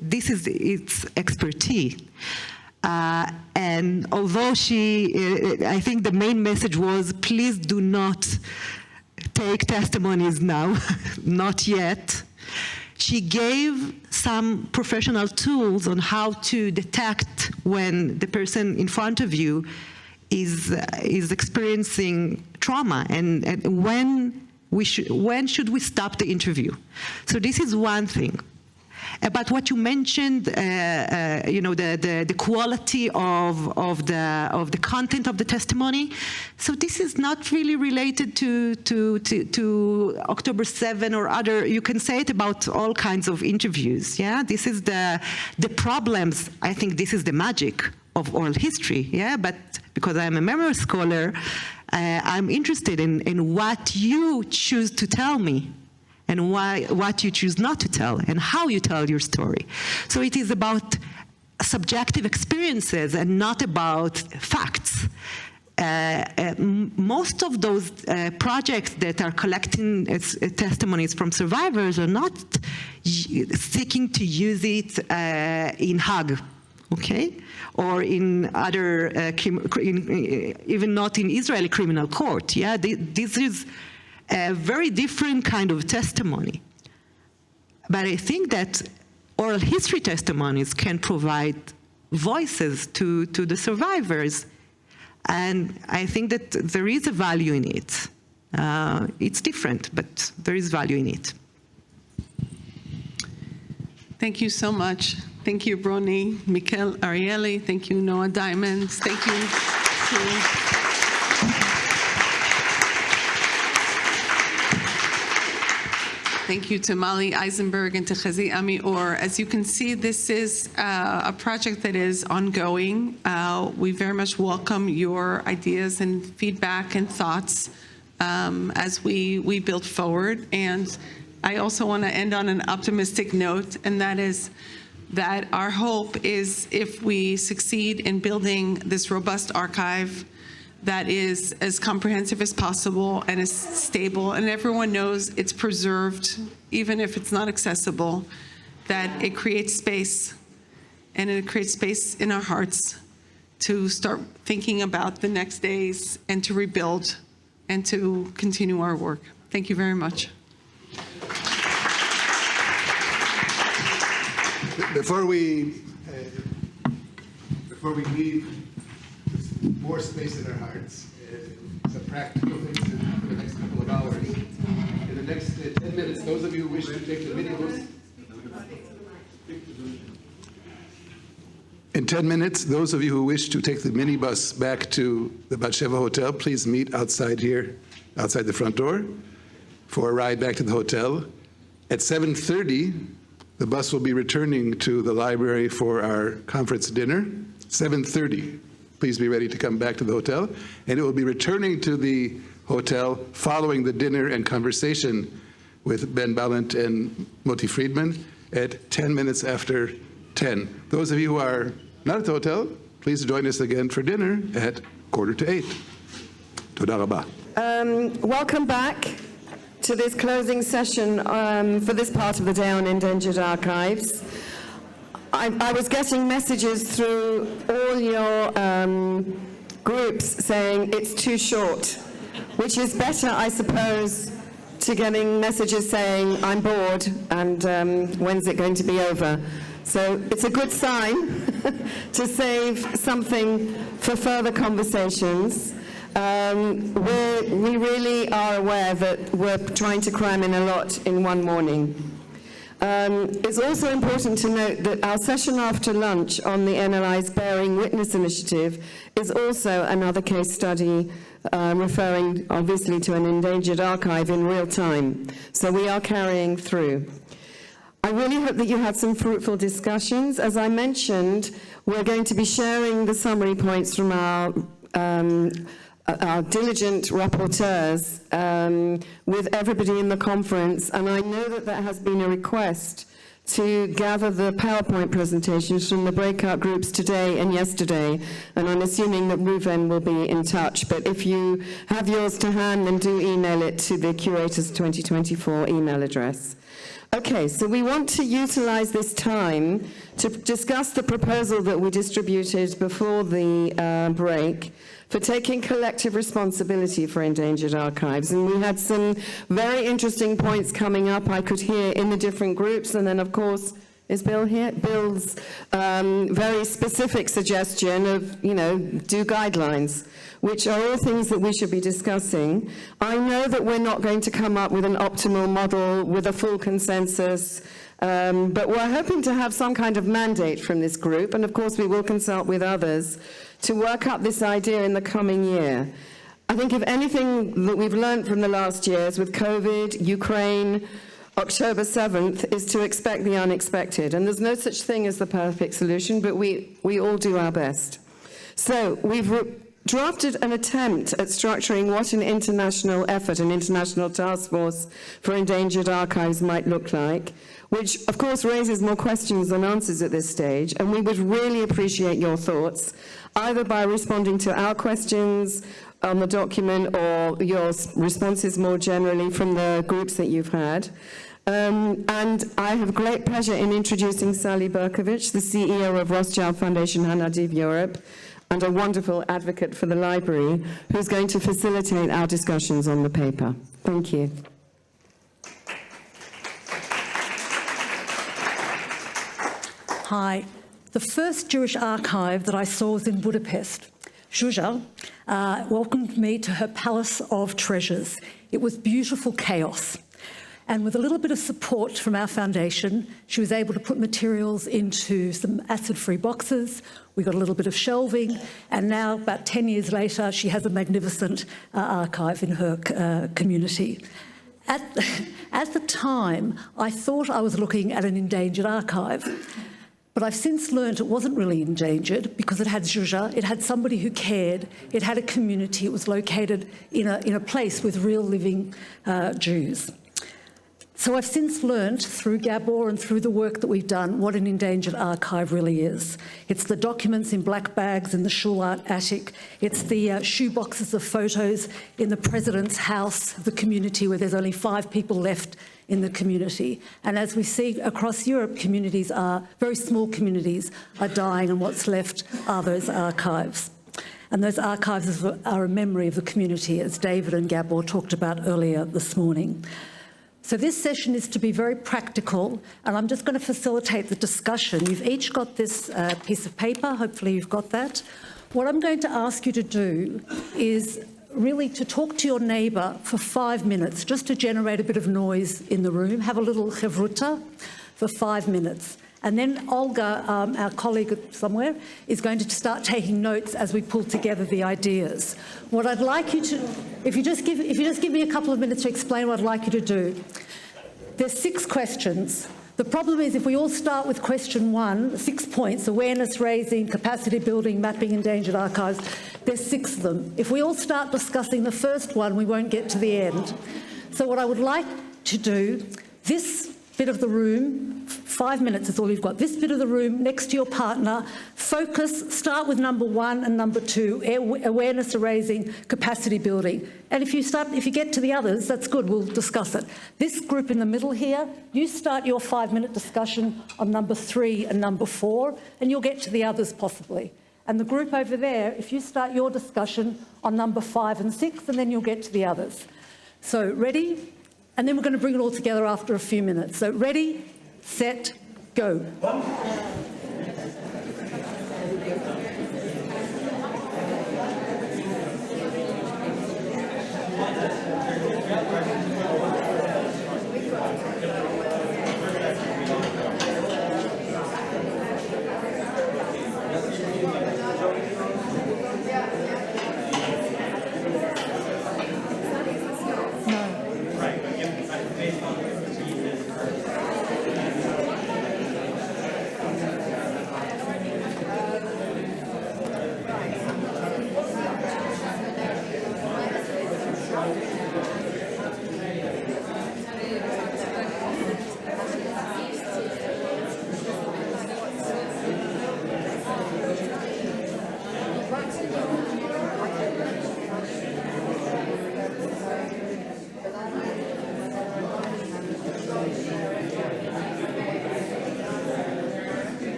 this is its expertise. And although I think the main message was, please do not take testimonies now, not yet. She gave some professional tools on how to detect when the person in front of you is experiencing trauma, and when should we stop the interview. So this is one thing. About what you mentioned, the quality of the content of the testimony. So this is not really related to October 7 or other. You can say it about all kinds of interviews. Yeah, this is the problems. I think this is the magic of oral history. Yeah, but because I'm a memory scholar, I'm interested in what you choose to tell me, and what you choose not to tell, and how you tell your story. So it is about subjective experiences and not about facts. Most of those projects that are collecting testimonies from survivors are not seeking to use it in Hague, okay? Or in other, even not in Israeli criminal court. Yeah, this is a very different kind of testimony. But I think that oral history testimonies can provide voices to the survivors. And I think that there is a value in it. It's different, but there is value in it. Thank you so much. Thank you, Brony, Mikel Arieli. Thank you, Noah Diamonds. Thank you to Thank you to Mali Eisenberg and to Chazi Amior. As you can see, this is a project that is ongoing. We very much welcome your ideas and feedback and thoughts as we build forward. And I also want to end on an optimistic note, and that is that our hope is, if we succeed in building this robust archive that is as comprehensive as possible and as stable, and everyone knows it's preserved, even if it's not accessible, that it creates space, and it creates space in our hearts to start thinking about the next days and to rebuild and to continue our work. Thank you very much. Before we leave more space in our hearts, some practical things for the next couple of hours. In the next 10 minutes, those of you who wish to take the minibus. In 10 minutes, those of you who wish to take the minibus back to the Bat Sheva Hotel, please meet outside here, outside the front door, for a ride back to the hotel. At 7:30, the bus will be returning to the library for our conference dinner. 7:30. Please be ready to come back to the hotel. And it will be returning to the hotel following the dinner and conversation with Ben Balint and Moti Friedman at 10 minutes after 10. Those of you who are not at the hotel, please join us again for dinner at 7:45. Toda rabah. Welcome back to this closing session for this part of the day on Endangered Archives. I was getting messages through all your groups saying it's too short, which is better, I suppose, to getting messages saying I'm bored and when's it going to be over. So it's a good sign to save something for further conversations. We really are aware that we're trying to cram in a lot in one morning. It's also important to note that our session after lunch on the NLI's Bearing Witness Initiative is also another case study referring obviously to an endangered archive in real time. So we are carrying through. I really hope that you had some fruitful discussions. As I mentioned, we're going to be sharing the summary points from our diligent rapporteurs with everybody in the conference, and I know that there has been a request to gather the PowerPoint presentations from the breakout groups today and yesterday, and I'm assuming that Reuven will be in touch, but if you have yours to hand, then do email it to the Curators 2024 email address. Okay, so we want to utilize this time to discuss the proposal that we distributed before the break for taking collective responsibility for endangered archives. And we had some very interesting points coming up I could hear in the different groups. And then, of course, is Bill here? Bill's very specific suggestion of, do guidelines, which are all things that we should be discussing. I know that we're not going to come up with an optimal model with a full consensus, but we're hoping to have some kind of mandate from this group, and of course we will consult with others to work up this idea in the coming year. I think if anything that we've learned from the last years with COVID, Ukraine, October 7th, is to expect the unexpected, and there's no such thing as the perfect solution, but we all do our best. So we've drafted an attempt at structuring what an international effort, an international task force for endangered archives might look like, which of course raises more questions than answers at this stage, and we would really appreciate your thoughts, either by responding to our questions on the document or your responses more generally from the groups that you've had. And I have great pleasure in introducing Sally Berkovich, the CEO of Rothschild Foundation Hanadiv Europe, and a wonderful advocate for the library, who's going to facilitate our discussions on the paper. Thank you. Hi. The first Jewish archive that I saw was in Budapest. Zsuzsa welcomed me to her palace of treasures. It was beautiful chaos. And with a little bit of support from our foundation, she was able to put materials into some acid-free boxes. We got a little bit of shelving, and now, about 10 years later, she has a magnificent archive in her community. At the time, I thought I was looking at an endangered archive, but I've since learned it wasn't really endangered because it had Zsuzsa, it had somebody who cared, it had a community, it was located in a place with real living Jews. So I've since learned through Gabor and through the work that we've done what an endangered archive really is. It's the documents in black bags in the shul attic. It's the shoe boxes of photos in the president's house, the community where there's only 5 people left in the community. And as we see across Europe, communities are, very small communities are dying, and what's left are those archives. And those archives are a memory of the community, as David and Gabor talked about earlier this morning. So this session is to be very practical, and I'm just going to facilitate the discussion. You've each got this piece of paper. Hopefully you've got that. What I'm going to ask you to do is really to talk to your neighbour for 5 minutes, just to generate a bit of noise in the room. Have a little chevruta for 5 minutes. And then Olga, our colleague somewhere, is going to start taking notes as we pull together the ideas. What I'd like you to, if you just give me a couple of minutes to explain what I'd like you to do. there's 6 questions. The problem is if we all start with question 1, 6 points, awareness raising, capacity building, mapping endangered archives, there's 6 of them. If we all start discussing the first one, we won't get to the end. So what I would like to do, this bit of the room, 5 minutes is all you've got, this bit of the room next to your partner, focus, start with number 1 and number 2, awareness raising, capacity building. And if you get to the others, that's good, we'll discuss it. This group in the middle here, you start your 5-minute discussion on number 3 and number 4, and you'll get to the others possibly. And the group over there, if you start your discussion on number 5 and 6, and then you'll get to the others. So ready? And then we're going to bring it all together after a few minutes. So ready, set, go.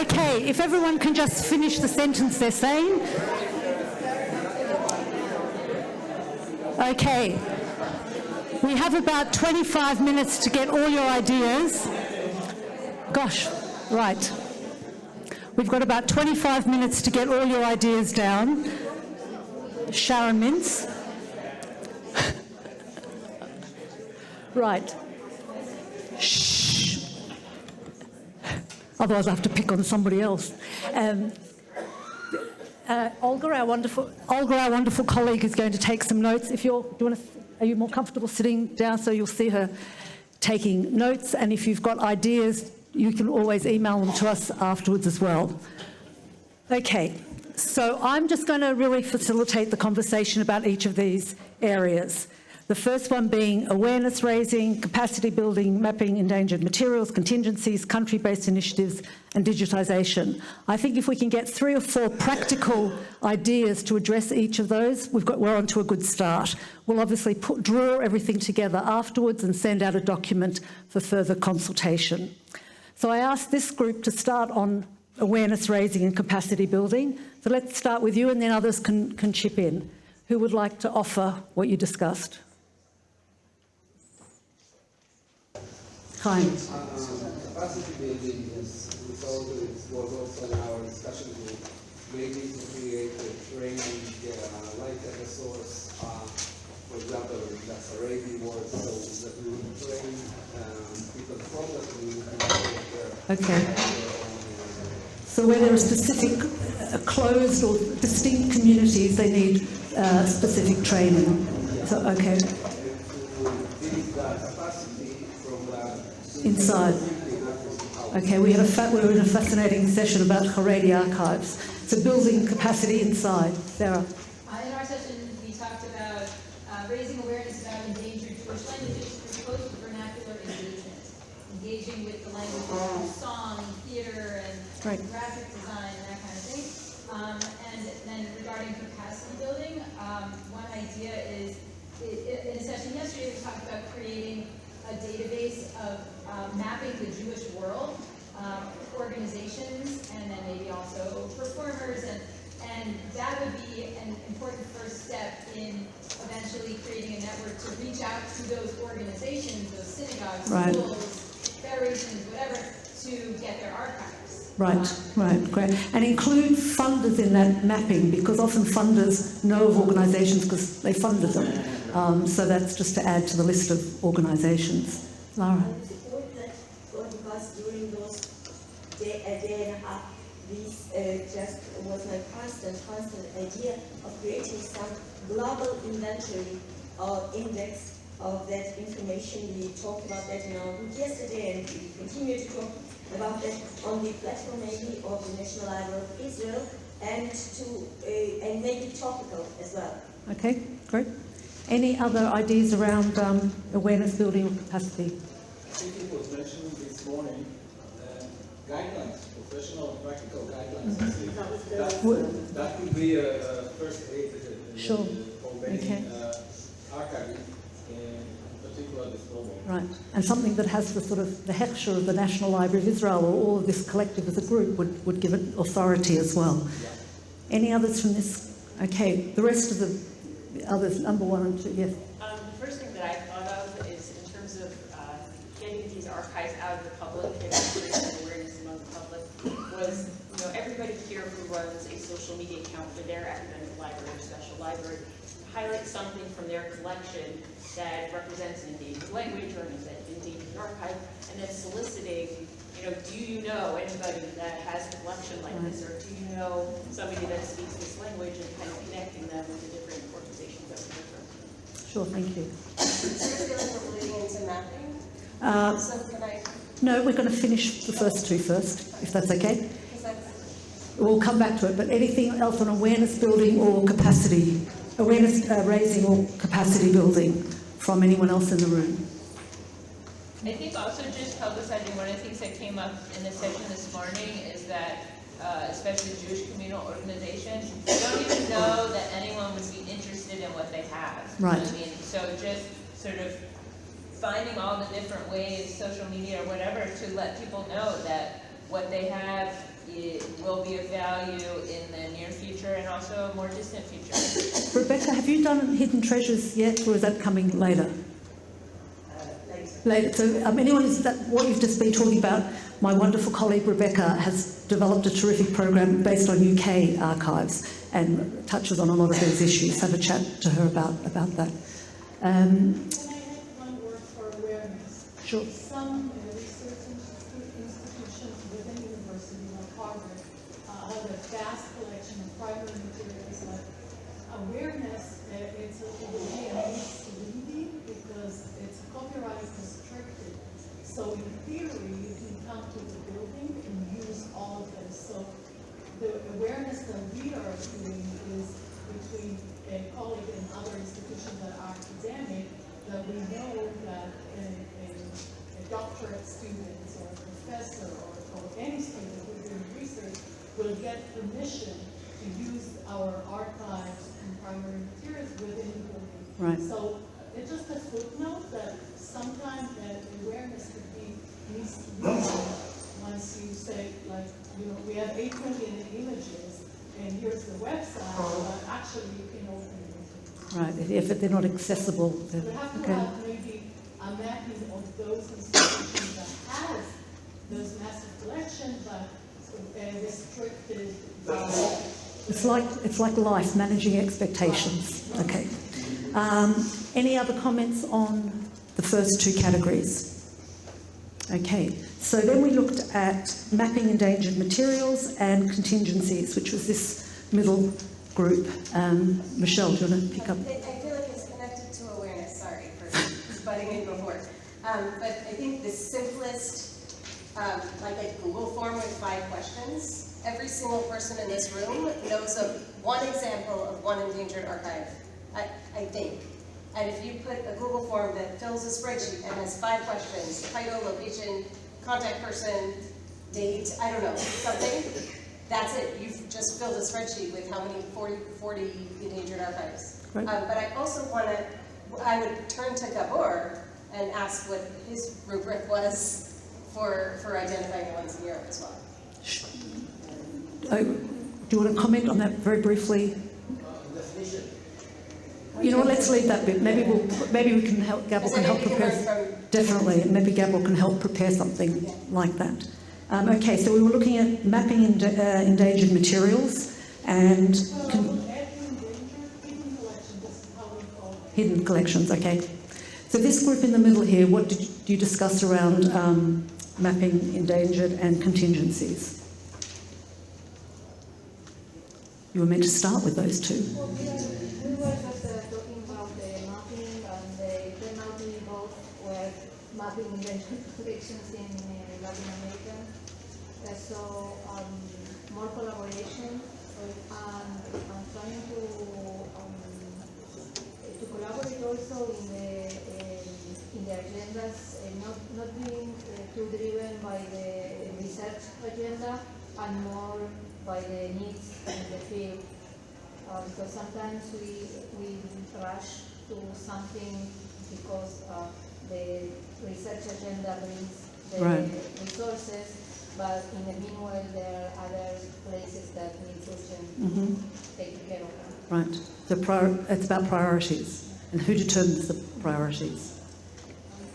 Okay, if everyone can just finish the sentence they're saying. Okay. We have about 25 minutes to get all your ideas. Gosh, right. We've got about 25 minutes to get all your ideas down. Sharon Mintz. Right. Shh. Otherwise I have to pick on somebody else. Olga, our wonderful colleague, is going to take some notes. Are you more comfortable sitting down so you'll see her taking notes? And if you've got ideas, you can always email them to us afterwards as well. Okay, so I'm just going to really facilitate the conversation about each of these areas. The first one being awareness raising, capacity building, mapping endangered materials, contingencies, country-based initiatives, and digitisation. I think if we can get 3 or 4 practical ideas to address each of those, we're on to a good start. We'll obviously draw everything together afterwards and send out a document for further consultation. So I asked this group to start on awareness raising and capacity building. So let's start with you and then others can chip in. Who would like to offer what you discussed? Chaim. Capacity building was also in our discussion group, maybe to create a training like at a source, for example, that's already works, so that we would train people from that community. Okay. So where there are specific closed or distinct communities, they need specific training. So, okay. Inside. Okay, we were in a fascinating session about Haredi archives. So building capacity inside. Sarah. In our session, we talked about raising awareness about endangered Jewish languages through post-vernacular engagement, engaging with the language of song, theater, and graphic design, and that kind of thing. And then regarding capacity building, one idea is, in a session yesterday, we talked about creating a database of mapping the Jewish world, organizations, and then maybe also performers, and that would be an important first step in eventually creating a network to reach out to those organizations, those synagogues, schools, federations, whatever, to get their archives. Right, great. And include funders in that mapping, because often funders know of organisations because they funded them. So that's just to add to the list of organisations. Lara. Because during those day and a half, this just was my constant idea of creating some global inventory or index of that information. We talked about that in our group yesterday, and we continue to talk about that on the platform maybe of the National Library of Israel, and and make it topical as well. Okay, great. Any other ideas around awareness building or capacity? I think it was mentioned this morning, guidelines, professional and practical guidelines. That could be a first aid for many archiving, in particular this program. Right, and something that has the sort of the hechsher of the National Library of Israel, or all of this collective as a group, would give it authority as well. Yeah. Any others from this? Okay, the rest of the others, number 1 and 2, yes. The first thing that I thought of is in terms of getting these archives out of the public and creating awareness among the public was, everybody here who runs a social media account for their academic library or special library, highlight something from their collection that represents an endangered language or an endangered archive, and then soliciting, do you know anybody that has a collection like this, or do you know somebody that speaks this language, and kind of connecting them with the different organizations that we work with. Sure, thank you. So I feel like we're leading into mapping. No, we're going to finish the first 2 first, if that's okay. We'll come back to it, but anything else on awareness building or capacity, awareness raising or capacity building from anyone else in the room? I think also just publicizing, one of the things that came up in the session this morning is that, especially Jewish communal organizations, don't even know that anyone would be interested in what they have. Right. I mean, so just sort of finding all the different ways, social media or whatever, to let people know that what they have it will be of value in the near future and also a more distant future. Rebecca, have you done Hidden Treasures yet, or is that coming later? Later. So what you've just been talking about, my wonderful colleague Rebecca has developed a terrific program based on UK archives and touches on a lot of these issues. Have a chat to her about that. Can I add one word for awareness? Sure. Some research institutions within university, like Harvard, have a vast collection of primary materials. Like awareness, it's a way of misleading because it's copyright restricted. So in theory, you can come to the building and use all of this. So the awareness that we are doing is between a colleague and other institutions that are academic, that we know that a doctorate student or a professor or any student who's doing research will get permission to use our archives and primary materials within the building. Right. So it's just a footnote that sometimes that awareness could be misleading once you say, like, we have 8 million images, and here's the website, but actually you can open it. Right, if they're not accessible. We have to have maybe a mapping of those institutions that has those massive collections, but restricted. It's like life, managing expectations. Okay. Any other comments on the first two categories? Okay, so then we looked at mapping endangered materials and contingencies, which was this middle group. Michelle, do you want to pick up? I feel like it's connected to awareness, sorry for butting in before. But I think the simplest, like a Google form with 5 questions, every single person in this room knows of one example of one endangered archive, I think. And if you put a Google form that fills a spreadsheet and has 5 questions, title, location, contact person, date, I don't know, something, that's it. You've just filled a spreadsheet with how many, 40 endangered archives. Right. But I also I would turn to Gabor and ask what his rubric was for identifying the ones in Europe as well. Do you want to comment on that very briefly? You know what, let's leave that bit. Maybe we can help, Gabor can help prepare. Definitely, maybe Gabor can help prepare something like that. Okay, so we were looking at mapping endangered materials and hidden collections, okay. So this group in the middle here, what did you discuss around mapping endangered and contingencies? You were meant to start with those two. Well, we were just talking about the mapping, and the penalty both were mapping endangered collections in Latin America. So more collaboration, and trying to collaborate also in the agendas, not being too driven by the research agenda and more by the needs in the field. Because sometimes we rush to something because the research agenda brings the resources, but in the meanwhile there are other places that need urgent taken care of. Right. So it's about priorities, and who determines the priorities?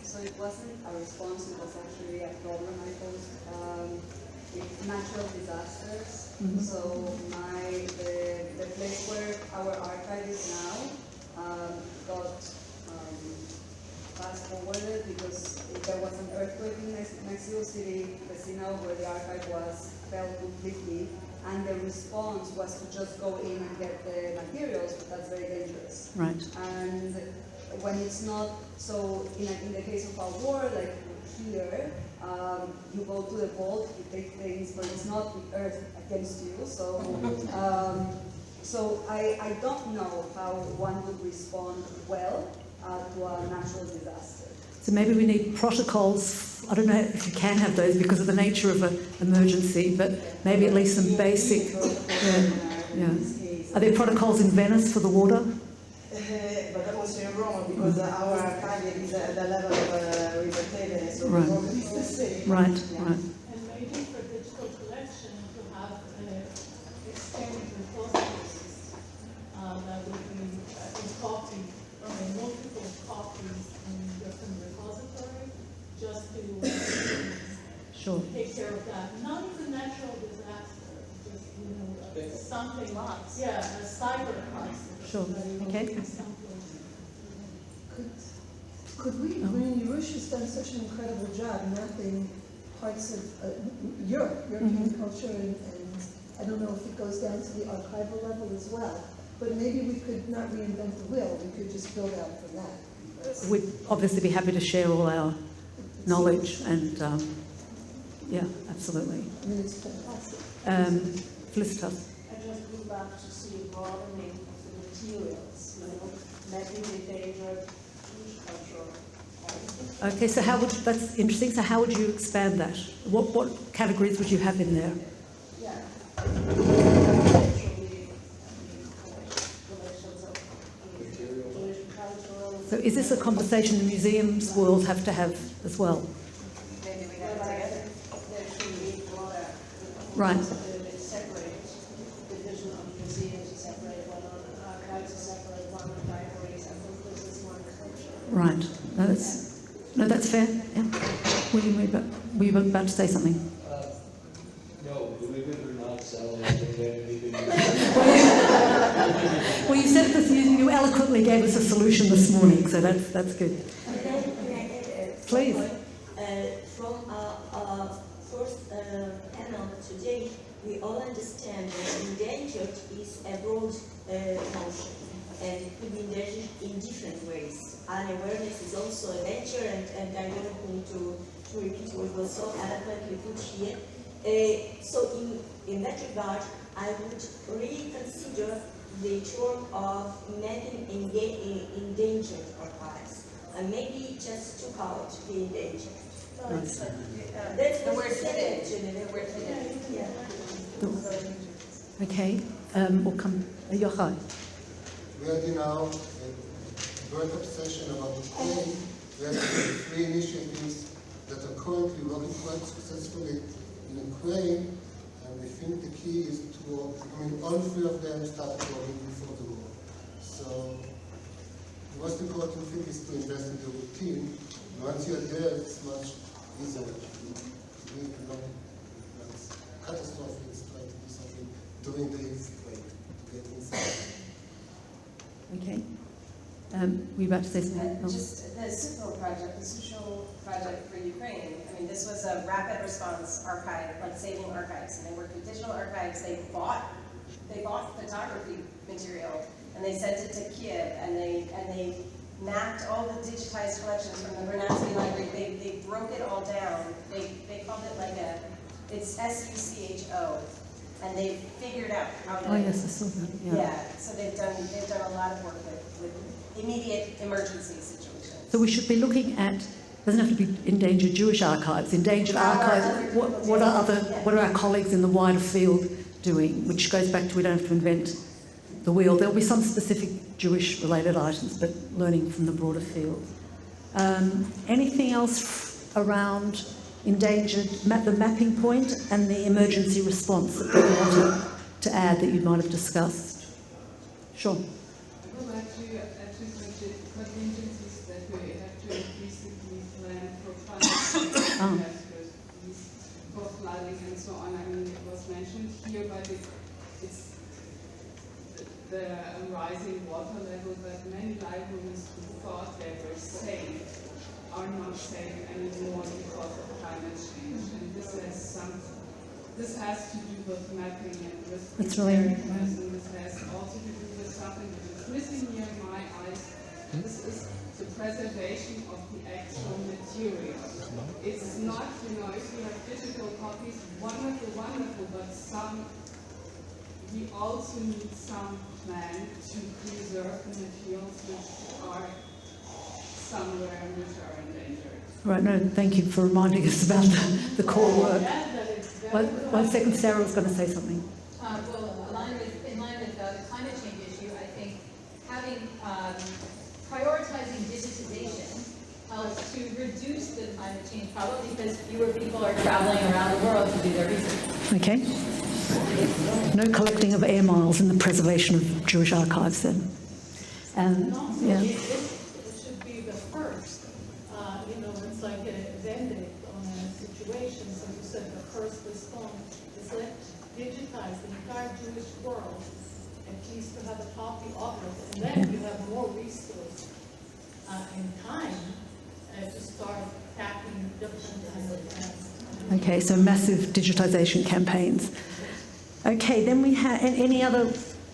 So it wasn't a response; it was actually a problem I posed. It's natural disasters. So the place where our archive is now got fast forwarded because there was an earthquake in Mexico City, Vecino, where the archive fell completely, and the response was to just go in and get the materials, but that's very dangerous. Right. And when it's not, so in the case of a war, like here, you go to the vault, you take things, but it's not the earth against you. So, so I don't know how one would respond well to a natural disaster. So maybe we need protocols. I don't know if you can have those because of the nature of an emergency, but maybe at least some basic. Are there protocols in Venice for the water? But also in Rome, because our archive is at the level of Revitalize, so Right. Rome is the same. Right. And maybe for digital collection, to copies in the repository, just to Sure. take care of that. Not even natural disaster, just, something, yeah, a cyber crisis. Sure. Okay. Could we, I mean, Yerusha's done such an incredible job mapping parts of Europe, European culture, and I don't know if it goes down to the archival level as well, but maybe we could not reinvent the wheel, we could just build out from that. We'd obviously be happy to share all our knowledge and, yeah, absolutely. I mean, it's fantastic. Felicitas. I just would love to see a broadening of the materials, mapping the endangered Jewish culture. Okay, so how would, that's interesting, so how would you expand that? What categories would you have in there? Yeah. So is this a conversation the museums world have to have as well? Right. Right. No, that's fair. Yeah. William, were you about to say something? No, believe it or not, Sally, I don't have anything. Well, you said this, you eloquently gave us a solution this morning, so that's good. Please. From our first panel today, we all understand that endangered is a broad notion and it could be endangered in different ways. Unawareness is also a danger, and I don't need to repeat what was so eloquently put here. So in that regard, I would reconsider the term of mapping endangered archives, and maybe just took out the endangered. That's The word hidden. The word hidden. Yeah. Okay. We'll come. Yochai. We are now a workup session about Ukraine. We have 3 initiatives that are currently working quite successfully in Ukraine, and we think the key is to, all 3 of them started working before the war. So the most important thing is to invest in the routine. Once you're there, it's much easier. You need to know it's catastrophic, it's trying to do something during the earthquake to get inside. Okay. Were you about to say something? Just the Sethill project, the social project for Ukraine. I mean, this was a rapid response archive, like saving archives, and they worked with digital archives. They bought photography material, and they sent it to Kiev, and they mapped all the digitized collections from the Vernadsky Library. They broke it all down. They called it like it's SUCHO. And they figured out how to. Oh yes, I saw that. Yeah. So they've done a lot of work with immediate emergency situations. So we should be looking at. Doesn't have to be endangered Jewish archives. Endangered archives. What are our colleagues in the wider field doing? Which goes back to we don't have to invent the wheel. There'll be some specific Jewish-related items, but learning from the broader field. Anything else around endangered, the mapping point and the emergency response that people want to add that you might have discussed? Sure. I would like to contingencies that we have to increasingly plan for flooding, for flooding and so on. I mean, it was mentioned here, but it's the rising water level, but many libraries who thought they were safe are not safe anymore because of climate change, and this has to do with mapping and risk preparedness, and this has also to do with something that is missing here in my eyes. This is the preservation of the actual material. It's not, if you have digital copies, wonderful, but we also need some plan to preserve the materials which are somewhere which are endangered. Right, no, thank you for reminding us about the core work. One second, Sarah was going to say something. Well, in line with the climate change issue, I think having prioritizing digitization helps to reduce the climate change problem because fewer people are traveling around the world to do their research. Okay. No collecting of air miles in the preservation of Jewish archives then. Yeah. It should be the almost like a Band-Aid on a situation. So you said the first response is let's digitize the entire Jewish world, at least to have a copy of it, and then you have more resource and time to start tackling different kinds of things. Okay, so massive digitization campaigns. Okay, then we have any other.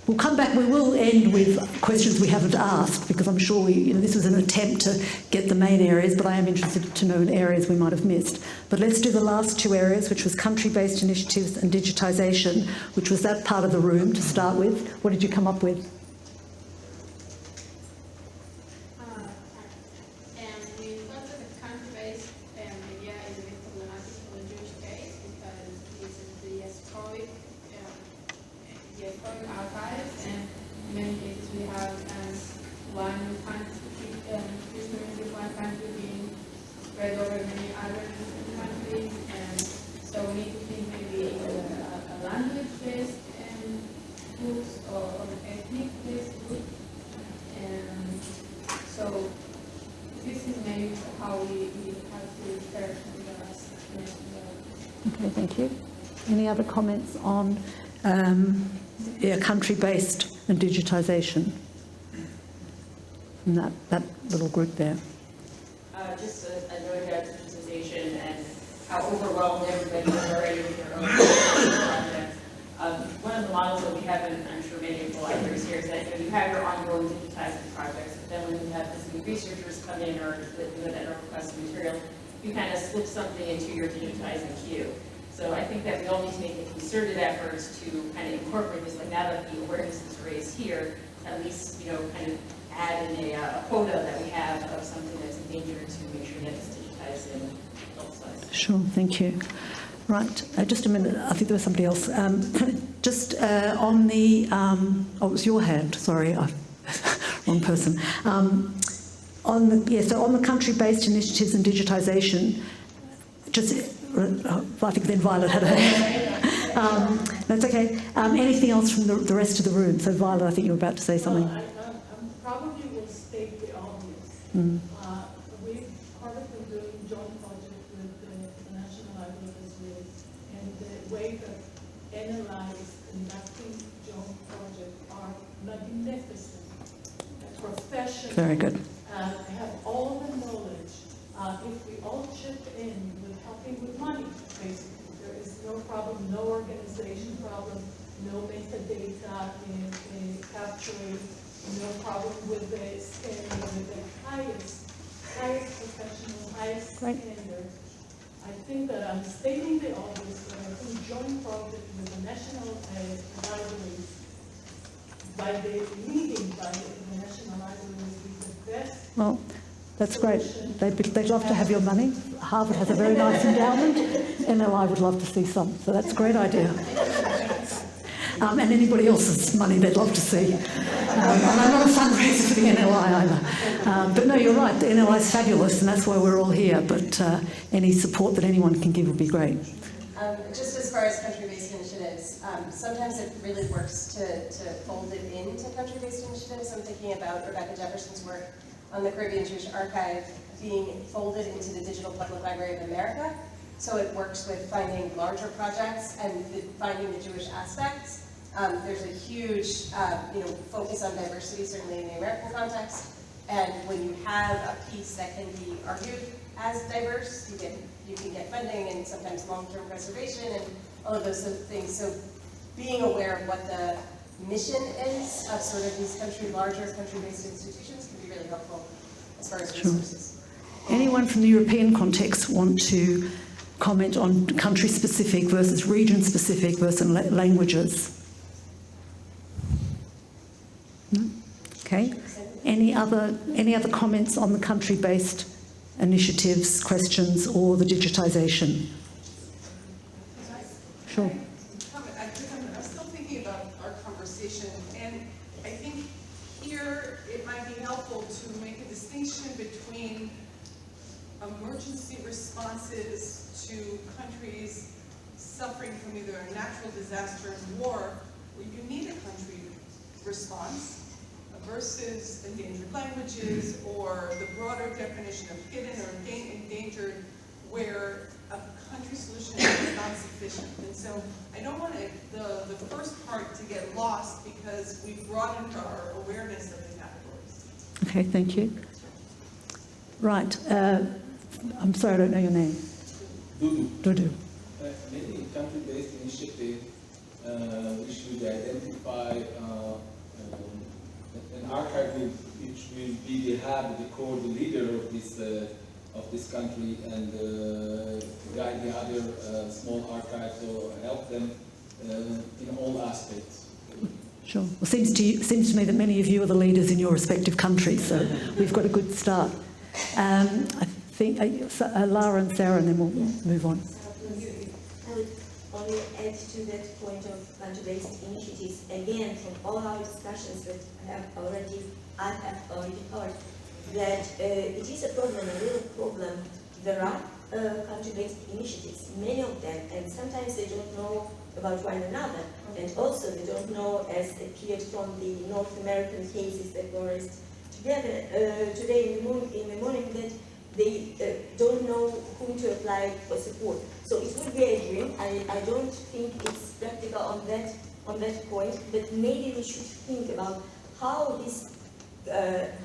We'll come back. We will end with questions we haven't asked because I'm sure this was an attempt to get the main areas, but I am interested to know in areas we might have missed. But let's do the last two areas, which was country-based initiatives and digitisation, which was that part of the room to start with. What did you come up with? We thought that the country-based media is a bit problematic for the Jewish case because this is the historic archives, and in many cases we have one country, history in one country being spread over many other different countries, and so we need to think maybe a language-based books or ethnic-based books, and so this is maybe how we have to search the rest. Okay, thank you. Any other comments on country-based and digitisation from that little group there? Just a note about digitization and how overwhelmed everybody is already with their own project. One of the models that we have, and I'm sure many of the libraries here, is that you have your ongoing digitizing projects, but then when you have these new researchers come in or that are requesting material, you kind of slip something into your digitizing queue. So I think that we all need to make a concerted effort to kind of incorporate this, like now that the awareness is raised here, at least, kind of add in a quota that we have of something that's endangered to make sure that it's digitized in both sides. Sure, thank you. Right, just a minute. I think there was somebody else. Just on the, it was your hand. Sorry, wrong person. On the country-based initiatives and digitisation. I think then Violet had her hand. That's okay. Anything else from the rest of the room? So Violet, I think you were about to say something. Well, I probably will state the obvious. We've currently doing joint project with the National Library and the way that analyze conducting joint projects are magnificent, professional. Very good. They have all the knowledge. If we all chip in with helping with money, basically, there is no problem, no organization problem, no metadata in capturing, no problem with the scanning, with the highest professional, highest standard. I think that I'm stating the obvious, but I think joint project with the national libraries, leading by the national libraries, is the best. Well, that's great. They'd love to have your money. Harvard has a very nice endowment. NLI would love to see some. So that's a great idea. And anybody else's money they'd love to see. And I'm not a fundraiser for the NLI either. But no, you're right. The NLI is fabulous, and that's why we're all here. But any support that anyone can give would be great. Just as far as country-based initiatives, sometimes it really works to fold it into country-based initiatives. I'm thinking about Rebecca Jefferson's work on the Caribbean Jewish Archive being folded into the Digital Public Library of America. So it works with finding larger projects and finding the Jewish aspects. There's a huge focus on diversity, certainly in the American context. And when you have a piece that can be argued as diverse, you can get funding and sometimes long-term preservation and all of those things. So being aware of what the mission is of sort of these larger country-based institutions can be really helpful as far as resources. Anyone from the European context want to comment on country-specific versus region-specific versus languages? No? Okay. Any other comments on the country-based initiatives, questions, or the digitisation? Sure. I'm still thinking about our conversation, and I think here it might be helpful to make a distinction between emergency responses to countries suffering from either a natural disaster and war, where you need a country response, versus endangered languages or the broader definition of hidden or endangered so I don't want the first part to get lost because we've broadened our awareness of the categories. Okay, thank you. Right. I'm sorry, I don't know your name. Dudu. Many country-based initiatives which will identify an archive group which will be the hub, the core, the leader of this country, and guide the other small archives or help them in all aspects. Sure. Well, seems to me that many of you are the leaders in your respective countries, so we've got a good start. I think Lara and Sarah, and then we'll move on. I would only add to that point of country-based initiatives. Again, from all our discussions that I have already heard, that it is a problem, a real problem. There are country-based initiatives, many of them, and sometimes they don't know about one another, and also they don't know, as appeared from the North American cases that were raised together today in the morning, that they don't know whom to apply for support. So it would be a dream. I don't think it's practical on that point, but maybe we should think about how this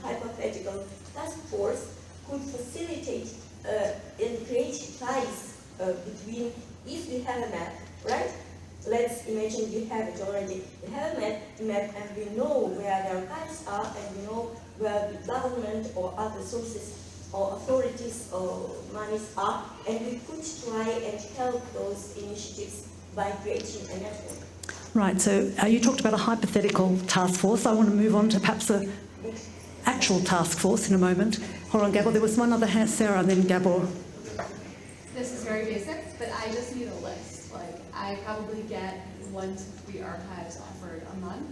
hypothetical task force could facilitate and create ties between, if we have a map, right? Let's imagine you have it already. We have a map and we know where the archives are, and we know where the government or other sources or authorities or monies are, and we could try and help those initiatives by creating a network. Right, so you talked about a hypothetical task force. I want to move on to perhaps an actual task force in a moment. Hold on, Gabor. There was one other hand, Sarah, and then Gabor. This is very basic, but I just need a list. Like, I probably get 1 to 3 archives offered a month.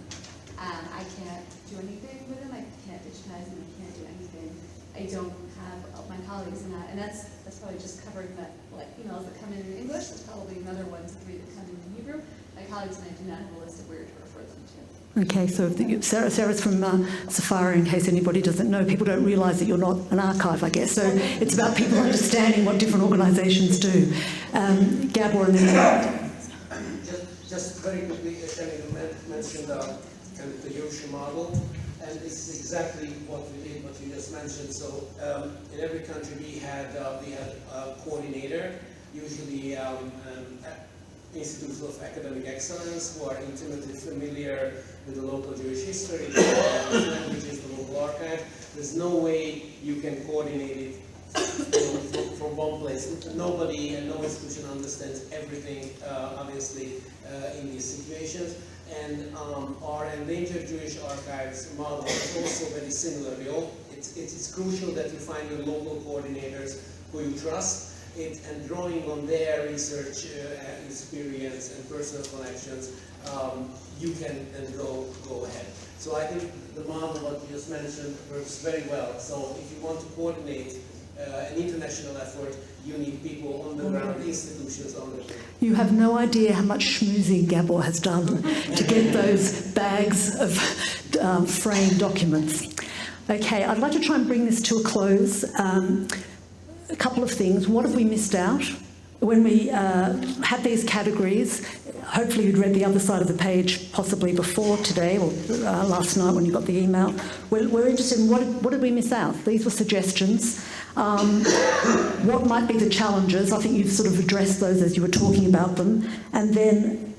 I can't do anything with them. I can't digitize them. I can't do anything. I don't have my colleagues in that, and that's probably just covering that, like, emails that come in English. There's probably another 1 to 3 that come in Hebrew. My colleagues and I do not have a list of where to refer them to. Okay, so Sarah's from Safari, in case anybody doesn't know. People don't realise that you're not an archive, I guess. So it's about people understanding what different organisations do. Gabor, and then... Just very quickly, you mentioned kind of the Yerusha model, and this is exactly what we did, what you just mentioned. So in every country we had a coordinator, usually institutes of academic excellence who are intimately familiar with the local Jewish history, the languages, the local archive. There's no way you can coordinate it from one place. Nobody and no institution understands everything, obviously, in these situations. And our Endangered Jewish Archives model is also very similar. It's crucial that you find your local coordinators who you trust, and drawing on their research experience and personal connections, you can then go ahead. So I think the model, what you just mentioned, works very well. So if you want to coordinate an international effort, you need people on the ground, institutions on the ground. You have no idea how much schmoozing Gabor has done to get those bags of framed documents. Okay, I'd like to try and bring this to a close. A couple of things. What have we missed out? When we had these categories, hopefully you'd read the other side of the page possibly before today or last night when you got the email. We're interested in what did we miss out? These were suggestions. What might be the challenges? I think you've sort of addressed those as you were talking about them. And then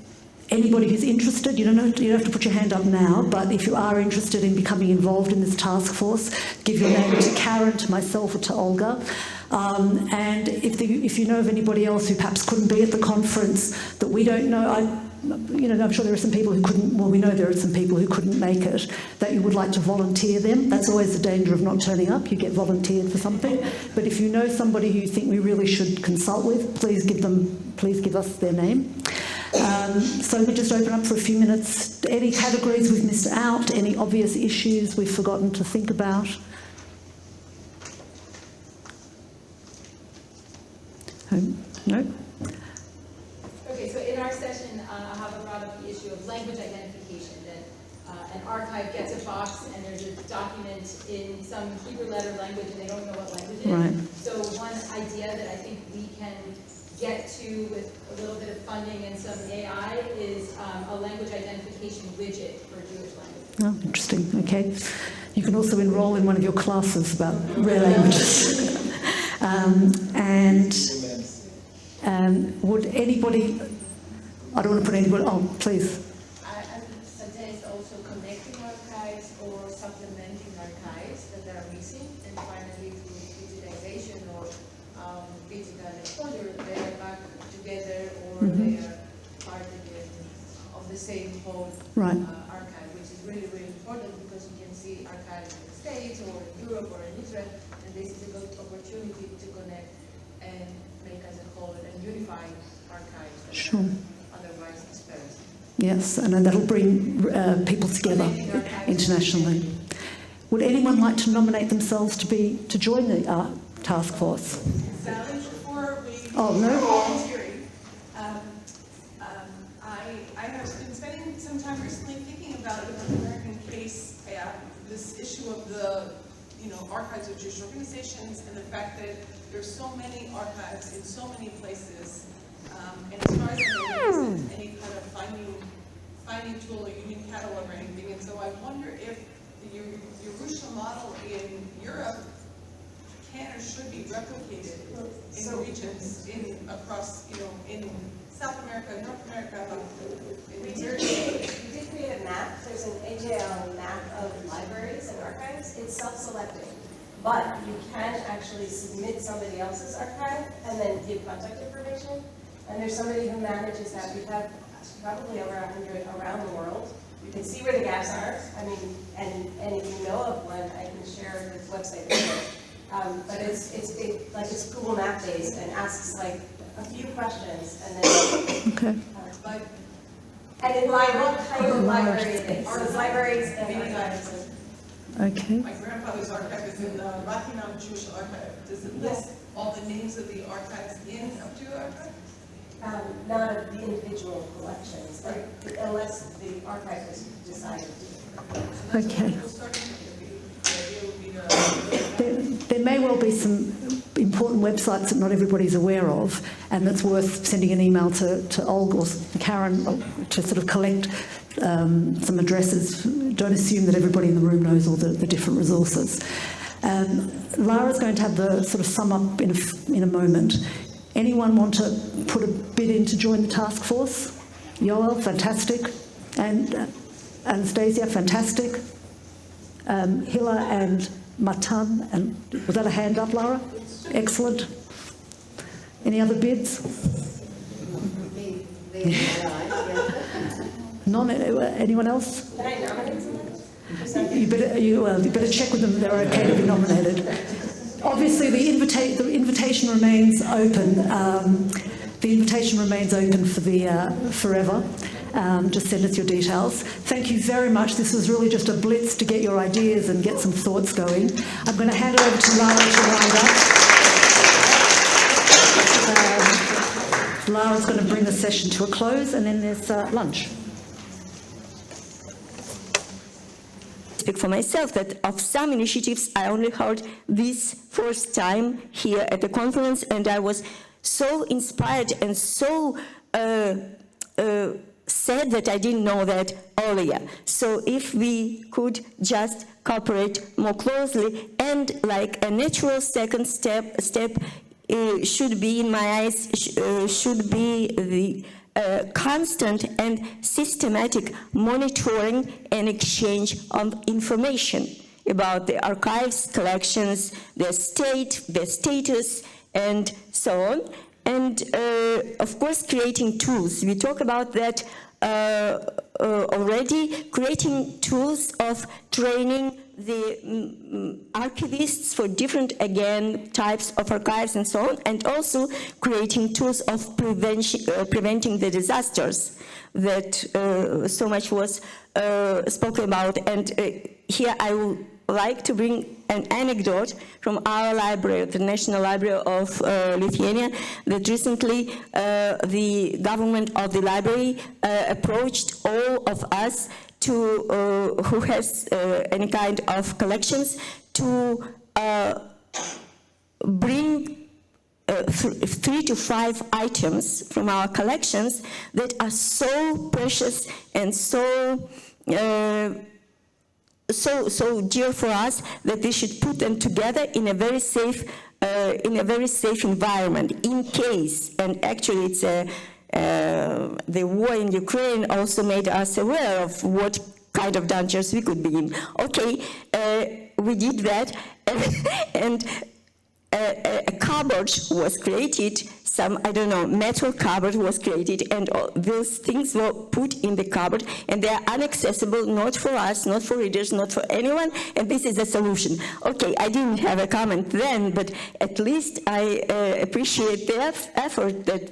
anybody who's interested, you don't have to put your hand up now, but if you are interested in becoming involved in this task force, give your name to Caron, to myself, or to Olga. And if you know of anybody else who perhaps couldn't be at the conference that we don't know, I'm sure there are some people who couldn't, well, we know there are some people who couldn't make it, that you would like to volunteer them. That's always the danger of not turning up. You get volunteered for something. But if you know somebody who you think we really should consult with, please give us their name. So let me just open up for a few minutes. Any categories we've missed out? Any obvious issues we've forgotten to think about? No? Okay, so in our session, Ahava brought up the issue of language identification, that an archive gets a box and there's a document in some Hebrew letter language and they don't know what language it is. Right. So one idea that I think we can get to with a little bit of funding and some AI is a language identification widget for Jewish language. Oh, interesting. Okay. You can also enroll in one of your classes about rare languages. Would anybody, I don't want to put anybody, oh, please. I would suggest also connecting archives or supplementing archives that are missing, and finally through digitization or digital exposure, they are back together or they are part again of the same whole archive, which is really, really important because you can see archives in the States or in Europe or in Israel, and this is a good opportunity to connect and make as a whole and unify archives that are otherwise dispersed. Yes, and then that'll bring people together internationally. Would anyone like to nominate themselves to join the task force? Sally, before we volunteering, I have been spending some time recently thinking about the North American case, this issue of the archives of Jewish organizations and the fact that there's so many archives in so many places, and as far as I know, there isn't any kind of finding tool or union catalog or anything, and so I wonder if the Yerusha model in Europe can or should be replicated in regions across, in South America, North America. We did create a map. There's an AJL map of libraries and archives. It's self-selecting, but you can actually submit somebody else's archive and then give contact information. And there's somebody who manages that. We have probably over 100 around the world. You can see where the gaps are. I mean, and if you know of one, I can share the website with you. But it's Google Map based and asks like a few questions and then. And in what kind of library it is. So libraries and archives. Okay. My grandfather's archive is in the Ratinam Jewish Archive. Does it list all the names of the archives in up to archive? Not of the individual collections, unless the archive has decided to. Okay. There may well be some important websites that not everybody's aware of, and that's worth sending an email to Olga or Caron to sort of collect some addresses. Don't assume that everybody in the room knows all the different resources. Lara's going to have the sort of sum up in a moment. Anyone want to put a bid in to join the task force? Yoel, fantastic. And Anastasia, fantastic. Hilla and Matan, and was that a hand up, Lara? Excellent. Any other bids? Anyone else? Can I nominate someone? You better check with them that they're okay to be nominated. Obviously, the invitation remains open. The invitation remains open for forever. Just send us your details. Thank you very much. This was really just a blitz to get your ideas and get some thoughts going. I'm going to hand it over to Lara to wind up. Lara's going to bring the session to a close, and then there's lunch. Speak for myself that of some initiatives I only heard this first time here at the conference, and I was so inspired and so sad that I didn't know that earlier. So if we could just cooperate more closely, and like a natural second step should be, in my eyes, should be the constant and systematic monitoring and exchange of information about the archives, collections, their state, their status, and so on. And of course, creating tools. We talk about that already, creating tools of training the archivists for different, again, types of archives and so on, and also creating tools of preventing the disasters that so much was spoken about. And here I would like to bring an anecdote from our library, the National Library of Lithuania, that recently the government of the library approached all of us to who has any kind of collections to bring 3 to 5 items from our collections that are so precious and so dear for us that we should put them together in a very safe environment in case. And actually, it's the war in Ukraine also made us aware of what kind of dangers we could be in. Okay, we did that, and a cupboard was created, some, I don't know, metal cupboard was created, and all those things were put in the cupboard, and they are inaccessible, not for us, not for readers, not for anyone, and this is a solution. Okay, I didn't have a comment then, but at least I appreciate the effort that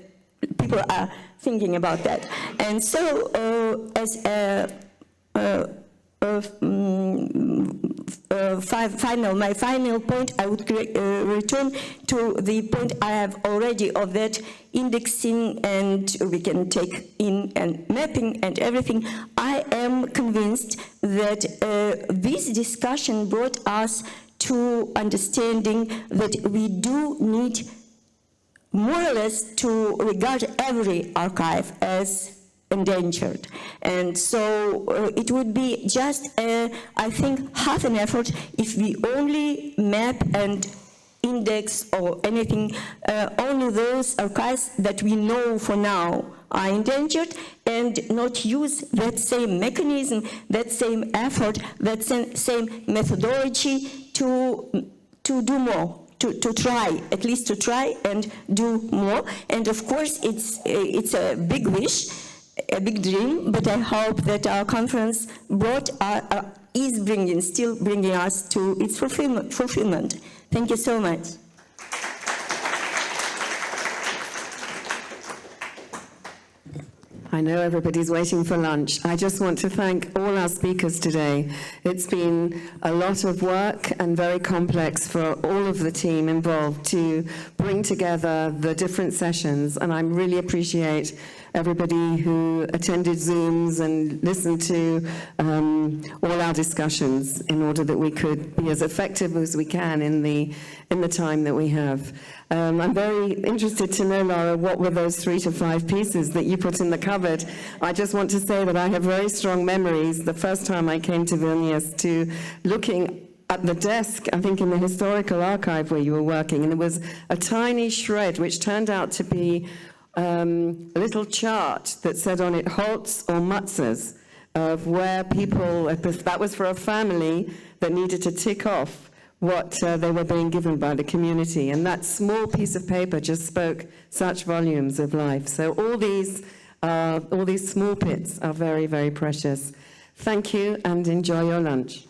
people are thinking about that. And so, as a my final point, I would return to the point I have already of that indexing, and we can take in and mapping and everything. I am convinced that this discussion brought us to understanding that we do need more or less to regard every archive as endangered. And so it would be just, I think, half an effort if we only map and index or anything, only those archives that we know for now are endangered, and not use that same mechanism, that same effort, that same methodology to do more. To try, at least to try and do more. And of course, it's a big wish, a big dream, but I hope that our conference is still bringing us to its fulfillment. Thank you so much. I know everybody's waiting for lunch. I just want to thank all our speakers today. It's been a lot of work and very complex for all of the team involved to bring together the different sessions, and I really appreciate everybody who attended Zooms and listened to all our discussions in order that we could be as effective as we can in the time that we have. I'm very interested to know, Laura, what were those 3 to 5 pieces that you put in the cupboard? I just want to say that I have very strong memories the first time I came to Vilnius to looking at the desk, I think in the Historical Archive where you were working, and there was a tiny shred which turned out to be a little chart that said on it Holz or Matzes, of where people, that was for a family that needed to tick off what they were being given by the community. And that small piece of paper just spoke such volumes of life. So all these small bits are very, very precious. Thank you, and enjoy your lunch.